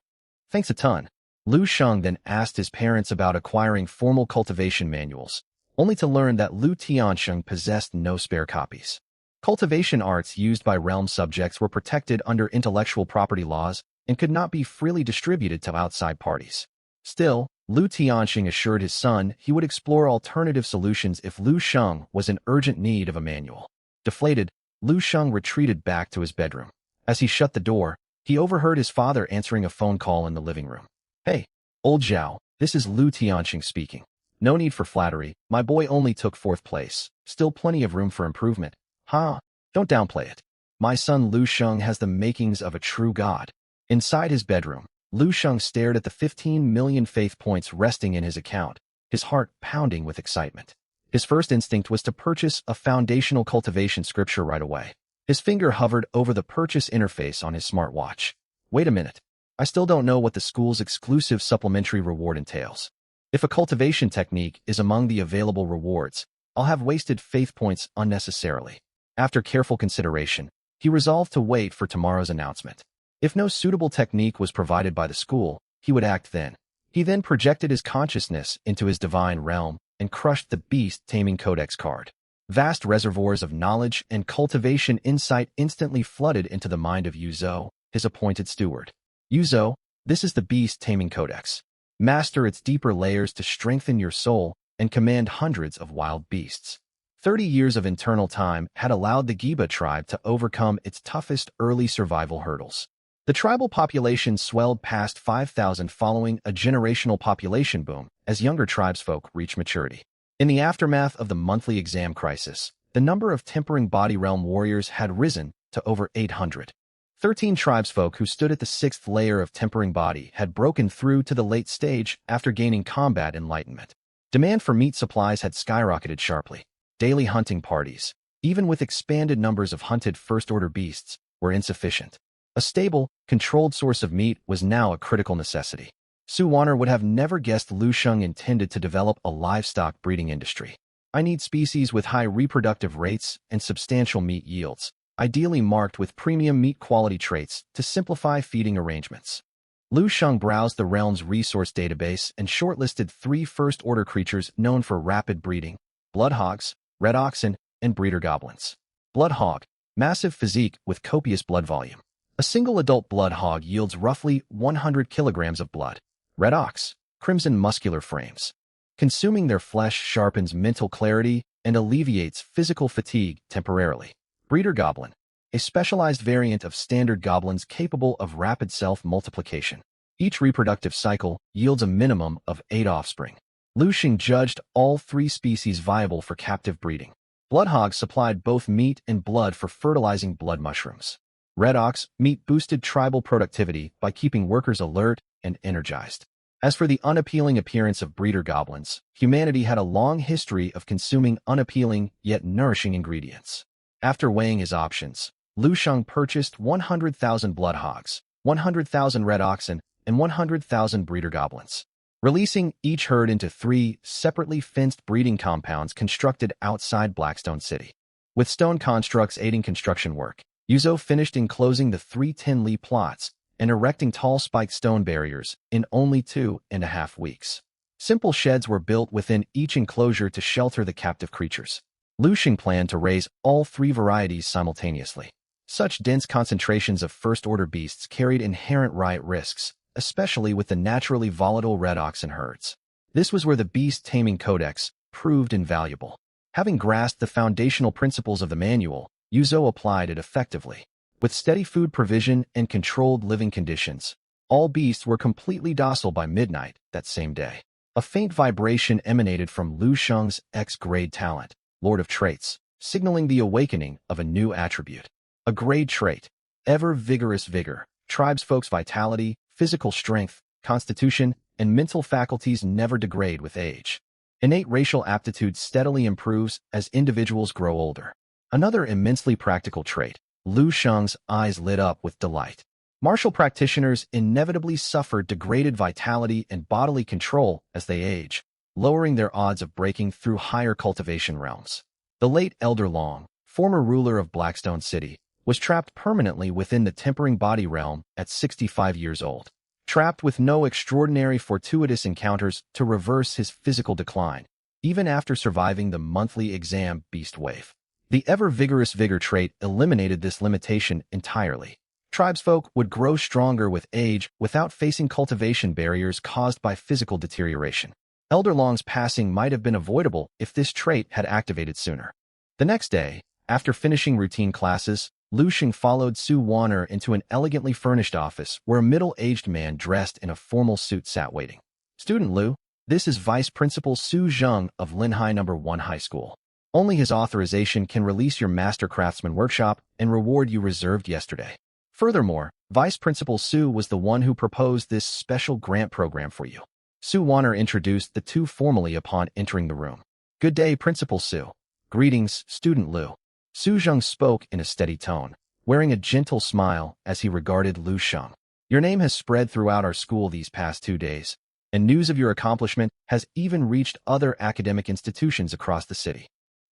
[SPEAKER 1] Thanks a ton. Lu Sheng then asked his parents about acquiring formal cultivation manuals, only to learn that Lu Tianxing possessed no spare copies. Cultivation arts used by realm subjects were protected under intellectual property laws and could not be freely distributed to outside parties. Still, Lu Tianxing assured his son he would explore alternative solutions if Lu Sheng was in urgent need of a manual. Deflated, Lu Sheng retreated back to his bedroom. As he shut the door, he overheard his father answering a phone call in the living room. Hey, old Zhao, this is Lu Tianxing speaking. No need for flattery. My boy only took 4th place. Still plenty of room for improvement. Huh? Don't downplay it. My son Lu Sheng has the makings of a true god. Inside his bedroom, Lu Sheng stared at the 15 million faith points resting in his account, his heart pounding with excitement. His first instinct was to purchase a foundational cultivation scripture right away. His finger hovered over the purchase interface on his smartwatch. Wait a minute. I still don't know what the school's exclusive supplementary reward entails. If a cultivation technique is among the available rewards, I'll have wasted faith points unnecessarily. After careful consideration, he resolved to wait for tomorrow's announcement. If no suitable technique was provided by the school, he would act then. He then projected his consciousness into his divine realm and crushed the Beast Taming Codex card. Vast reservoirs of knowledge and cultivation insight instantly flooded into the mind of Yuzo, his appointed steward. Yuzo, this is the Beast Taming Codex. Master its deeper layers to strengthen your soul and command hundreds of wild beasts. 30 years of internal time had allowed the Giba tribe to overcome its toughest early survival hurdles. The tribal population swelled past 5,000 following a generational population boom as younger tribesfolk reached maturity. In the aftermath of the monthly exam crisis, the number of tempering body realm warriors had risen to over 800. 13 tribesfolk who stood at the 6th layer of tempering body had broken through to the late stage after gaining combat enlightenment. Demand for meat supplies had skyrocketed sharply. Daily hunting parties, even with expanded numbers of hunted first-order beasts, were insufficient. A stable, controlled source of meat was now a critical necessity. Su Wanner would have never guessed Lu Sheng intended to develop a livestock breeding industry. I need species with high reproductive rates and substantial meat yields, ideally marked with premium meat quality traits to simplify feeding arrangements. Lu Sheng browsed the realm's resource database and shortlisted 3 first-order creatures known for rapid breeding: bloodhogs, red oxen, and breeder goblins. Bloodhog, massive physique with copious blood volume. A single adult bloodhog yields roughly 100 kilograms of blood. Red ox, crimson muscular frames. Consuming their flesh sharpens mental clarity and alleviates physical fatigue temporarily. Breeder goblin, a specialized variant of standard goblins capable of rapid self-multiplication. Each reproductive cycle yields a minimum of 8 offspring. Lu Sheng judged all 3 species viable for captive breeding. Bloodhogs supplied both meat and blood for fertilizing blood mushrooms. Red ox meat boosted tribal productivity by keeping workers alert and energized. As for the unappealing appearance of breeder goblins, humanity had a long history of consuming unappealing yet nourishing ingredients. After weighing his options, Lu Sheng purchased 100,000 bloodhogs, 100,000 red oxen, and 100,000 breeder goblins, releasing each herd into 3 separately fenced breeding compounds constructed outside Blackstone City. With stone constructs aiding construction work, Yuzo finished enclosing the 3 tin-li plots and erecting tall spiked stone barriers in only 2.5 weeks. Simple sheds were built within each enclosure to shelter the captive creatures. Lu Sheng planned to raise all 3 varieties simultaneously. Such dense concentrations of first-order beasts carried inherent riot risks, especially with the naturally volatile red oxen herds. This was where the Beast Taming Codex proved invaluable. Having grasped the foundational principles of the manual, Yuzo applied it effectively. With steady food provision and controlled living conditions, all beasts were completely docile by midnight that same day. A faint vibration emanated from Lu Sheng's X-grade talent, Lord of Traits, signaling the awakening of a new attribute. A grade trait, ever-vigorous vigor. Tribesfolk's vitality, physical strength, constitution, and mental faculties never degrade with age. Innate racial aptitude steadily improves as individuals grow older. Another immensely practical trait, Lu Sheng's eyes lit up with delight. Martial practitioners inevitably suffer degraded vitality and bodily control as they age, lowering their odds of breaking through higher cultivation realms. The late Elder Long, former ruler of Blackstone City, was trapped permanently within the tempering body realm at 65 years old. Trapped with no extraordinary fortuitous encounters to reverse his physical decline, even after surviving the monthly exam beast wave. The ever-vigorous vigor trait eliminated this limitation entirely. Tribesfolk would grow stronger with age without facing cultivation barriers caused by physical deterioration. Elder Long's passing might have been avoidable if this trait had activated sooner. The next day, after finishing routine classes, Lu Sheng followed Su Wanner into an elegantly furnished office where a middle-aged man dressed in a formal suit sat waiting. "Student Lu, This is Vice Principal Su Shang of Linhai No. 1 High School. Only his authorization can release your Master Craftsman workshop and reward you reserved yesterday. Furthermore, Vice Principal Su was the one who proposed this special grant program for you. Su Warner introduced the two formally upon entering the room. Good day, Principal Su. Greetings, Student Liu. Su Shang spoke in a steady tone, wearing a gentle smile as he regarded Liu Shang. Your name has spread throughout our school these past 2 days, and news of your accomplishment has even reached other academic institutions across the city.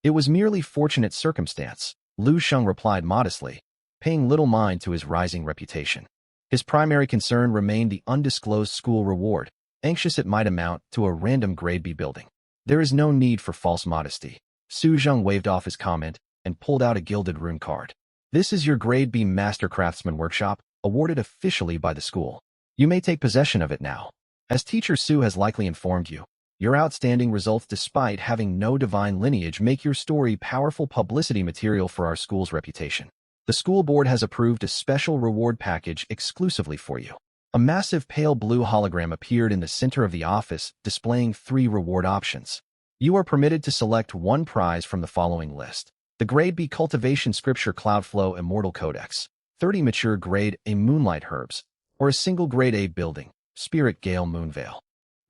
[SPEAKER 1] It was merely fortunate circumstance, Liu Shang replied modestly, paying little mind to his rising reputation. His primary concern remained the undisclosed school reward, anxious it might amount to a random grade B building. There is no need for false modesty. Su Shang waved off his comment and pulled out a gilded rune card. This is your grade B Master Craftsman workshop, awarded officially by the school. You may take possession of it now. As Teacher Su has likely informed you, your outstanding results despite having no divine lineage make your story powerful publicity material for our school's reputation. The school board has approved a special reward package exclusively for you. A massive pale blue hologram appeared in the center of the office, displaying 3 reward options. You are permitted to select one prize from the following list. The Grade B Cultivation Scripture Cloudflow Immortal Codex, 30 mature Grade A Moonlight Herbs, or a single Grade A building, Spirit Gale Moonveil.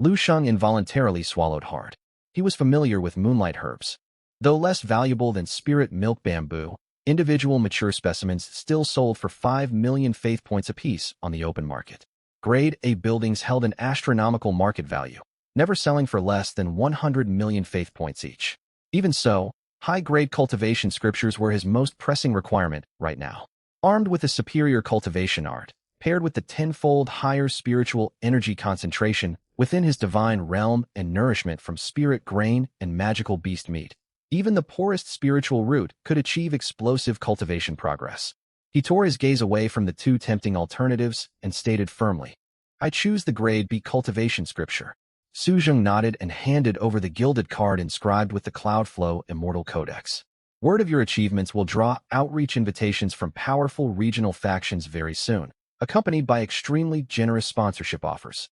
[SPEAKER 1] Liu Shang involuntarily swallowed hard. He was familiar with moonlight herbs. Though less valuable than Spirit Milk Bamboo, individual mature specimens still sold for 5 million faith points apiece on the open market. Grade A buildings held an astronomical market value, never selling for less than 100 million faith points each. Even so, high-grade cultivation scriptures were his most pressing requirement right now. Armed with a superior cultivation art, paired with the tenfold higher spiritual energy concentration within his divine realm and nourishment from spirit grain and magical beast meat, even the poorest spiritual root could achieve explosive cultivation progress. He tore his gaze away from the 2 tempting alternatives and stated firmly, I choose the Grade B cultivation scripture. Su Shang nodded and handed over the gilded card inscribed with the Cloudflow Immortal Codex. Word of your achievements will draw outreach invitations from powerful regional factions very soon, accompanied by extremely generous sponsorship offers.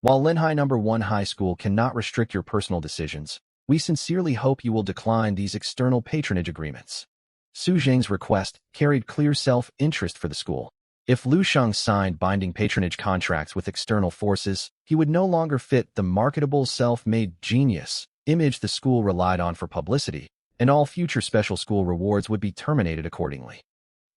[SPEAKER 1] While Linhai No. 1 High School cannot restrict your personal decisions, we sincerely hope you will decline these external patronage agreements. Su Shang's request carried clear self-interest for the school. If Liu Shang signed binding patronage contracts with external forces, he would no longer fit the marketable self-made genius image the school relied on for publicity, and all future special school rewards would be terminated accordingly.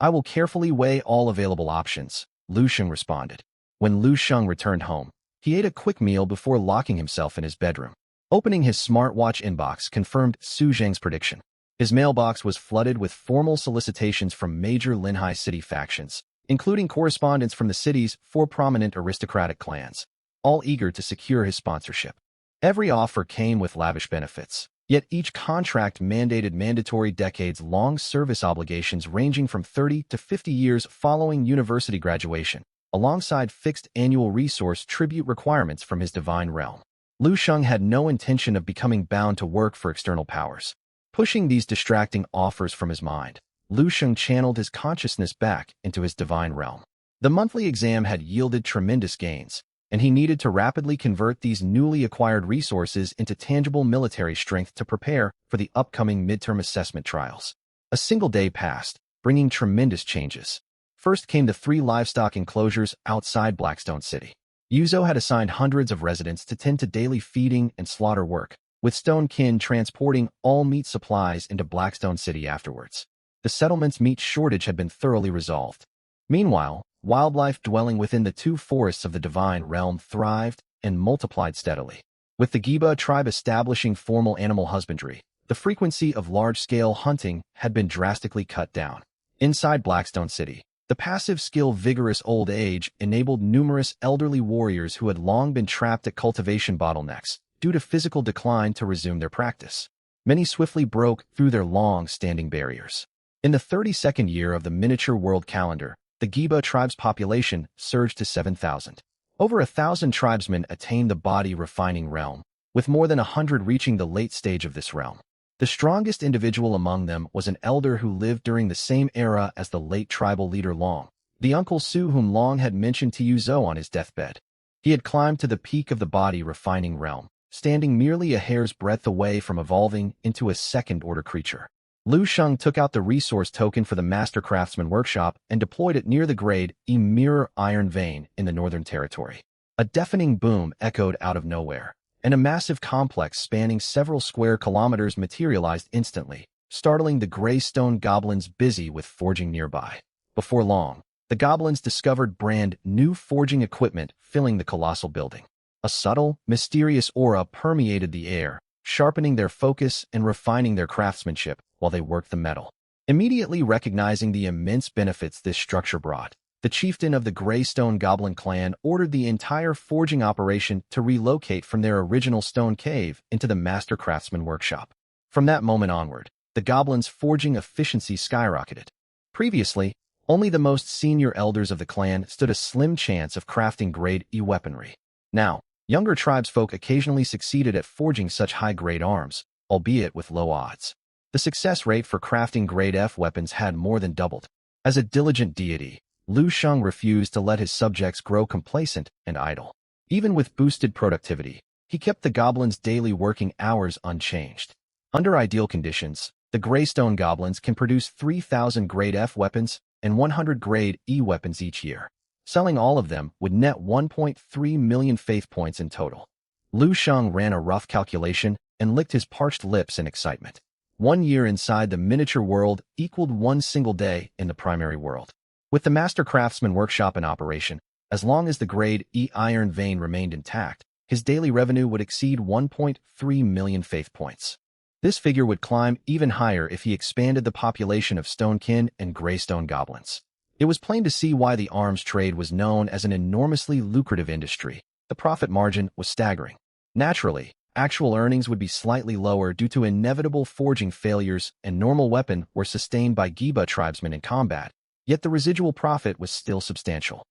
[SPEAKER 1] I will carefully weigh all available options, Liu Shang responded. When Liu Shang returned home, he ate a quick meal before locking himself in his bedroom. Opening his smartwatch inbox confirmed Su Shang's prediction. His mailbox was flooded with formal solicitations from major Linhai city factions, including correspondence from the city's 4 prominent aristocratic clans, all eager to secure his sponsorship. Every offer came with lavish benefits, yet each contract mandated mandatory decades-long service obligations ranging from 30 to 50 years following university graduation, alongside fixed annual resource tribute requirements from his divine realm. Liu Shang had no intention of becoming bound to work for external powers. Pushing these distracting offers from his mind, Liu Shang channeled his consciousness back into his divine realm. The monthly exam had yielded tremendous gains, and he needed to rapidly convert these newly acquired resources into tangible military strength to prepare for the upcoming midterm assessment trials. A single day passed, bringing tremendous changes. First came the 3 livestock enclosures outside Blackstone City. Yuzo had assigned hundreds of residents to tend to daily feeding and slaughter work, with Stone Kin transporting all meat supplies into Blackstone City afterwards. The settlement's meat shortage had been thoroughly resolved. Meanwhile, wildlife dwelling within the 2 forests of the divine realm thrived and multiplied steadily. With the Giba tribe establishing formal animal husbandry, the frequency of large-scale hunting had been drastically cut down. Inside Blackstone City, the passive skill vigorous old age enabled numerous elderly warriors who had long been trapped at cultivation bottlenecks due to physical decline to resume their practice. Many swiftly broke through their long-standing barriers. In the 32nd year of the miniature world calendar, the Giba tribe's population surged to 7,000. Over 1,000 tribesmen attained the body refining realm, with more than 100 reaching the late stage of this realm. The strongest individual among them was an elder who lived during the same era as the late tribal leader Long, the Uncle Su whom Long had mentioned to Yuzo on his deathbed. He had climbed to the peak of the body refining realm, standing merely a hair's breadth away from evolving into a second-order creature. Shang took out the resource token for the Master Craftsman Workshop and deployed it near the Grade E Mirror Iron Vein in the Northern Territory. A deafening boom echoed out of nowhere, and a massive complex spanning several square kilometers materialized instantly, startling the gray stone goblins busy with forging nearby. Before long, the goblins discovered brand new forging equipment filling the colossal building. A subtle, mysterious aura permeated the air, sharpening their focus and refining their craftsmanship while they worked the metal. Immediately recognizing the immense benefits this structure brought, the chieftain of the Greystone Goblin clan ordered the entire forging operation to relocate from their original stone cave into the Master Craftsman Workshop. From that moment onward, the goblins' forging efficiency skyrocketed. Previously, only the most senior elders of the clan stood a slim chance of crafting Grade E weaponry. Now, younger tribesfolk occasionally succeeded at forging such high-grade arms, albeit with low odds. The success rate for crafting Grade F weapons had more than doubled. As a diligent deity, Shang refused to let his subjects grow complacent and idle. Even with boosted productivity, he kept the goblins' daily working hours unchanged. Under ideal conditions, the Greystone Goblins can produce 3,000 Grade F weapons and 100 Grade E weapons each year. Selling all of them would net 1.3 million faith points in total. Shang ran a rough calculation and licked his parched lips in excitement. 1 year inside the miniature world equaled 1 single day in the primary world. With the Master Craftsman Workshop in operation, as long as the Grade E Iron Vein remained intact, his daily revenue would exceed 1.3 million faith points. This figure would climb even higher if he expanded the population of Stonekin and Greystone Goblins. It was plain to see why the arms trade was known as an enormously lucrative industry. The profit margin was staggering. Naturally, actual earnings would be slightly lower due to inevitable forging failures, and normal weapon were sustained by Giba tribesmen in combat, yet the residual profit was still substantial.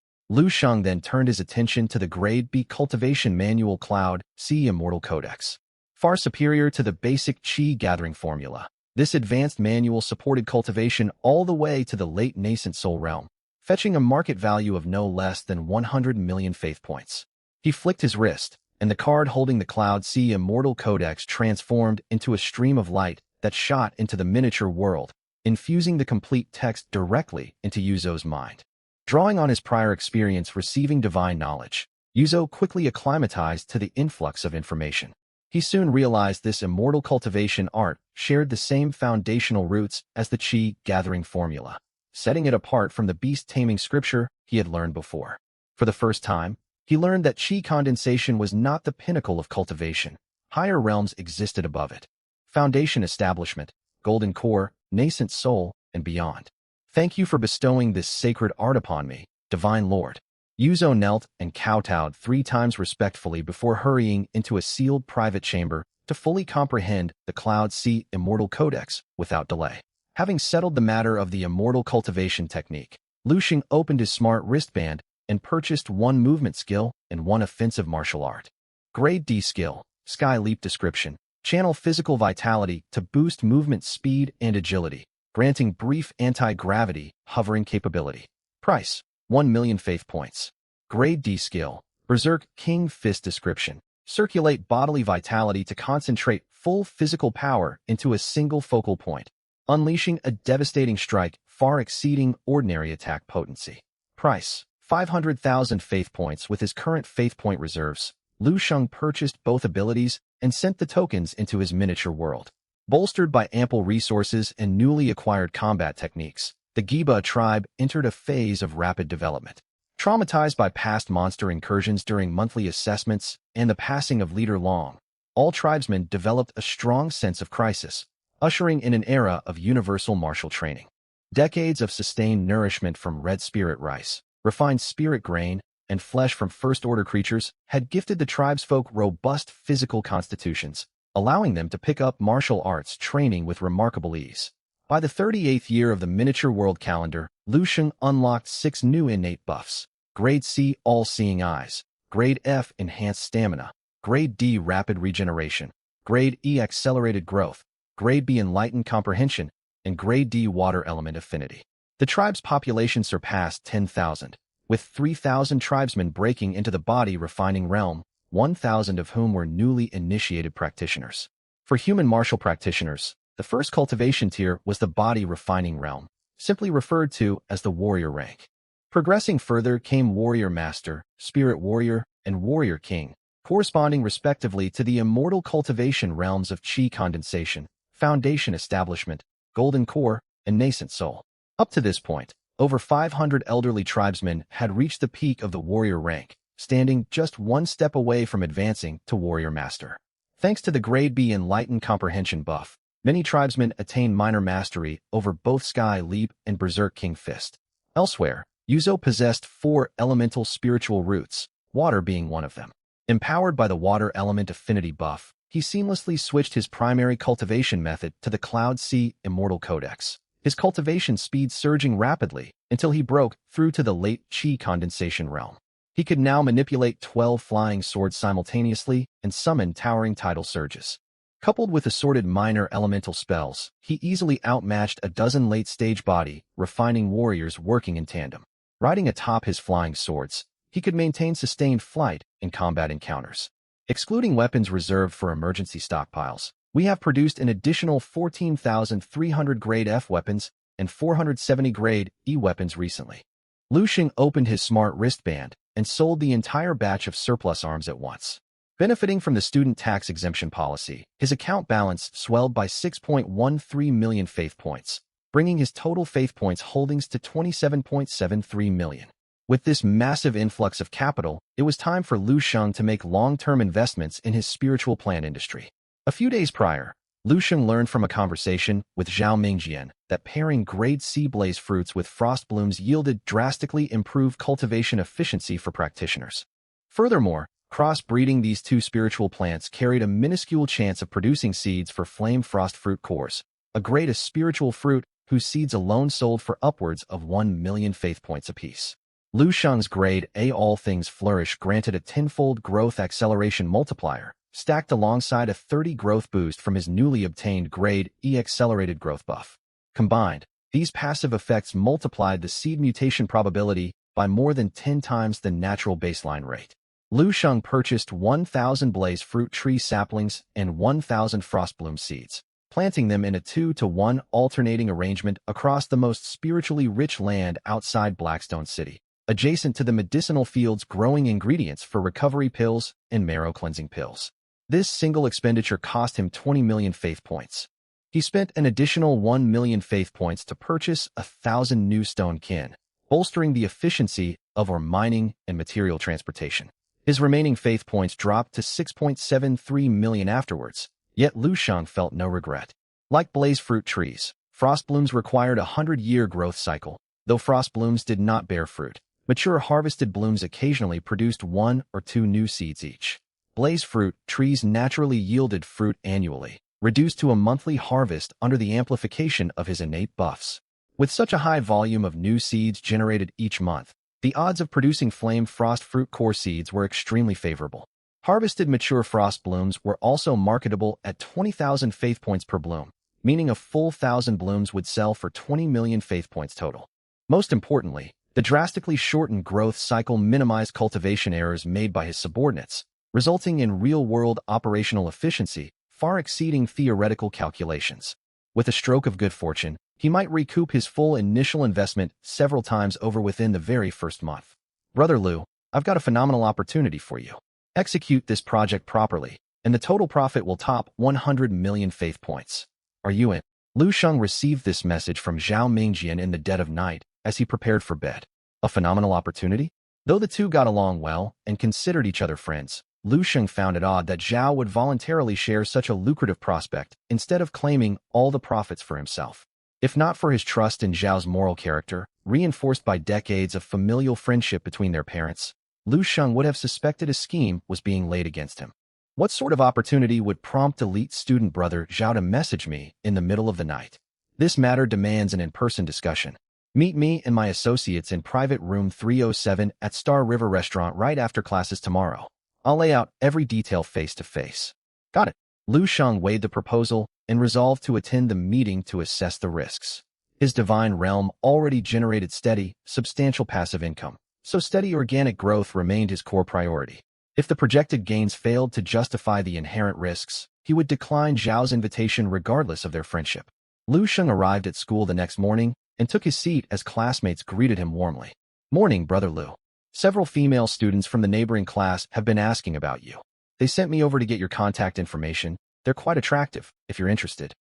[SPEAKER 1] Shang then turned his attention to the Grade B cultivation manual Cloud C Immortal Codex. Far superior to the basic Qi gathering formula, this advanced manual supported cultivation all the way to the late nascent soul realm, fetching a market value of no less than 100 million faith points. He flicked his wrist, and the card holding the Cloud C Immortal Codex transformed into a stream of light that shot into the miniature world, infusing the complete text directly into Yuzo's mind. Drawing on his prior experience receiving divine knowledge, Yuzo quickly acclimatized to the influx of information. He soon realized this immortal cultivation art shared the same foundational roots as the Qi gathering formula, setting it apart from the beast-taming scripture he had learned before. For the first time, he learned that Qi condensation was not the pinnacle of cultivation. Higher realms existed above it. Foundation establishment, golden core, nascent soul, and beyond. Thank you for bestowing this sacred art upon me, divine lord. Yuzo knelt and kowtowed 3 times respectfully before hurrying into a sealed private chamber to fully comprehend the Cloud C Immortal Codex without delay. Having settled the matter of the immortal cultivation technique, Shang opened his smart wristband and purchased 1 movement skill and 1 offensive martial art. Grade D skill, Sky Leap description, channel physical vitality to boost movement speed and agility, granting brief anti-gravity hovering capability. Price, 1 million faith points. Grade D skill, Berserk King Fist description, circulate bodily vitality to concentrate full physical power into a single focal point, unleashing a devastating strike far exceeding ordinary attack potency. Price, 500,000 faith points. With his current faith point reserves, Shang purchased both abilities and sent the tokens into his miniature world. Bolstered by ample resources and newly acquired combat techniques, the Giba tribe entered a phase of rapid development. Traumatized by past monster incursions during monthly assessments and the passing of Leader Long, all tribesmen developed a strong sense of crisis, ushering in an era of universal martial training. Decades of sustained nourishment from red spirit rice, refined spirit grain, and flesh from first-order creatures had gifted the tribesfolk robust physical constitutions, allowing them to pick up martial arts training with remarkable ease. By the 38th year of the miniature world calendar, Shang unlocked 6 new innate buffs: Grade C All-Seeing Eyes, Grade F Enhanced Stamina, Grade D Rapid Regeneration, Grade E Accelerated Growth, Grade B Enlightened Comprehension, and Grade D Water Element Affinity. The tribe's population surpassed 10,000, with 3,000 tribesmen breaking into the body refining realm, 1,000 of whom were newly initiated practitioners. For human martial practitioners, the first cultivation tier was the body refining realm, simply referred to as the warrior rank. Progressing further came warrior master, spirit warrior, and warrior king, corresponding respectively to the immortal cultivation realms of chi condensation, foundation establishment, golden core, and nascent soul. Up to this point, over 500 elderly tribesmen had reached the peak of the warrior rank, standing just one step away from advancing to warrior master. Thanks to the Grade B Enlightened Comprehension buff, many tribesmen attained minor mastery over both Sky Leap and Berserk King Fist. Elsewhere, Yuzo possessed 4 elemental spiritual roots, water being one of them. Empowered by the water element affinity buff, he seamlessly switched his primary cultivation method to the Cloud Sea Immortal Codex, his cultivation speed surging rapidly until he broke through to the late chi condensation realm. He could now manipulate 12 flying swords simultaneously and summon towering tidal surges. Coupled with assorted minor elemental spells, he easily outmatched a dozen late-stage body refining warriors working in tandem. Riding atop his flying swords, he could maintain sustained flight in combat encounters. Excluding weapons reserved for emergency stockpiles, we have produced an additional 14,300 Grade F weapons and 470 Grade E weapons recently. Lu Shang opened his smart wristband and sold the entire batch of surplus arms at once. Benefiting from the student tax exemption policy, his account balance swelled by 6.13 million faith points, bringing his total faith points holdings to 27.73 million. With this massive influx of capital, it was time for Lu Shang to make long-term investments in his spiritual plant industry. A few days prior, Lu Shang learned from a conversation with Zhao Mingjian that pairing Grade C blaze fruits with frost blooms yielded drastically improved cultivation efficiency for practitioners. Furthermore, cross-breeding these two spiritual plants carried a minuscule chance of producing seeds for flame frost fruit cores, a grade of spiritual fruit whose seeds alone sold for upwards of 1 million faith points apiece. Lu Shang's Grade A All Things Flourish granted a tenfold growth acceleration multiplier, stacked alongside a 30 growth boost from his newly obtained Grade E Accelerated Growth buff. Combined, these passive effects multiplied the seed mutation probability by more than 10 times the natural baseline rate. Lu Shang purchased 1,000 blaze fruit tree saplings and 1,000 frostbloom seeds, planting them in a 2-to-1 alternating arrangement across the most spiritually rich land outside Blackstone City, adjacent to the medicinal fields growing ingredients for recovery pills and marrow cleansing pills. This single expenditure cost him 20 million faith points. He spent an additional 1 million faith points to purchase 1,000 new stone kin, bolstering the efficiency of our mining and material transportation. His remaining faith points dropped to 6.73 million afterwards, yet Lu Shang felt no regret. Like blaze fruit trees, frost blooms required a 100-year growth cycle. Though frost blooms did not bear fruit, mature harvested blooms occasionally produced 1 or 2 new seeds each. Blaze fruit trees naturally yielded fruit annually, reduced to a monthly harvest under the amplification of his innate buffs. With such a high volume of new seeds generated each month, the odds of producing flame frost fruit core seeds were extremely favorable. Harvested mature frost blooms were also marketable at 20,000 faith points per bloom, meaning a full 1,000 blooms would sell for 20 million faith points total. Most importantly, the drastically shortened growth cycle minimized cultivation errors made by his subordinates, resulting in real-world operational efficiency far exceeding theoretical calculations. With a stroke of good fortune, he might recoup his full initial investment several times over within the very first month. Brother Lu, I've got a phenomenal opportunity for you. Execute this project properly, and the total profit will top 100 million faith points. Are you in? Lu Shang received this message from Zhao Mingjian in the dead of night as he prepared for bed. A phenomenal opportunity? Though the two got along well and considered each other friends, Lu Shang found it odd that Zhao would voluntarily share such a lucrative prospect instead of claiming all the profits for himself. If not for his trust in Zhao's moral character, reinforced by decades of familial friendship between their parents, Lu Shang would have suspected a scheme was being laid against him. What sort of opportunity would prompt elite student brother Zhao to message me in the middle of the night? This matter demands an in-person discussion. Meet me and my associates in private room 307 at Star River Restaurant right after classes tomorrow. I'll lay out every detail face-to-face. Got it. Lu Shang weighed the proposal and resolved to attend the meeting to assess the risks. His divine realm already generated steady, substantial passive income, so steady organic growth remained his core priority. If the projected gains failed to justify the inherent risks, he would decline Zhao's invitation regardless of their friendship. Lu Sheng arrived at school the next morning and took his seat as classmates greeted him warmly. "Morning, Brother Lu. Several female students from the neighboring class have been asking about you. They sent me over to get your contact information. They're quite attractive, if you're interested.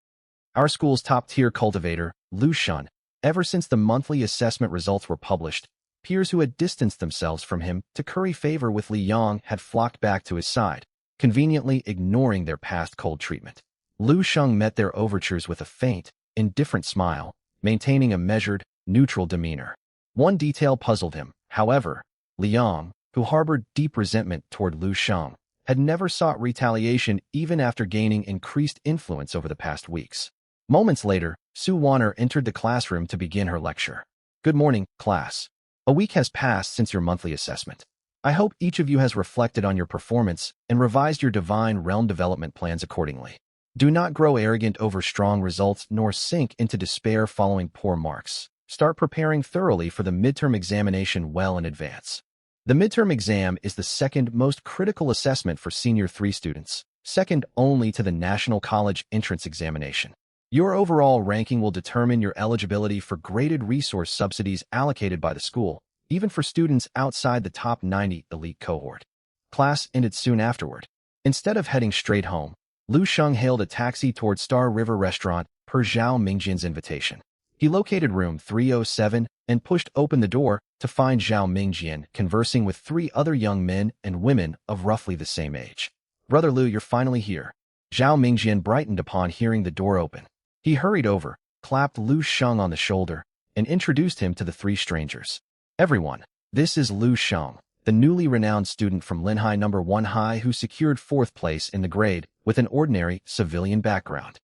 [SPEAKER 1] Our school's top-tier cultivator, Lu Sheng. Ever since the monthly assessment results were published, peers who had distanced themselves from him to curry favor with Li Yang had flocked back to his side, conveniently ignoring their past cold treatment. Lu Sheng met their overtures with a faint, indifferent smile, maintaining a measured, neutral demeanor. One detail puzzled him, however. Li Yang, who harbored deep resentment toward Lu Sheng, had never sought retaliation even after gaining increased influence over the past weeks. Moments later, Su Wanner entered the classroom to begin her lecture. "Good morning, class. A week has passed since your monthly assessment. I hope each of you has reflected on your performance and revised your divine realm development plans accordingly. Do not grow arrogant over strong results nor sink into despair following poor marks. Start preparing thoroughly for the midterm examination well in advance." The midterm exam is the second most critical assessment for Senior 3 students, second only to the National College Entrance Examination. Your overall ranking will determine your eligibility for graded resource subsidies allocated by the school, even for students outside the top 90 elite cohort. Class ended soon afterward. Instead of heading straight home, Lu Sheng hailed a taxi toward Star River Restaurant per Zhao Mingjian's invitation. He located room 307 and pushed open the door to find Zhao Mingjian conversing with 3 other young men and women of roughly the same age. "Brother Lu, you're finally here." Zhao Mingjian brightened upon hearing the door open. He hurried over, clapped Lu Sheng on the shoulder, and introduced him to the 3 strangers. "Everyone, this is Lu Sheng, the newly renowned student from Linhai No. 1 High who secured 4th place in the grade with an ordinary civilian background.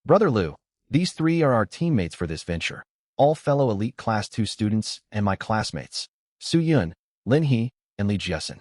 [SPEAKER 1] Brother Lu, these 3 are our teammates for this venture, all fellow elite Class 2 students and my classmates, Su Yun, Lin He, and Li Jiasen.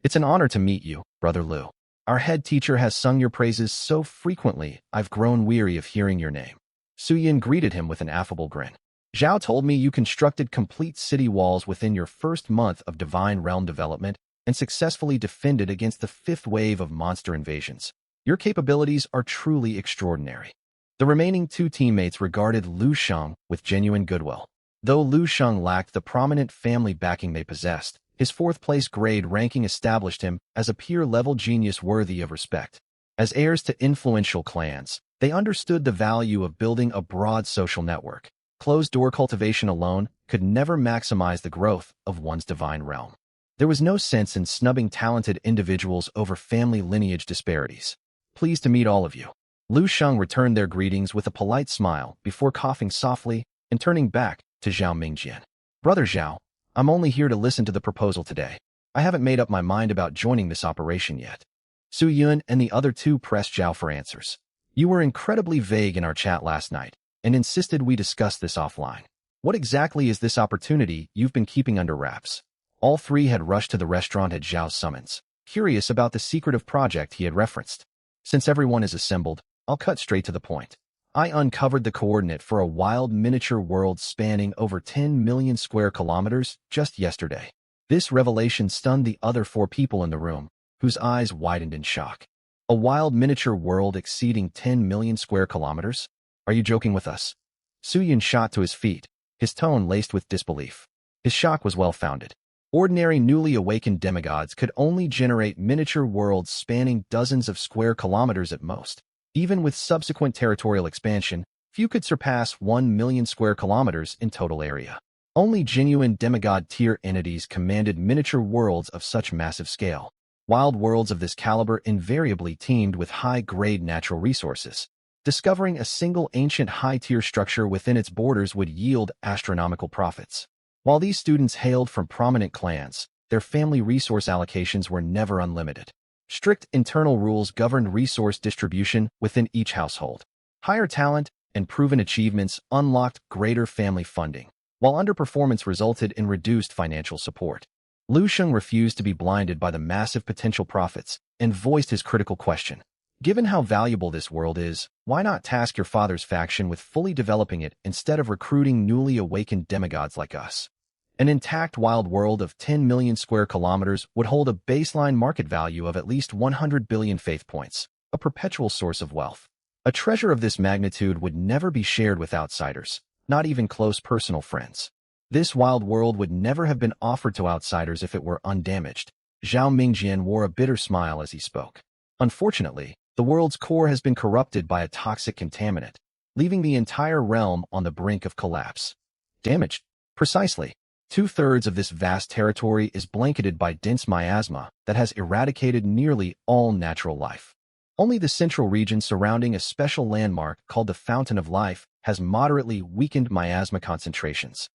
[SPEAKER 1] It's an honor to meet you, Brother Lu. Our head teacher has sung your praises so frequently I've grown weary of hearing your name." Su Yun greeted him with an affable grin. "Zhao told me you constructed complete city walls within your first month of divine realm development and successfully defended against the 5th wave of monster invasions. Your capabilities are truly extraordinary." The remaining 2 teammates regarded Lu Sheng with genuine goodwill. Though Lu Sheng lacked the prominent family backing they possessed, his 4th-place grade ranking established him as a peer-level genius worthy of respect. As heirs to influential clans, they understood the value of building a broad social network. Closed-door cultivation alone could never maximize the growth of one's divine realm. There was no sense in snubbing talented individuals over family lineage disparities. "Pleased to meet all of you." Lu Sheng returned their greetings with a polite smile before coughing softly and turning back to Zhao Mingjian. "Brother Zhao, I'm only here to listen to the proposal today. I haven't made up my mind about joining this operation yet." Su Yun and the other 2 pressed Zhao for answers. "You were incredibly vague in our chat last night and insisted we discuss this offline. What exactly is this opportunity you've been keeping under wraps?" All 3 had rushed to the restaurant at Zhao's summons, curious about the secretive project he had referenced. "Since everyone is assembled, I'll cut straight to the point. I uncovered the coordinate for a wild miniature world spanning over 10 million square kilometers just yesterday." This revelation stunned the other 4 people in the room, whose eyes widened in shock. "A wild miniature world exceeding 10 million square kilometers? Are you joking with us?" Su Yun shot to his feet, his tone laced with disbelief. His shock was well-founded. Ordinary newly awakened demigods could only generate miniature worlds spanning dozens of square kilometers at most. Even with subsequent territorial expansion, few could surpass 1 million square kilometers in total area. Only genuine demigod-tier entities commanded miniature worlds of such massive scale. Wild worlds of this caliber invariably teemed with high-grade natural resources. Discovering a single ancient high-tier structure within its borders would yield astronomical profits. While these students hailed from prominent clans, their family resource allocations were never unlimited. Strict internal rules governed resource distribution within each household. Higher talent and proven achievements unlocked greater family funding, while underperformance resulted in reduced financial support. Lu Sheng refused to be blinded by the massive potential profits and voiced his critical question. "Given how valuable this world is, why not task your father's faction with fully developing it instead of recruiting newly awakened demigods like us?" An intact wild world of 10 million square kilometers would hold a baseline market value of at least 100 billion faith points, a perpetual source of wealth. A treasure of this magnitude would never be shared with outsiders, not even close personal friends. This wild world would never have been offered to outsiders if it were undamaged. Zhao Mingjian wore a bitter smile as he spoke. Unfortunately, the world's core has been corrupted by a toxic contaminant, leaving the entire realm on the brink of collapse. Damaged? Precisely. 2/3 of this vast territory is blanketed by dense miasma that has eradicated nearly all natural life. Only the central region surrounding a special landmark called the Fountain of Life has moderately weakened miasma concentrations.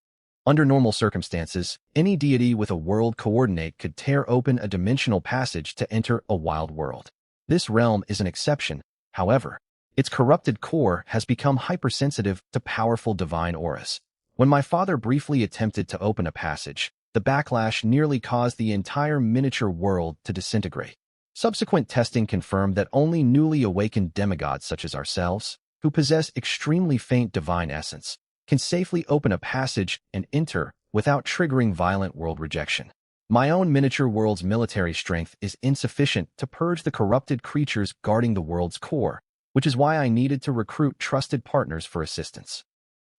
[SPEAKER 1] Under normal circumstances, any deity with a world coordinate could tear open a dimensional passage to enter a wild world. This realm is an exception, however. Its corrupted core has become hypersensitive to powerful divine auras. When my father briefly attempted to open a passage, the backlash nearly caused the entire miniature world to disintegrate. Subsequent testing confirmed that only newly awakened demigods such as ourselves, who possess extremely faint divine essence, can safely open a passage and enter without triggering violent world rejection. My own miniature world's military strength is insufficient to purge the corrupted creatures guarding the world's core, which is why I needed to recruit trusted partners for assistance.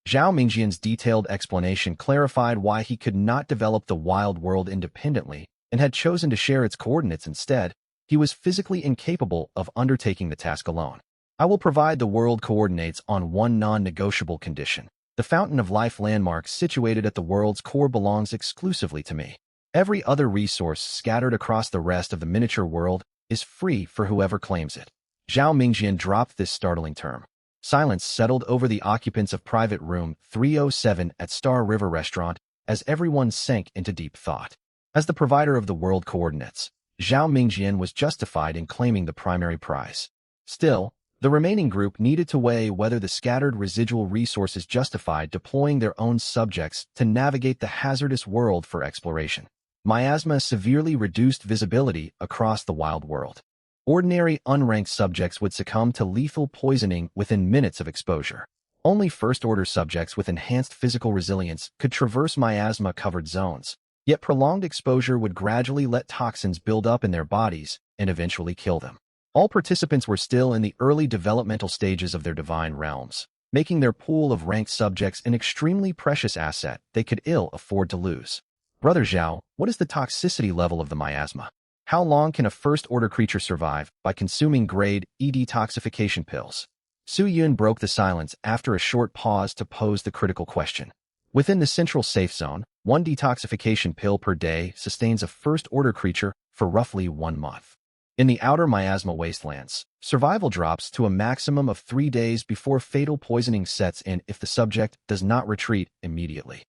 [SPEAKER 1] Zhao Mingjian's detailed explanation clarified why he could not develop the wild world independently and had chosen to share its coordinates instead. He was physically incapable of undertaking the task alone. I will provide the world coordinates on one non-negotiable condition. The Fountain of Life landmark situated at the world's core belongs exclusively to me. Every other resource scattered across the rest of the miniature world is free for whoever claims it. Zhao Mingjian dropped this startling term. Silence settled over the occupants of private room 307 at Star River Restaurant as everyone sank into deep thought. As the provider of the world coordinates, Zhao Mingjian was justified in claiming the primary prize. Still, the remaining group needed to weigh whether the scattered residual resources justified deploying their own subjects to navigate the hazardous world for exploration. Miasma severely reduced visibility across the wild world. Ordinary unranked subjects would succumb to lethal poisoning within minutes of exposure. Only first-order subjects with enhanced physical resilience could traverse miasma-covered zones, yet prolonged exposure would gradually let toxins build up in their bodies and eventually kill them. All participants were still in the early developmental stages of their divine realms, making their pool of ranked subjects an extremely precious asset they could ill afford to lose. Brother Zhao, what is the toxicity level of the miasma? How long can a first-order creature survive by consuming grade E detoxification pills? Su Yun broke the silence after a short pause to pose the critical question. Within the central safe zone, one detoxification pill per day sustains a first-order creature for roughly 1 month. In the outer miasma wastelands, survival drops to a maximum of 3 days before fatal poisoning sets in if the subject does not retreat immediately.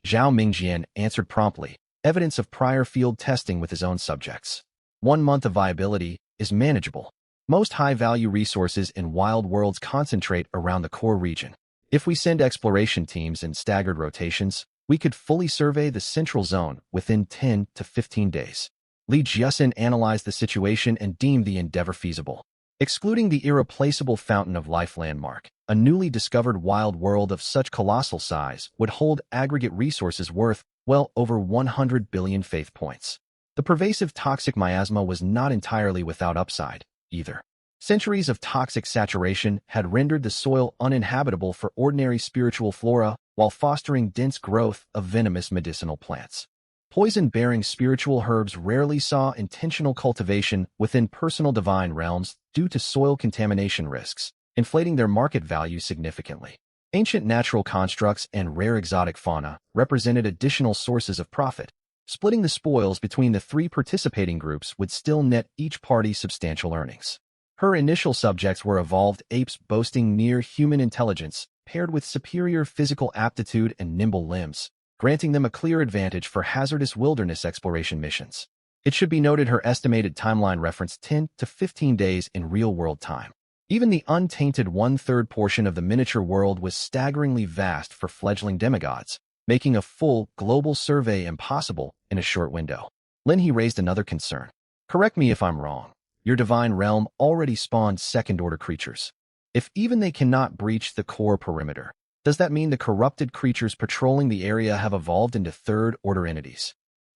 [SPEAKER 1] Zhao Mingjian answered promptly, evidence of prior field testing with his own subjects. 1 month of viability is manageable. Most high-value resources in wild worlds concentrate around the core region. If we send exploration teams in staggered rotations, we could fully survey the central zone within 10 to 15 days. Li Jiasin analyzed the situation and deemed the endeavor feasible. Excluding the irreplaceable Fountain of Life landmark, a newly discovered wild world of such colossal size would hold aggregate resources worth well over 100 billion faith points. The pervasive toxic miasma was not entirely without upside, either. Centuries of toxic saturation had rendered the soil uninhabitable for ordinary spiritual flora while fostering dense growth of venomous medicinal plants. Poison-bearing spiritual herbs rarely saw intentional cultivation within personal divine realms due to soil contamination risks, inflating their market value significantly. Ancient natural constructs and rare exotic fauna represented additional sources of profit. Splitting the spoils between the 3 participating groups would still net each party substantial earnings. Her initial subjects were evolved apes boasting near-human intelligence, paired with superior physical aptitude and nimble limbs, granting them a clear advantage for hazardous wilderness exploration missions. It should be noted her estimated timeline referenced 10 to 15 days in real-world time. Even the untainted 1/3 portion of the miniature world was staggeringly vast for fledgling demigods, making a full global survey impossible in a short window. Linhe raised another concern. Correct me if I'm wrong. Your divine realm already spawned second-order creatures. If even they cannot breach the core perimeter, Does that mean the corrupted creatures patrolling the area have evolved into third-order entities?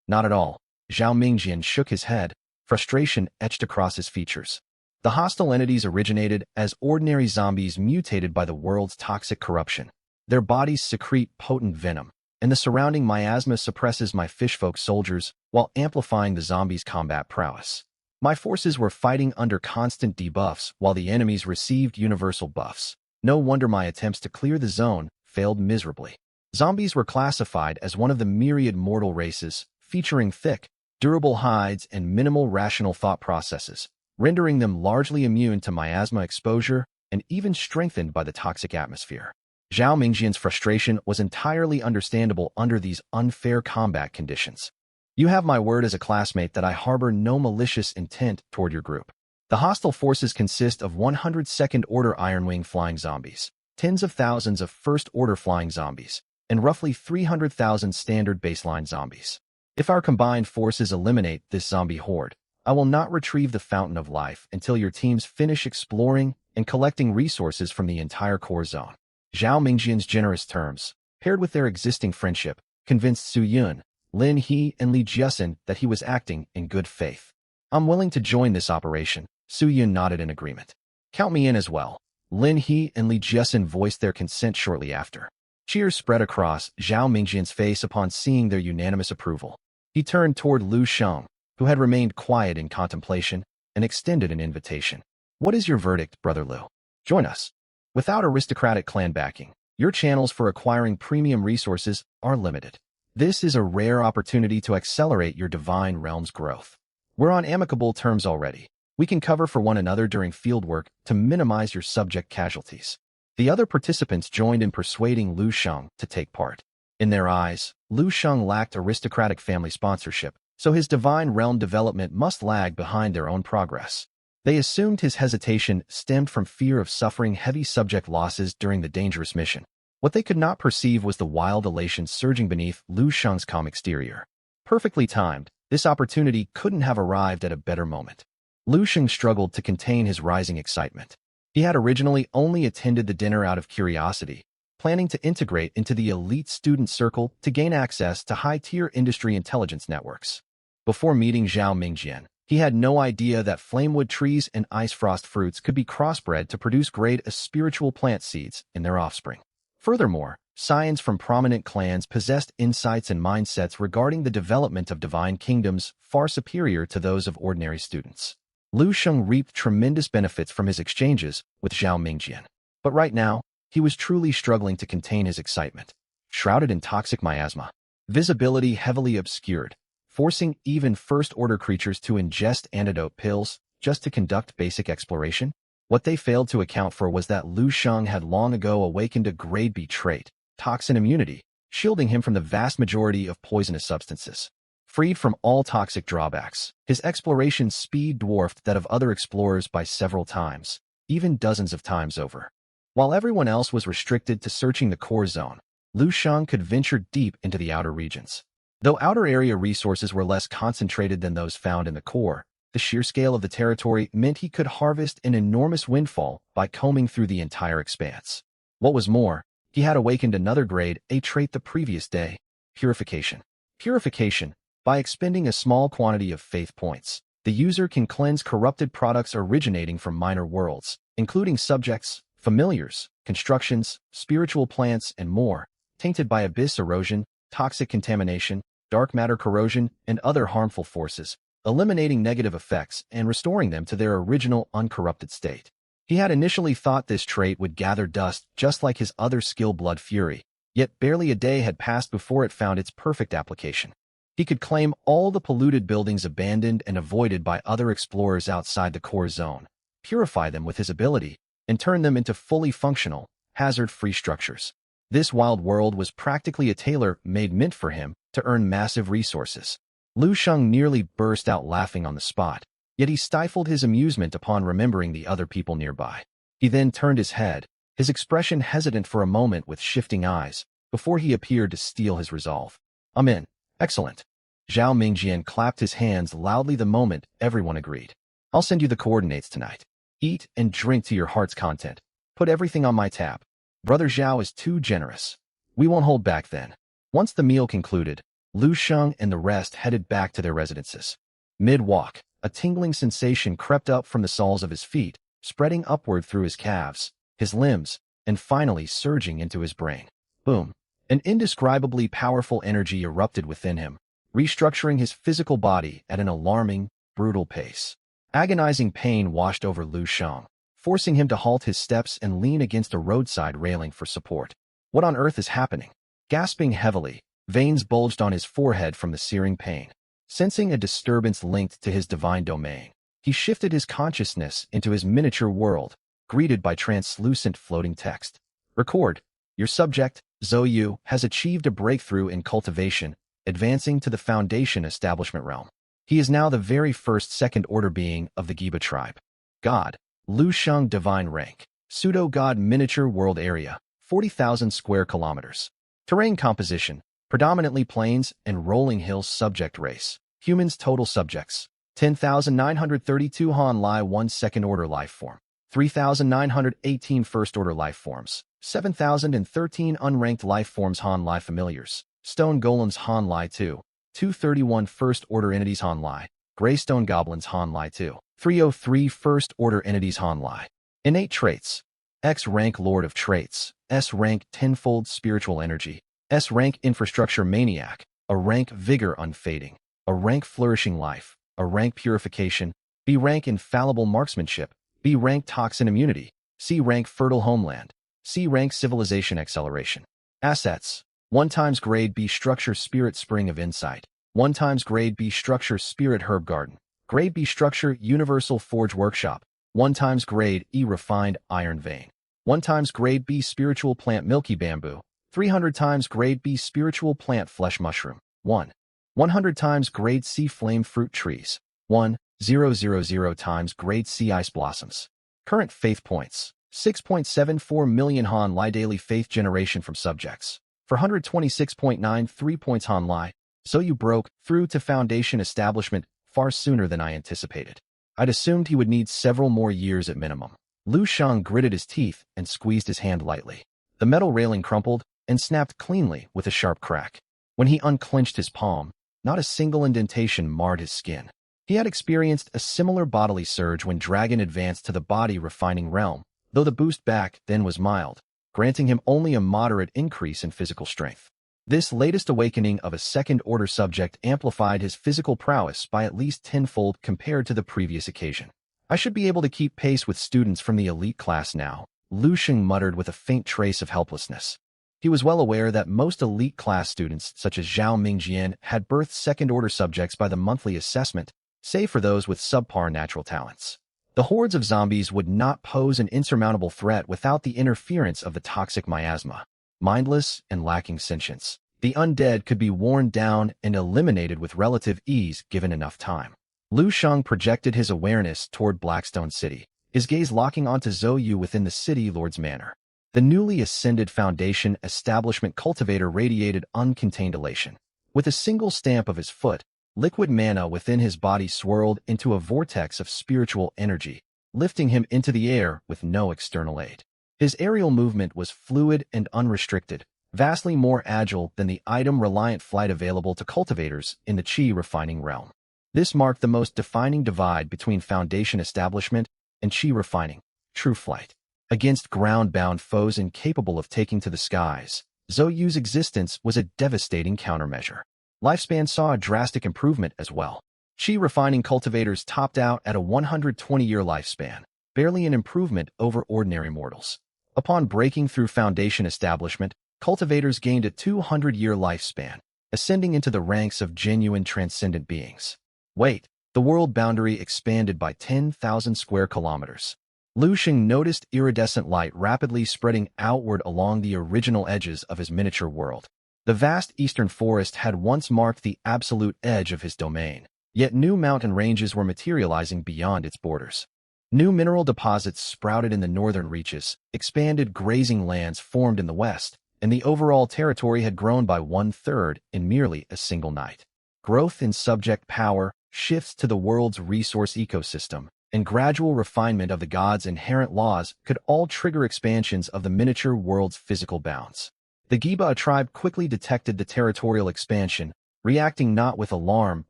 [SPEAKER 1] Not at all. Zhao Mingjian shook his head, frustration etched across his features. The hostile entities originated as ordinary zombies mutated by the world's toxic corruption. Their bodies secrete potent venom, and the surrounding miasma suppresses my fishfolk soldiers while amplifying the zombies' combat prowess. My forces were fighting under constant debuffs while the enemies received universal buffs. No wonder my attempts to clear the zone failed miserably. Zombies were classified as one of the myriad mortal races, featuring thick, durable hides and minimal rational thought processes, rendering them largely immune to miasma exposure and even strengthened by the toxic atmosphere. Zhao Mingjian's frustration was entirely understandable under these unfair combat conditions. You have my word as a classmate that I harbor no malicious intent toward your group. The hostile forces consist of 100 second-order Ironwing flying zombies, tens of thousands of first-order flying zombies, and roughly 300,000 standard baseline zombies. If our combined forces eliminate this zombie horde, I will not retrieve the Fountain of Life until your teams finish exploring and collecting resources from the entire core zone. Zhao Mingjian's generous terms, paired with their existing friendship, convinced Su Yun, Lin He, and Li Jiasen that he was acting in good faith. I'm willing to join this operation. Su Yun nodded in agreement. Count me in as well. Lin He and Li Jiasen voiced their consent shortly after. Cheers spread across Zhao Mingjian's face upon seeing their unanimous approval. He turned toward Lu Shang, who had remained quiet in contemplation, and extended an invitation. What is your verdict, Brother Lu? Join us. Without aristocratic clan backing, your channels for acquiring premium resources are limited. This is a rare opportunity to accelerate your divine realm's growth. We're on amicable terms already. We can cover for one another during fieldwork to minimize your subject casualties. The other participants joined in persuading Lu Shang to take part. In their eyes, Lu Shang lacked aristocratic family sponsorship, so his divine realm development must lag behind their own progress. They assumed his hesitation stemmed from fear of suffering heavy subject losses during the dangerous mission. What they could not perceive was the wild elation surging beneath Lu Shang's calm exterior. Perfectly timed, this opportunity couldn't have arrived at a better moment. Lu Shang struggled to contain his rising excitement. He had originally only attended the dinner out of curiosity, planning to integrate into the elite student circle to gain access to high-tier industry intelligence networks. Before meeting Zhao Mingjian, he had no idea that flamewood trees and ice frost fruits could be crossbred to produce grade A spiritual plant seeds in their offspring. Furthermore, scions from prominent clans possessed insights and mindsets regarding the development of divine kingdoms far superior to those of ordinary students. Lu Shang reaped tremendous benefits from his exchanges with Zhao Mingjian. But right now, he was truly struggling to contain his excitement. Shrouded in toxic miasma, visibility heavily obscured, forcing even first-order creatures to ingest antidote pills just to conduct basic exploration? What they failed to account for was that Lu Shang had long ago awakened a grade B trait, toxin immunity, shielding him from the vast majority of poisonous substances. Freed from all toxic drawbacks, his exploration speed dwarfed that of other explorers by several times, even dozens of times over. While everyone else was restricted to searching the core zone, Lu Shang could venture deep into the outer regions. Though outer area resources were less concentrated than those found in the core, the sheer scale of the territory meant he could harvest an enormous windfall by combing through the entire expanse. What was more, he had awakened another grade A trait the previous day, purification. Purification, by expending a small quantity of faith points, the user can cleanse corrupted products originating from minor worlds, including subjects, familiars, constructions, spiritual plants, and more, tainted by abyss erosion, toxic contamination, dark matter corrosion, and other harmful forces, eliminating negative effects and restoring them to their original uncorrupted state. He had initially thought this trait would gather dust just like his other skill Blood Fury, yet barely a day had passed before it found its perfect application. He could claim all the polluted buildings abandoned and avoided by other explorers outside the core zone, purify them with his ability, and turn them into fully functional, hazard-free structures. This wild world was practically a tailor-made meant for him to earn massive resources. Lu Shang nearly burst out laughing on the spot, yet he stifled his amusement upon remembering the other people nearby. He then turned his head, his expression hesitant for a moment with shifting eyes, before he appeared to steel his resolve. I'm in. Excellent. Zhao Mingjian clapped his hands loudly the moment everyone agreed. I'll send you the coordinates tonight. Eat and drink to your heart's content. Put everything on my tab. Brother Zhao is too generous. We won't hold back then. Once the meal concluded, Lu Sheng and the rest headed back to their residences. Mid-walk, a tingling sensation crept up from the soles of his feet, spreading upward through his calves, his limbs, and finally surging into his brain. Boom! An indescribably powerful energy erupted within him, restructuring his physical body at an alarming, brutal pace. Agonizing pain washed over Lu Sheng, forcing him to halt his steps and lean against a roadside railing for support. What on earth is happening? Gasping heavily, veins bulged on his forehead from the searing pain. Sensing a disturbance linked to his divine domain, he shifted his consciousness into his miniature world, greeted by translucent floating text. Record. Your subject, Zhou Yu, has achieved a breakthrough in cultivation, advancing to the foundation establishment realm. He is now the very first second-order being of the Giba tribe. God. Lu Sheng divine rank. Pseudo-god miniature world area, 40,000 square kilometers. Terrain composition, predominantly plains and rolling hills. Subject race. Humans. Total subjects, 10,932 Han Lai 1 second-order life form, 3,918 first-order life forms, 7,013 unranked life forms. Han Lai familiars. Stone golems Han Lai 2, 231 first-order entities Han Lai, Greystone goblins Han Lai 2, 303 first-order entities Han Lai. Innate traits. X rank Lord of Traits, S rank tenfold spiritual energy, S rank infrastructure maniac, A rank vigor unfading, A rank flourishing life, A rank purification, B rank infallible marksmanship, B rank toxin immunity, C rank fertile homeland, C rank civilization acceleration. Assets. 1 times grade B structure spirit spring of insight, 1 times grade B structure spirit herb garden, grade B structure universal forge workshop, 1 times grade E refined iron vein, 1 times grade B spiritual plant milky bamboo, 300 times grade B spiritual plant flesh mushroom, 100 times grade C flame fruit trees, 1,000 times grade C ice blossoms. Current faith points, 6.74 million Han Lai daily faith generation from subjects. For 126.93 points Han Lai, so you broke through to foundation establishment far sooner than I anticipated. I'd assumed he would need several more years at minimum. Lu Sheng gritted his teeth and squeezed his hand lightly. The metal railing crumpled and snapped cleanly with a sharp crack. When he unclenched his palm, not a single indentation marred his skin. He had experienced a similar bodily surge when Dragon advanced to the body refining realm, though the boost back then was mild, granting him only a moderate increase in physical strength. This latest awakening of a second-order subject amplified his physical prowess by at least tenfold compared to the previous occasion. I should be able to keep pace with students from the elite class now, Lu Sheng muttered with a faint trace of helplessness. He was well aware that most elite class students, such as Zhao Mingjian, had birthed second-order subjects by the monthly assessment, save for those with subpar natural talents. The hordes of zombies would not pose an insurmountable threat without the interference of the toxic miasma. Mindless and lacking sentience, the undead could be worn down and eliminated with relative ease given enough time. Lu Sheng projected his awareness toward Blackstone City, his gaze locking onto Zhou Yu within the city lord's manor. The newly ascended foundation establishment cultivator radiated uncontained elation. With a single stamp of his foot, liquid mana within his body swirled into a vortex of spiritual energy, lifting him into the air with no external aid. His aerial movement was fluid and unrestricted, vastly more agile than the item-reliant flight available to cultivators in the Qi refining realm. This marked the most defining divide between foundation establishment and Qi refining, true flight. Against ground-bound foes incapable of taking to the skies, Zhou Yu's existence was a devastating countermeasure. Lifespan saw a drastic improvement as well. Qi refining cultivators topped out at a 120-year lifespan, barely an improvement over ordinary mortals. Upon breaking through foundation establishment, cultivators gained a 200-year lifespan, ascending into the ranks of genuine transcendent beings. Wait, the world boundary expanded by 10,000 square kilometers. Lu Sheng noticed iridescent light rapidly spreading outward along the original edges of his miniature world. The vast eastern forest had once marked the absolute edge of his domain, yet new mountain ranges were materializing beyond its borders. New mineral deposits sprouted in the northern reaches, expanded grazing lands formed in the west, and the overall territory had grown by 1/3 in merely a single night. Growth in subject power, shifts to the world's resource ecosystem, and gradual refinement of the gods' inherent laws could all trigger expansions of the miniature world's physical bounds. The Giba tribe quickly detected the territorial expansion, reacting not with alarm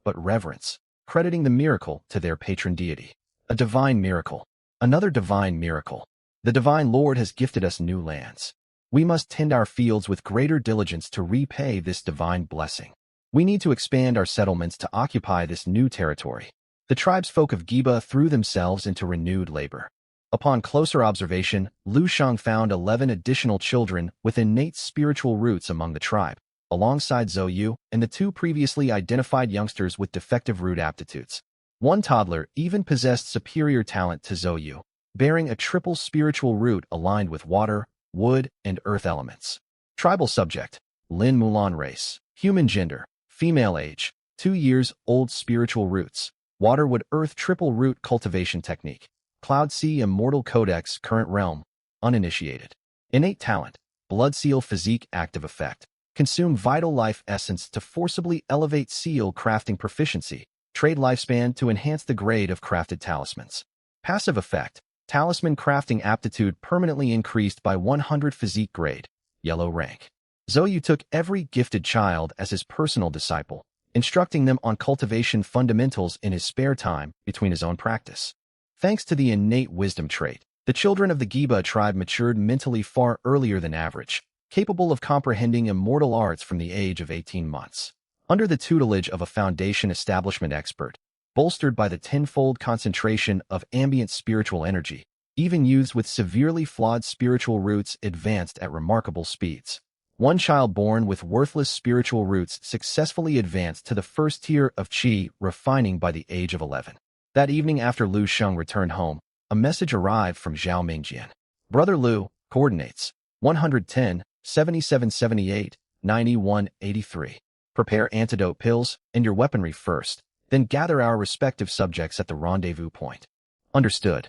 [SPEAKER 1] but reverence, crediting the miracle to their patron deity. A divine miracle. Another divine miracle. The divine Lord has gifted us new lands. We must tend our fields with greater diligence to repay this divine blessing. We need to expand our settlements to occupy this new territory. The tribesfolk of Giba threw themselves into renewed labor. Upon closer observation, Shang found 11 additional children with innate spiritual roots among the tribe, alongside Zhou and the 2 previously identified youngsters with defective root aptitudes. One toddler even possessed superior talent to Zhou, bearing a triple spiritual root aligned with water, wood, and earth elements. Tribal subject, Lin Mulan race. Human gender, female age, 2 years old spiritual roots. Water wood earth triple root cultivation technique. Cloud Sea immortal codex current realm, uninitiated. Innate talent, blood seal physique active effect. Consume vital life essence to forcibly elevate seal crafting proficiency. Trade lifespan to enhance the grade of crafted talismans. Passive effect, talisman crafting aptitude permanently increased by 100 physique grade, yellow rank. Zhou took every gifted child as his personal disciple, instructing them on cultivation fundamentals in his spare time between his own practice. Thanks to the innate wisdom trait, the children of the Giba tribe matured mentally far earlier than average, capable of comprehending immortal arts from the age of 18 months. Under the tutelage of a foundation establishment expert, bolstered by the tenfold concentration of ambient spiritual energy, even youths with severely flawed spiritual roots advanced at remarkable speeds. One child born with worthless spiritual roots successfully advanced to the first tier of Qi refining by the age of 11. That evening after Shang returned home, a message arrived from Zhao Mingjian. Brother Liu, coordinates 110, 7778, 9183. Prepare antidote pills and your weaponry first, then gather our respective subjects at the rendezvous point. Understood.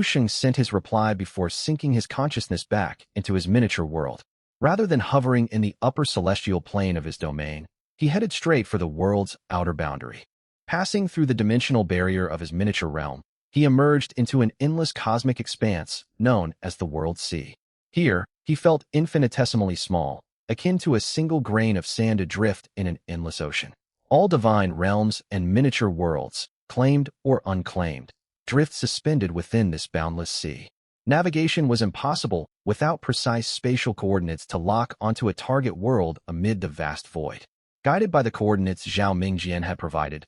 [SPEAKER 1] Shang sent his reply before sinking his consciousness back into his miniature world. Rather than hovering in the upper celestial plane of his domain, he headed straight for the world's outer boundary. Passing through the dimensional barrier of his miniature realm, he emerged into an endless cosmic expanse known as the World Sea. Here, he felt infinitesimally small, akin to a single grain of sand adrift in an endless ocean. All divine realms and miniature worlds, claimed or unclaimed, drift suspended within this boundless sea. Navigation was impossible without precise spatial coordinates to lock onto a target world amid the vast void. Guided by the coordinates Zhao Mingjian had provided,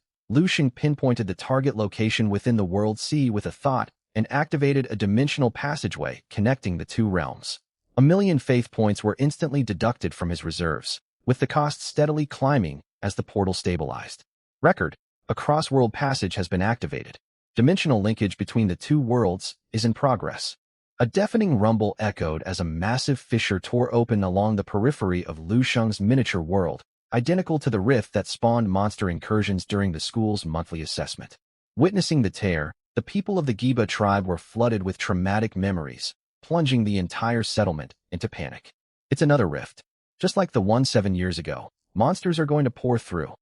[SPEAKER 1] Shang pinpointed the target location within the World Sea with a thought and activated a dimensional passageway connecting the 2 realms. 1,000,000 faith points were instantly deducted from his reserves, with the cost steadily climbing as the portal stabilized. Record: a cross-world passage has been activated. Dimensional linkage between the 2 worlds is in progress. A deafening rumble echoed as a massive fissure tore open along the periphery of Shang's miniature world, identical to the rift that spawned monster incursions during the school's monthly assessment. Witnessing the tear, the people of the Giba tribe were flooded with traumatic memories, plunging the entire settlement into panic. It's another rift. Just like the one 7 years ago, monsters are going to pour through.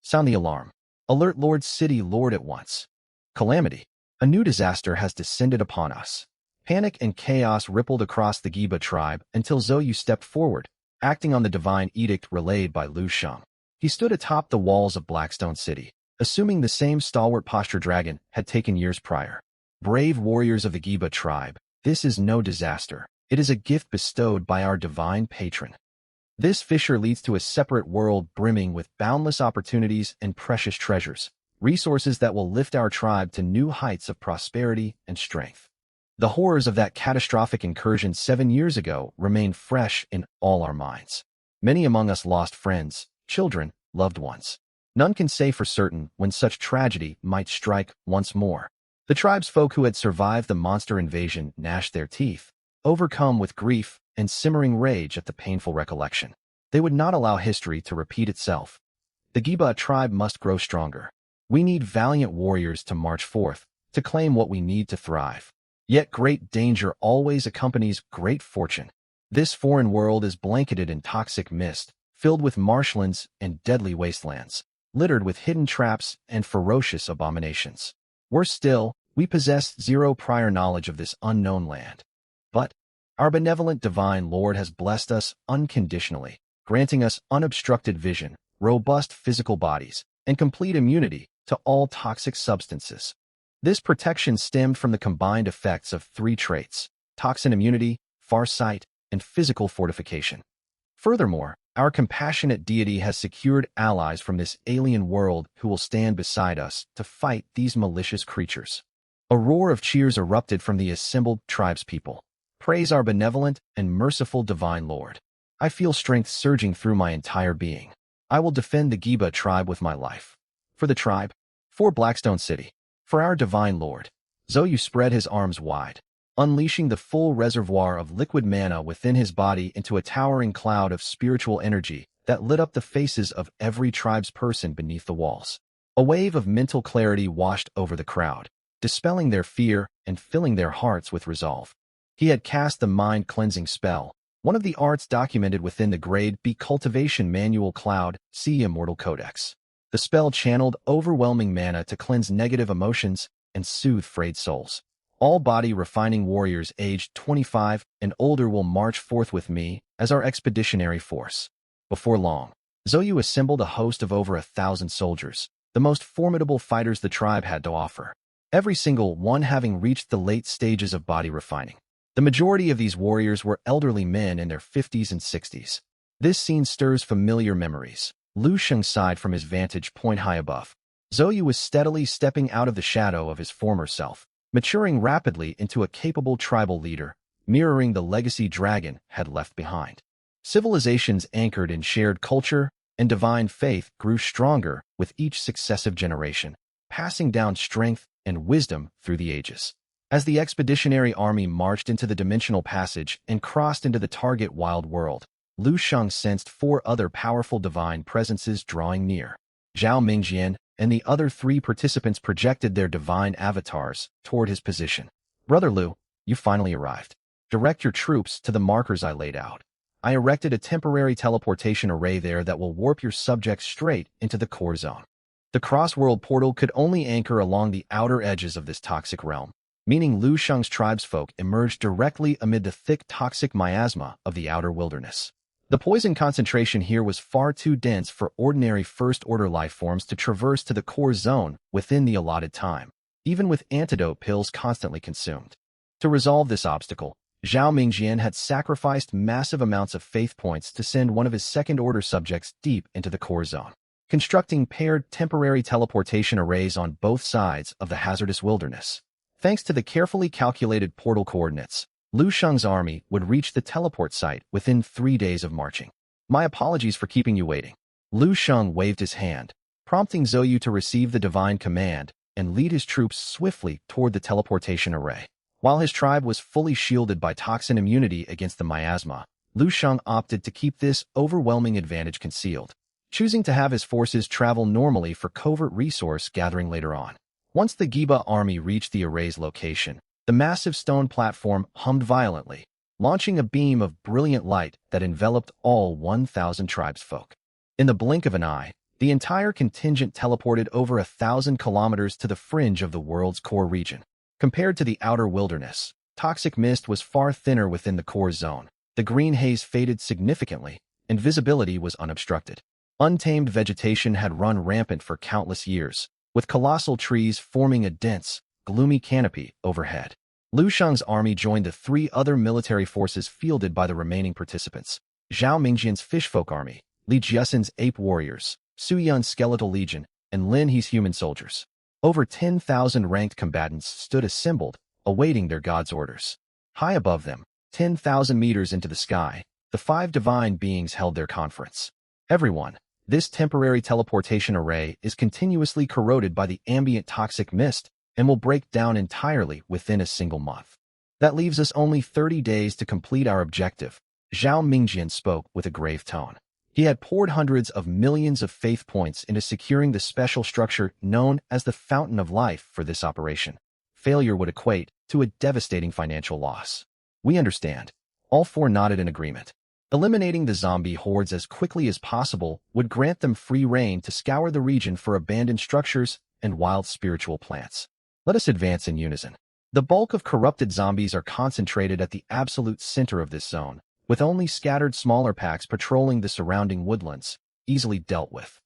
[SPEAKER 1] Sound the alarm. Alert Lord City Lord at once. Calamity. A new disaster has descended upon us. Panic and chaos rippled across the Giba tribe until Zhou stepped forward, acting on the divine edict relayed by Shang. He stood atop the walls of Blackstone City, assuming the same stalwart posture Dragon had taken years prior. Brave warriors of the Giba tribe, this is no disaster. It is a gift bestowed by our divine patron. This fissure leads to a separate world brimming with boundless opportunities and precious treasures, resources that will lift our tribe to new heights of prosperity and strength. The horrors of that catastrophic incursion 7 years ago remain fresh in all our minds. Many among us lost friends, children, loved ones. None can say for certain when such tragedy might strike once more. The tribesfolk who had survived the monster invasion gnashed their teeth, overcome with grief and simmering rage at the painful recollection. They would not allow history to repeat itself. The Giba tribe must grow stronger. We need valiant warriors to march forth, to claim what we need to thrive. Yet great danger always accompanies great fortune. This foreign world is blanketed in toxic mist, filled with marshlands and deadly wastelands, littered with hidden traps and ferocious abominations. Worse still, We possess zero prior knowledge of this unknown land. But our benevolent divine Lord has blessed us unconditionally, granting us unobstructed vision, robust physical bodies, and complete immunity to all toxic substances. This protection stemmed from the combined effects of three traits: toxin immunity, farsight, and physical fortification. Furthermore, our compassionate deity has secured allies from this alien world who will stand beside us to fight these malicious creatures. A roar of cheers erupted from the assembled tribespeople. Praise our benevolent and merciful divine Lord. I feel strength surging through my entire being. I will defend the Giba tribe with my life. For the tribe, for Blackstone City, for our divine Lord. Zoyu spread his arms wide, unleashing the full reservoir of liquid mana within his body into a towering cloud of spiritual energy that lit up the faces of every tribesperson beneath the walls. A wave of mental clarity washed over the crowd, dispelling their fear and filling their hearts with resolve. He had cast the mind-cleansing spell, one of the arts documented within the Grade B Cultivation Manual Cloud C Immortal Codex. The spell channeled overwhelming mana to cleanse negative emotions and soothe frayed souls. All body-refining warriors aged 25 and older will march forth with me as our expeditionary force. Before long, Zoyu assembled a host of over 1,000 soldiers, the most formidable fighters the tribe had to offer, every single one having reached the late stages of body refining. The majority of these warriors were elderly men in their 50s and 60s. This scene stirs familiar memories. Lu Shang sighed from his vantage point high above. Zoyu was steadily stepping out of the shadow of his former self, maturing rapidly into a capable tribal leader, mirroring the legacy Dragon had left behind. Civilizations anchored in shared culture and divine faith grew stronger with each successive generation, passing down strength and wisdom through the ages. As the expeditionary army marched into the dimensional passage and crossed into the target wild world, Lu Shang sensed four other powerful divine presences drawing near. Zhao Mingjian and the other three participants projected their divine avatars toward his position. Brother Lu, you finally arrived. Direct your troops to the markers I laid out. I erected a temporary teleportation array there that will warp your subjects straight into the core zone. The cross-world portal could only anchor along the outer edges of this toxic realm, meaning Lu Shang's tribesfolk emerged directly amid the thick toxic miasma of the outer wilderness. The poison concentration here was far too dense for ordinary first-order life forms to traverse to the core zone within the allotted time, even with antidote pills constantly consumed. To resolve this obstacle, Zhao Mingjian had sacrificed massive amounts of faith points to send one of his second-order subjects deep into the core zone, constructing paired temporary teleportation arrays on both sides of the hazardous wilderness. Thanks to the carefully calculated portal coordinates, Lu Shang's army would reach the teleport site within 3 days of marching. My apologies for keeping you waiting. Lu Shang waved his hand, prompting Zoyu to receive the divine command and lead his troops swiftly toward the teleportation array. While his tribe was fully shielded by toxin immunity against the miasma, Lu Shang opted to keep this overwhelming advantage concealed, choosing to have his forces travel normally for covert resource gathering later on. Once the Giba army reached the array's location, the massive stone platform hummed violently, launching a beam of brilliant light that enveloped all 1,000 tribesfolk. In the blink of an eye, the entire contingent teleported over 1,000 kilometers to the fringe of the world's core region. Compared to the outer wilderness, toxic mist was far thinner within the core zone. The green haze faded significantly, and visibility was unobstructed. Untamed vegetation had run rampant for countless years, with colossal trees forming a dense, gloomy canopy overhead. Lu Shang's army joined the three other military forces fielded by the remaining participants: Zhao Mingjian's fishfolk army, Li Jiaxin's ape warriors, Su Yun's skeletal legion, and Lin He's human soldiers. Over 10,000 ranked combatants stood assembled, awaiting their god's orders. High above them, 10,000 meters into the sky, the five divine beings held their conference. Everyone, this temporary teleportation array is continuously corroded by the ambient toxic mist and will break down entirely within a single month. That leaves us only 30 days to complete our objective, Zhao Mingjian spoke with a grave tone. He had poured hundreds of millions of faith points into securing the special structure known as the Fountain of Life for this operation. Failure would equate to a devastating financial loss. We understand. All four nodded in agreement. Eliminating the zombie hordes as quickly as possible would grant them free rein to scour the region for abandoned structures and wild spiritual plants. Let us advance in unison. The bulk of corrupted zombies are concentrated at the absolute center of this zone, with only scattered smaller packs patrolling the surrounding woodlands, easily dealt with.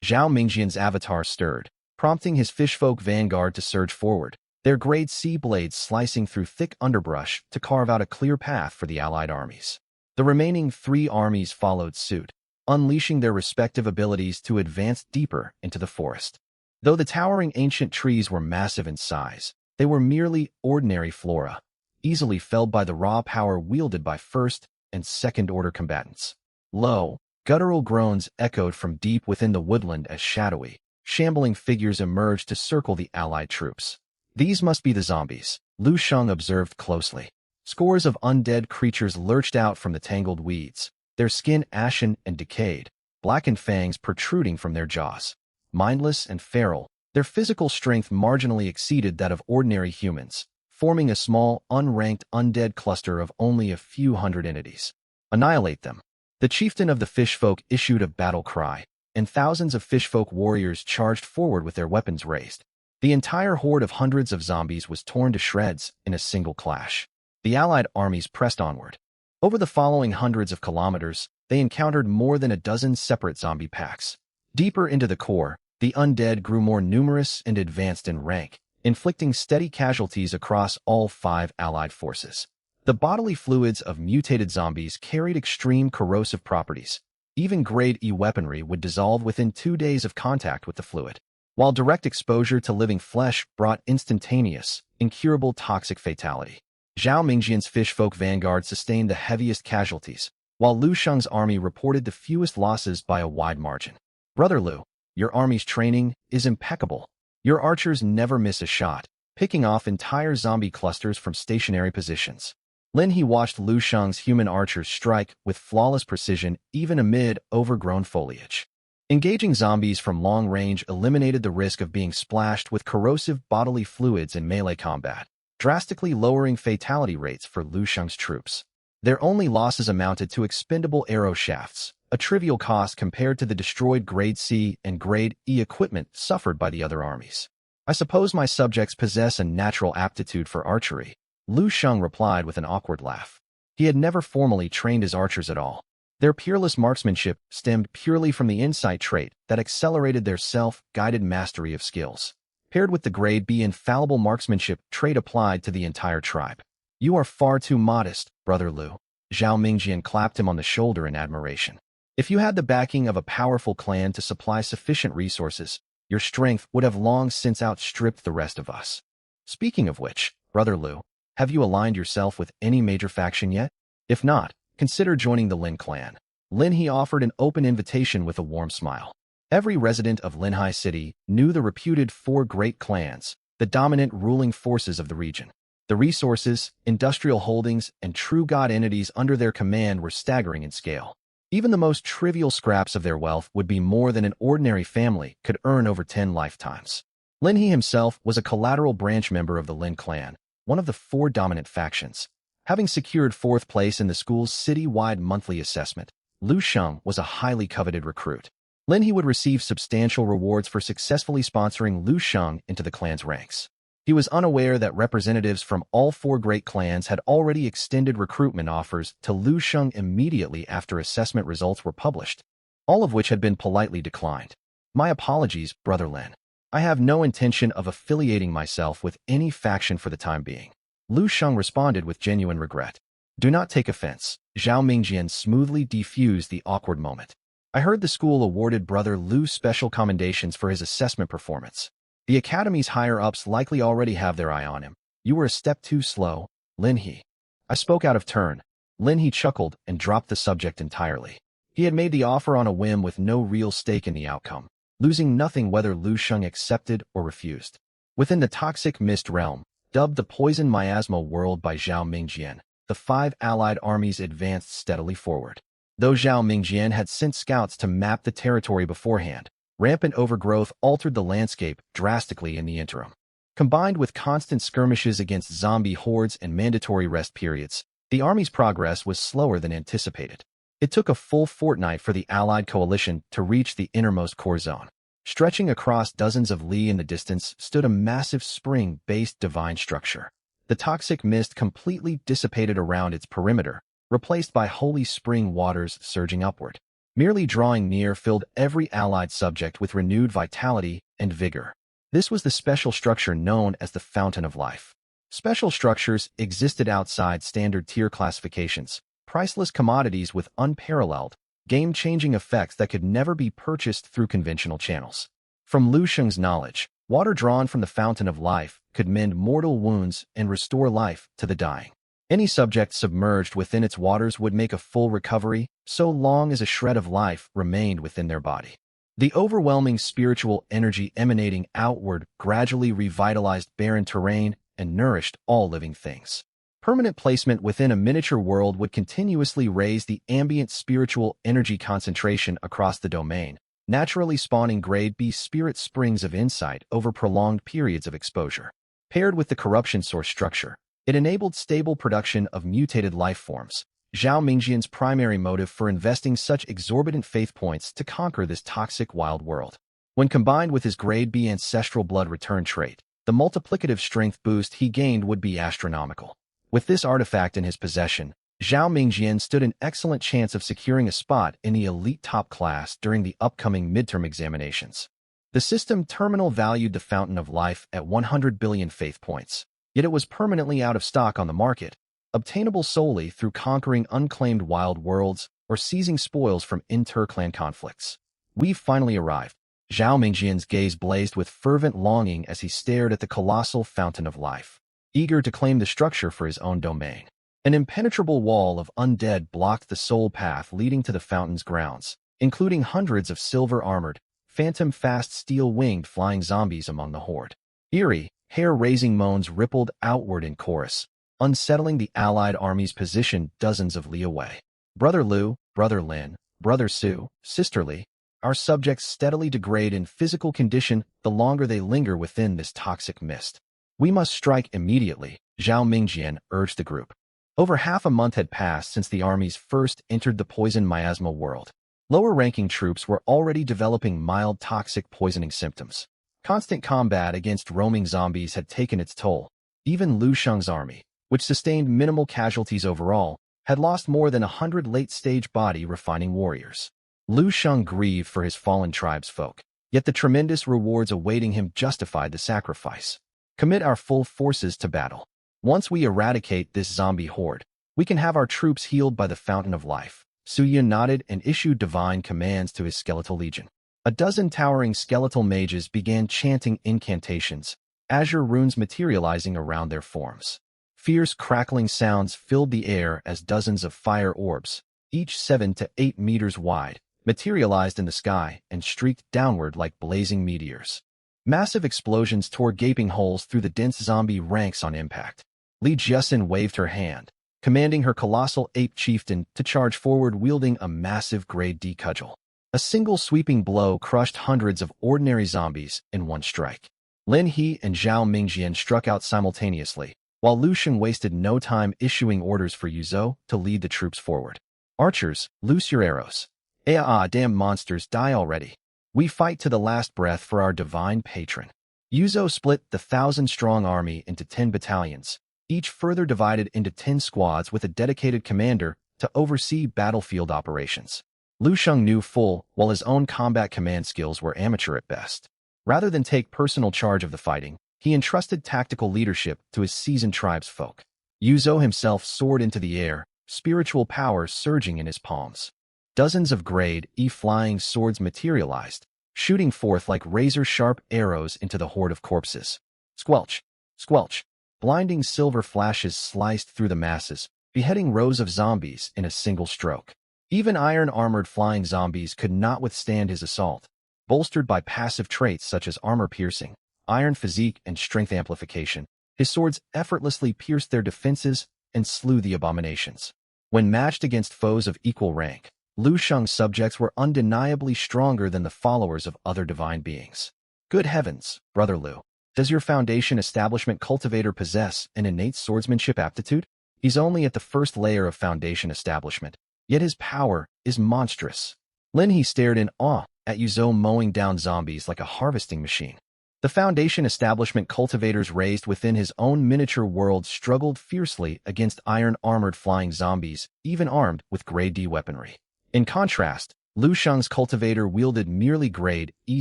[SPEAKER 1] Zhao Mingjian's avatar stirred, prompting his fishfolk vanguard to surge forward, their grade C blades slicing through thick underbrush to carve out a clear path for the allied armies. The remaining 3 armies followed suit, unleashing their respective abilities to advance deeper into the forest. Though the towering ancient trees were massive in size, they were merely ordinary flora, easily felled by the raw power wielded by first and second-order combatants. Low, guttural groans echoed from deep within the woodland as shadowy, shambling figures emerged to circle the allied troops. These must be the zombies, Lu Shang observed closely. Scores of undead creatures lurched out from the tangled weeds, their skin ashen and decayed, blackened fangs protruding from their jaws. Mindless and feral, their physical strength marginally exceeded that of ordinary humans, forming a small, unranked undead cluster of only a few hundred entities. Annihilate them. The chieftain of the fishfolk issued a battle cry, and thousands of fishfolk warriors charged forward with their weapons raised. The entire horde of hundreds of zombies was torn to shreds in a single clash. The allied armies pressed onward. Over the following hundreds of kilometers, they encountered more than a dozen separate zombie packs. Deeper into the core, the undead grew more numerous and advanced in rank, inflicting steady casualties across all 5 allied forces. The bodily fluids of mutated zombies carried extreme corrosive properties. Even grade E weaponry would dissolve within 2 days of contact with the fluid, while direct exposure to living flesh brought instantaneous, incurable toxic fatality. Zhao Mingjian's fishfolk vanguard sustained the heaviest casualties, while Lu Sheng's army reported the fewest losses by a wide margin. Brother Lu, your army's training is impeccable. Your archers never miss a shot, picking off entire zombie clusters from stationary positions. Lin He watched Lu Sheng's human archers strike with flawless precision even amid overgrown foliage. Engaging zombies from long range eliminated the risk of being splashed with corrosive bodily fluids in melee combat, drastically lowering fatality rates for Lu Sheng's troops. Their only losses amounted to expendable arrow shafts, a trivial cost compared to the destroyed Grade C and Grade E equipment suffered by the other armies. I suppose my subjects possess a natural aptitude for archery, Lu Sheng replied with an awkward laugh. He had never formally trained his archers at all. Their peerless marksmanship stemmed purely from the insight trait that accelerated their self-guided mastery of skills, paired with the Grade B infallible marksmanship trait applied to the entire tribe. You are far too modest, Brother Lu. Zhao Mingjian clapped him on the shoulder in admiration. If you had the backing of a powerful clan to supply sufficient resources, your strength would have long since outstripped the rest of us. Speaking of which, Brother Lu, have you aligned yourself with any major faction yet? If not, consider joining the Lin clan. Lin He offered an open invitation with a warm smile. Every resident of Linhai City knew the reputed 4 great clans, the dominant ruling forces of the region. The resources, industrial holdings, and true god entities under their command were staggering in scale. Even the most trivial scraps of their wealth would be more than an ordinary family could earn over 10 lifetimes. Lin He himself was a collateral branch member of the Lin clan, one of the 4 dominant factions. Having secured 4th place in the school's citywide monthly assessment, Lu Sheng was a highly coveted recruit. Lin He would receive substantial rewards for successfully sponsoring Lu Sheng into the clan's ranks. He was unaware that representatives from all 4 great clans had already extended recruitment offers to Lu Sheng immediately after assessment results were published, all of which had been politely declined. My apologies, Brother Lin. I have no intention of affiliating myself with any faction for the time being. Lu Sheng responded with genuine regret. Do not take offense. Zhao Mingjian smoothly defused the awkward moment. I heard the school awarded Brother Lu special commendations for his assessment performance. The Academy's higher-ups likely already have their eye on him. You were a step too slow, Lin He. I spoke out of turn. Lin He chuckled and dropped the subject entirely. He had made the offer on a whim with no real stake in the outcome, losing nothing whether Lu Sheng accepted or refused. Within the toxic mist realm, dubbed the poison miasma world by Zhao Mingjian, the 5 allied armies advanced steadily forward. Though Zhao Mingjian had sent scouts to map the territory beforehand, rampant overgrowth altered the landscape drastically in the interim. Combined with constant skirmishes against zombie hordes and mandatory rest periods, the army's progress was slower than anticipated. It took a full fortnight for the Allied coalition to reach the innermost core zone. Stretching across dozens of li in the distance stood a massive spring-based divine structure. The toxic mist completely dissipated around its perimeter, replaced by holy spring waters surging upward. Merely drawing near filled every allied subject with renewed vitality and vigor. This was the special structure known as the Fountain of Life. Special structures existed outside standard tier classifications, priceless commodities with unparalleled, game-changing effects that could never be purchased through conventional channels. From Lu Sheng's knowledge, water drawn from the Fountain of Life could mend mortal wounds and restore life to the dying. Any subject submerged within its waters would make a full recovery, so long as a shred of life remained within their body. The overwhelming spiritual energy emanating outward gradually revitalized barren terrain and nourished all living things. Permanent placement within a miniature world would continuously raise the ambient spiritual energy concentration across the domain, naturally spawning grade B spirit springs of insight over prolonged periods of exposure. Paired with the corruption source structure, it enabled stable production of mutated life forms. Zhao Mingjian's primary motive for investing such exorbitant faith points to conquer this toxic wild world. When combined with his grade B ancestral blood return trait, the multiplicative strength boost he gained would be astronomical. With this artifact in his possession, Zhao Mingjian stood an excellent chance of securing a spot in the elite top class during the upcoming midterm examinations. The system terminal valued the Fountain of Life at 100 billion faith points, yet it was permanently out of stock on the market, obtainable solely through conquering unclaimed wild worlds or seizing spoils from inter-clan conflicts. We've finally arrived. Zhao Mingjian's gaze blazed with fervent longing as he stared at the colossal Fountain of Life, eager to claim the structure for his own domain. An impenetrable wall of undead blocked the sole path leading to the fountain's grounds, including hundreds of silver-armored, phantom-fast steel-winged flying zombies among the horde. Eerie, hair-raising moans rippled outward in chorus, unsettling the allied armies positioned dozens of li away. Brother Lu, Brother Lin, Brother Su, Sister Li, our subjects steadily degrade in physical condition the longer they linger within this toxic mist. We must strike immediately, Zhao Mingjian urged the group. Over half a month had passed since the armies first entered the poison miasma world. Lower-ranking troops were already developing mild toxic poisoning symptoms. Constant combat against roaming zombies had taken its toll. Even Lu Sheng's army, which sustained minimal casualties overall, had lost more than 100 late-stage body-refining warriors. Lu Sheng grieved for his fallen tribesfolk, yet the tremendous rewards awaiting him justified the sacrifice. Commit our full forces to battle. Once we eradicate this zombie horde, we can have our troops healed by the Fountain of Life. Su Yun nodded and issued divine commands to his skeletal legion. A dozen towering skeletal mages began chanting incantations, azure runes materializing around their forms. Fierce crackling sounds filled the air as dozens of fire orbs, each 7 to 8 meters wide, materialized in the sky and streaked downward like blazing meteors. Massive explosions tore gaping holes through the dense zombie ranks on impact. Li Jiasin waved her hand, commanding her colossal ape chieftain to charge forward wielding a massive grade D cudgel. A single sweeping blow crushed hundreds of ordinary zombies in one strike. Lin He and Zhao Mingjian struck out simultaneously, while Lu Sheng wasted no time issuing orders for Yuzhou to lead the troops forward. Archers, loose your arrows. Damn monsters, die already. We fight to the last breath for our divine patron. Yuzhou split the 1,000-strong army into 10 battalions, each further divided into 10 squads with a dedicated commander to oversee battlefield operations. Lu Sheng knew full while his own combat command skills were amateur at best. Rather than take personal charge of the fighting, he entrusted tactical leadership to his seasoned tribesfolk. Yuzhou himself soared into the air, spiritual power surging in his palms. Dozens of grade E flying swords materialized, shooting forth like razor-sharp arrows into the horde of corpses. Squelch! Squelch! Blinding silver flashes sliced through the masses, beheading rows of zombies in a single stroke. Even iron-armored flying zombies could not withstand his assault. Bolstered by passive traits such as armor-piercing, iron physique, and strength amplification, his swords effortlessly pierced their defenses and slew the abominations. When matched against foes of equal rank, Lu Sheng's subjects were undeniably stronger than the followers of other divine beings. Good heavens, Brother Lu, does your Foundation Establishment cultivator possess an innate swordsmanship aptitude? He's only at the first layer of Foundation Establishment, yet his power is monstrous. Lin He stared in awe at Yuzhou mowing down zombies like a harvesting machine. The Foundation establishment cultivators raised within his own miniature world struggled fiercely against iron-armored flying zombies, even armed with Grade D weaponry. In contrast, Lu Shang's cultivator wielded merely Grade E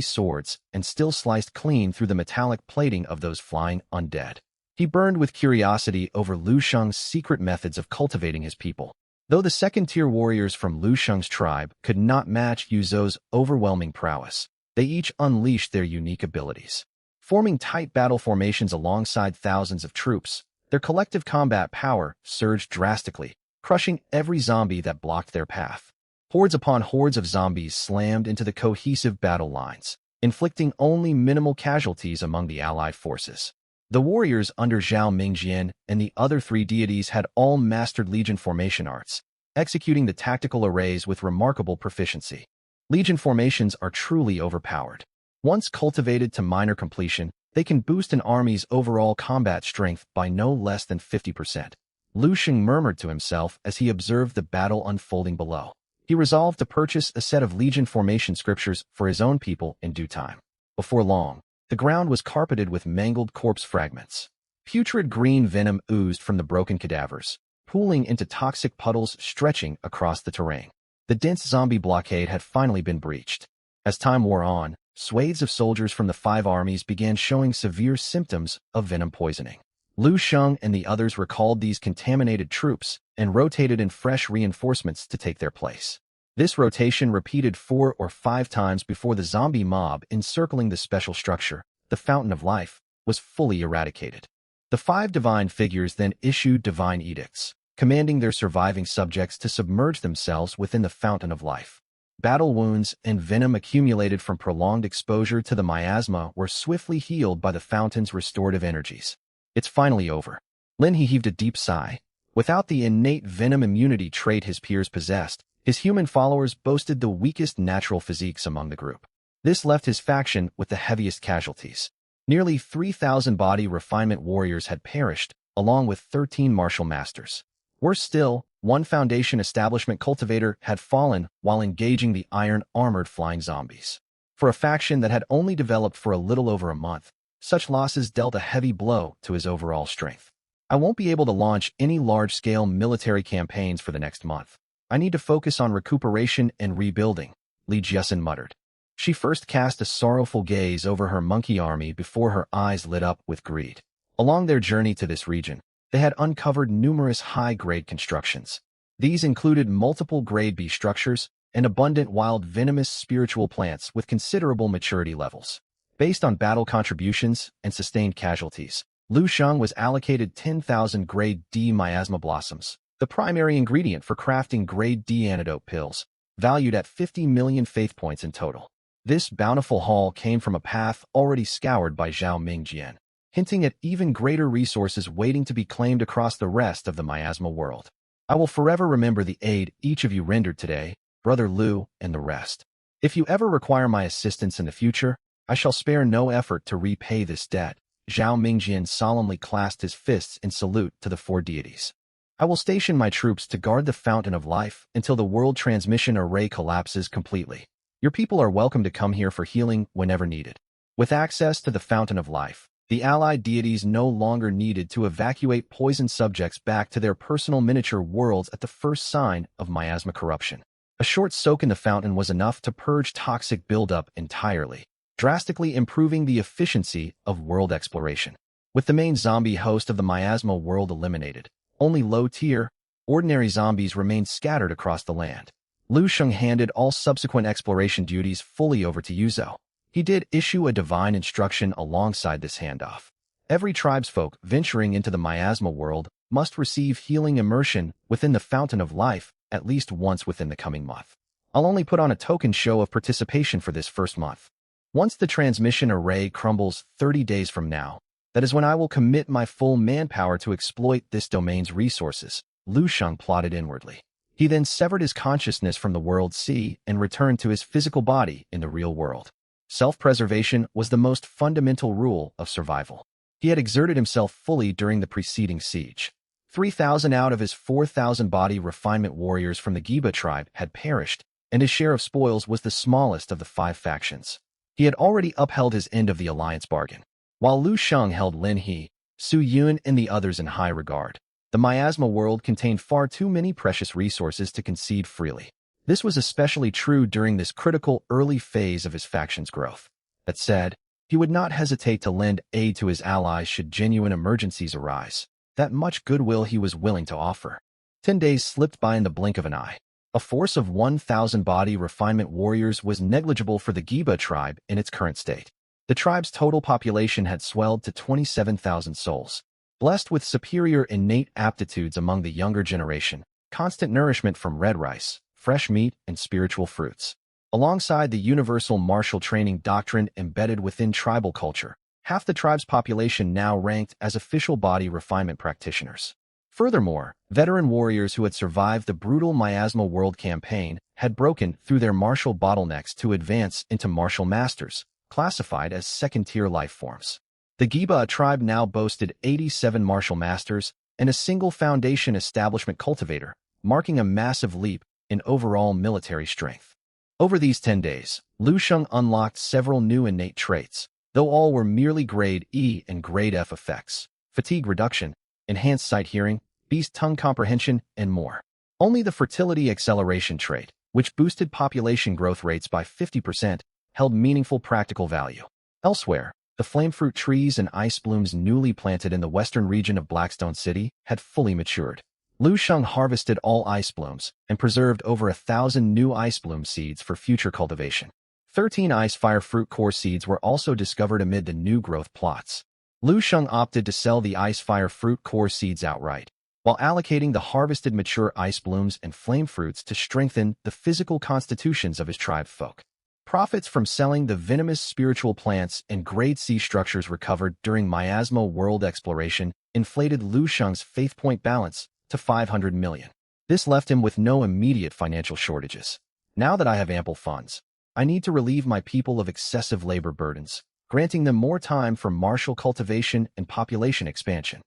[SPEAKER 1] swords and still sliced clean through the metallic plating of those flying undead. He burned with curiosity over Lu Shang's secret methods of cultivating his people. Though the second-tier warriors from Lu Shang's tribe could not match Yuzhou's overwhelming prowess, they each unleashed their unique abilities. Forming tight battle formations alongside thousands of troops, their collective combat power surged drastically, crushing every zombie that blocked their path. Hordes upon hordes of zombies slammed into the cohesive battle lines, inflicting only minimal casualties among the allied forces. The warriors under Zhao Mingjian and the other three deities had all mastered Legion formation arts, executing the tactical arrays with remarkable proficiency. Legion formations are truly overpowered. Once cultivated to minor completion, they can boost an army's overall combat strength by no less than 50%. Lu Shang murmured to himself as he observed the battle unfolding below. He resolved to purchase a set of Legion formation scriptures for his own people in due time. Before long, the ground was carpeted with mangled corpse fragments. Putrid green venom oozed from the broken cadavers, pooling into toxic puddles stretching across the terrain. The dense zombie blockade had finally been breached. As time wore on, swathes of soldiers from the five armies began showing severe symptoms of venom poisoning. Lu Shang and the others recalled these contaminated troops and rotated in fresh reinforcements to take their place. This rotation repeated 4 or 5 times before the zombie mob encircling the special structure, the Fountain of Life, was fully eradicated. The 5 divine figures then issued divine edicts, commanding their surviving subjects to submerge themselves within the Fountain of Life. Battle wounds and venom accumulated from prolonged exposure to the miasma were swiftly healed by the fountain's restorative energies. It's finally over. Lin He heaved a deep sigh. Without the innate venom immunity trait his peers possessed, his human followers boasted the weakest natural physiques among the group. This left his faction with the heaviest casualties. Nearly 3,000 body refinement warriors had perished, along with 13 martial masters. Worse still, one Foundation establishment cultivator had fallen while engaging the iron-armored flying zombies. For a faction that had only developed for a little over a month, such losses dealt a heavy blow to his overall strength. I won't be able to launch any large-scale military campaigns for the next month. I need to focus on recuperation and rebuilding, Li Jiasin muttered. She first cast a sorrowful gaze over her monkey army before her eyes lit up with greed. Along their journey to this region, they had uncovered numerous high-grade constructions. These included multiple Grade B structures and abundant wild venomous spiritual plants with considerable maturity levels. Based on battle contributions and sustained casualties, Lu Shang was allocated 10,000 Grade D miasma blossoms, the primary ingredient for crafting Grade D antidote pills, valued at 50 million faith points in total. This bountiful haul came from a path already scoured by Zhao Mingjian, hinting at even greater resources waiting to be claimed across the rest of the miasma world. I will forever remember the aid each of you rendered today, Brother Lu and the rest. If you ever require my assistance in the future, I shall spare no effort to repay this debt. Zhao Mingjian solemnly clasped his fists in salute to the 4 deities. I will station my troops to guard the Fountain of Life until the world transmission array collapses completely. Your people are welcome to come here for healing whenever needed. With access to the Fountain of Life, the allied deities no longer needed to evacuate poisoned subjects back to their personal miniature worlds at the first sign of miasma corruption. A short soak in the fountain was enough to purge toxic buildup entirely, drastically improving the efficiency of world exploration. With the main zombie host of the miasma world eliminated, only low-tier, ordinary zombies remained scattered across the land. Lu Shang handed all subsequent exploration duties fully over to Yuzhou. He did issue a divine instruction alongside this handoff. Every tribesfolk venturing into the miasma world must receive healing immersion within the Fountain of Life at least once within the coming month. I'll only put on a token show of participation for this first month. Once the transmission array crumbles 30 days from now, that is when I will commit my full manpower to exploit this domain's resources, Lu Shang plotted inwardly. He then severed his consciousness from the world sea and returned to his physical body in the real world. Self-preservation was the most fundamental rule of survival. He had exerted himself fully during the preceding siege. 3,000 out of his 4,000 body refinement warriors from the Giba tribe had perished, and his share of spoils was the smallest of the 5 factions. He had already upheld his end of the alliance bargain. While Lu Shang held Lin He, Su Yun, and the others in high regard, the miasma world contained far too many precious resources to concede freely. This was especially true during this critical early phase of his faction's growth. That said, he would not hesitate to lend aid to his allies should genuine emergencies arise. That much goodwill he was willing to offer. 10 days slipped by in the blink of an eye. A force of 1,000 body refinement warriors was negligible for the Giba tribe in its current state. The tribe's total population had swelled to 27,000 souls. Blessed with superior innate aptitudes among the younger generation, constant nourishment from red rice, fresh meat, and spiritual fruits. Alongside the universal martial training doctrine embedded within tribal culture, half the tribe's population now ranked as official body refinement practitioners. Furthermore, veteran warriors who had survived the brutal Miasma World campaign had broken through their martial bottlenecks to advance into martial masters, classified as second-tier life forms. The Giba tribe now boasted 87 martial masters and a single foundation establishment cultivator, marking a massive leap in overall military strength. Over these 10 days, Lu Shang unlocked several new innate traits, though all were merely Grade E and Grade F effects: fatigue reduction, enhanced sight hearing, beast tongue comprehension, and more. Only the fertility acceleration trait, which boosted population growth rates by 50%, held meaningful practical value. Elsewhere, the flamefruit trees and ice blooms newly planted in the western region of Blackstone City had fully matured. Lu Shang harvested all ice blooms and preserved over 1,000 new ice bloom seeds for future cultivation. 13 ice fire fruit core seeds were also discovered amid the new growth plots. Lu Shang opted to sell the ice fire fruit core seeds outright, while allocating the harvested mature ice blooms and flame fruits to strengthen the physical constitutions of his tribe folk. Profits from selling the venomous spiritual plants and Grade C structures recovered during Miasma World exploration inflated Lu Shang's faith point balance to 500 million. This left him with no immediate financial shortages. Now that I have ample funds, I need to relieve my people of excessive labor burdens, granting them more time for martial cultivation and population expansion.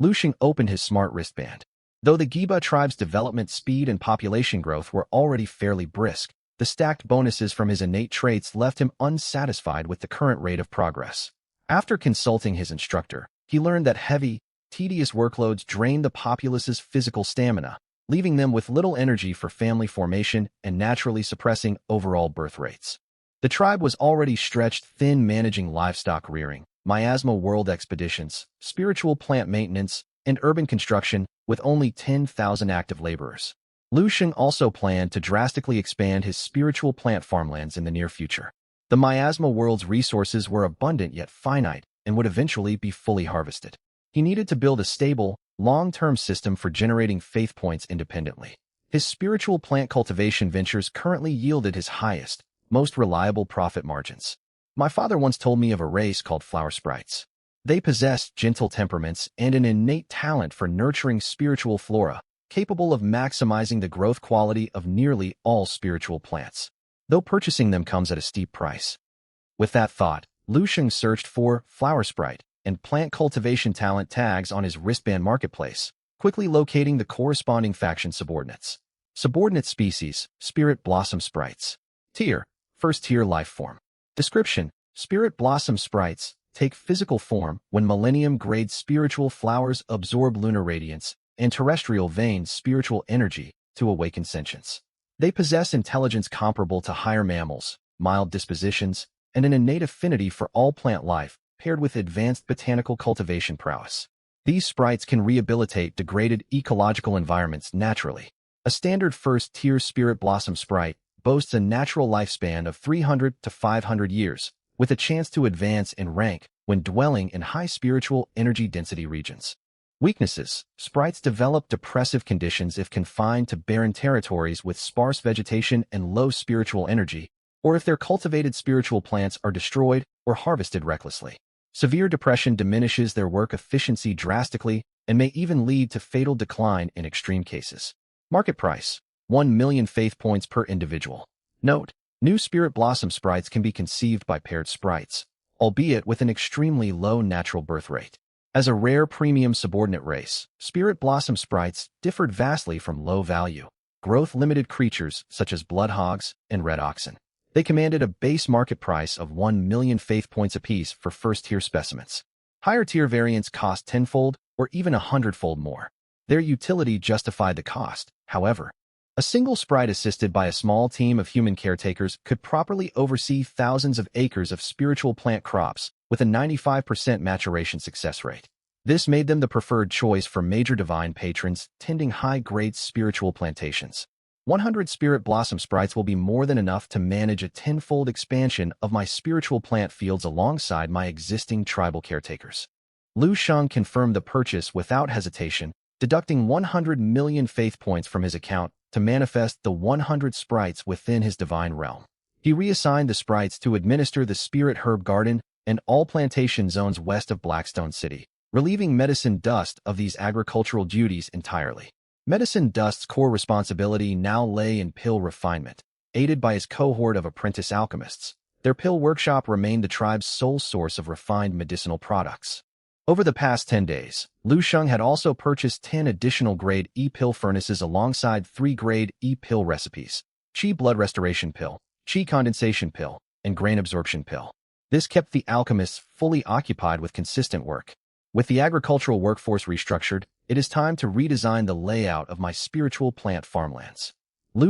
[SPEAKER 1] Lu Shang opened his smart wristband. Though the Giba tribe's development speed and population growth were already fairly brisk, the stacked bonuses from his innate traits left him unsatisfied with the current rate of progress. After consulting his instructor, he learned that heavy, tedious workloads drained the populace's physical stamina, leaving them with little energy for family formation and naturally suppressing overall birth rates. The tribe was already stretched thin managing livestock rearing, miasma world expeditions, spiritual plant maintenance, and urban construction with only 10,000 active laborers. Lu Shang also planned to drastically expand his spiritual plant farmlands in the near future. The miasma world's resources were abundant yet finite and would eventually be fully harvested. He needed to build a stable, long-term system for generating faith points independently. His spiritual plant cultivation ventures currently yielded his highest, most reliable profit margins. My father once told me of a race called flower sprites. They possessed gentle temperaments and an innate talent for nurturing spiritual flora, capable of maximizing the growth quality of nearly all spiritual plants, though purchasing them comes at a steep price. With that thought, Lu Shang searched for flower sprite and plant cultivation talent tags on his wristband marketplace, quickly locating the corresponding faction subordinates. Subordinate species: Spirit Blossom Sprites. Tier: First Tier Life Form. Description: Spirit Blossom Sprites take physical form when millennium-grade spiritual flowers absorb lunar radiance and terrestrial veins spiritual energy to awaken sentience. They possess intelligence comparable to higher mammals, mild dispositions, and an innate affinity for all plant life, paired with advanced botanical cultivation prowess. These sprites can rehabilitate degraded ecological environments naturally. A standard first-tier Spirit Blossom Sprite boasts a natural lifespan of 300 to 500 years, with a chance to advance in rank when dwelling in high spiritual energy density regions. Weaknesses: Sprites develop depressive conditions if confined to barren territories with sparse vegetation and low spiritual energy, or if their cultivated spiritual plants are destroyed or harvested recklessly. Severe depression diminishes their work efficiency drastically and may even lead to fatal decline in extreme cases. Market price: 1 million faith points per individual. Note: new Spirit Blossom Sprites can be conceived by paired sprites, albeit with an extremely low natural birth rate. As a rare premium subordinate race, Spirit Blossom Sprites differed vastly from low-value, growth-limited creatures such as blood hogs and red oxen. They commanded a base market price of 1 million faith points apiece for first-tier specimens. Higher-tier variants cost tenfold or even 100-fold more. Their utility justified the cost, however. A single sprite assisted by a small team of human caretakers could properly oversee thousands of acres of spiritual plant crops with a 95% maturation success rate. This made them the preferred choice for major divine patrons tending high-grade spiritual plantations. 100 spirit blossom sprites will be more than enough to manage a tenfold expansion of my spiritual plant fields alongside my existing tribal caretakers. Shang confirmed the purchase without hesitation, deducting 100 million faith points from his account to manifest the 100 sprites within his divine realm. He reassigned the sprites to administer the spirit herb garden and all plantation zones west of Blackstone City, relieving Medicine Dust of these agricultural duties entirely. Medicine Dust's core responsibility now lay in pill refinement. Aided by his cohort of apprentice alchemists, their pill workshop remained the tribe's sole source of refined medicinal products. Over the past 10 days, Shang had also purchased 10 additional Grade E pill furnaces alongside 3 Grade E pill recipes: Qi Blood Restoration Pill, Qi Condensation Pill, and Grain Absorption Pill. This kept the alchemists fully occupied with consistent work. With the agricultural workforce restructured, it is time to redesign the layout of my spiritual plant farmlands.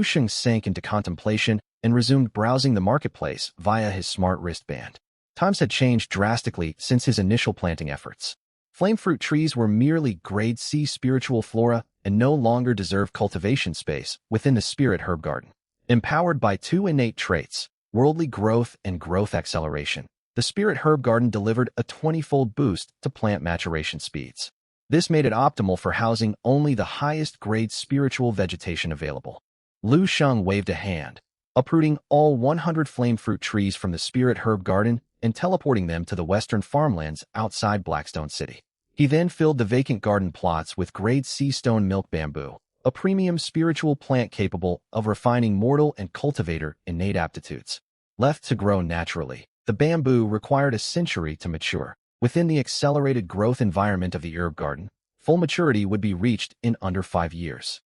[SPEAKER 1] Shang sank into contemplation and resumed browsing the marketplace via his smart wristband. Times had changed drastically since his initial planting efforts. Flamefruit trees were merely Grade C spiritual flora and no longer deserved cultivation space within the spirit herb garden. Empowered by 2 innate traits, worldly growth and growth acceleration, the spirit herb garden delivered a 20-fold boost to plant maturation speeds. This made it optimal for housing only the highest grade spiritual vegetation available. Shang waved a hand, uprooting all 100 flamefruit trees from the spirit herb garden and teleporting them to the western farmlands outside Blackstone City. He then filled the vacant garden plots with Grade C stone milk bamboo, a premium spiritual plant capable of refining mortal and cultivator innate aptitudes. Left to grow naturally, the bamboo required a century to mature. Within the accelerated growth environment of the herb garden, full maturity would be reached in under 5 years.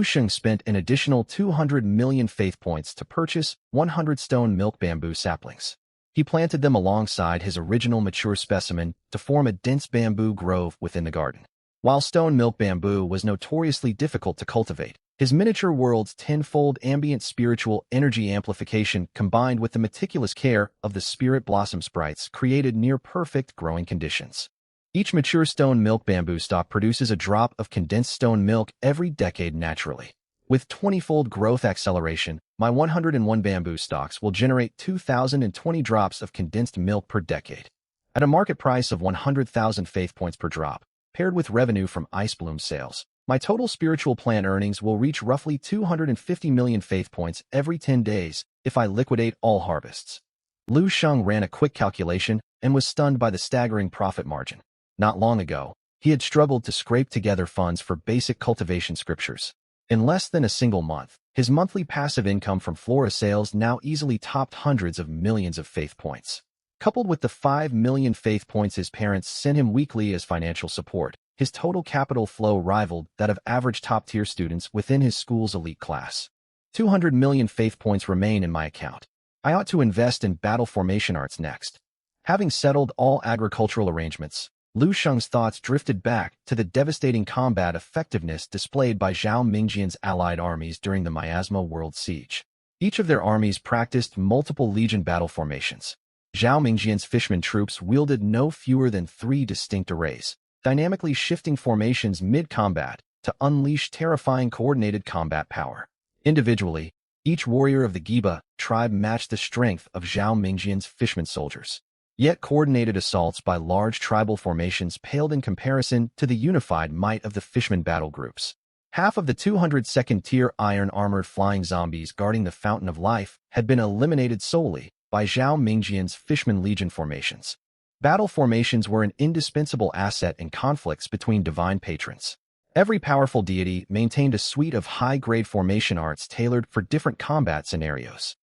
[SPEAKER 1] Shang spent an additional 200 million faith points to purchase 100 stone milk bamboo saplings. He planted them alongside his original mature specimen to form a dense bamboo grove within the garden. While stone milk bamboo was notoriously difficult to cultivate, his miniature world's tenfold ambient spiritual energy amplification combined with the meticulous care of the spirit blossom sprites created near-perfect growing conditions. Each mature stone milk bamboo stalk produces a drop of condensed stone milk every decade naturally. With 20-fold growth acceleration, my 101 bamboo stalks will generate 2,020 drops of condensed milk per decade. At a market price of 100,000 faith points per drop, paired with revenue from ice bloom sales, my total spiritual plant earnings will reach roughly 250 million faith points every 10 days if I liquidate all harvests. Shang ran a quick calculation and was stunned by the staggering profit margin. Not long ago, he had struggled to scrape together funds for basic cultivation scriptures. In less than a single month, his monthly passive income from flora sales now easily topped hundreds of millions of faith points. Coupled with the 5 million faith points his parents sent him weekly as financial support, his total capital flow rivaled that of average top-tier students within his school's elite class. 200 million faith points remain in my account. I ought to invest in battle formation arts next. Having settled all agricultural arrangements, Shang's thoughts drifted back to the devastating combat effectiveness displayed by Zhao Mingjian's allied armies during the Miasma World Siege. Each of their armies practiced multiple legion battle formations. Zhao Mingjian's fishman troops wielded no fewer than 3 distinct arrays, dynamically shifting formations mid-combat to unleash terrifying coordinated combat power. Individually, each warrior of the Giba tribe matched the strength of Zhao Mingjian's fishman soldiers. Yet coordinated assaults by large tribal formations paled in comparison to the unified might of the fishman battle groups. Half of the 202nd-tier iron-armored flying zombies guarding the Fountain of Life had been eliminated solely by Zhao Mingjian's fishman legion formations. Battle formations were an indispensable asset in conflicts between divine patrons. Every powerful deity maintained a suite of high-grade formation arts tailored for different combat scenarios.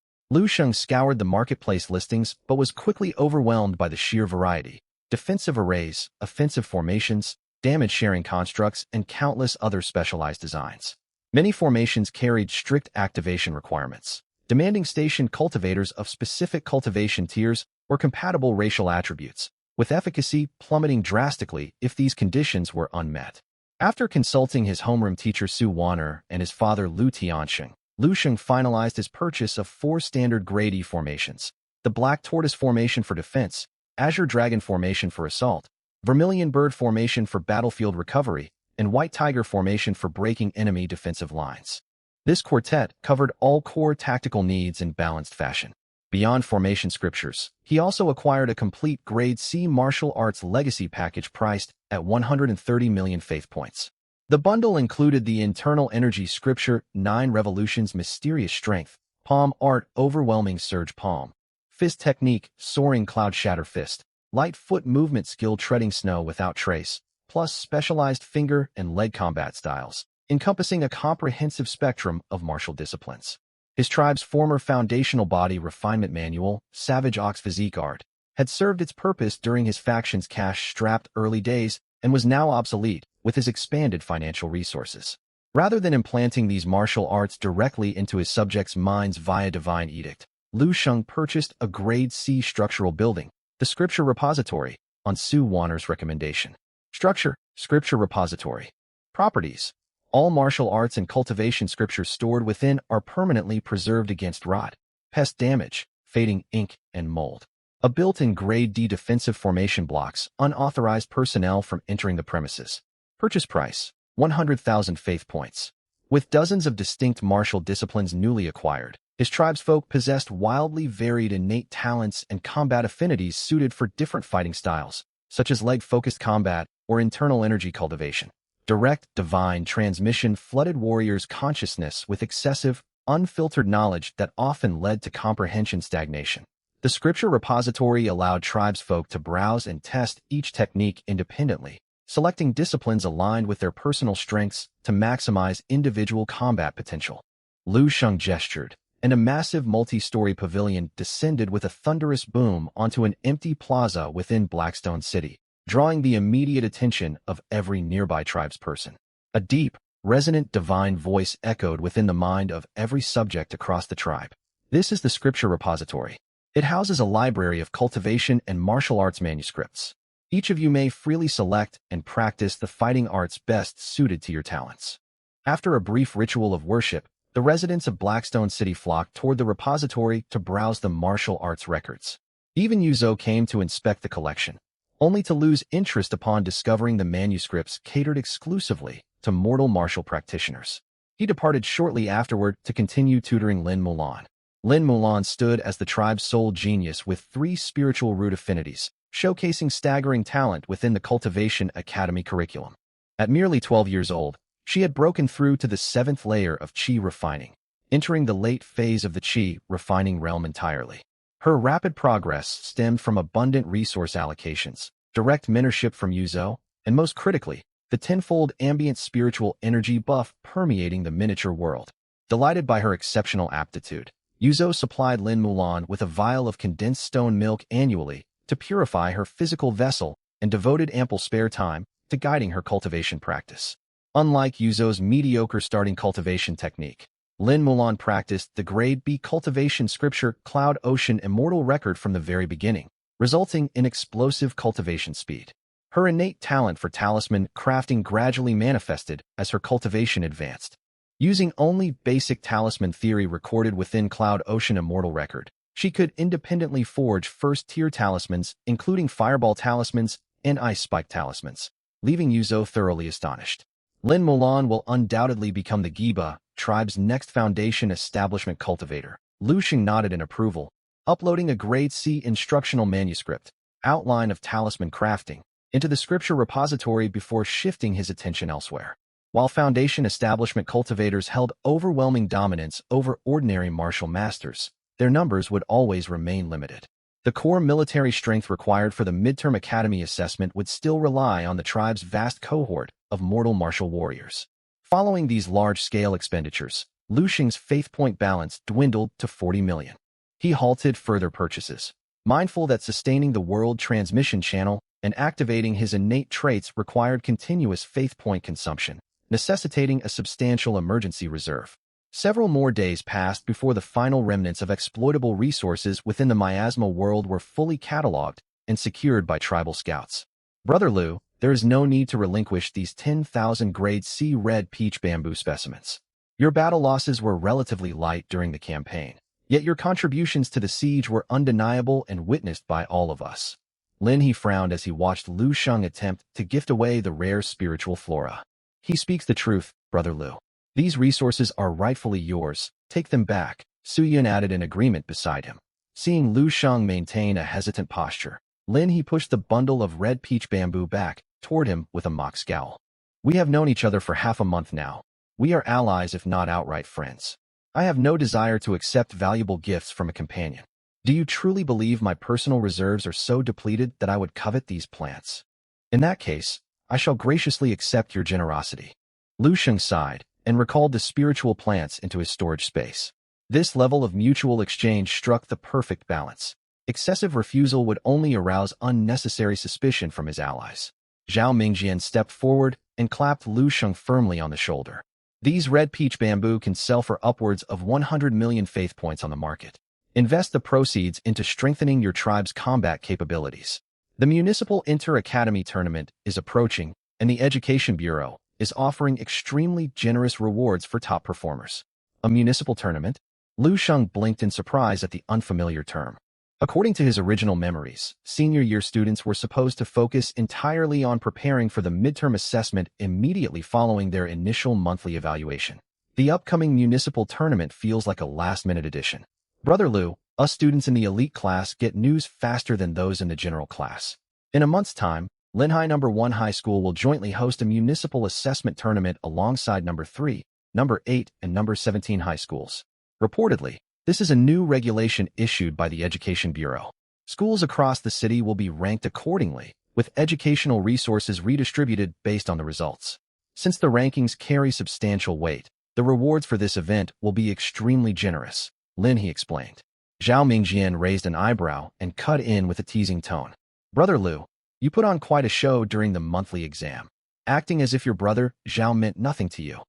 [SPEAKER 1] Shang scoured the marketplace listings but was quickly overwhelmed by the sheer variety: defensive arrays, offensive formations, damage-sharing constructs, and countless other specialized designs. Many formations carried strict activation requirements, demanding station cultivators of specific cultivation tiers or compatible racial attributes, with efficacy plummeting drastically if these conditions were unmet. After consulting his homeroom teacher Su Wan'er and his father Lu Tiansheng, Lu Sheng finalized his purchase of 4 standard grade E formations: the Black Tortoise formation for defense, Azure Dragon formation for assault, Vermilion Bird formation for battlefield recovery, and White Tiger formation for breaking enemy defensive lines. This quartet covered all core tactical needs in balanced fashion. Beyond formation scriptures, he also acquired a complete Grade C martial arts legacy package priced at 130 million faith points. The bundle included the internal energy scripture 9 Revolutions Mysterious Strength, Palm Art Overwhelming Surge Palm, Fist Technique Soaring Cloud Shatter Fist, Light Foot Movement Skill Treading Snow Without Trace, plus specialized finger and leg combat styles, encompassing a comprehensive spectrum of martial disciplines. His tribe's former foundational body refinement manual, Savage Ox Physique Art, had served its purpose during his faction's cash-strapped early days and was now obsolete with his expanded financial resources. Rather than implanting these martial arts directly into his subjects' minds via divine edict, Lu Sheng purchased a Grade C structural building, the Scripture Repository, on Su Wan'er's recommendation. Structure, Scripture Repository. Properties. All martial arts and cultivation scriptures stored within are permanently preserved against rot, pest damage, fading ink, and mold. A built-in Grade D defensive formation blocks unauthorized personnel from entering the premises. Purchase price, 100,000 faith points. With dozens of distinct martial disciplines newly acquired, his tribesfolk possessed wildly varied innate talents and combat affinities suited for different fighting styles, such as leg-focused combat or internal energy cultivation. Direct, divine transmission flooded warriors' consciousness with excessive, unfiltered knowledge that often led to comprehension stagnation. The Scripture Repository allowed tribesfolk to browse and test each technique independently, selecting disciplines aligned with their personal strengths to maximize individual combat potential. Lu Sheng gestured, and a massive multi-story pavilion descended with a thunderous boom onto an empty plaza within Blackstone City, drawing the immediate attention of every nearby tribesperson. A deep, resonant divine voice echoed within the mind of every subject across the tribe. This is the Scripture Repository. It houses a library of cultivation and martial arts manuscripts. Each of you may freely select and practice the fighting arts best suited to your talents. After a brief ritual of worship, the residents of Blackstone City flocked toward the repository to browse the martial arts records. Even Yuzo came to inspect the collection, only to lose interest upon discovering the manuscripts catered exclusively to mortal martial practitioners. He departed shortly afterward to continue tutoring Lin Mulan. Lin Mulan stood as the tribe's sole genius with 3 spiritual root affinities, showcasing staggering talent within the Cultivation Academy curriculum. At merely 12 years old, she had broken through to the 7th layer of Qi refining, entering the late phase of the Qi refining realm entirely. Her rapid progress stemmed from abundant resource allocations, direct mentorship from Yuzo, and most critically, the tenfold ambient spiritual energy buff permeating the miniature world. Delighted by her exceptional aptitude, Yuzo supplied Lin Mulan with a vial of condensed stone milk annually to purify her physical vessel and devoted ample spare time to guiding her cultivation practice. Unlike Yuzo's mediocre starting cultivation technique, Lin Mulan practiced the Grade B cultivation scripture Cloud Ocean Immortal record from the very beginning, resulting in explosive cultivation speed. Her innate talent for talisman crafting gradually manifested as her cultivation advanced. Using only basic talisman theory recorded within Cloud Ocean Immortal record, she could independently forge first-tier talismans, including Fireball talismans and Ice Spike talismans, leaving Yuzo thoroughly astonished. Lin Mulan will undoubtedly become the Giba tribe's next foundation establishment cultivator. Lu Sheng nodded in approval, uploading a Grade C instructional manuscript, outline of talisman crafting, into the Scripture Repository before shifting his attention elsewhere. While foundation establishment cultivators held overwhelming dominance over ordinary martial masters, their numbers would always remain limited. The core military strength required for the midterm academy assessment would still rely on the tribe's vast cohort of mortal martial warriors. Following these large-scale expenditures, Lu Sheng's faith point balance dwindled to 40 million. He halted further purchases, mindful that sustaining the world transmission channel and activating his innate traits required continuous faith point consumption, necessitating a substantial emergency reserve. Several more days passed before the final remnants of exploitable resources within the miasma world were fully cataloged and secured by tribal scouts. Brother Liu, there is no need to relinquish these 10,000 grade C red peach bamboo specimens. Your battle losses were relatively light during the campaign, yet your contributions to the siege were undeniable and witnessed by all of us. Lin He frowned as he watched Lu Sheng attempt to gift away the rare spiritual flora. He speaks the truth, Brother Liu. These resources are rightfully yours. Take them back, Su Yun added in agreement beside him. Seeing Lu Sheng maintain a hesitant posture, Lin He pushed the bundle of red peach bamboo back toward him with a mock scowl. We have known each other for half a month now. We are allies if not outright friends. I have no desire to accept valuable gifts from a companion. Do you truly believe my personal reserves are so depleted that I would covet these plants? In that case, I shall graciously accept your generosity. Lu Sheng sighed and recalled the spiritual plants into his storage space. This level of mutual exchange struck the perfect balance. Excessive refusal would only arouse unnecessary suspicion from his allies. Zhao Mingjian stepped forward and clapped Lu Sheng firmly on the shoulder. These red peach bamboo can sell for upwards of 100 million faith points on the market. Invest the proceeds into strengthening your tribe's combat capabilities. The Municipal Inter-Academy Tournament is approaching, and the Education Bureau is offering extremely generous rewards for top performers. A municipal tournament? Lu Sheng blinked in surprise at the unfamiliar term. According to his original memories, senior year students were supposed to focus entirely on preparing for the midterm assessment immediately following their initial monthly evaluation. The upcoming municipal tournament feels like a last-minute addition. Brother Liu, us students in the elite class get news faster than those in the general class. In a month's time, Linhai No. 1 High School will jointly host a municipal assessment tournament alongside No. 3, No. 8, and No. 17 high schools. Reportedly, this is a new regulation issued by the Education Bureau. Schools across the city will be ranked accordingly, with educational resources redistributed based on the results. Since the rankings carry substantial weight, the rewards for this event will be extremely generous, Lin He explained. Zhao Mingjian raised an eyebrow and cut in with a teasing tone. Brother Liu, you put on quite a show during the monthly exam, acting as if your brother, Zhao, meant nothing to you.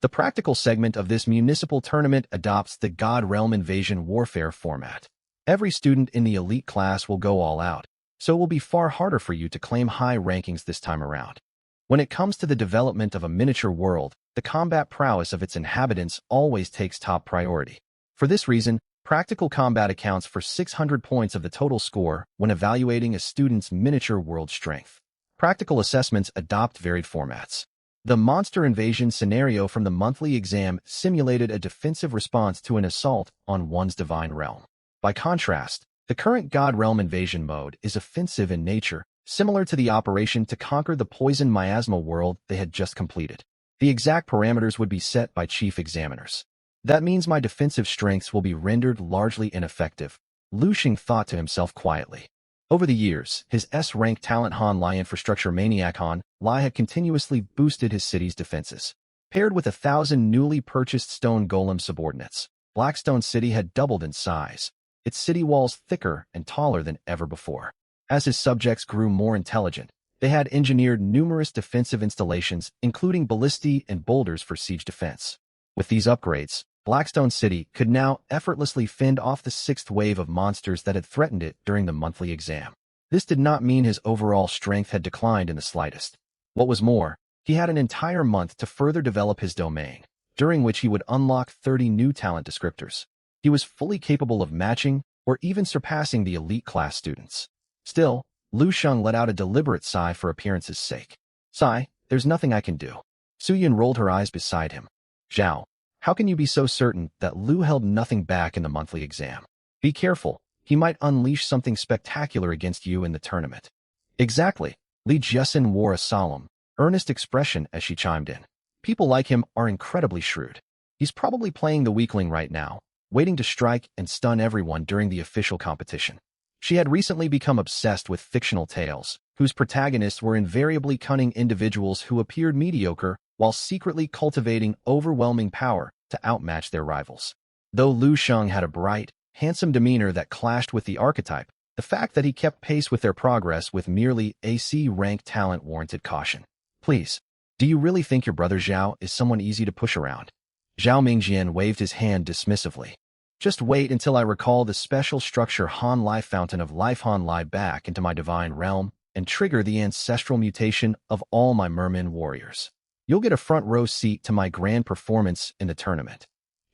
[SPEAKER 1] The practical segment of this municipal tournament adopts the God Realm Invasion Warfare format. Every student in the elite class will go all out, so it will be far harder for you to claim high rankings this time around. When it comes to the development of a miniature world, the combat prowess of its inhabitants always takes top priority. For this reason, practical combat accounts for 600 points of the total score when evaluating a student's miniature world strength. Practical assessments adopt varied formats. The monster invasion scenario from the monthly exam simulated a defensive response to an assault on one's divine realm. By contrast, the current God Realm invasion mode is offensive in nature, similar to the operation to conquer the poison miasma world they had just completed. The exact parameters would be set by chief examiners. That means my defensive strengths will be rendered largely ineffective, Lu Sheng thought to himself quietly. Over the years, his S-rank talent Han Lai infrastructure maniac Han Lai had continuously boosted his city's defenses. Paired with 1,000 newly purchased stone golem subordinates, Blackstone City had doubled in size, its city walls thicker and taller than ever before. As his subjects grew more intelligent, they had engineered numerous defensive installations, including ballistae and boulders for siege defense. With these upgrades, Blackstone City could now effortlessly fend off the sixth wave of monsters that had threatened it during the monthly exam. This did not mean his overall strength had declined in the slightest. What was more, he had an entire month to further develop his domain, during which he would unlock 30 new talent descriptors. He was fully capable of matching or even surpassing the elite class students. Still, Lu Sheng let out a deliberate sigh for appearance's sake. Sigh, there's nothing I can do. Su Yun rolled her eyes beside him. Zhao, how can you be so certain that Lu held nothing back in the monthly exam? Be careful, he might unleash something spectacular against you in the tournament. Exactly, Li Jiesin wore a solemn, earnest expression as she chimed in. People like him are incredibly shrewd. He's probably playing the weakling right now, waiting to strike and stun everyone during the official competition. She had recently become obsessed with fictional tales, whose protagonists were invariably cunning individuals who appeared mediocre while secretly cultivating overwhelming power to outmatch their rivals. Though Lu Sheng had a bright, handsome demeanor that clashed with the archetype, the fact that he kept pace with their progress with merely AC-rank talent warranted caution. Please, Do you really think your brother Zhao is someone easy to push around? Zhao Mingjian waved his hand dismissively. Just wait until I recall the special structure Han Lai Fountain of Life Han Lai back into my divine realm and trigger the ancestral mutation of all my merman warriors. You'll get a front row seat to my grand performance in the tournament.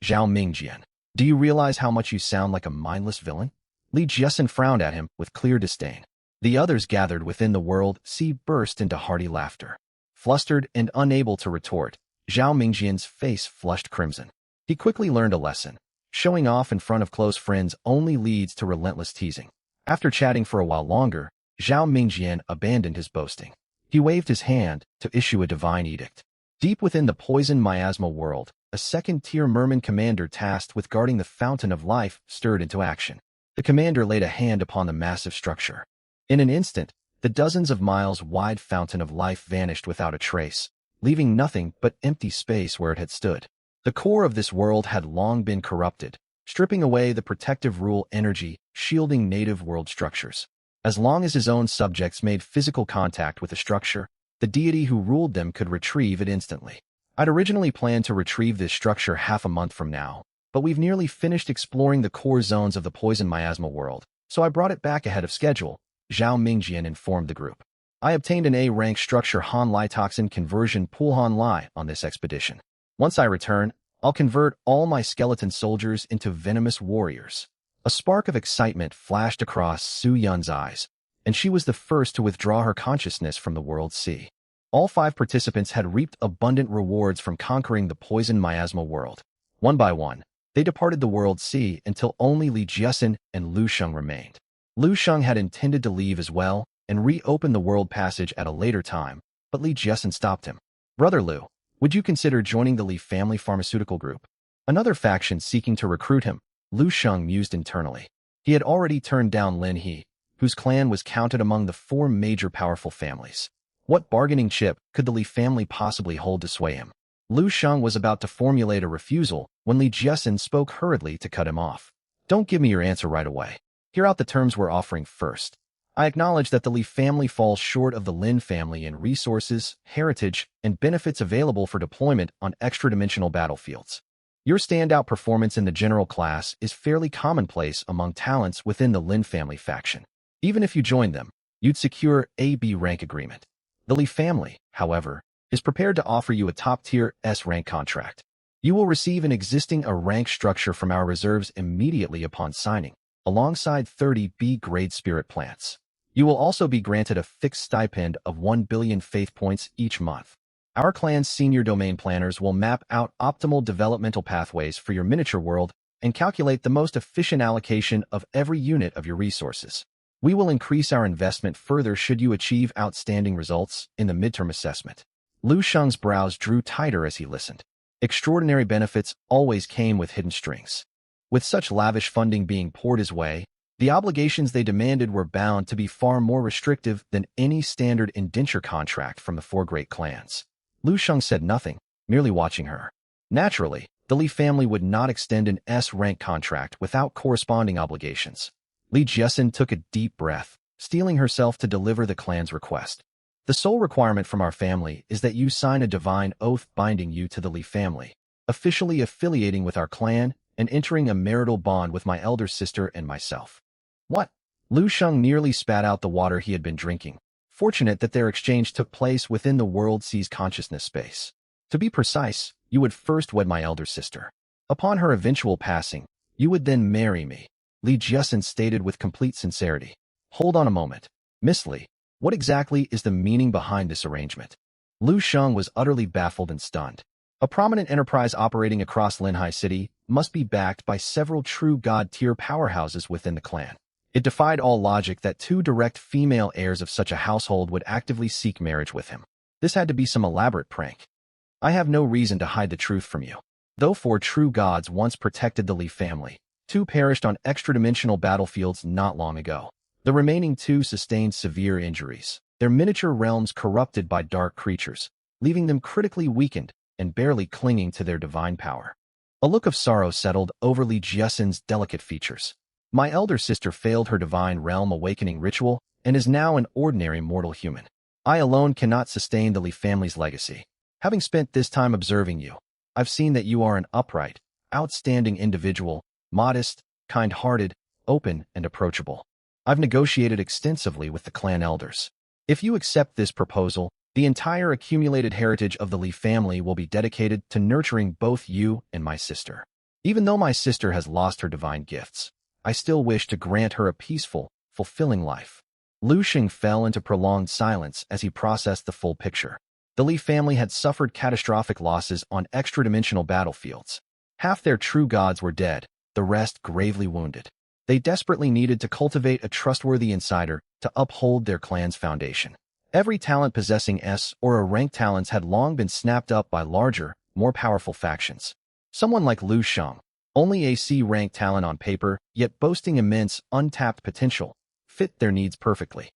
[SPEAKER 1] Zhao Mingjian, do you realize how much you sound like a mindless villain? Li Jiesin frowned at him with clear disdain. The others gathered within the world sea burst into hearty laughter. Flustered and unable to retort, Zhao Mingjian's face flushed crimson. He quickly learned a lesson. Showing off in front of close friends only leads to relentless teasing. After chatting for a while longer, Zhao Mingjian abandoned his boasting. He waved his hand to issue a divine edict. Deep within the poison miasma world, a second-tier merman commander tasked with guarding the Fountain of Life stirred into action. The commander laid a hand upon the massive structure. In an instant, the dozens of miles-wide Fountain of Life vanished without a trace, leaving nothing but empty space where it had stood. The core of this world had long been corrupted, stripping away the protective rule energy, shielding native world structures. As long as his own subjects made physical contact with the structure, the deity who ruled them could retrieve it instantly. I'd originally planned to retrieve this structure half a month from now, but we've nearly finished exploring the core zones of the poison miasma world, so I brought it back ahead of schedule, Zhao Mingjian informed the group. I obtained an A-rank structure Han Lai toxin conversion pool Han Lai on this expedition. Once I return, I'll convert all my skeleton soldiers into venomous warriors. A spark of excitement flashed across Su Yun's eyes, and she was the first to withdraw her consciousness from the world sea. All 5 participants had reaped abundant rewards from conquering the poison miasma world. One by one, they departed the world sea until only Li Jiesin and Lu Sheng remained. Lu Sheng had intended to leave as well and reopen the world passage at a later time, but Li Jiesin stopped him. Brother Lu, would you consider joining the Li family pharmaceutical group? Another faction seeking to recruit him, Lu Sheng mused internally. He had already turned down Lin He, whose clan was counted among the 4 major powerful families. What bargaining chip could the Li family possibly hold to sway him? Lu Sheng was about to formulate a refusal when Li Jiesin spoke hurriedly to cut him off. Don't give me your answer right away. Hear out the terms we're offering first. I acknowledge that the Li family falls short of the Lin family in resources, heritage, and benefits available for deployment on extra-dimensional battlefields. Your standout performance in the general class is fairly commonplace among talents within the Lin family faction. Even if you joined them, you'd secure a B rank agreement. The Li family, however, is prepared to offer you a top-tier S rank contract. You will receive an existing A rank structure from our reserves immediately upon signing, alongside 30 B-grade spirit plants. You will also be granted a fixed stipend of 1 billion faith points each month. Our clan's senior domain planners will map out optimal developmental pathways for your miniature world and calculate the most efficient allocation of every unit of your resources. We will increase our investment further should you achieve outstanding results in the midterm assessment. Lu Sheng's brows drew tighter as he listened. Extraordinary benefits always came with hidden strings. With such lavish funding being poured his way, the obligations they demanded were bound to be far more restrictive than any standard indenture contract from the 4 great clans. Lu Sheng said nothing, merely watching her. Naturally, the Li family would not extend an S-rank contract without corresponding obligations. Li Jiesin took a deep breath, steeling herself to deliver the clan's request. The sole requirement from our family is that you sign a divine oath binding you to the Li family, officially affiliating with our clan and entering a marital bond with my elder sister and myself. What? Lu Sheng nearly spat out the water he had been drinking, fortunate that their exchange took place within the world sea's consciousness space. To be precise, you would first wed my elder sister. Upon her eventual passing, you would then marry me, Li Jiesin stated with complete sincerity. Hold on a moment. Miss Li, what exactly is the meaning behind this arrangement? Lu Sheng was utterly baffled and stunned. A prominent enterprise operating across Linhai City must be backed by several true god-tier powerhouses within the clan. It defied all logic that 2 direct female heirs of such a household would actively seek marriage with him. This had to be some elaborate prank. I have no reason to hide the truth from you. Though 4 true gods once protected the Li family, 2 perished on extra-dimensional battlefields not long ago. The remaining 2 sustained severe injuries, their miniature realms corrupted by dark creatures, leaving them critically weakened and barely clinging to their divine power. A look of sorrow settled over Li Jiesin's delicate features. My elder sister failed her divine realm awakening ritual and is now an ordinary mortal human. I alone cannot sustain the Li family's legacy. Having spent this time observing you, I've seen that you are an upright, outstanding individual, modest, kind-hearted, open, and approachable. I've negotiated extensively with the clan elders. If you accept this proposal, the entire accumulated heritage of the Lee family will be dedicated to nurturing both you and my sister. Even though my sister has lost her divine gifts, I still wish to grant her a peaceful, fulfilling life. Shang fell into prolonged silence as he processed the full picture. The Lee family had suffered catastrophic losses on extra-dimensional battlefields. Half their true gods were dead, the rest gravely wounded. They desperately needed to cultivate a trustworthy insider to uphold their clan's foundation. Every talent possessing S or a rank talents had long been snapped up by larger, more powerful factions. Someone like Shang, only a C-rank talent on paper, yet boasting immense, untapped potential, fit their needs perfectly.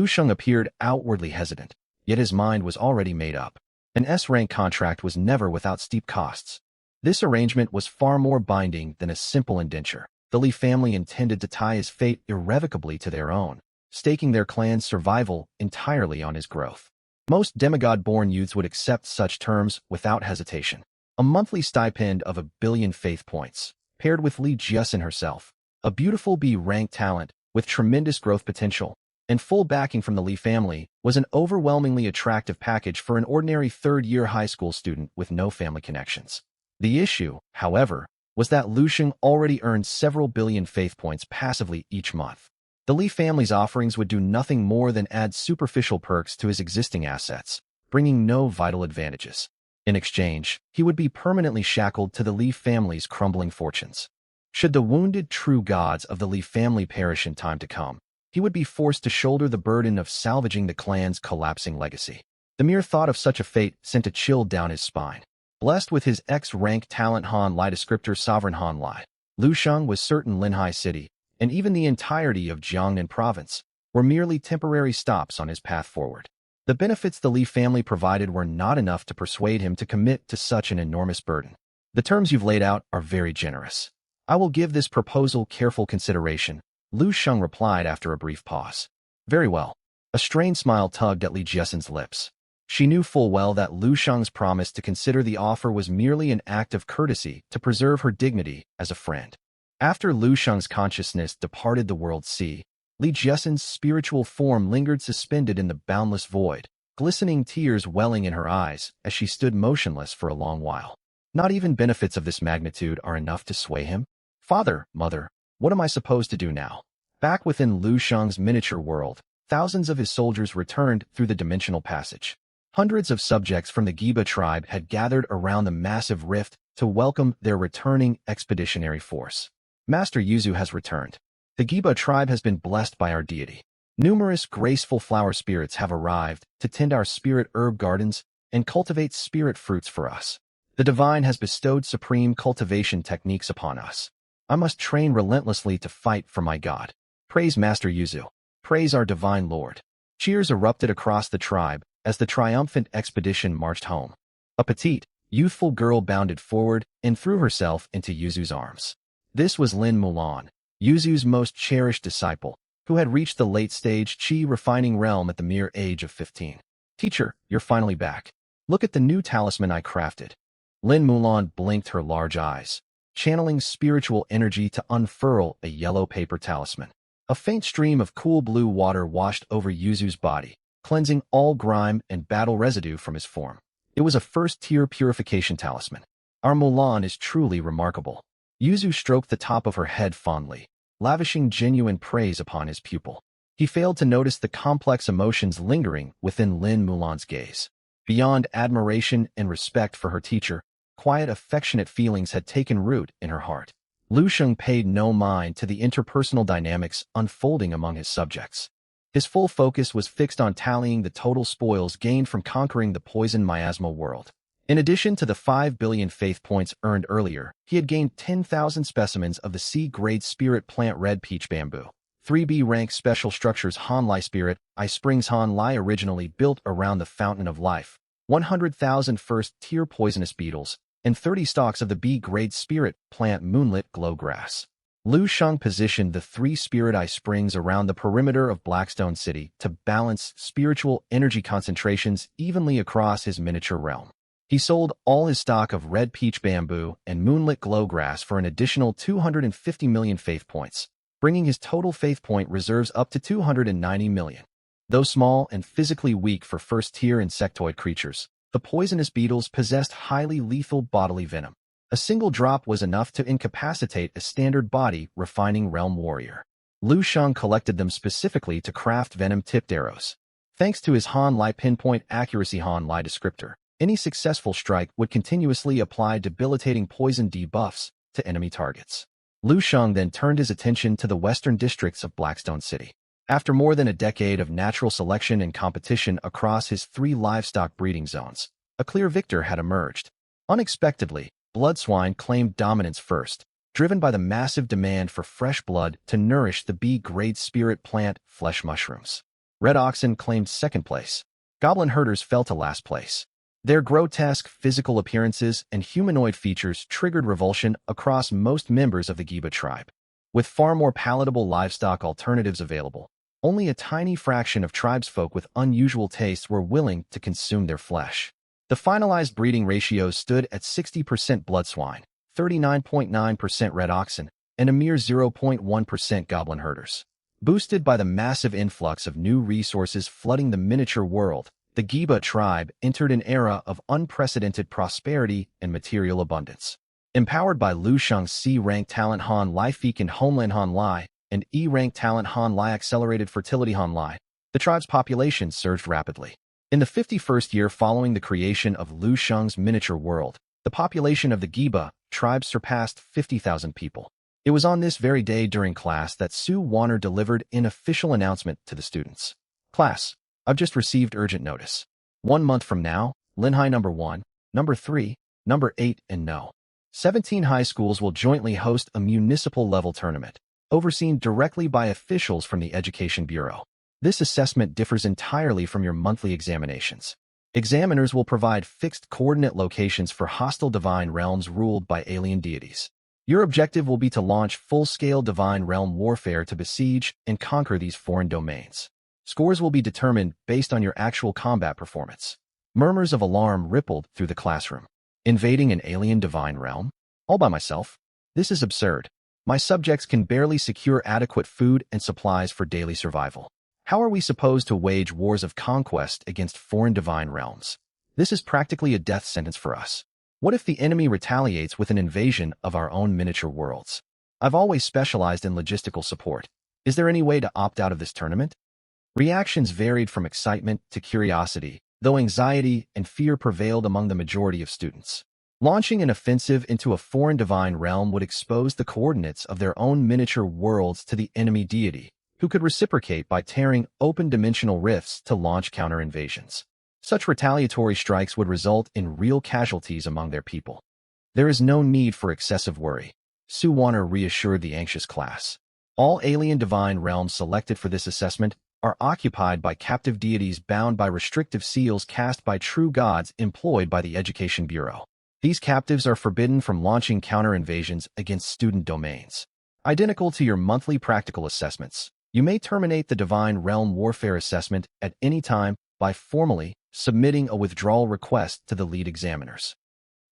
[SPEAKER 1] Shang appeared outwardly hesitant, yet his mind was already made up. An S-rank contract was never without steep costs. This arrangement was far more binding than a simple indenture. The Lee family intended to tie his fate irrevocably to their own, staking their clan's survival entirely on his growth. Most demigod-born youths would accept such terms without hesitation. A monthly stipend of 1 billion faith points, paired with Lee Jiasin herself, a beautiful B-rank talent with tremendous growth potential, and full backing from the Lee family, was an overwhelmingly attractive package for an ordinary third-year high school student with no family connections. The issue, however, was that Shang already earned several billion faith points passively each month. The Lee family's offerings would do nothing more than add superficial perks to his existing assets, bringing no vital advantages. In exchange, he would be permanently shackled to the Lee family's crumbling fortunes. Should the wounded true gods of the Lee family perish in time to come, he would be forced to shoulder the burden of salvaging the clan's collapsing legacy. The mere thought of such a fate sent a chill down his spine. Blessed with his X-rank talent Han Lai descriptor Sovereign Han Lai, Shang was certain Linhai City, and even the entirety of Jiangnan Province, were merely temporary stops on his path forward. The benefits the Lee family provided were not enough to persuade him to commit to such an enormous burden. The terms you've laid out are very generous. I will give this proposal careful consideration, Shang replied after a brief pause. Very well. A strained smile tugged at Li Jiasin's lips. She knew full well that Shang's promise to consider the offer was merely an act of courtesy to preserve her dignity as a friend. After Shang's consciousness departed the world sea, Li Jiasin's spiritual form lingered suspended in the boundless void, glistening tears welling in her eyes as she stood motionless for a long while. Not even benefits of this magnitude are enough to sway him? Father, mother, what am I supposed to do now? Back within Shang's miniature world, thousands of his soldiers returned through the dimensional passage. Hundreds of subjects from the Giba tribe had gathered around the massive rift to welcome their returning expeditionary force. Master Yuzu has returned. The Giba tribe has been blessed by our deity. Numerous graceful flower spirits have arrived to tend our spirit herb gardens and cultivate spirit fruits for us. The divine has bestowed supreme cultivation techniques upon us. I must train relentlessly to fight for my god. Praise Master Yuzu. Praise our divine lord. Cheers erupted across the tribe as the triumphant expedition marched home. A petite, youthful girl bounded forward and threw herself into Yuzu's arms. This was Lin Mulan, Yuzu's most cherished disciple, who had reached the late-stage Qi refining realm at the mere age of 15. Teacher, you're finally back. Look at the new talisman I crafted. Lin Mulan blinked her large eyes, channeling spiritual energy to unfurl a yellow paper talisman. A faint stream of cool blue water washed over Yuzu's body, cleansing all grime and battle residue from his form. It was a first-tier purification talisman. Our Mulan is truly remarkable. Yuzu stroked the top of her head fondly, lavishing genuine praise upon his pupil. He failed to notice the complex emotions lingering within Lin Mulan's gaze. Beyond admiration and respect for her teacher, quiet, affectionate feelings had taken root in her heart. Shang paid no mind to the interpersonal dynamics unfolding among his subjects. His full focus was fixed on tallying the total spoils gained from conquering the poison miasma world. In addition to the 5 billion faith points earned earlier, he had gained 10,000 specimens of the C-grade spirit plant red peach bamboo. 3B rank special structures Han Lai spirit, I Springs Han Lai originally built around the fountain of life, 100,000 first-tier poisonous beetles, and 30 stalks of the B-grade spirit plant moonlit glow grass. Shang positioned the 3 spirit I Springs around the perimeter of Blackstone City to balance spiritual energy concentrations evenly across his miniature realm. He sold all his stock of red peach bamboo and moonlit glowgrass for an additional 250 million faith points, bringing his total faith point reserves up to 290 million. Though small and physically weak for first-tier insectoid creatures, the poisonous beetles possessed highly lethal bodily venom. A single drop was enough to incapacitate a standard body-refining realm warrior. Shang collected them specifically to craft venom-tipped arrows. Thanks to his Han Lai pinpoint accuracy Han Lai descriptor, any successful strike would continuously apply debilitating poison debuffs to enemy targets. Shang then turned his attention to the western districts of Blackstone City. After more than a decade of natural selection and competition across his 3 livestock breeding zones, a clear victor had emerged. Unexpectedly, blood swine claimed dominance first, driven by the massive demand for fresh blood to nourish the B-grade spirit plant flesh mushrooms. Red oxen claimed second place. Goblin herders fell to last place. Their grotesque physical appearances and humanoid features triggered revulsion across most members of the Giba tribe. With far more palatable livestock alternatives available, only a tiny fraction of tribesfolk with unusual tastes were willing to consume their flesh. The finalized breeding ratios stood at 60% blood swine, 39.9% red oxen, and a mere 0.1% goblin herders. Boosted by the massive influx of new resources flooding the miniature world, the Giba tribe entered an era of unprecedented prosperity and material abundance. Empowered by Shang's C-rank talent Han Lai Fekin Homeland Han Lai and E-rank talent Han Lai Accelerated Fertility Han Lai, the tribe's population surged rapidly. In the 51st year following the creation of Shang's miniature world, the population of the Giba tribe surpassed 50,000 people. It was on this very day during class that Su Warner delivered an official announcement to the students. Class, I've just received urgent notice. 1 month from now, Linhai number 1, number 3, number 8, and No. 17 high schools will jointly host a municipal-level tournament, overseen directly by officials from the Education Bureau. This assessment differs entirely from your monthly examinations. Examiners will provide fixed coordinate locations for hostile divine realms ruled by alien deities. Your objective will be to launch full-scale divine realm warfare to besiege and conquer these foreign domains. Scores will be determined based on your actual combat performance. Murmurs of alarm rippled through the classroom. Invading an alien divine realm? All by myself? This is absurd. My subjects can barely secure adequate food and supplies for daily survival. How are we supposed to wage wars of conquest against foreign divine realms? This is practically a death sentence for us. What if the enemy retaliates with an invasion of our own miniature worlds? I've always specialized in logistical support. Is there any way to opt out of this tournament? Reactions varied from excitement to curiosity, though anxiety and fear prevailed among the majority of students. Launching an offensive into a foreign divine realm would expose the coordinates of their own miniature worlds to the enemy deity, who could reciprocate by tearing open dimensional rifts to launch counter-invasions. Such retaliatory strikes would result in real casualties among their people. There is no need for excessive worry, Su Warner reassured the anxious class. All alien divine realms selected for this assessment are occupied by captive deities bound by restrictive seals cast by true gods employed by the Education Bureau. These captives are forbidden from launching counter-invasions against student domains. Identical to your monthly practical assessments, you may terminate the Divine Realm Warfare assessment at any time by formally submitting a withdrawal request to the lead examiners.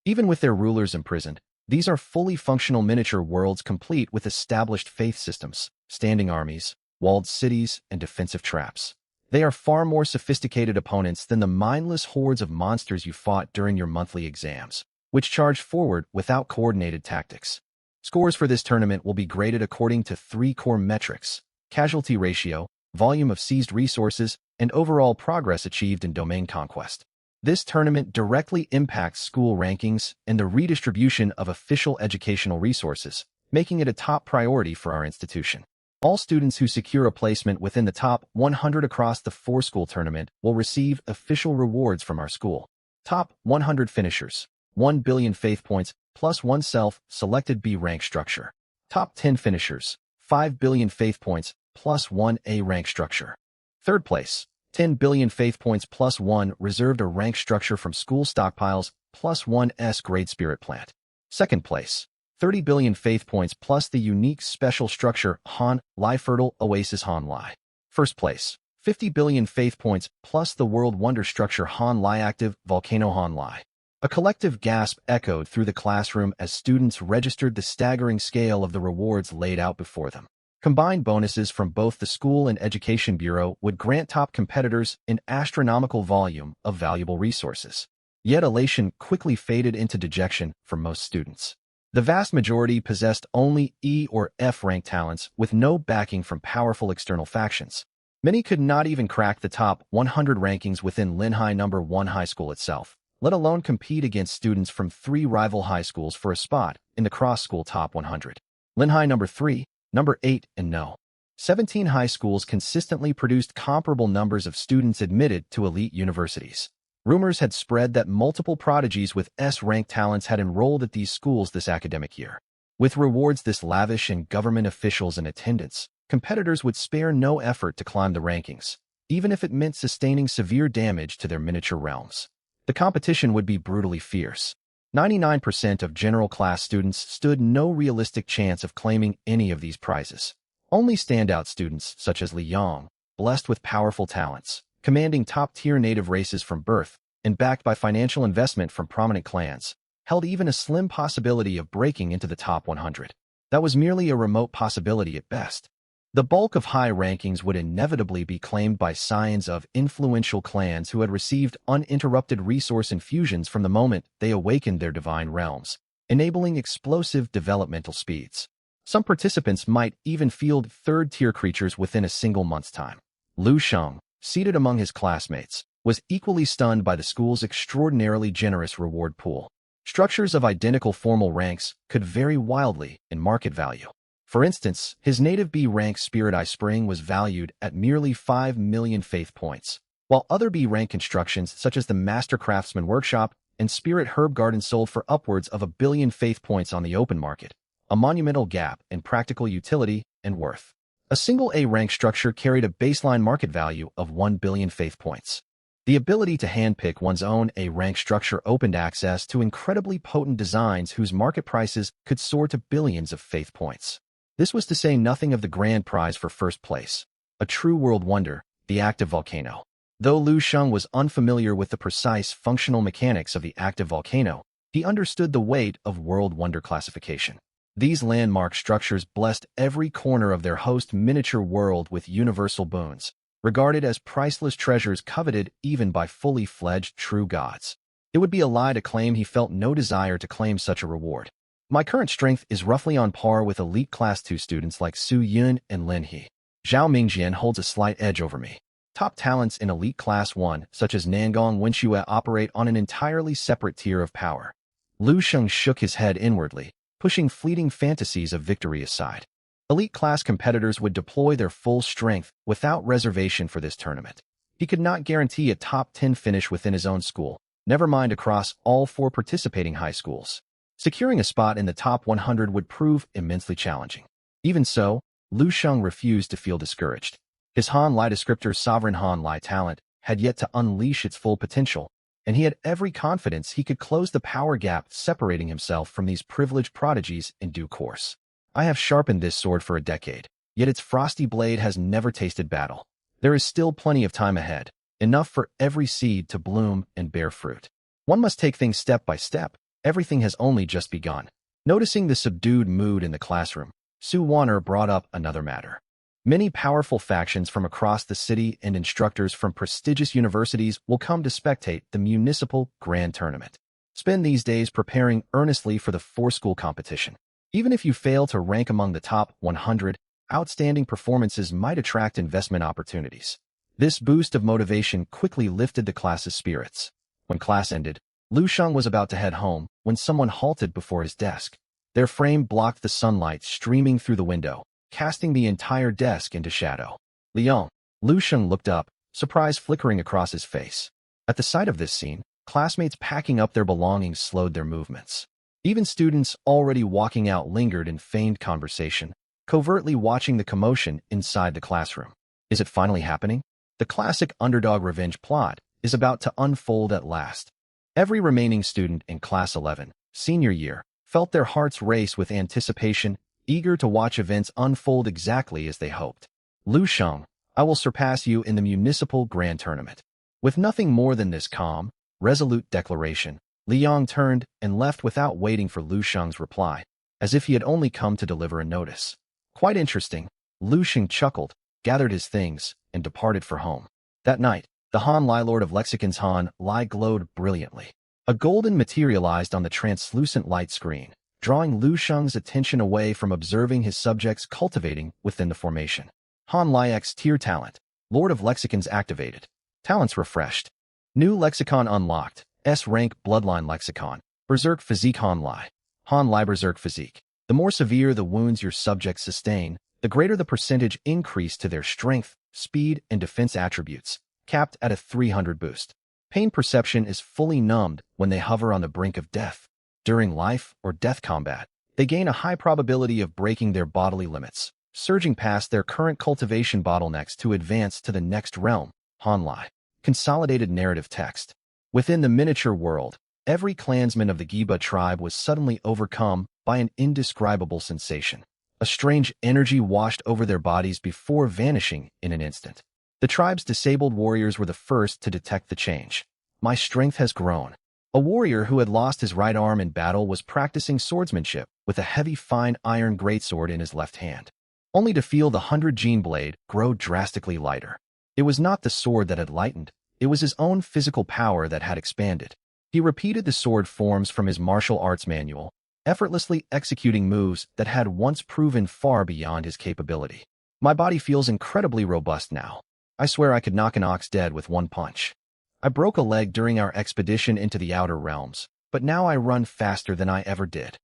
[SPEAKER 1] Even with their rulers imprisoned, these are fully functional miniature worlds complete with established faith systems, standing armies, walled cities, and defensive traps. They are far more sophisticated opponents than the mindless hordes of monsters you fought during your monthly exams, which charged forward without coordinated tactics. Scores for this tournament will be graded according to 3 core metrics: casualty ratio, volume of seized resources, and overall progress achieved in domain conquest. This tournament directly impacts school rankings and the redistribution of official educational resources, making it a top priority for our institution. All students who secure a placement within the top 100 across the 4-school tournament will receive official rewards from our school. Top 100 finishers, 1 billion faith points plus 1 self-selected B rank structure. Top 10 finishers, 5 billion faith points plus 1 A rank structure. Third place, 10 billion faith points plus 1 reserved a rank structure from school stockpiles plus 1 S grade spirit plant. Second place, 30 billion faith points plus the unique special structure Han Lai Fertile Oasis Han Lai. First place, 50 billion faith points plus the world wonder structure Han Lai Active Volcano Han Lai. A collective gasp echoed through the classroom as students registered the staggering scale of the rewards laid out before them. Combined bonuses from both the School and Education Bureau would grant top competitors an astronomical volume of valuable resources. Yet elation quickly faded into dejection for most students. The vast majority possessed only E or F rank talents with no backing from powerful external factions. Many could not even crack the top 100 rankings within Linhai No. 1 high school itself, let alone compete against students from 3 rival high schools for a spot in the cross-school top 100. Linhai No. 3, No. 8, and No. 17 high schools consistently produced comparable numbers of students admitted to elite universities. Rumors had spread that multiple prodigies with S-rank talents had enrolled at these schools this academic year. With rewards this lavish and government officials in attendance, competitors would spare no effort to climb the rankings, even if it meant sustaining severe damage to their miniature realms. The competition would be brutally fierce. 99% of general class students stood no realistic chance of claiming any of these prizes. Only standout students, such as Li Yang, blessed with powerful talents, commanding top-tier native races from birth, and backed by financial investment from prominent clans, held even a slim possibility of breaking into the top 100. That was merely a remote possibility at best. The bulk of high rankings would inevitably be claimed by scions of influential clans who had received uninterrupted resource infusions from the moment they awakened their divine realms, enabling explosive developmental speeds. Some participants might even field third-tier creatures within a single month's time. Shang, seated among his classmates, was equally stunned by the school's extraordinarily generous reward pool. Structures of identical formal ranks could vary wildly in market value. For instance, his native B-rank Spirit Eye Spring was valued at merely 5 million faith points, while other B-rank constructions such as the Master Craftsman Workshop and Spirit Herb Garden sold for upwards of 1 billion faith points on the open market, a monumental gap in practical utility and worth. A single A-rank structure carried a baseline market value of 1 billion faith points. The ability to handpick one's own A-rank structure opened access to incredibly potent designs whose market prices could soar to billions of faith points. This was to say nothing of the grand prize for first place, a true world wonder, the active volcano. Though Shang was unfamiliar with the precise functional mechanics of the active volcano, he understood the weight of world wonder classification. These landmark structures blessed every corner of their host miniature world with universal boons, regarded as priceless treasures coveted even by fully fledged true gods. It would be a lie to claim he felt no desire to claim such a reward. My current strength is roughly on par with elite Class 2 students like Su Yun and Lin He. Zhao Mingjian holds a slight edge over me. Top talents in elite Class 1, such as Nangong Wenxue, operate on an entirely separate tier of power. Shang shook his head inwardly, pushing fleeting fantasies of victory aside. Elite class competitors would deploy their full strength without reservation for this tournament. He could not guarantee a top 10 finish within his own school, never mind across all 4 participating high schools. Securing a spot in the top 100 would prove immensely challenging. Even so, Shang refused to feel discouraged. His Han Lai descriptor Sovereign Han Lai talent had yet to unleash its full potential, and he had every confidence he could close the power gap separating himself from these privileged prodigies in due course. I have sharpened this sword for a decade, yet its frosty blade has never tasted battle. There is still plenty of time ahead, enough for every seed to bloom and bear fruit. One must take things step by step. Everything has only just begun. Noticing the subdued mood in the classroom, Su Warner brought up another matter. Many powerful factions from across the city and instructors from prestigious universities will come to spectate the municipal grand tournament. Spend these days preparing earnestly for the 4-school competition. Even if you fail to rank among the top 100, outstanding performances might attract investment opportunities. This boost of motivation quickly lifted the class's spirits. When class ended, Shang was about to head home when someone halted before his desk. Their frame blocked the sunlight streaming through the window, casting the entire desk into shadow. Liang. Shang looked up, surprise flickering across his face. At the sight of this scene, classmates packing up their belongings slowed their movements. Even students already walking out lingered in feigned conversation, covertly watching the commotion inside the classroom. Is it finally happening? The classic underdog revenge plot is about to unfold at last. Every remaining student in Class 11, senior year, felt their hearts race with anticipation, eager to watch events unfold exactly as they hoped. Shang, I will surpass you in the municipal grand tournament. With nothing more than this calm, resolute declaration, Liang turned and left without waiting for Lu Sheng's reply, as if he had only come to deliver a notice. Quite interesting, Lu Sheng chuckled, gathered his things, and departed for home. That night, the Han Lai Lord of Lexicon's Han Lai glowed brilliantly. A golden materialized on the translucent light screen, drawing Lu Sheng's attention away from observing his subjects cultivating within the formation. Han Lai X-Tier Talent, Lord of Lexicons activated. Talents refreshed. New Lexicon unlocked. S-Rank Bloodline Lexicon. Berserk Physique Han Lai Berserk Physique. The more severe the wounds your subjects sustain, the greater the percentage increase to their strength, speed, and defense attributes, capped at a 300 boost. Pain perception is fully numbed when they hover on the brink of death. During life or death combat, they gain a high probability of breaking their bodily limits, surging past their current cultivation bottlenecks to advance to the next realm. Han Lai. Consolidated narrative text. Within the miniature world, every clansman of the Giba tribe was suddenly overcome by an indescribable sensation. A strange energy washed over their bodies before vanishing in an instant. The tribe's disabled warriors were the first to detect the change. My strength has grown. A warrior who had lost his right arm in battle was practicing swordsmanship with a heavy fine iron greatsword in his left hand, only to feel the 100-gene blade grow drastically lighter. It was not the sword that had lightened, it was his own physical power that had expanded. He repeated the sword forms from his martial arts manual, effortlessly executing moves that had once proven far beyond his capability. My body feels incredibly robust now. I swear I could knock an ox dead with one punch. I broke a leg during our expedition into the outer realms, but now I run faster than I ever did.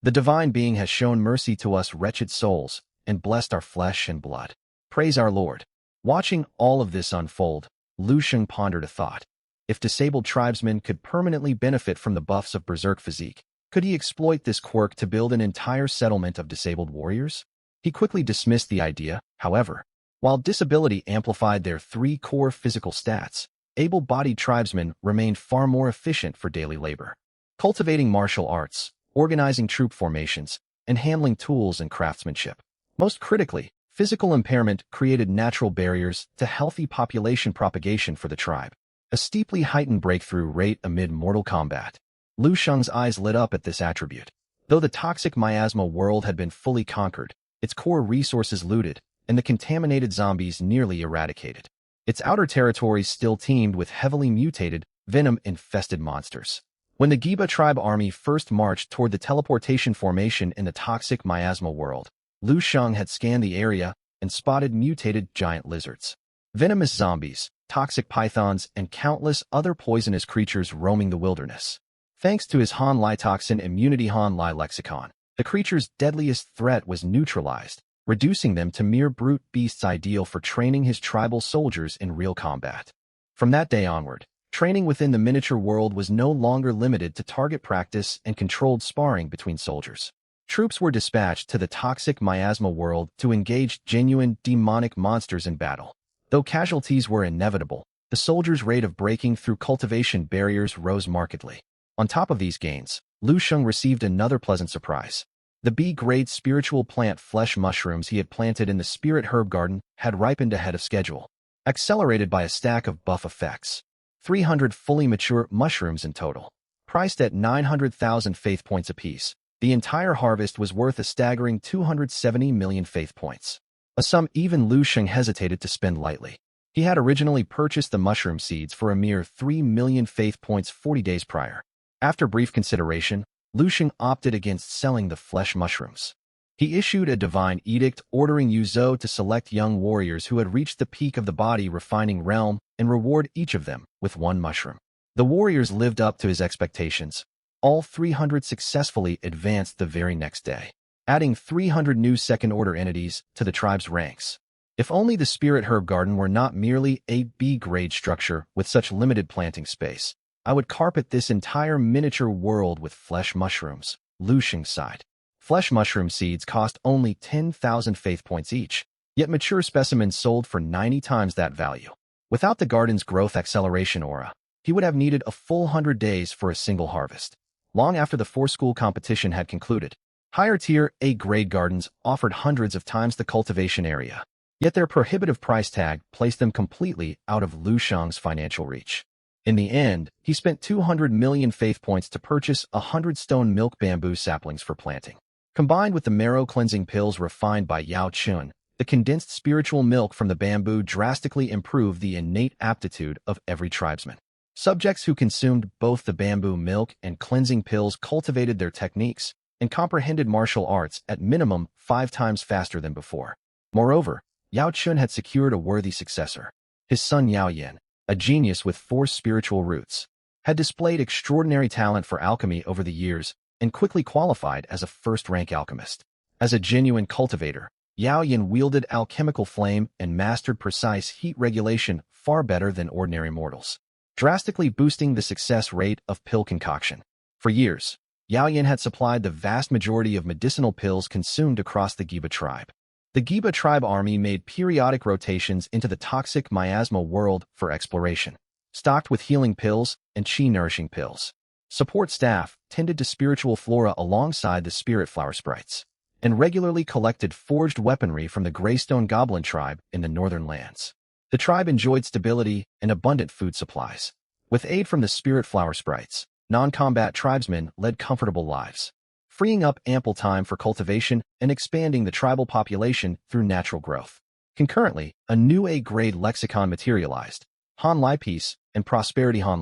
[SPEAKER 1] The divine being has shown mercy to us wretched souls and blessed our flesh and blood. Praise our Lord. Watching all of this unfold, Lu Sheng pondered a thought. If disabled tribesmen could permanently benefit from the buffs of Berserk Physique, could he exploit this quirk to build an entire settlement of disabled warriors? He quickly dismissed the idea, however. While disability amplified their 3 core physical stats, able-bodied tribesmen remained far more efficient for daily labor. Cultivating martial arts, organizing troop formations, and handling tools and craftsmanship. Most critically, physical impairment created natural barriers to healthy population propagation for the tribe. A steeply heightened breakthrough rate amid mortal combat. Lu Sheng's eyes lit up at this attribute. Though the toxic miasma world had been fully conquered, its core resources looted, and the contaminated zombies nearly eradicated, its outer territories still teemed with heavily mutated, venom-infested monsters. When the Giba tribe army first marched toward the teleportation formation in the toxic miasma world, Lu Sheng had scanned the area and spotted mutated giant lizards, venomous zombies, toxic pythons, and countless other poisonous creatures roaming the wilderness. Thanks to his Han Lai Toxin Immunity Han Lai Lexicon, the creature's deadliest threat was neutralized, reducing them to mere brute beasts ideal for training his tribal soldiers in real combat. From that day onward, training within the miniature world was no longer limited to target practice and controlled sparring between soldiers. Troops were dispatched to the toxic miasma world to engage genuine demonic monsters in battle. Though casualties were inevitable, the soldiers' rate of breaking through cultivation barriers rose markedly. On top of these gains, Lu Sheng received another pleasant surprise. The B-grade spiritual plant flesh mushrooms he had planted in the Spirit Herb Garden had ripened ahead of schedule, accelerated by a stack of buff effects. 300 fully mature mushrooms in total. Priced at 900,000 faith points apiece, the entire harvest was worth a staggering 270 million faith points. A sum even Lu Sheng hesitated to spend lightly. He had originally purchased the mushroom seeds for a mere 3 million faith points 40 days prior. After brief consideration, Lu Sheng opted against selling the flesh mushrooms. He issued a divine edict ordering Yuzhou to select young warriors who had reached the peak of the body refining realm and reward each of them with 1 mushroom. The warriors lived up to his expectations. All 300 successfully advanced the very next day, adding 300 new second-order entities to the tribe's ranks. If only the Spirit Herb Garden were not merely a B-grade structure with such limited planting space, I would carpet this entire miniature world with flesh mushrooms, Lu Sheng sighed. Flesh mushroom seeds cost only 10,000 faith points each, yet mature specimens sold for 90 times that value. Without the garden's growth acceleration aura, he would have needed a full 100 days for a single harvest. Long after the 4-school competition had concluded, higher-tier A-grade gardens offered hundreds of times the cultivation area, yet their prohibitive price tag placed them completely out of Lu Sheng's financial reach. In the end, he spent 200 million faith points to purchase 100 stone milk bamboo saplings for planting. Combined with the marrow-cleansing pills refined by Yao Chun, the condensed spiritual milk from the bamboo drastically improved the innate aptitude of every tribesman. Subjects who consumed both the bamboo milk and cleansing pills cultivated their techniques and comprehended martial arts at minimum 5 times faster than before. Moreover, Yao Chun had secured a worthy successor. His son Yao Yin, a genius with 4 spiritual roots, had displayed extraordinary talent for alchemy over the years and quickly qualified as a first-rank alchemist. As a genuine cultivator, Yao Yin wielded alchemical flame and mastered precise heat regulation far better than ordinary mortals, drastically boosting the success rate of pill concoction. For years, Yao Yin had supplied the vast majority of medicinal pills consumed across the Giba tribe. The Giba tribe army made periodic rotations into the toxic miasma world for exploration, stocked with healing pills and chi-nourishing pills. Support staff tended to spiritual flora alongside the spirit flower sprites, and regularly collected forged weaponry from the Greystone Goblin tribe in the northern lands. The tribe enjoyed stability and abundant food supplies. With aid from the spirit flower sprites, non-combat tribesmen led comfortable lives, freeing up ample time for cultivation and expanding the tribal population through natural growth. Concurrently, a new A-grade lexicon materialized: Han Lai Peace and Prosperity. Han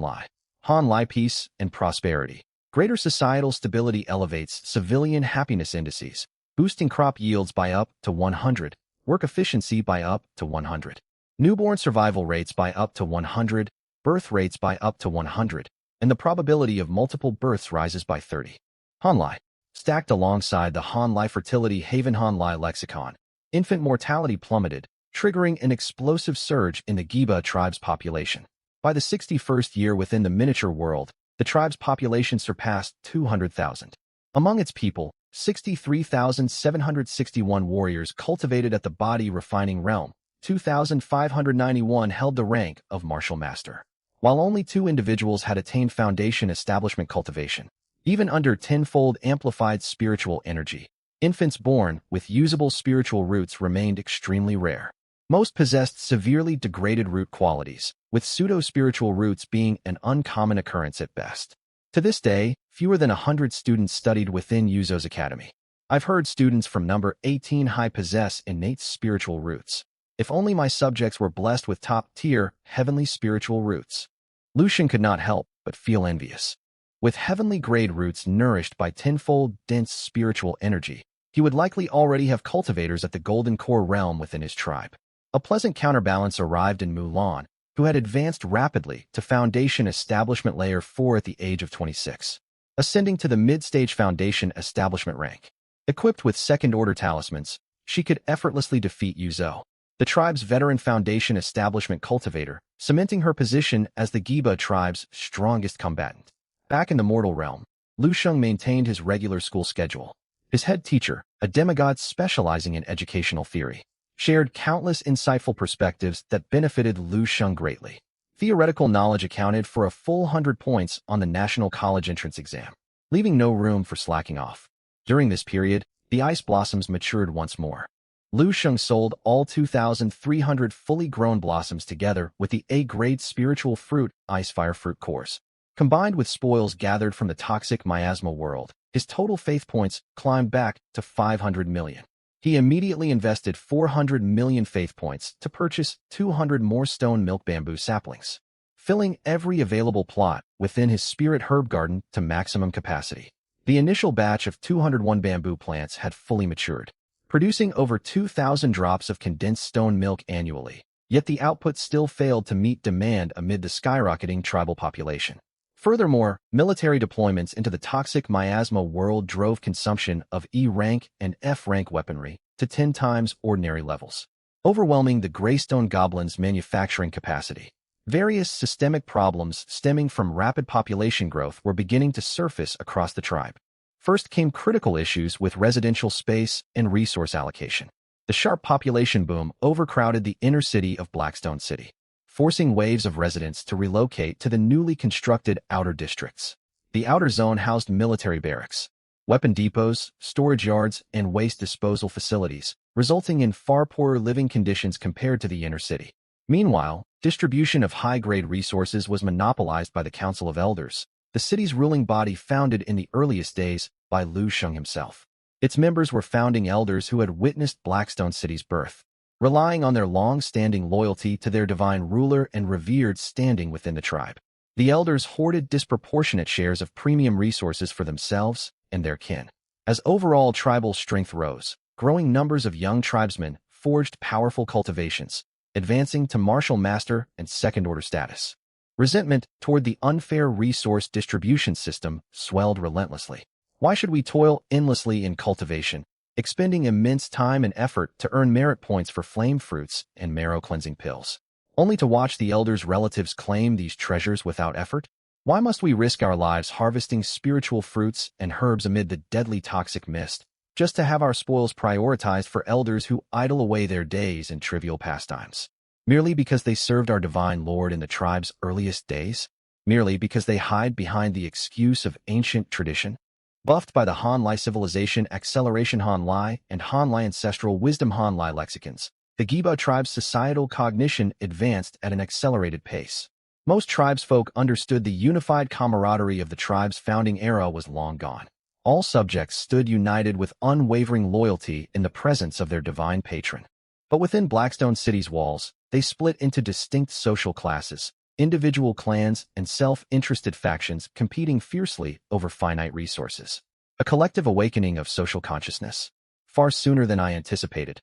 [SPEAKER 1] Lai Peace and Prosperity. Greater societal stability elevates civilian happiness indices, boosting crop yields by up to 100, work efficiency by up to 100, newborn survival rates by up to 100, birth rates by up to 100, and the probability of multiple births rises by 30. Han Lai. Stacked alongside the Han Lai Fertility Haven Han Lai lexicon, infant mortality plummeted, triggering an explosive surge in the Giba tribe's population. By the 61st year within the miniature world, the tribe's population surpassed 200,000. Among its people, 63,761 warriors cultivated at the body refining realm, 2,591 held the rank of martial master, while only 2 individuals had attained foundation establishment cultivation. Even under tenfold amplified spiritual energy, infants born with usable spiritual roots remained extremely rare. Most possessed severely degraded root qualities, with pseudo-spiritual roots being an uncommon occurrence at best. To this day, fewer than 100 students studied within Yuzo's academy. I've heard students from number 18 high possess innate spiritual roots. If only my subjects were blessed with top-tier, heavenly spiritual roots. Lucian could not help but feel envious. With heavenly-grade roots nourished by tenfold dense spiritual energy, he would likely already have cultivators at the Golden Core realm within his tribe. A pleasant counterbalance arrived in Mulan, who had advanced rapidly to Foundation Establishment Layer 4 at the age of 26, ascending to the mid-stage Foundation Establishment rank. Equipped with second-order talismans, she could effortlessly defeat Yuzo, the tribe's veteran Foundation Establishment cultivator, cementing her position as the Giba tribe's strongest combatant. Back in the mortal realm, Lu Sheng maintained his regular school schedule. His head teacher, a demigod specializing in educational theory, shared countless insightful perspectives that benefited Lu Sheng greatly. Theoretical knowledge accounted for a full 100 points on the National College entrance exam, leaving no room for slacking off. During this period, the ice blossoms matured once more. Lu Sheng sold all 2,300 fully grown blossoms together with the A-grade spiritual fruit Icefire fruit cores. Combined with spoils gathered from the toxic miasma world, his total faith points climbed back to 500 million. He immediately invested 400 million faith points to purchase 200 more stone milk bamboo saplings, filling every available plot within his spirit herb garden to maximum capacity. The initial batch of 201 bamboo plants had fully matured, producing over 2,000 drops of condensed stone milk annually, yet the output still failed to meet demand amid the skyrocketing tribal population. Furthermore, military deployments into the toxic miasma world drove consumption of E-rank and F-rank weaponry to 10 times ordinary levels, overwhelming the Greystone Goblin's manufacturing capacity. Various systemic problems stemming from rapid population growth were beginning to surface across the tribe. First came critical issues with residential space and resource allocation. The sharp population boom overcrowded the inner city of Blackstone City, forcing waves of residents to relocate to the newly constructed outer districts. The outer zone housed military barracks, weapon depots, storage yards, and waste disposal facilities, resulting in far poorer living conditions compared to the inner city. Meanwhile, Distribution of high-grade resources was monopolized by the Council of Elders, the city's ruling body founded in the earliest days by Shang himself. Its members were founding elders who had witnessed Blackstone City's birth, relying on their long-standing loyalty to their divine ruler and revered standing within the tribe. The elders hoarded disproportionate shares of premium resources for themselves and their kin. As overall tribal strength rose, growing numbers of young tribesmen forged powerful cultivations, advancing to martial master and second-order status. Resentment toward the unfair resource distribution system swelled relentlessly. Why should we toil endlessly in cultivation, expending immense time and effort to earn merit points for flame fruits and marrow-cleansing pills, only to watch the elders' relatives claim these treasures without effort? Why must we risk our lives harvesting spiritual fruits and herbs amid the deadly toxic mist, just to have our spoils prioritized for elders who idle away their days in trivial pastimes? Merely because they served our divine Lord in the tribe's earliest days? Merely because they hide behind the excuse of ancient tradition? Buffed by the Han-Lai Civilization Acceleration Han-Lai and Han-Lai Ancestral Wisdom Han-Lai lexicons, the Giba tribe's societal cognition advanced at an accelerated pace. Most tribesfolk understood the unified camaraderie of the tribe's founding era was long gone. All subjects stood united with unwavering loyalty in the presence of their divine patron. But within Blackstone City's walls, they split into distinct social classes, individual clans, and self-interested factions competing fiercely over finite resources. A collective awakening of social consciousness. Far sooner than I anticipated,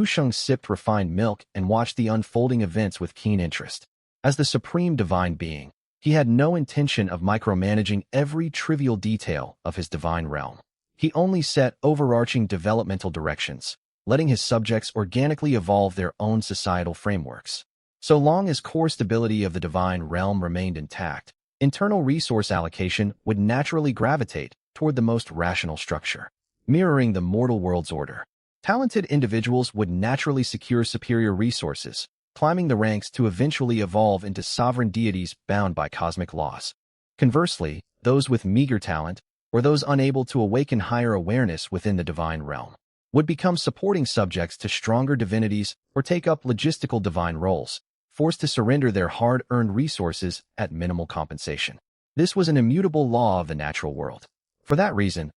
[SPEAKER 1] Shang sipped refined milk and watched the unfolding events with keen interest. As the supreme divine being, he had no intention of micromanaging every trivial detail of his divine realm. He only set overarching developmental directions, letting his subjects organically evolve their own societal frameworks. So long as core stability of the divine realm remained intact, internal resource allocation would naturally gravitate toward the most rational structure, mirroring the mortal world's order. Talented individuals would naturally secure superior resources, climbing the ranks to eventually evolve into sovereign deities bound by cosmic laws. Conversely, those with meager talent, or those unable to awaken higher awareness within the divine realm, would become supporting subjects to stronger divinities or take up logistical divine roles, forced to surrender their hard-earned resources at minimal compensation. This was an immutable law of the natural world. For that reason,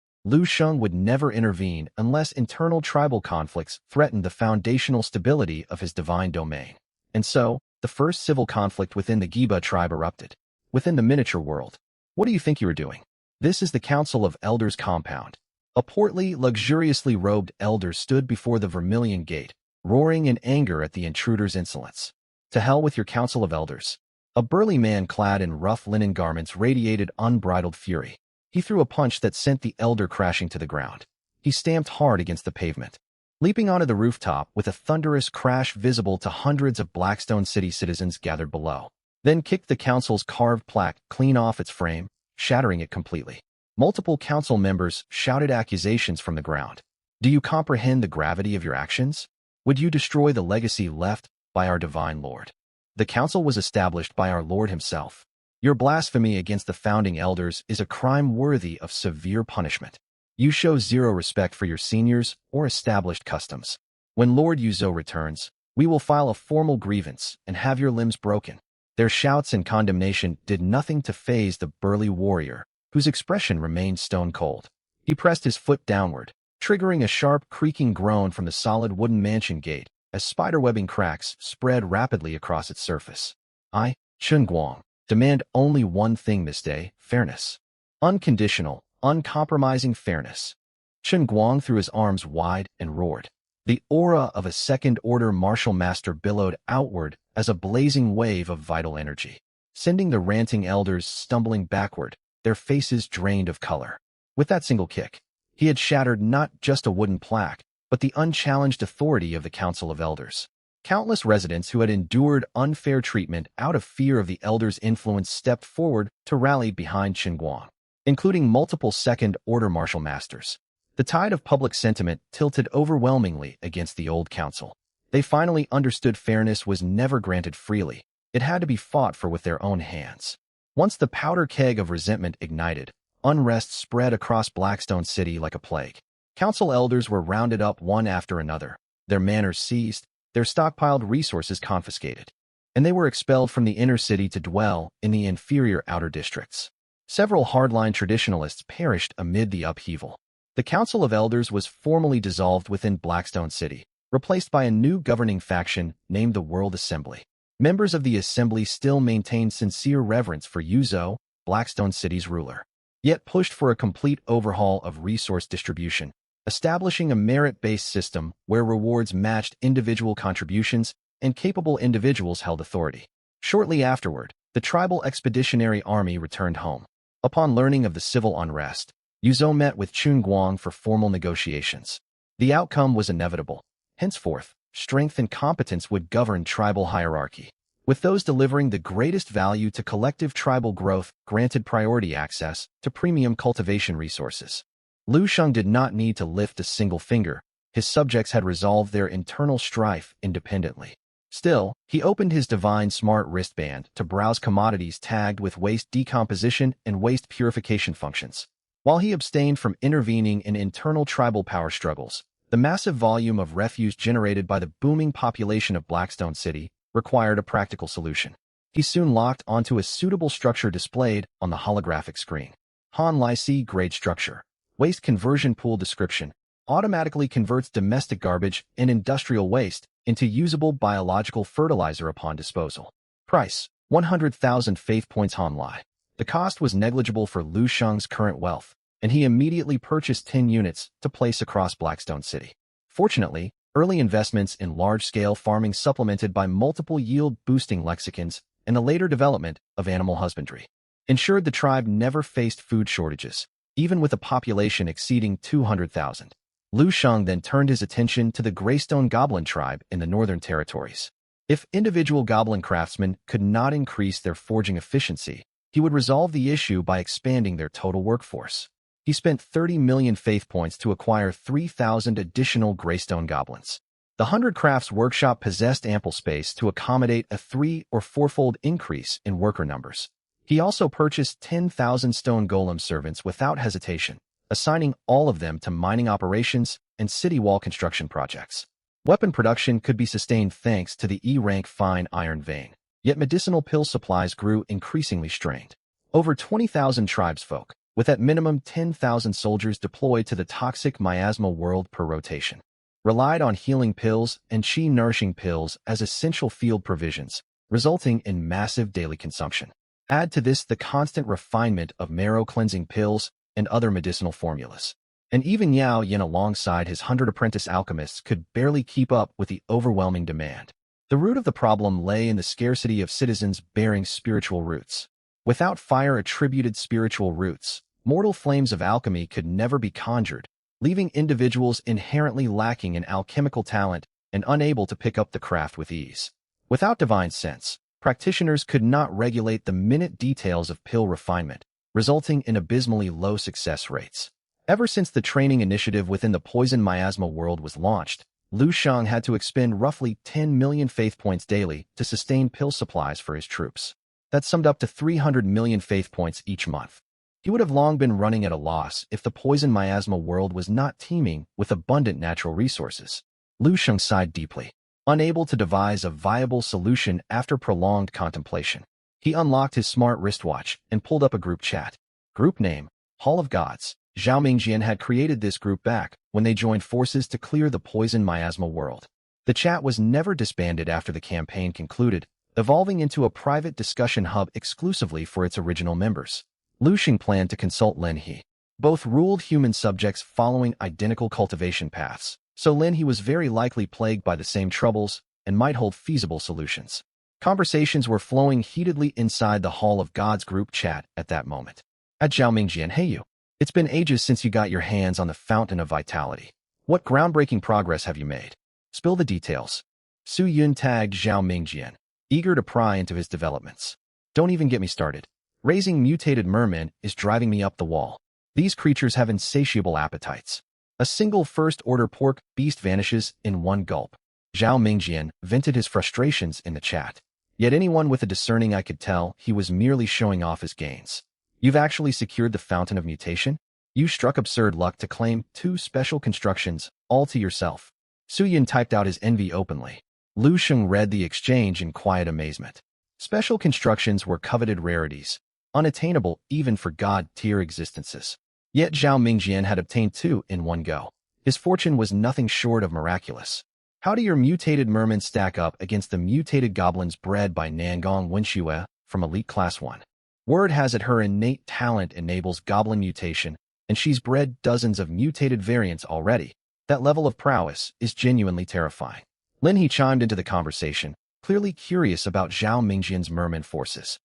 [SPEAKER 1] Shang would never intervene unless internal tribal conflicts threatened the foundational stability of his divine domain. And so, the first civil conflict within the Giba tribe erupted. Within the miniature world. What do you think you are doing? This is the Council of Elders compound. A portly, luxuriously robed elder stood before the Vermilion Gate, roaring in anger at the intruder's insolence. To hell with your Council of Elders. A burly man clad in rough linen garments radiated unbridled fury. He threw a punch that sent the elder crashing to the ground. He stamped hard against the pavement, leaping onto the rooftop with a thunderous crash visible to hundreds of Blackstone City citizens gathered below, then kicked the council's carved plaque clean off its frame, shattering it completely. Multiple council members shouted accusations from the ground. Do you comprehend the gravity of your actions? Would you destroy the legacy left by our divine Lord? The council was established by our Lord himself. Your blasphemy against the founding elders is a crime worthy of severe punishment. You show zero respect for your seniors or established customs. When Lord Yuzo returns, we will file a formal grievance and have your limbs broken. Their shouts and condemnation did nothing to faze the burly warrior, whose expression remained stone cold. He pressed his foot downward, triggering a sharp, creaking groan from the solid wooden mansion gate as spiderwebbing cracks spread rapidly across its surface. I, Chen Guang, demand only one thing this day: fairness. Unconditional, uncompromising fairness. Chen Guang threw his arms wide and roared. The aura of a second-order martial master billowed outward as a blazing wave of vital energy, sending the ranting elders stumbling backward, their faces drained of color. With that single kick, he had shattered not just a wooden plaque, but the unchallenged authority of the Council of Elders. Countless residents who had endured unfair treatment out of fear of the elders' influence stepped forward to rally behind Chen Guang, including multiple second-order martial masters. The tide of public sentiment tilted overwhelmingly against the old council. They finally understood fairness was never granted freely. It had to be fought for with their own hands. Once the powder keg of resentment ignited, unrest spread across Blackstone City like a plague. Council elders were rounded up one after another, their manors seized, their stockpiled resources confiscated. and they were expelled from the inner city to dwell in the inferior outer districts. Several hardline traditionalists perished amid the upheaval. The Council of Elders was formally dissolved within Blackstone City, replaced by a new governing faction named the World Assembly. Members of the Assembly still maintained sincere reverence for Yuzo, Blackstone City's ruler, yet pushed for a complete overhaul of resource distribution, establishing a merit-based system where rewards matched individual contributions and capable individuals held authority. Shortly afterward, the tribal expeditionary army returned home. Upon learning of the civil unrest, Yuzo met with Chun Guang for formal negotiations. The outcome was inevitable. Henceforth, strength and competence would govern tribal hierarchy, with those delivering the greatest value to collective tribal growth granted priority access to premium cultivation resources. Lu Shang did not need to lift a single finger. His subjects had resolved their internal strife independently. Still, he opened his divine smart wristband to browse commodities tagged with waste decomposition and waste purification functions. While he abstained from intervening in internal tribal power struggles, the massive volume of refuse generated by the booming population of Blackstone City required a practical solution. He soon locked onto a suitable structure displayed on the holographic screen. Han Lai C grade structure. Waste conversion pool description. Automatically converts domestic garbage and industrial waste into usable biological fertilizer upon disposal. Price: 100,000 faith points Han Lai. The cost was negligible for Lu Shang's current wealth, and he immediately purchased 10 units to place across Blackstone City. Fortunately, early investments in large-scale farming supplemented by multiple yield-boosting lexicons and the later development of animal husbandry ensured the tribe never faced food shortages, even with a population exceeding 200,000. Lu Shang then turned his attention to the Greystone Goblin tribe in the Northern Territories. If individual goblin craftsmen could not increase their forging efficiency, he would resolve the issue by expanding their total workforce. He spent 30 million faith points to acquire 3,000 additional Greystone goblins. The 100 Crafts workshop possessed ample space to accommodate a 3- or 4-fold increase in worker numbers. He also purchased 10,000 stone golem servants without hesitation, assigning all of them to mining operations and city wall construction projects. Weapon production could be sustained thanks to the E-rank fine iron vein, yet medicinal pill supplies grew increasingly strained. Over 20,000 tribesfolk, with at minimum 10,000 soldiers deployed to the toxic miasma world per rotation, relied on healing pills and chi-nourishing pills as essential field provisions, resulting in massive daily consumption. Add to this the constant refinement of marrow-cleansing pills and other medicinal formulas. And even Yao Yin alongside his 100 apprentice alchemists could barely keep up with the overwhelming demand. The root of the problem lay in the scarcity of citizens bearing spiritual roots. Without fire-attributed spiritual roots, mortal flames of alchemy could never be conjured, leaving individuals inherently lacking in alchemical talent and unable to pick up the craft with ease. Without divine sense, practitioners could not regulate the minute details of pill refinement, resulting in abysmally low success rates. Ever since the training initiative within the poison miasma world was launched, Lu Shang had to expend roughly 10 million faith points daily to sustain pill supplies for his troops. That summed up to 300 million faith points each month. He would have long been running at a loss if the poison miasma world was not teeming with abundant natural resources. Lu Shang sighed deeply, unable to devise a viable solution after prolonged contemplation. He unlocked his smart wristwatch and pulled up a group chat. Group name: Hall of Gods. Zhao Mingjian had created this group back when they joined forces to clear the poison miasma world. The chat was never disbanded after the campaign concluded, evolving into a private discussion hub exclusively for its original members. Lu Shang planned to consult Lin He. Both ruled human subjects following identical cultivation paths, so Lin He was very likely plagued by the same troubles and might hold feasible solutions. Conversations were flowing heatedly inside the Hall of Gods group chat at that moment. At Zhao Mingjian, hey you. It's been ages since you got your hands on the Fountain of Vitality. What groundbreaking progress have you made? Spill the details. Su Yun tagged Zhao Mingjian, eager to pry into his developments. Don't even get me started. Raising mutated mermen is driving me up the wall. These creatures have insatiable appetites. A single first-order pork beast vanishes in one gulp. Zhao Mingjian vented his frustrations in the chat. Yet anyone with a discerning eye could tell he was merely showing off his gains. You've actually secured the Fountain of Mutation? You struck absurd luck to claim 2 special constructions all to yourself. Su Yun typed out his envy openly. Lu Shang read the exchange in quiet amazement. Special constructions were coveted rarities, unattainable even for god-tier existences. Yet Zhao Mingjian had obtained two in one go. His fortune was nothing short of miraculous. How do your mutated mermen stack up against the mutated goblins bred by Nangong Wenxue from Elite Class 1? Word has it her innate talent enables goblin mutation, and she's bred dozens of mutated variants already. That level of prowess is genuinely terrifying. Lin He chimed into the conversation, clearly curious about Zhao Mingjian's merman forces.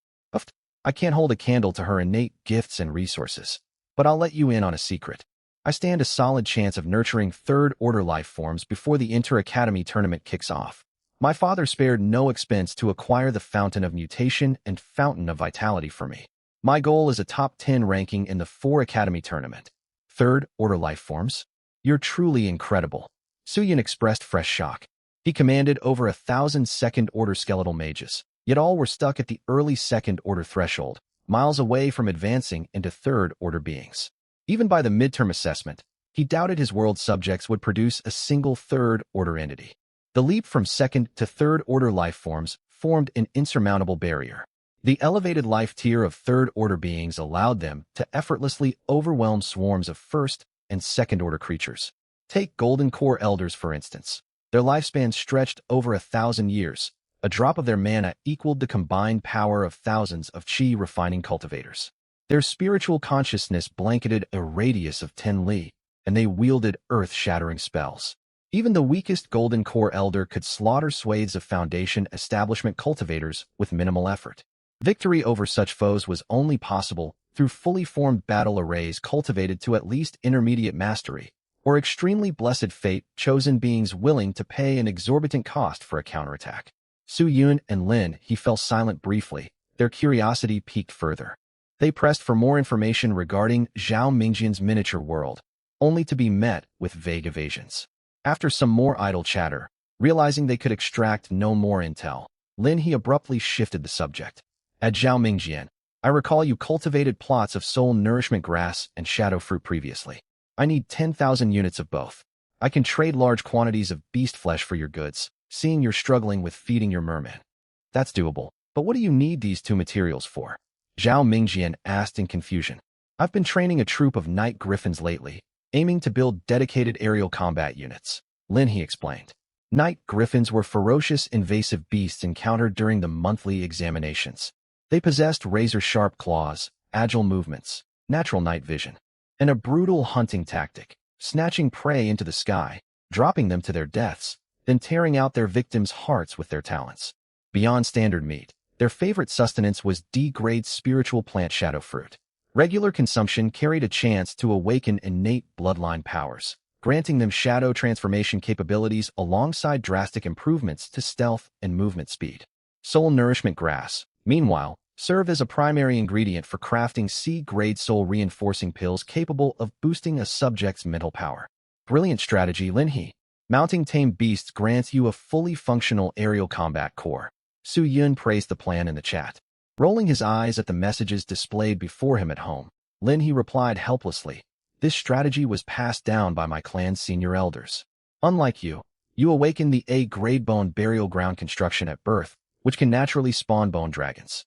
[SPEAKER 1] I can't hold a candle to her innate gifts and resources, but I'll let you in on a secret. I stand a solid chance of nurturing third-order life forms before the Inter-Academy tournament kicks off. My father spared no expense to acquire the Fountain of Mutation and Fountain of Vitality for me. My goal is a top 10 ranking in the 4 Academy tournament. Third-order life forms? You're truly incredible. Suyin expressed fresh shock. He commanded over 1,000 second-order skeletal mages, yet all were stuck at the early second-order threshold, miles away from advancing into third-order beings. Even by the midterm assessment, he doubted his world subjects would produce a single third-order entity. The leap from second to third-order life forms formed an insurmountable barrier. The elevated life tier of third-order beings allowed them to effortlessly overwhelm swarms of first- and second-order creatures. Take Golden Core Elders, for instance. Their lifespan stretched over 1,000 years. A drop of their mana equaled the combined power of thousands of chi refining cultivators. Their spiritual consciousness blanketed a radius of 10 li, and they wielded earth-shattering spells. Even the weakest Golden Core Elder could slaughter swathes of Foundation Establishment cultivators with minimal effort. Victory over such foes was only possible through fully formed battle arrays cultivated to at least intermediate mastery, or extremely blessed fate chosen beings willing to pay an exorbitant cost for a counterattack. Su Yun and Lin He fell silent briefly, their curiosity piqued further. They pressed for more information regarding Zhao Mingjian's miniature world, only to be met with vague evasions. After some more idle chatter, realizing they could extract no more intel, Lin He abruptly shifted the subject. At Zhao Mingjian, I recall you cultivated plots of soul nourishment grass and shadow fruit previously. I need 10,000 units of both. I can trade large quantities of beast flesh for your goods, seeing you're struggling with feeding your merman. That's doable, but what do you need these two materials for? Zhao Mingjian asked in confusion. I've been training a troop of night griffins lately, aiming to build dedicated aerial combat units. Lin He explained. Night griffins were ferocious, invasive beasts encountered during the monthly examinations. They possessed razor-sharp claws, agile movements, natural night vision, and a brutal hunting tactic, snatching prey into the sky, dropping them to their deaths, then tearing out their victims' hearts with their talons. Beyond standard meat, their favorite sustenance was D-grade spiritual plant shadow fruit. Regular consumption carried a chance to awaken innate bloodline powers, granting them shadow transformation capabilities alongside drastic improvements to stealth and movement speed. Soul nourishment grass, meanwhile, served as a primary ingredient for crafting C-grade soul-reinforcing pills capable of boosting a subject's mental power. Brilliant strategy, Lin He. Mounting tame beasts grants you a fully functional aerial combat core. Su Yun praised the plan in the chat. Rolling his eyes at the messages displayed before him at home, Lin He replied helplessly, "This strategy was passed down by my clan's senior elders. Unlike you, you awakened the A-grade bone burial ground construction at birth, which can naturally spawn bone dragons.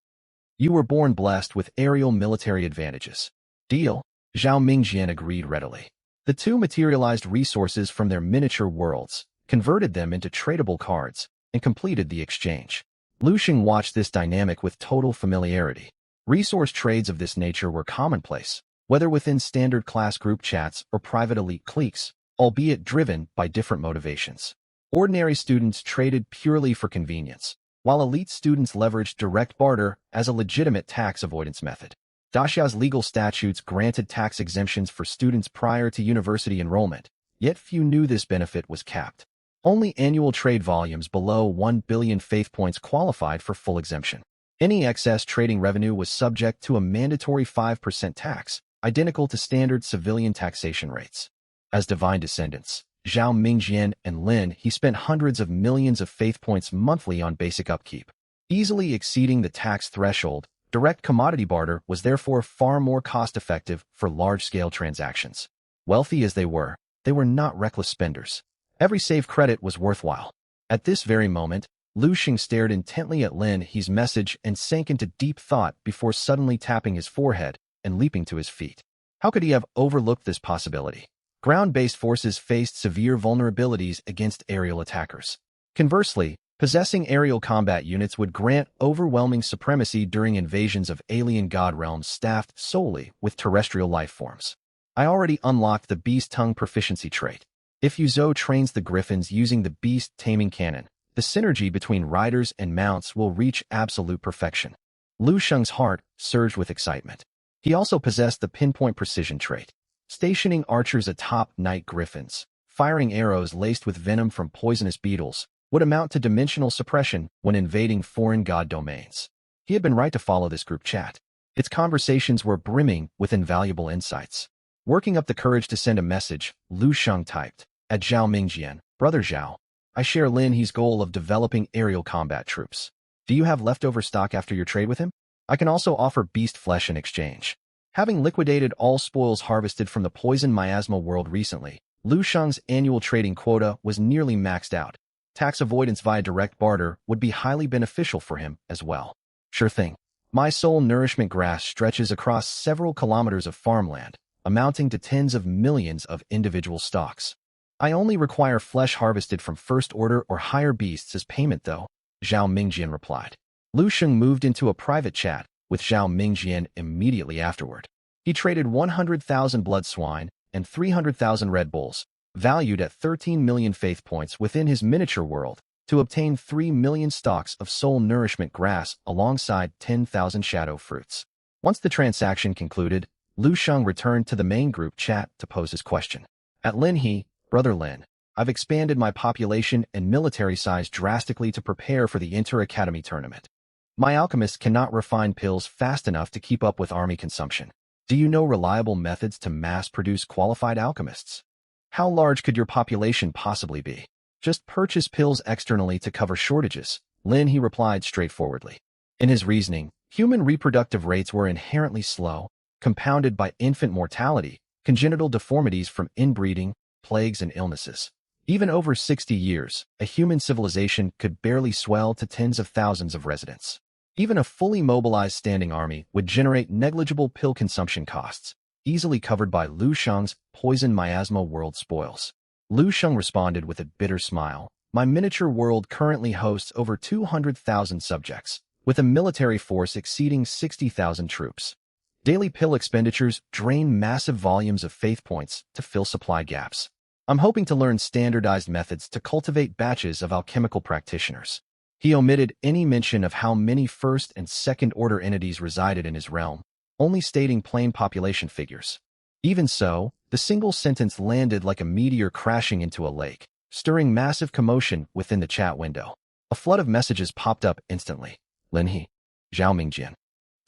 [SPEAKER 1] You were born blessed with aerial military advantages." Deal, Zhao Mingjian agreed readily. The two materialized resources from their miniature worlds, converted them into tradable cards, and completed the exchange. Lu Shang watched this dynamic with total familiarity. Resource trades of this nature were commonplace, whether within standard class group chats or private elite cliques, albeit driven by different motivations. Ordinary students traded purely for convenience, while elite students leveraged direct barter as a legitimate tax avoidance method. Daxia's legal statutes granted tax exemptions for students prior to university enrollment, yet few knew this benefit was capped. Only annual trade volumes below 1 billion faith points qualified for full exemption. Any excess trading revenue was subject to a mandatory 5% tax, identical to standard civilian taxation rates. As divine descendants, Zhao Mingjian and Lin He spent hundreds of millions of faith points monthly on basic upkeep. Easily exceeding the tax threshold, direct commodity barter was therefore far more cost-effective for large-scale transactions. Wealthy as they were not reckless spenders. Every save credit was worthwhile. At this very moment, Lu Shang stared intently at Lin He's message and sank into deep thought before suddenly tapping his forehead and leaping to his feet. How could he have overlooked this possibility? Ground-based forces faced severe vulnerabilities against aerial attackers. Conversely, possessing aerial combat units would grant overwhelming supremacy during invasions of alien god realms staffed solely with terrestrial life forms. I already unlocked the Beast Tongue proficiency trait. If Yuzo trains the griffins using the Beast Taming Cannon, the synergy between riders and mounts will reach absolute perfection. Lu Shang's heart surged with excitement. He also possessed the Pinpoint Precision trait, stationing archers atop night griffins, firing arrows laced with venom from poisonous beetles, would amount to dimensional suppression when invading foreign god domains. He had been right to follow this group chat. Its conversations were brimming with invaluable insights. Working up the courage to send a message, Lu Shang typed, "At Zhao Mingjian, Brother Zhao, I share Lin He's goal of developing aerial combat troops. Do you have leftover stock after your trade with him? I can also offer beast flesh in exchange." Having liquidated all spoils harvested from the poison miasma world recently, Lu Shang's annual trading quota was nearly maxed out. Tax avoidance via direct barter would be highly beneficial for him as well. Sure thing. My soul nourishment grass stretches across several kilometers of farmland, amounting to tens of millions of individual stalks. I only require flesh harvested from first order or higher beasts as payment though, Zhao Mingjian replied. Lu Shang moved into a private chat with Zhao Mingjian immediately afterward. He traded 100,000 blood swine and 300,000 red bulls, valued at 13 million faith points within his miniature world, to obtain 3 million stalks of soul nourishment grass alongside 10,000 shadow fruits. Once the transaction concluded, Lu Shang returned to the main group chat to pose his question. At Lin He, Brother Lin, I've expanded my population and military size drastically to prepare for the inter-academy tournament. My alchemists cannot refine pills fast enough to keep up with army consumption. Do you know reliable methods to mass-produce qualified alchemists? How large could your population possibly be? Just purchase pills externally to cover shortages, Lin He replied straightforwardly. In his reasoning, human reproductive rates were inherently slow, compounded by infant mortality, congenital deformities from inbreeding, plagues and illnesses. Even over 60 years, a human civilization could barely swell to tens of thousands of residents. Even a fully mobilized standing army would generate negligible pill consumption costs, easily covered by Lu Shang's poison miasma world spoils. Lu Shang responded with a bitter smile. My miniature world currently hosts over 200,000 subjects, with a military force exceeding 60,000 troops. Daily pill expenditures drain massive volumes of faith points to fill supply gaps. I'm hoping to learn standardized methods to cultivate batches of alchemical practitioners. He omitted any mention of how many first and second order entities resided in his realm, only stating plain population figures. Even so, the single sentence landed like a meteor crashing into a lake, stirring massive commotion within the chat window. A flood of messages popped up instantly. Lin He, Zhao Mingjian,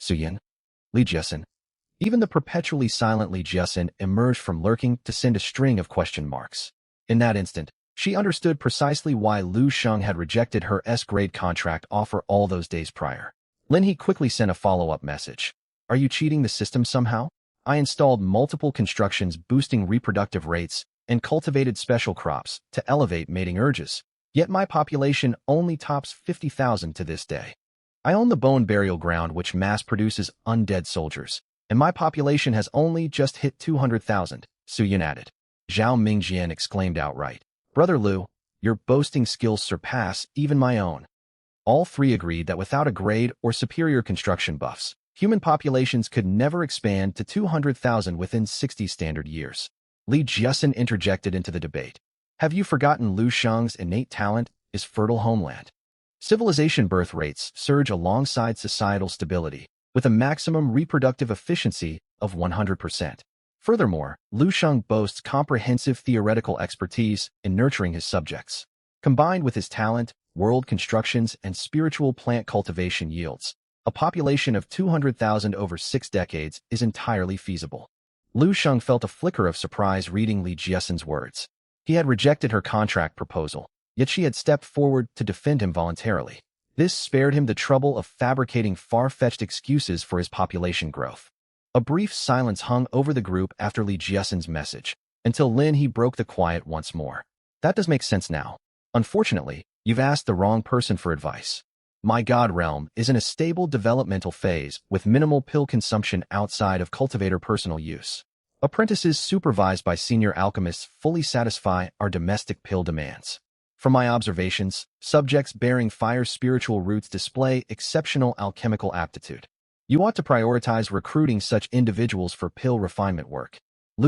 [SPEAKER 1] Suyin, Li Jiasen. Even the perpetually silent Li Jiasen emerged from lurking to send a string of question marks. In that instant, she understood precisely why Lu Shang had rejected her S-grade contract offer all those days prior. Lin He quickly sent a follow-up message. Are you cheating the system somehow? I installed multiple constructions boosting reproductive rates and cultivated special crops to elevate mating urges, yet my population only tops 50,000 to this day. I own the bone burial ground which mass produces undead soldiers, and my population has only just hit 200,000, Suyin added. Zhao Mingjian exclaimed outright. Brother Lu, your boasting skills surpass even my own. All three agreed that without a grade or superior construction buffs, human populations could never expand to 200,000 within 60 standard years. Li Jiasen interjected into the debate. Have you forgotten Lu Shang's innate talent is fertile homeland? Civilization birth rates surge alongside societal stability, with a maximum reproductive efficiency of 100%. Furthermore, Lu Shang boasts comprehensive theoretical expertise in nurturing his subjects. Combined with his talent, world constructions, and spiritual plant cultivation yields, a population of 200,000 over 6 decades is entirely feasible. Lu Shang felt a flicker of surprise reading Li Jiasen's words. He had rejected her contract proposal, yet she had stepped forward to defend him voluntarily. This spared him the trouble of fabricating far-fetched excuses for his population growth. A brief silence hung over the group after Li Jiasen's message, until Lin He broke the quiet once more. That does make sense now. Unfortunately, You've asked the wrong person for advice. My god realm is in a stable developmental phase with minimal pill consumption outside of cultivator personal use. Apprentices supervised by senior alchemists fully satisfy our domestic pill demands. From my observations, subjects bearing fire spiritual roots display exceptional alchemical aptitude. You ought to prioritize recruiting such individuals for pill refinement work.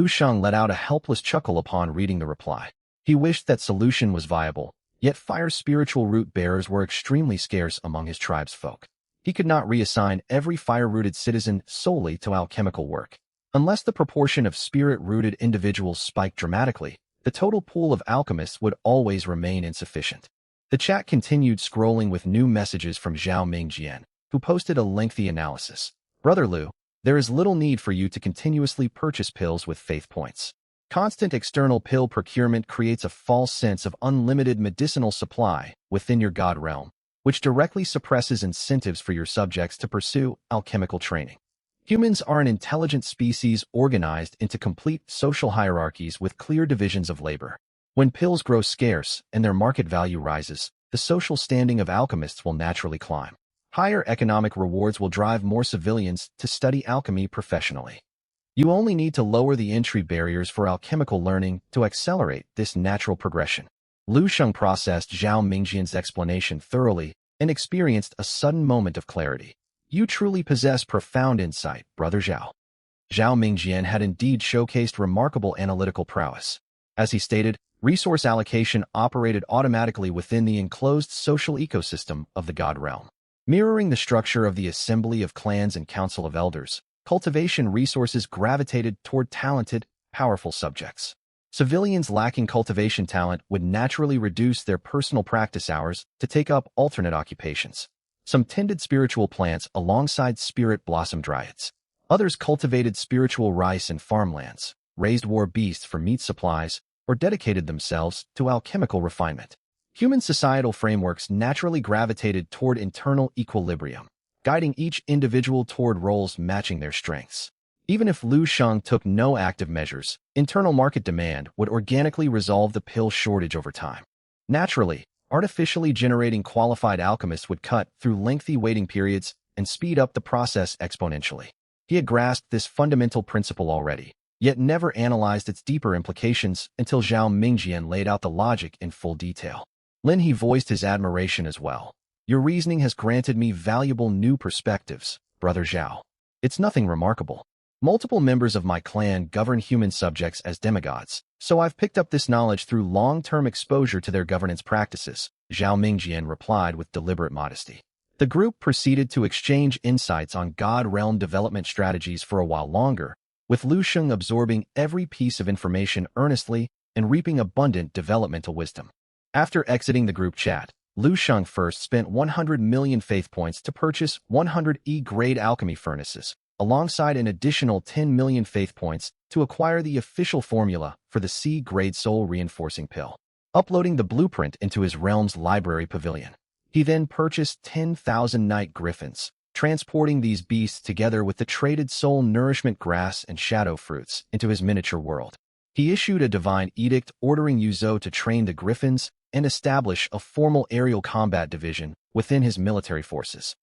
[SPEAKER 1] Shang let out a helpless chuckle upon reading the reply. He wished that solution was viable, yet fire spiritual root bearers were extremely scarce among his tribe's folk. He could not reassign every fire-rooted citizen solely to alchemical work. Unless the proportion of spirit-rooted individuals spiked dramatically, the total pool of alchemists would always remain insufficient. The chat continued scrolling with new messages from Zhao Mingjian, who posted a lengthy analysis. Brother Liu, there is little need for you to continuously purchase pills with faith points. Constant external pill procurement creates a false sense of unlimited medicinal supply within your god realm, which directly suppresses incentives for your subjects to pursue alchemical training. Humans are an intelligent species organized into complete social hierarchies with clear divisions of labor. When pills grow scarce and their market value rises, the social standing of alchemists will naturally climb. Higher economic rewards will drive more civilians to study alchemy professionally. You only need to lower the entry barriers for alchemical learning to accelerate this natural progression. Shang processed Zhao Mingjian's explanation thoroughly and experienced a sudden moment of clarity. You truly possess profound insight, Brother Zhao. Zhao Mingjian had indeed showcased remarkable analytical prowess. As he stated, resource allocation operated automatically within the enclosed social ecosystem of the god realm. Mirroring the structure of the assembly of clans and council of elders, cultivation resources gravitated toward talented, powerful subjects. Civilians lacking cultivation talent would naturally reduce their personal practice hours to take up alternate occupations. Some tended spiritual plants alongside spirit blossom dryads. Others cultivated spiritual rice in farmlands, raised war beasts for meat supplies, or dedicated themselves to alchemical refinement. Human societal frameworks naturally gravitated toward internal equilibrium, guiding each individual toward roles matching their strengths. Even if Shang took no active measures, internal market demand would organically resolve the pill shortage over time. Naturally, artificially generating qualified alchemists would cut through lengthy waiting periods and speed up the process exponentially. He had grasped this fundamental principle already, yet never analyzed its deeper implications until Zhao Mingjian laid out the logic in full detail. Lin He voiced his admiration as well. Your reasoning has granted me valuable new perspectives, Brother Zhao. It's nothing remarkable. Multiple members of my clan govern human subjects as demigods, so I've picked up this knowledge through long-term exposure to their governance practices, Zhao Mingjian replied with deliberate modesty. The group proceeded to exchange insights on God realm development strategies for a while longer, with Shang absorbing every piece of information earnestly and reaping abundant developmental wisdom. After exiting the group chat, Shang first spent 100 million faith points to purchase 100 E-grade alchemy furnaces, alongside an additional 10 million faith points to acquire the official formula for the C-grade soul-reinforcing pill. Uploading the blueprint into his realm's library pavilion, he then purchased 10,000 night griffins, transporting these beasts together with the traded soul nourishment grass and shadow fruits into his miniature world. He issued a divine edict ordering Yuzhou to train the griffins and establish a formal aerial combat division within his military forces.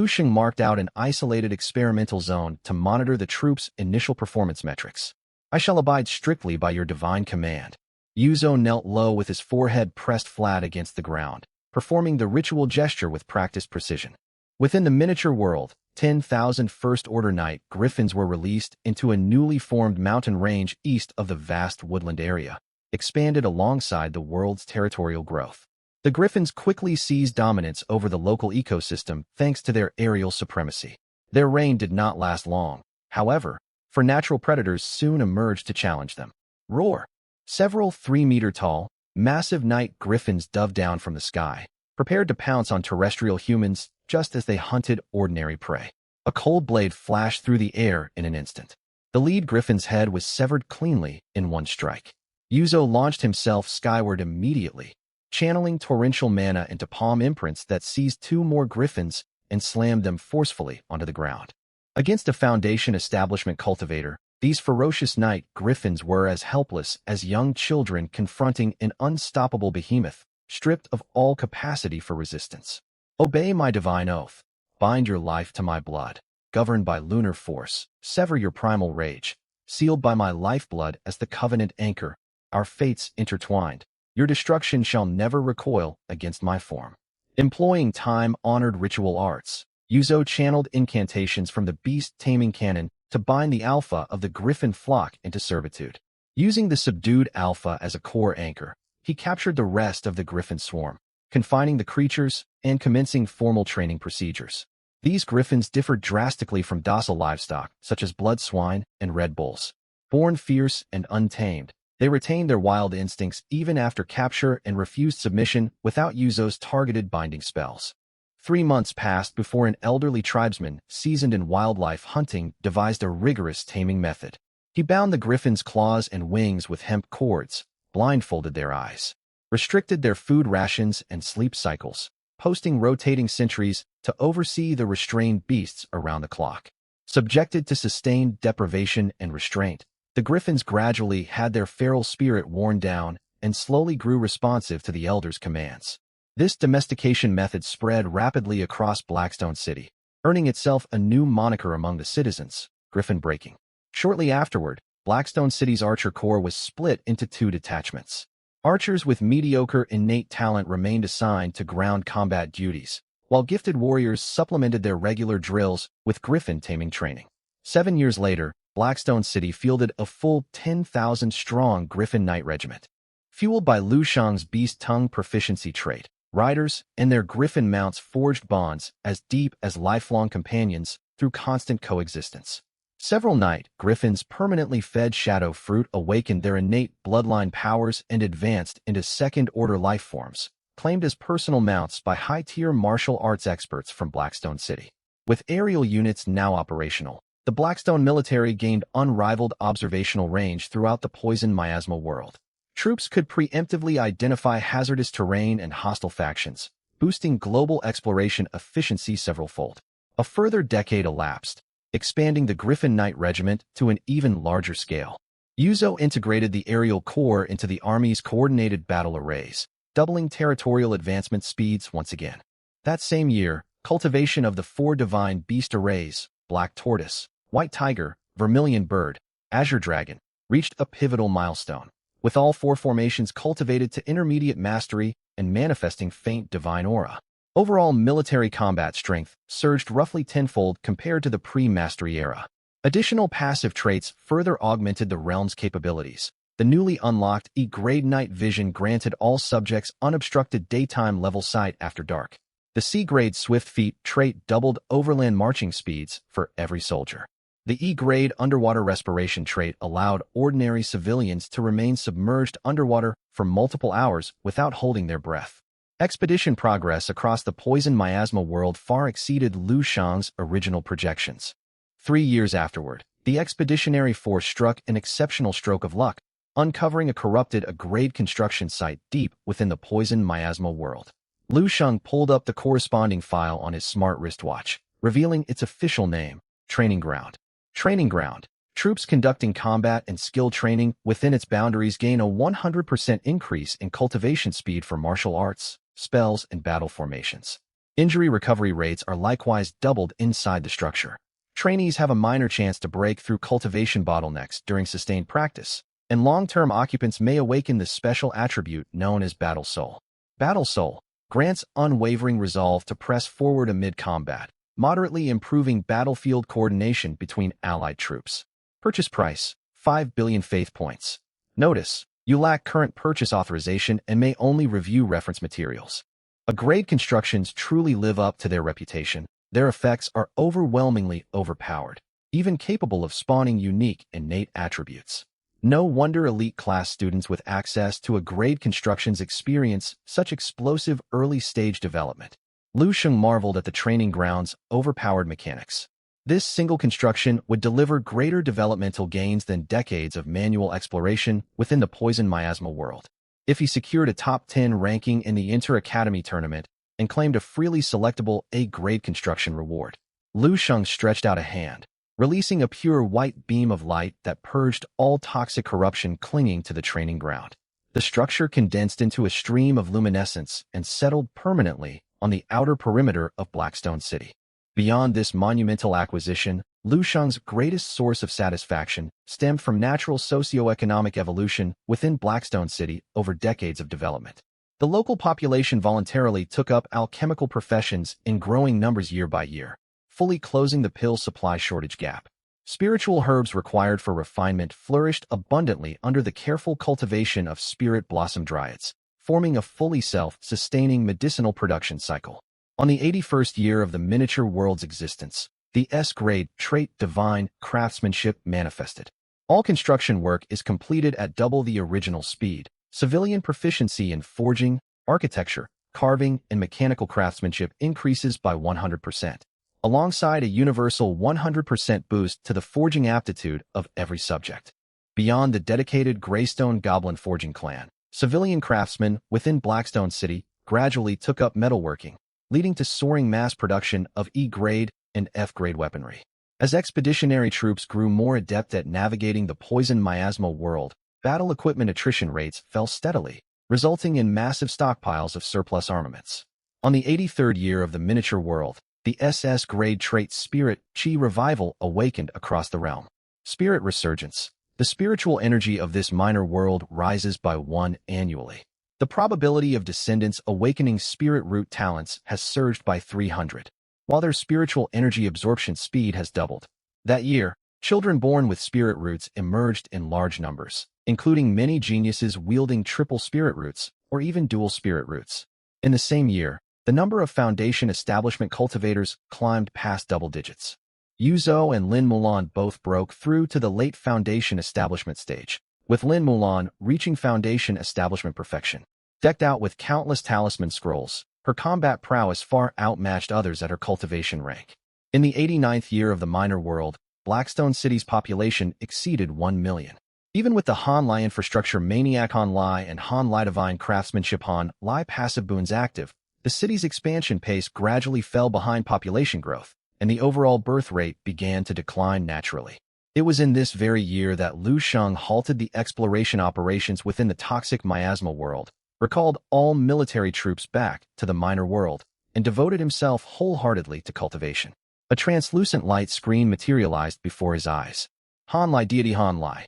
[SPEAKER 1] Shang marked out an isolated experimental zone to monitor the troops' initial performance metrics. I shall abide strictly by your divine command. Yuzhou knelt low with his forehead pressed flat against the ground, performing the ritual gesture with practiced precision. Within the miniature world, 10,000 First-Order Night Griffins were released into a newly formed mountain range east of the vast woodland area, expanded alongside the world's territorial growth. The Griffins quickly seized dominance over the local ecosystem thanks to their aerial supremacy. Their reign did not last long, however, for natural predators soon emerged to challenge them. Roar! Several 3-meter-tall, massive night griffins dove down from the sky, prepared to pounce on terrestrial humans just as they hunted ordinary prey. A cold blade flashed through the air in an instant. The lead griffin's head was severed cleanly in one strike. Yuzhou launched himself skyward immediately, channeling torrential mana into palm imprints that seized 2 more griffins and slammed them forcefully onto the ground. Against a Foundation establishment cultivator, these ferocious night griffins were as helpless as young children confronting an unstoppable behemoth, stripped of all capacity for resistance. Obey my divine oath. Bind your life to my blood. Governed by lunar force, sever your primal rage. Sealed by my lifeblood as the covenant anchor, our fates intertwined. Your destruction shall never recoil against my form. Employing time-honored ritual arts, Yuzo channeled incantations from the beast-taming canon to bind the alpha of the griffin flock into servitude. Using the subdued alpha as a core anchor, he captured the rest of the griffin swarm, confining the creatures and commencing formal training procedures. These griffins differed drastically from docile livestock, such as blood swine and red bulls. Born fierce and untamed, they retained their wild instincts even after capture and refused submission without Yuzo's targeted binding spells. 3 months passed before an elderly tribesman, seasoned in wildlife hunting, devised a rigorous taming method. He bound the griffin's claws and wings with hemp cords, blindfolded their eyes, restricted their food rations and sleep cycles, posting rotating sentries to oversee the restrained beasts around the clock. Subjected to sustained deprivation and restraint, the griffins gradually had their feral spirit worn down and slowly grew responsive to the elder's commands. This domestication method spread rapidly across Blackstone City, earning itself a new moniker among the citizens, Griffin Breaking. Shortly afterward, Blackstone City's Archer Corps was split into 2 detachments. Archers with mediocre innate talent remained assigned to ground combat duties, while gifted warriors supplemented their regular drills with griffin taming training. 7 years later, Blackstone City fielded a full 10,000-strong Griffin Knight Regiment. Fueled by Lu Shang's beast tongue proficiency trait, riders and their griffin mounts forged bonds as deep as lifelong companions through constant coexistence. Several night griffins permanently fed shadow fruit awakened their innate bloodline powers and advanced into second-order life forms, claimed as personal mounts by high-tier martial arts experts from Blackstone City. With aerial units now operational, the Blackstone military gained unrivaled observational range throughout the poison miasma world. Troops could preemptively identify hazardous terrain and hostile factions, boosting global exploration efficiency several-fold. A further decade elapsed, expanding the Griffin Knight Regiment to an even larger scale. Yuzo integrated the aerial corps into the Army's coordinated battle arrays, doubling territorial advancement speeds once again. That same year, cultivation of the 4 divine beast arrays, Black Tortoise, White Tiger, Vermilion Bird, Azure Dragon, reached a pivotal milestone, with all 4 formations cultivated to intermediate mastery and manifesting faint divine aura. Overall military combat strength surged roughly tenfold compared to the pre-mastery era. Additional passive traits further augmented the realm's capabilities. The newly unlocked E-grade night vision granted all subjects unobstructed daytime level sight after dark. The C-grade swift feet trait doubled overland marching speeds for every soldier. The E-grade underwater respiration trait allowed ordinary civilians to remain submerged underwater for multiple hours without holding their breath. Expedition progress across the poison miasma world far exceeded Lu Shang's original projections. 3 years afterward, the expeditionary force struck an exceptional stroke of luck, uncovering a corrupted A-grade construction site deep within the poison miasma world. Lu Shang pulled up the corresponding file on his smart wristwatch, revealing its official name, Training Ground. Training Ground. Troops conducting combat and skill training within its boundaries gain a 100% increase in cultivation speed for martial arts, spells, and battle formations. Injury recovery rates are likewise doubled inside the structure. Trainees have a minor chance to break through cultivation bottlenecks during sustained practice, and long-term occupants may awaken the special attribute known as Battle Soul. Battle Soul grants unwavering resolve to press forward amid combat, moderately improving battlefield coordination between allied troops. Purchase price, 5 billion faith points. Notice, you lack current purchase authorization and may only review reference materials. A-grade constructions truly live up to their reputation. Their effects are overwhelmingly overpowered, even capable of spawning unique innate attributes. No wonder elite class students with access to A-grade constructions experience such explosive early-stage development. Lu Shang marveled at the training ground's overpowered mechanics. This single construction would deliver greater developmental gains than decades of manual exploration within the poison miasma world. If he secured a top 10 ranking in the Inter-Academy tournament and claimed a freely selectable A-grade construction reward, Lu Shang stretched out a hand, releasing a pure white beam of light that purged all toxic corruption clinging to the training ground. The structure condensed into a stream of luminescence and settled permanently on the outer perimeter of Blackstone City. Beyond this monumental acquisition, Shang's greatest source of satisfaction stemmed from natural socio-economic evolution within Blackstone City over decades of development. The local population voluntarily took up alchemical professions in growing numbers year by year, fully closing the pill supply shortage gap. Spiritual herbs required for refinement flourished abundantly under the careful cultivation of spirit blossom dryads, forming a fully self-sustaining medicinal production cycle. On the 81st year of the miniature world's existence, the S-grade trait divine craftsmanship manifested. All construction work is completed at double the original speed. Civilian proficiency in forging, architecture, carving, and mechanical craftsmanship increases by 100%, alongside a universal 100% boost to the forging aptitude of every subject. Beyond the dedicated Greystone Goblin forging clan, civilian craftsmen within Blackstone City gradually took up metalworking, leading to soaring mass production of E-grade and F-grade weaponry. As expeditionary troops grew more adept at navigating the poison miasma world, battle equipment attrition rates fell steadily, resulting in massive stockpiles of surplus armaments. On the 83rd year of the miniature world, the SS-grade trait Spirit Chi revival awakened across the realm. Spirit resurgence. The spiritual energy of this minor world rises by 1 annually. The probability of descendants awakening spirit root talents has surged by 300, while their spiritual energy absorption speed has doubled. That year, children born with spirit roots emerged in large numbers, including many geniuses wielding triple spirit roots or even dual spirit roots. In the same year, the number of Foundation establishment cultivators climbed past double digits. Yuzo and Lin Mulan both broke through to the late Foundation establishment stage, with Lin Mulan reaching Foundation establishment perfection. Decked out with countless talisman scrolls, her combat prowess far outmatched others at her cultivation rank. In the 89th year of the minor world, Blackstone City's population exceeded 1 million. Even with the Han Lai infrastructure maniac Han Lai and Han Lai divine craftsmanship Han Lai passive boons active, the city's expansion pace gradually fell behind population growth, and the overall birth rate began to decline naturally. It was in this very year that Shang halted the exploration operations within the toxic miasma world, recalled all military troops back to the minor world, and devoted himself wholeheartedly to cultivation. A translucent light screen materialized before his eyes. Han Lai deity Han Lai.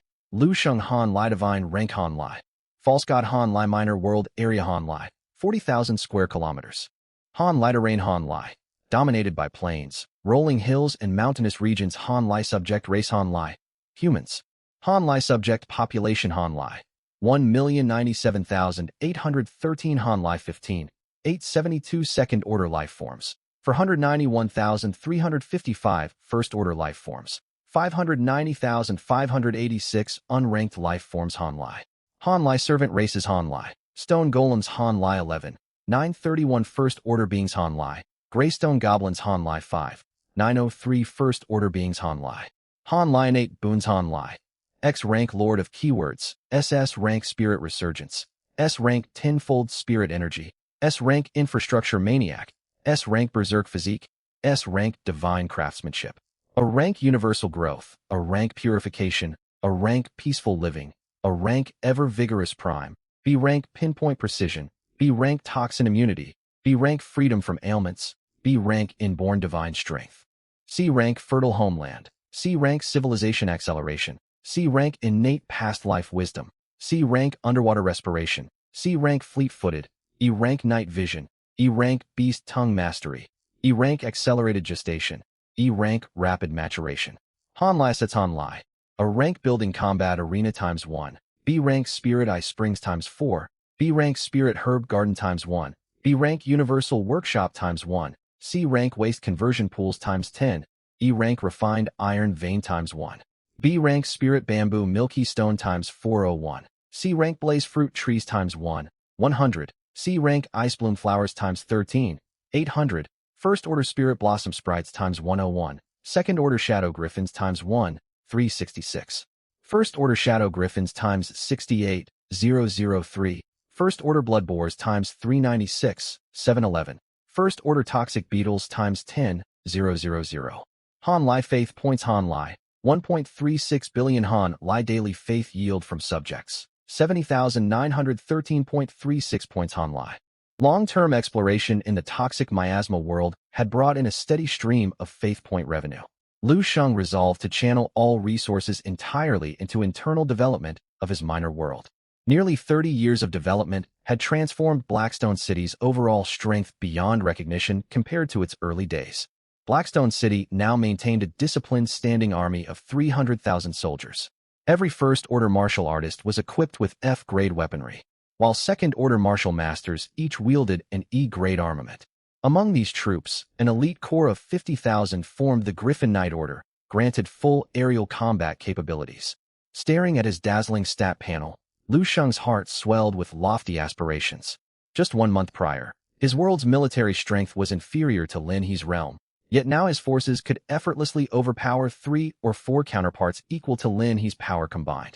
[SPEAKER 1] Shang Han Lai divine rank Han Lai. False god Han Lai minor world area Han Lai. 40,000 square kilometers. Han Lai terrain Han Lai. Dominated by plains, rolling hills and mountainous regions Han Lai subject race Han Lai. Humans. Han Lai subject population Han Lai. 1,097,813 Han Lai 15. 872 second-order life forms. 491,355 first-order life forms. 590,586 unranked life forms Han Lai. Han Lai servant races Han Lai. Stone golems Han Lai 11. 931 first-order beings Han Lai. Greystone goblins Han Lai 5. 903 first-order beings Han Lai. Han Lai innate boons Han Lai. X-rank Lord of Keywords. SS-rank Spirit Resurgence. S-rank Tenfold Spirit Energy. S-rank Infrastructure Maniac. S-rank Berserk Physique. S-rank Divine Craftsmanship. A rank Universal Growth. A rank Purification. A rank Peaceful Living. A rank Ever Vigorous Prime. B rank Pinpoint Precision. B rank Toxin Immunity. B rank Freedom from Ailments. B rank Inborn Divine Strength. C rank Fertile Homeland. C rank Civilization Acceleration. C rank Innate Past Life Wisdom. C rank Underwater Respiration. C rank Fleet-footed. E rank Night Vision. E rank Beast Tongue Mastery. E rank Accelerated Gestation. E rank Rapid Maturation. Han Lai sets Han Lai. A rank Building Combat Arena times 1. B rank Spirit Eye Springs times 4. B rank Spirit Herb Garden times 1. B rank Universal Workshop times 1. C rank Waste Conversion Pools times 10. E rank Refined Iron Vein times 1. B rank Spirit Bamboo Milky Stone times 401. C rank Blaze Fruit Trees times 1. 100. C rank Ice Bloom Flowers times 13. 800. First Order Spirit Blossom Sprites times 101. Second Order Shadow Griffins times 1. 366. First Order Shadow Griffins times 68. 003. First Order Blood Boars times 396. 711. First Order Toxic Beetles times 10. 000. Han Lai Faith Points Han Lai. 1.36 billion Han Lai daily faith yield from subjects. 70,913.36 points Hanlai. Long-term exploration in the toxic miasma world had brought in a steady stream of faith point revenue. Lu Shang resolved to channel all resources entirely into internal development of his minor world. Nearly 30 years of development had transformed Blackstone City's overall strength beyond recognition compared to its early days. Blackstone City now maintained a disciplined standing army of 300,000 soldiers. Every first-order martial artist was equipped with F-grade weaponry, while second-order martial masters each wielded an E-grade armament. Among these troops, an elite corps of 50,000 formed the Griffin Knight Order, granted full aerial combat capabilities. Staring at his dazzling stat panel, Lu Sheng's heart swelled with lofty aspirations. Just 1 month prior, his world's military strength was inferior to Lin He's realm, yet now his forces could effortlessly overpower 3 or 4 counterparts equal to Lin He's power combined.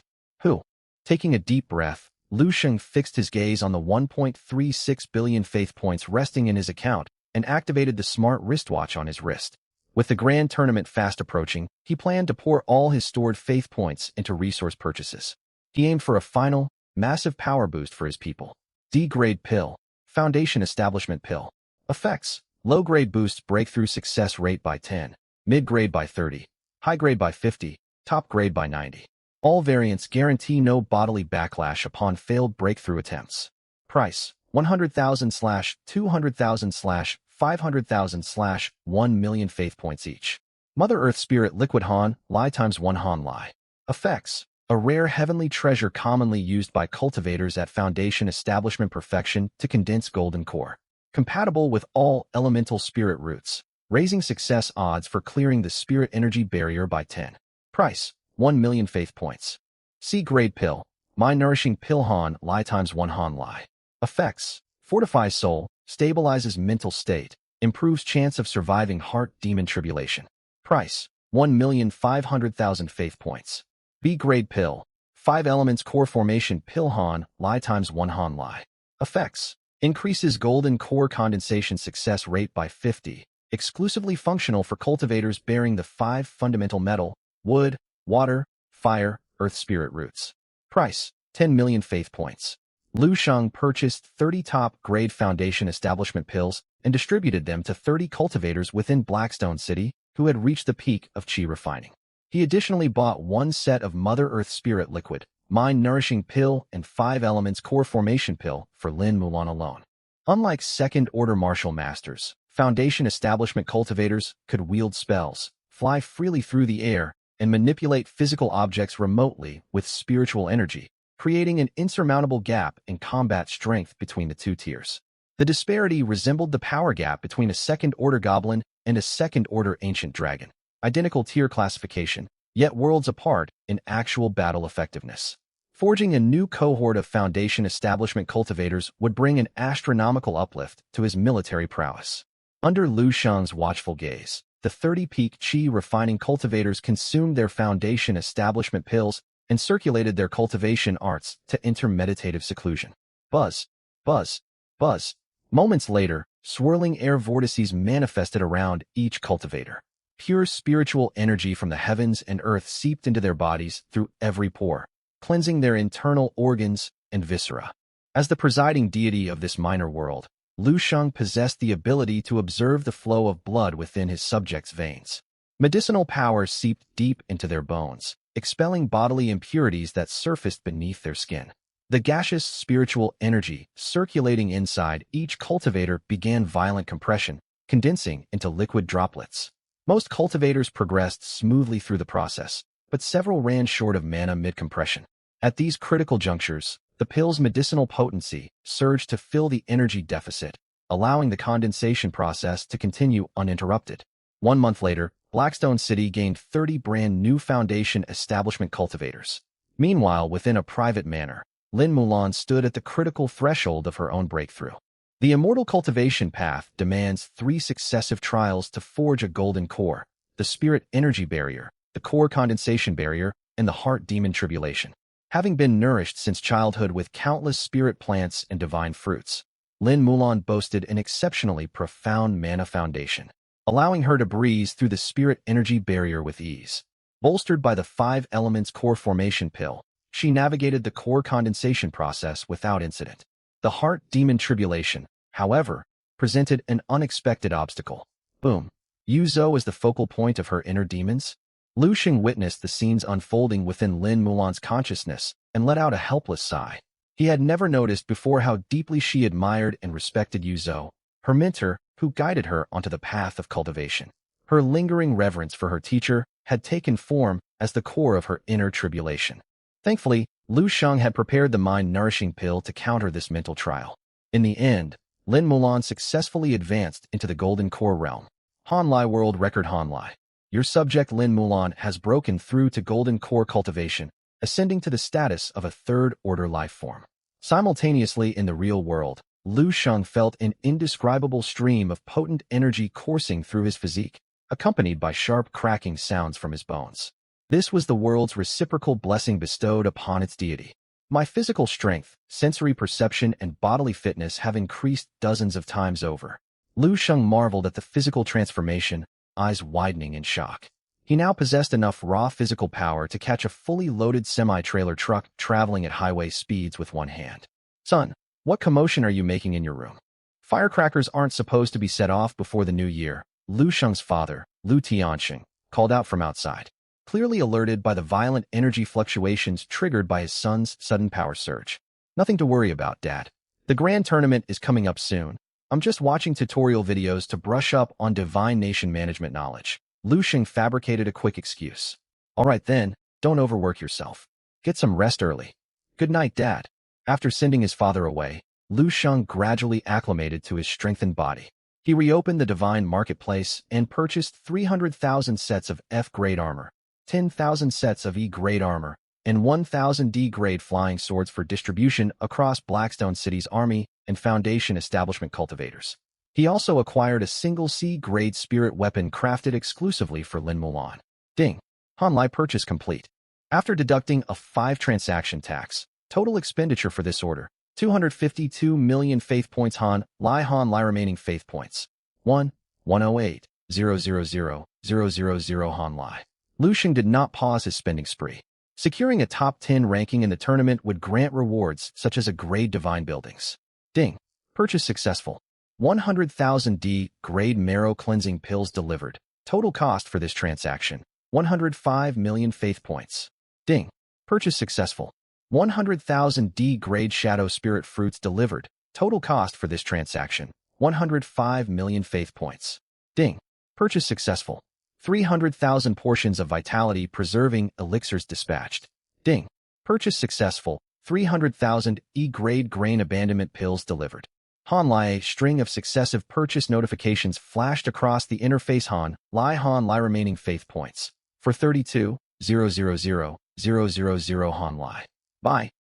[SPEAKER 1] Taking a deep breath, Lu Sheng fixed his gaze on the 1.36 billion faith points resting in his account and activated the smart wristwatch on his wrist. With the grand tournament fast approaching, he planned to pour all his stored faith points into resource purchases. He aimed for a final, massive power boost for his people. D-grade pill, foundation establishment pill. Effects: low-grade boosts breakthrough success rate by 10, mid-grade by 30, high-grade by 50, top-grade by 90. All variants guarantee no bodily backlash upon failed breakthrough attempts. Price: 100,000/200,000/500,000/1 million faith points each. Mother Earth Spirit Liquid Han, Lai times 1 Han Lai. Effects: a rare heavenly treasure commonly used by cultivators at Foundation Establishment Perfection to condense golden core. Compatible with all elemental spirit roots, raising success odds for clearing the spirit energy barrier by 10. Price: 1 million faith points. C-grade pill, Mind Nourishing Pill Han Lai times 1 Han Lai. Effects: fortifies soul, stabilizes mental state, improves chance of surviving heart demon tribulation. Price: 1,500,000 faith points. B-grade pill, 5 elements core formation Pill Han Lai times 1 Han Lai. Effects: increases golden core condensation success rate by 50, exclusively functional for cultivators bearing the 5 fundamental metal, wood, water, fire, earth spirit roots. Price: 10 million faith points. Lu Shang purchased 30 top-grade Foundation Establishment pills and distributed them to 30 cultivators within Blackstone City who had reached the peak of Qi refining. He additionally bought 1 set of Mother Earth Spirit Liquid, Mind Nourishing Pill, and 5 Elements Core Formation Pill for Lin Mulan alone. Unlike second-order martial masters, Foundation Establishment cultivators could wield spells, fly freely through the air, and manipulate physical objects remotely with spiritual energy, creating an insurmountable gap in combat strength between the two tiers. The disparity resembled the power gap between a second-order goblin and a second-order ancient dragon. Identical tier classification, yet worlds apart in actual battle effectiveness. Forging a new cohort of Foundation Establishment cultivators would bring an astronomical uplift to his military prowess. Under Lu Shang's watchful gaze, the 30-peak Qi refining cultivators consumed their Foundation Establishment pills and circulated their cultivation arts to enter meditative seclusion. Buzz, buzz, buzz. Moments later, swirling air vortices manifested around each cultivator. Pure spiritual energy from the heavens and earth seeped into their bodies through every pore, cleansing their internal organs and viscera. As the presiding deity of this minor world, Lu Sheng possessed the ability to observe the flow of blood within his subjects' veins. Medicinal power seeped deep into their bones, expelling bodily impurities that surfaced beneath their skin. The gaseous spiritual energy circulating inside each cultivator began violent compression, condensing into liquid droplets. Most cultivators progressed smoothly through the process, but several ran short of mana mid-compression. At these critical junctures, the pill's medicinal potency surged to fill the energy deficit, allowing the condensation process to continue uninterrupted. 1 month later, Blackstone City gained 30 brand new Foundation Establishment cultivators. Meanwhile, within a private manor, Lin Mulan stood at the critical threshold of her own breakthrough. The immortal cultivation path demands 3 successive trials to forge a golden core: the spirit energy barrier, the core condensation barrier, and the heart demon tribulation. Having been nourished since childhood with countless spirit plants and divine fruits, Lin Mulan boasted an exceptionally profound mana foundation, allowing her to breeze through the spirit energy barrier with ease. Bolstered by the 5 elements core formation pill, She navigated the core condensation process without incident. The heart demon tribulation, however, presented an unexpected obstacle. Boom. Yuzhou is the focal point of her inner demons? Lu Shang witnessed the scenes unfolding within Lin Mulan's consciousness and let out a helpless sigh. He had never noticed before how deeply she admired and respected Yuzhou, her mentor, who guided her onto the path of cultivation. Her lingering reverence for her teacher had taken form as the core of her inner tribulation. Thankfully, Lu Shang had prepared the mind-nourishing pill to counter this mental trial. In the end, Lin Mulan successfully advanced into the Golden Core realm. Hanlai World Record Hanlai. Your subject Lin Mulan has broken through to Golden Core cultivation, ascending to the status of a third-order life form. Simultaneously in the real world, Lu Shang felt an indescribable stream of potent energy coursing through his physique, accompanied by sharp cracking sounds from his bones. This was the world's reciprocal blessing bestowed upon its deity. My physical strength, sensory perception, and bodily fitness have increased dozens of times over. Lu Shang marveled at the physical transformation, eyes widening in shock. He now possessed enough raw physical power to catch a fully loaded semi-trailer truck traveling at highway speeds with one hand. Son, what commotion are you making in your room? Firecrackers aren't supposed to be set off before the new year, Lu Shang's father, Lu Tianxing, called out from outside, clearly alerted by the violent energy fluctuations triggered by his son's sudden power surge. Nothing to worry about, Dad. The grand tournament is coming up soon. I'm just watching tutorial videos to brush up on divine nation management knowledge. Lu Shang fabricated a quick excuse. All right then, don't overwork yourself. Get some rest early. Good night, Dad. After sending his father away, Lu Shang gradually acclimated to his strengthened body. He reopened the divine marketplace and purchased 300,000 sets of F-grade armor, 10,000 sets of E-grade armor, and 1,000 D-grade flying swords for distribution across Blackstone City's army and Foundation establishment cultivators. He also acquired a single C-grade spirit weapon crafted exclusively for Lin Mulan. Ding. Hanlai purchase complete. After deducting a 5 transaction tax, total expenditure for this order, 252 million faith points Hanlai remaining faith points. 1,108,000,000 Hanlai. Lu Shang did not pause his spending spree. Securing a top 10 ranking in the tournament would grant rewards such as a grade divine buildings. Ding. Purchase successful. 100,000 D-grade marrow cleansing pills delivered. Total cost for this transaction, 105 million faith points. Ding. Purchase successful. 100,000 D-grade shadow spirit fruits delivered. Total cost for this transaction, 105 million faith points. Ding. Purchase successful. 300,000 portions of vitality preserving elixirs dispatched. Ding. Purchase successful. 300,000 E-grade grain abandonment pills delivered. Hanlai, a string of successive purchase notifications flashed across the interface. Hanlai remaining faith points. For 32,000,000 Hanlai. Buy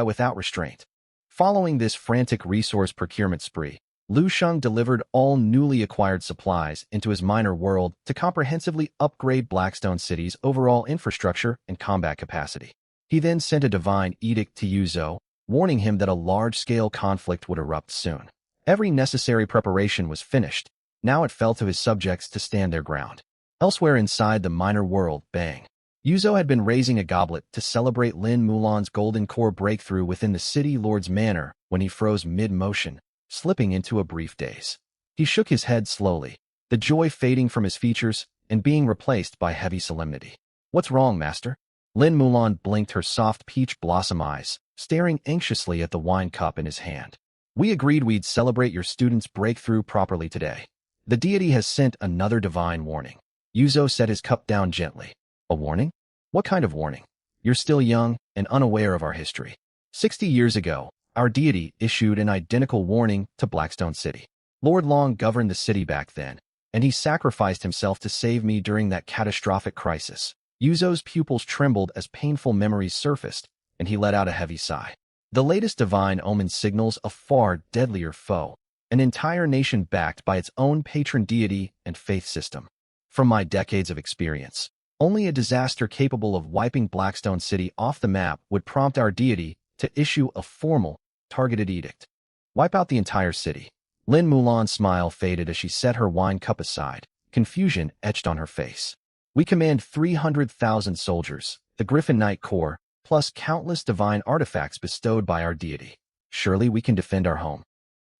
[SPEAKER 1] without restraint. Following this frantic resource procurement spree, Lu Shang delivered all newly acquired supplies into his minor world to comprehensively upgrade Blackstone City's overall infrastructure and combat capacity. He then sent a divine edict to Yuzhou, warning him that a large-scale conflict would erupt soon. Every necessary preparation was finished. Now it fell to his subjects to stand their ground. Elsewhere inside the minor world, bang. Yuzhou had been raising a goblet to celebrate Lin Mulan's golden core breakthrough within the city lord's manor when he froze mid-motion, slipping into a brief daze. He shook his head slowly, the joy fading from his features and being replaced by heavy solemnity. What's wrong, master? Lin Mulan blinked her soft peach blossom eyes, staring anxiously at the wine cup in his hand. We agreed we'd celebrate your student's breakthrough properly today. The deity has sent another divine warning. Yuzhou set his cup down gently. A warning? What kind of warning? You're still young and unaware of our history. 60 years ago, our deity issued an identical warning to Blackstone City. Lord Long governed the city back then, and he sacrificed himself to save me during that catastrophic crisis. Yuzhou's pupils trembled as painful memories surfaced, and he let out a heavy sigh. The latest divine omen signals a far deadlier foe, an entire nation backed by its own patron deity and faith system. From my decades of experience, only a disaster capable of wiping Blackstone City off the map would prompt our deity to issue a formal, targeted edict. Wipe out the entire city. Lin Mulan's smile faded as she set her wine cup aside, confusion etched on her face. We command 300,000 soldiers, the Griffin Knight Corps, plus countless divine artifacts bestowed by our deity. Surely we can defend our home.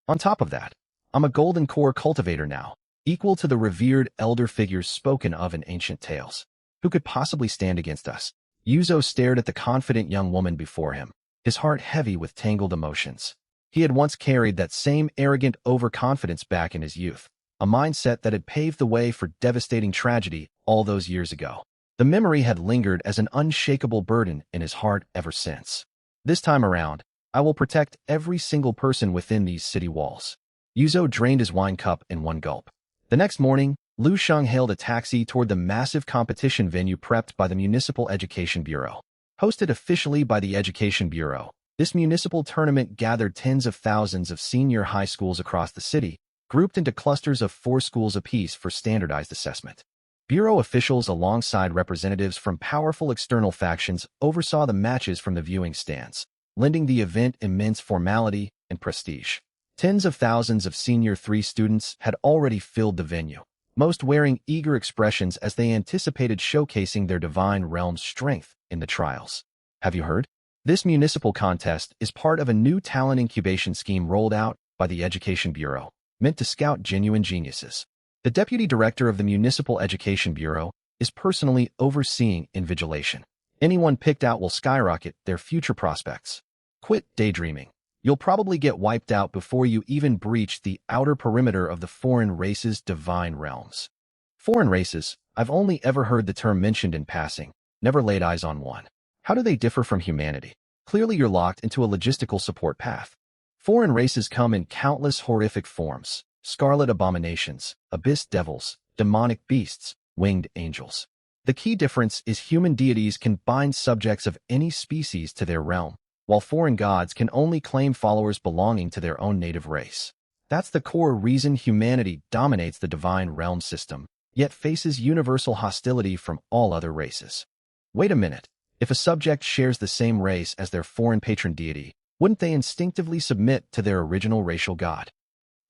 [SPEAKER 1] On top of that, I'm a golden core cultivator now, equal to the revered elder figures spoken of in ancient tales. Who could possibly stand against us? Yuzo stared at the confident young woman before him, his heart heavy with tangled emotions. He had once carried that same arrogant overconfidence back in his youth, a mindset that had paved the way for devastating tragedy all those years ago. The memory had lingered as an unshakable burden in his heart ever since. This time around, I will protect every single person within these city walls. Yuzo drained his wine cup in one gulp. The next morning, Shang hailed a taxi toward the massive competition venue prepped by the Municipal Education Bureau. Hosted officially by the Education Bureau, this municipal tournament gathered tens of thousands of senior high schools across the city, grouped into clusters of 4 schools apiece for standardized assessment. Bureau officials alongside representatives from powerful external factions oversaw the matches from the viewing stands, lending the event immense formality and prestige. Tens of thousands of Senior 3 students had already filled the venue, most wearing eager expressions as they anticipated showcasing their divine realm's strength in the trials. Have you heard? This municipal contest is part of a new talent incubation scheme rolled out by the Education Bureau, meant to scout genuine geniuses. The deputy director of the Municipal Education Bureau is personally overseeing invigilation. Anyone picked out will skyrocket their future prospects. Quit daydreaming. You'll probably get wiped out before you even breach the outer perimeter of the foreign race's divine realms. Foreign races, I've only ever heard the term mentioned in passing, never laid eyes on one. How do they differ from humanity? Clearly you're locked into a logistical support path. Foreign races come in countless horrific forms: scarlet abominations, abyss devils, demonic beasts, winged angels. The key difference is human deities can bind subjects of any species to their realm, while foreign gods can only claim followers belonging to their own native race. That's the core reason humanity dominates the divine realm system, yet faces universal hostility from all other races. Wait a minute. If a subject shares the same race as their foreign patron deity, wouldn't they instinctively submit to their original racial god?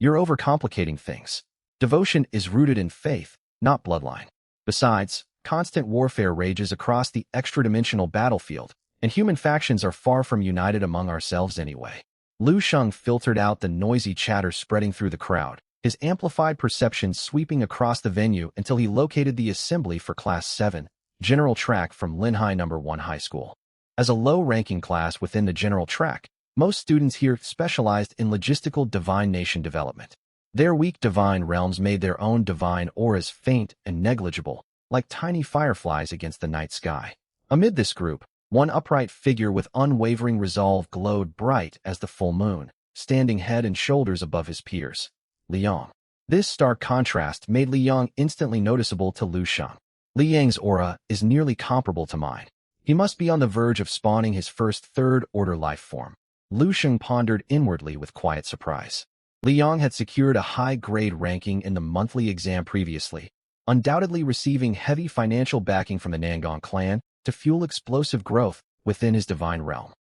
[SPEAKER 1] You're overcomplicating things. Devotion is rooted in faith, not bloodline. Besides, constant warfare rages across the extra-dimensional battlefield, and human factions are far from united among ourselves anyway. Shang filtered out the noisy chatter spreading through the crowd, his amplified perception sweeping across the venue until he located the assembly for Class 7, General Track from Linhai No. 1 High School. As a low-ranking class within the General Track, most students here specialized in logistical divine nation development. Their weak divine realms made their own divine auras faint and negligible, like tiny fireflies against the night sky. Amid this group, one upright figure with unwavering resolve glowed bright as the full moon, standing head and shoulders above his peers. Liang. This stark contrast made Liang instantly noticeable to Shang. Liang's aura is nearly comparable to mine. He must be on the verge of spawning his first third-order life form. Shang pondered inwardly with quiet surprise. Liang had secured a high-grade ranking in the monthly exam previously, undoubtedly receiving heavy financial backing from the Nangang clan to fuel explosive growth within his divine realm.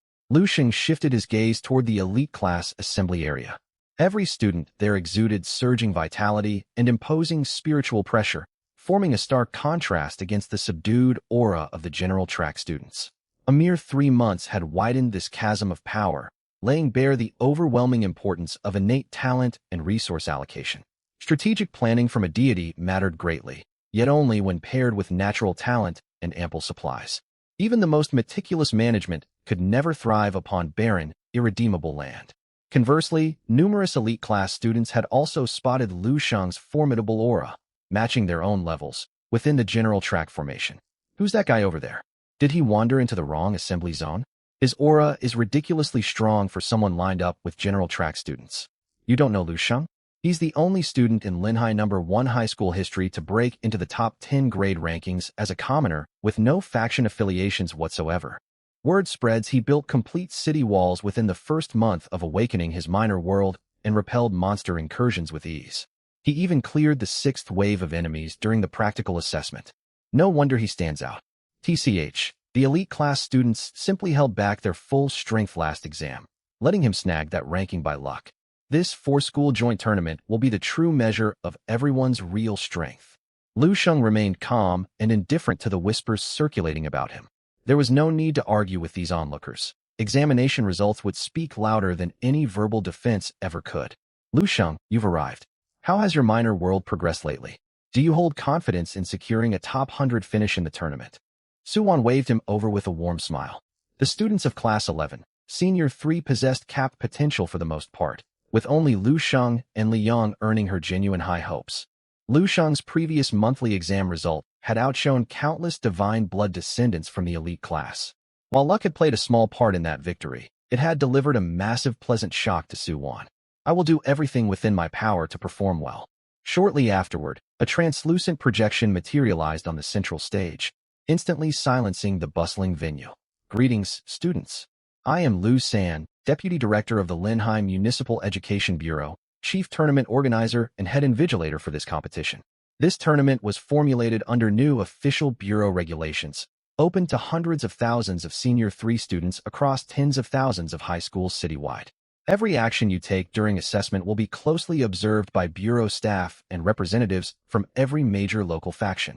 [SPEAKER 1] Shang shifted his gaze toward the elite class assembly area. Every student there exuded surging vitality and imposing spiritual pressure, forming a stark contrast against the subdued aura of the General Track students. A mere 3 months had widened this chasm of power, laying bare the overwhelming importance of innate talent and resource allocation. Strategic planning from a deity mattered greatly, yet only when paired with natural talent and ample supplies. Even the most meticulous management could never thrive upon barren, irredeemable land. Conversely, numerous elite class students had also spotted Shang's formidable aura, matching their own levels, within the General Track formation. Who's that guy over there? Did he wander into the wrong assembly zone? His aura is ridiculously strong for someone lined up with General Track students. You don't know Shang? He's the only student in Linhai No. 1 high school history to break into the top 10 grade rankings as a commoner with no faction affiliations whatsoever. Word spreads he built complete city walls within the first month of awakening his minor world and repelled monster incursions with ease. He even cleared the 6th wave of enemies during the practical assessment. No wonder he stands out. TCH, the elite class students simply held back their full strength last exam, letting him snag that ranking by luck. This 4-school joint tournament will be the true measure of everyone's real strength. Shang remained calm and indifferent to the whispers circulating about him. There was no need to argue with these onlookers. Examination results would speak louder than any verbal defense ever could. Shang, you've arrived. How has your minor world progressed lately? Do you hold confidence in securing a top 100 finish in the tournament? Suwon waved him over with a warm smile. The students of Class 11, Senior 3 possessed capped potential for the most part, with only Shang and Yong earning her genuine high hopes. Shang's previous monthly exam result had outshone countless divine blood descendants from the elite class. While luck had played a small part in that victory, it had delivered a massive pleasant shock to Suwon. I will do everything within my power to perform well. Shortly afterward, a translucent projection materialized on the central stage, instantly silencing the bustling venue. Greetings, students. I am Liu San, Deputy Director of the Linhai Municipal Education Bureau, Chief Tournament Organizer and Head Invigilator for this competition. This tournament was formulated under new official Bureau regulations, open to hundreds of thousands of Senior 3 students across tens of thousands of high schools citywide. Every action you take during assessment will be closely observed by Bureau staff and representatives from every major local faction.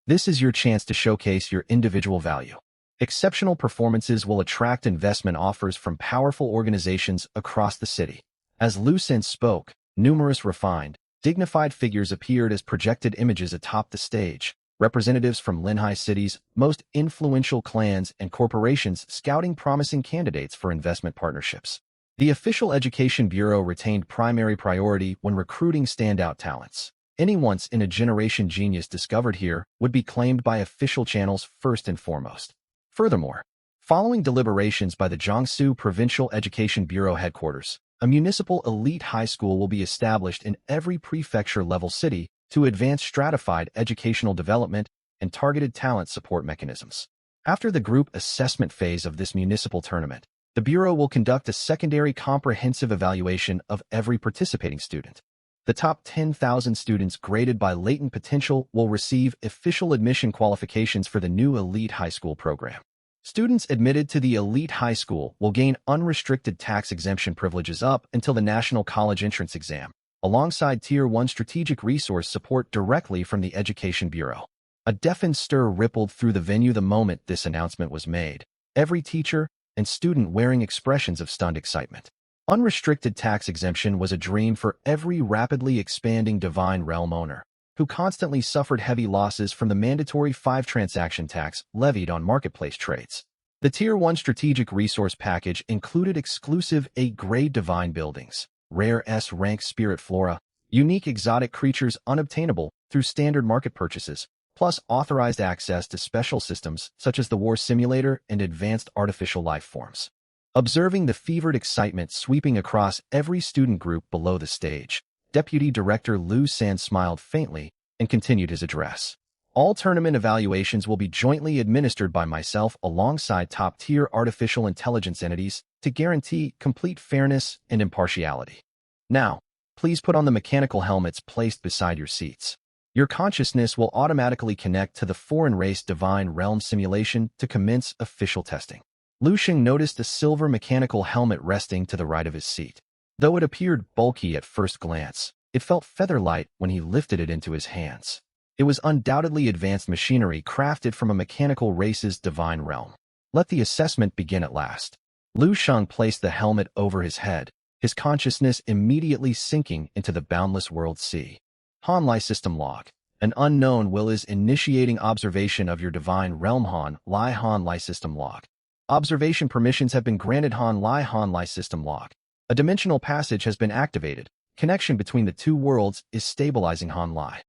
[SPEAKER 1] This is your chance to showcase your individual value. Exceptional performances will attract investment offers from powerful organizations across the city. As Liu San spoke, numerous refined, dignified figures appeared as projected images atop the stage, representatives from Linhai City's most influential clans and corporations scouting promising candidates for investment partnerships. The official Education Bureau retained primary priority when recruiting standout talents. Any once-in-a-generation genius discovered here would be claimed by official channels first and foremost. Furthermore, following deliberations by the Jiangsu Provincial Education Bureau headquarters, a municipal elite high school will be established in every prefecture-level city to advance stratified educational development and targeted talent support mechanisms. After the group assessment phase of this municipal tournament, the Bureau will conduct a secondary comprehensive evaluation of every participating student. The top 10,000 students graded by latent potential will receive official admission qualifications for the new elite high school program. Students admitted to the elite high school will gain unrestricted tax exemption privileges up until the National College Entrance Exam, alongside Tier 1 strategic resource support directly from the Education Bureau. A deafened stir rippled through the venue the moment this announcement was made. Every teacher and student wearing expressions of stunned excitement. Unrestricted tax exemption was a dream for every rapidly expanding Divine Realm owner, who constantly suffered heavy losses from the mandatory 5-transaction tax levied on marketplace trades. The Tier 1 strategic resource package included exclusive A-grade divine buildings, rare S-rank spirit flora, unique exotic creatures unobtainable through standard market purchases, plus authorized access to special systems such as the War Simulator and advanced artificial life forms. Observing the fevered excitement sweeping across every student group below the stage, Deputy Director Liu San smiled faintly and continued his address. All tournament evaluations will be jointly administered by myself alongside top-tier artificial intelligence entities to guarantee complete fairness and impartiality. Now, please put on the mechanical helmets placed beside your seats. Your consciousness will automatically connect to the foreign race Divine Realm simulation to commence official testing. Shang noticed a silver mechanical helmet resting to the right of his seat. Though it appeared bulky at first glance, it felt feather-light when he lifted it into his hands. It was undoubtedly advanced machinery crafted from a mechanical race's divine realm. Let the assessment begin at last. Shang placed the helmet over his head, his consciousness immediately sinking into the boundless world sea. Hanlai System Log. An unknown will is initiating observation of your divine realm Hanlai System Log. Observation permissions have been granted Hanlai System Log. A dimensional passage has been activated. Connection between the two worlds is stabilizing Hanlai.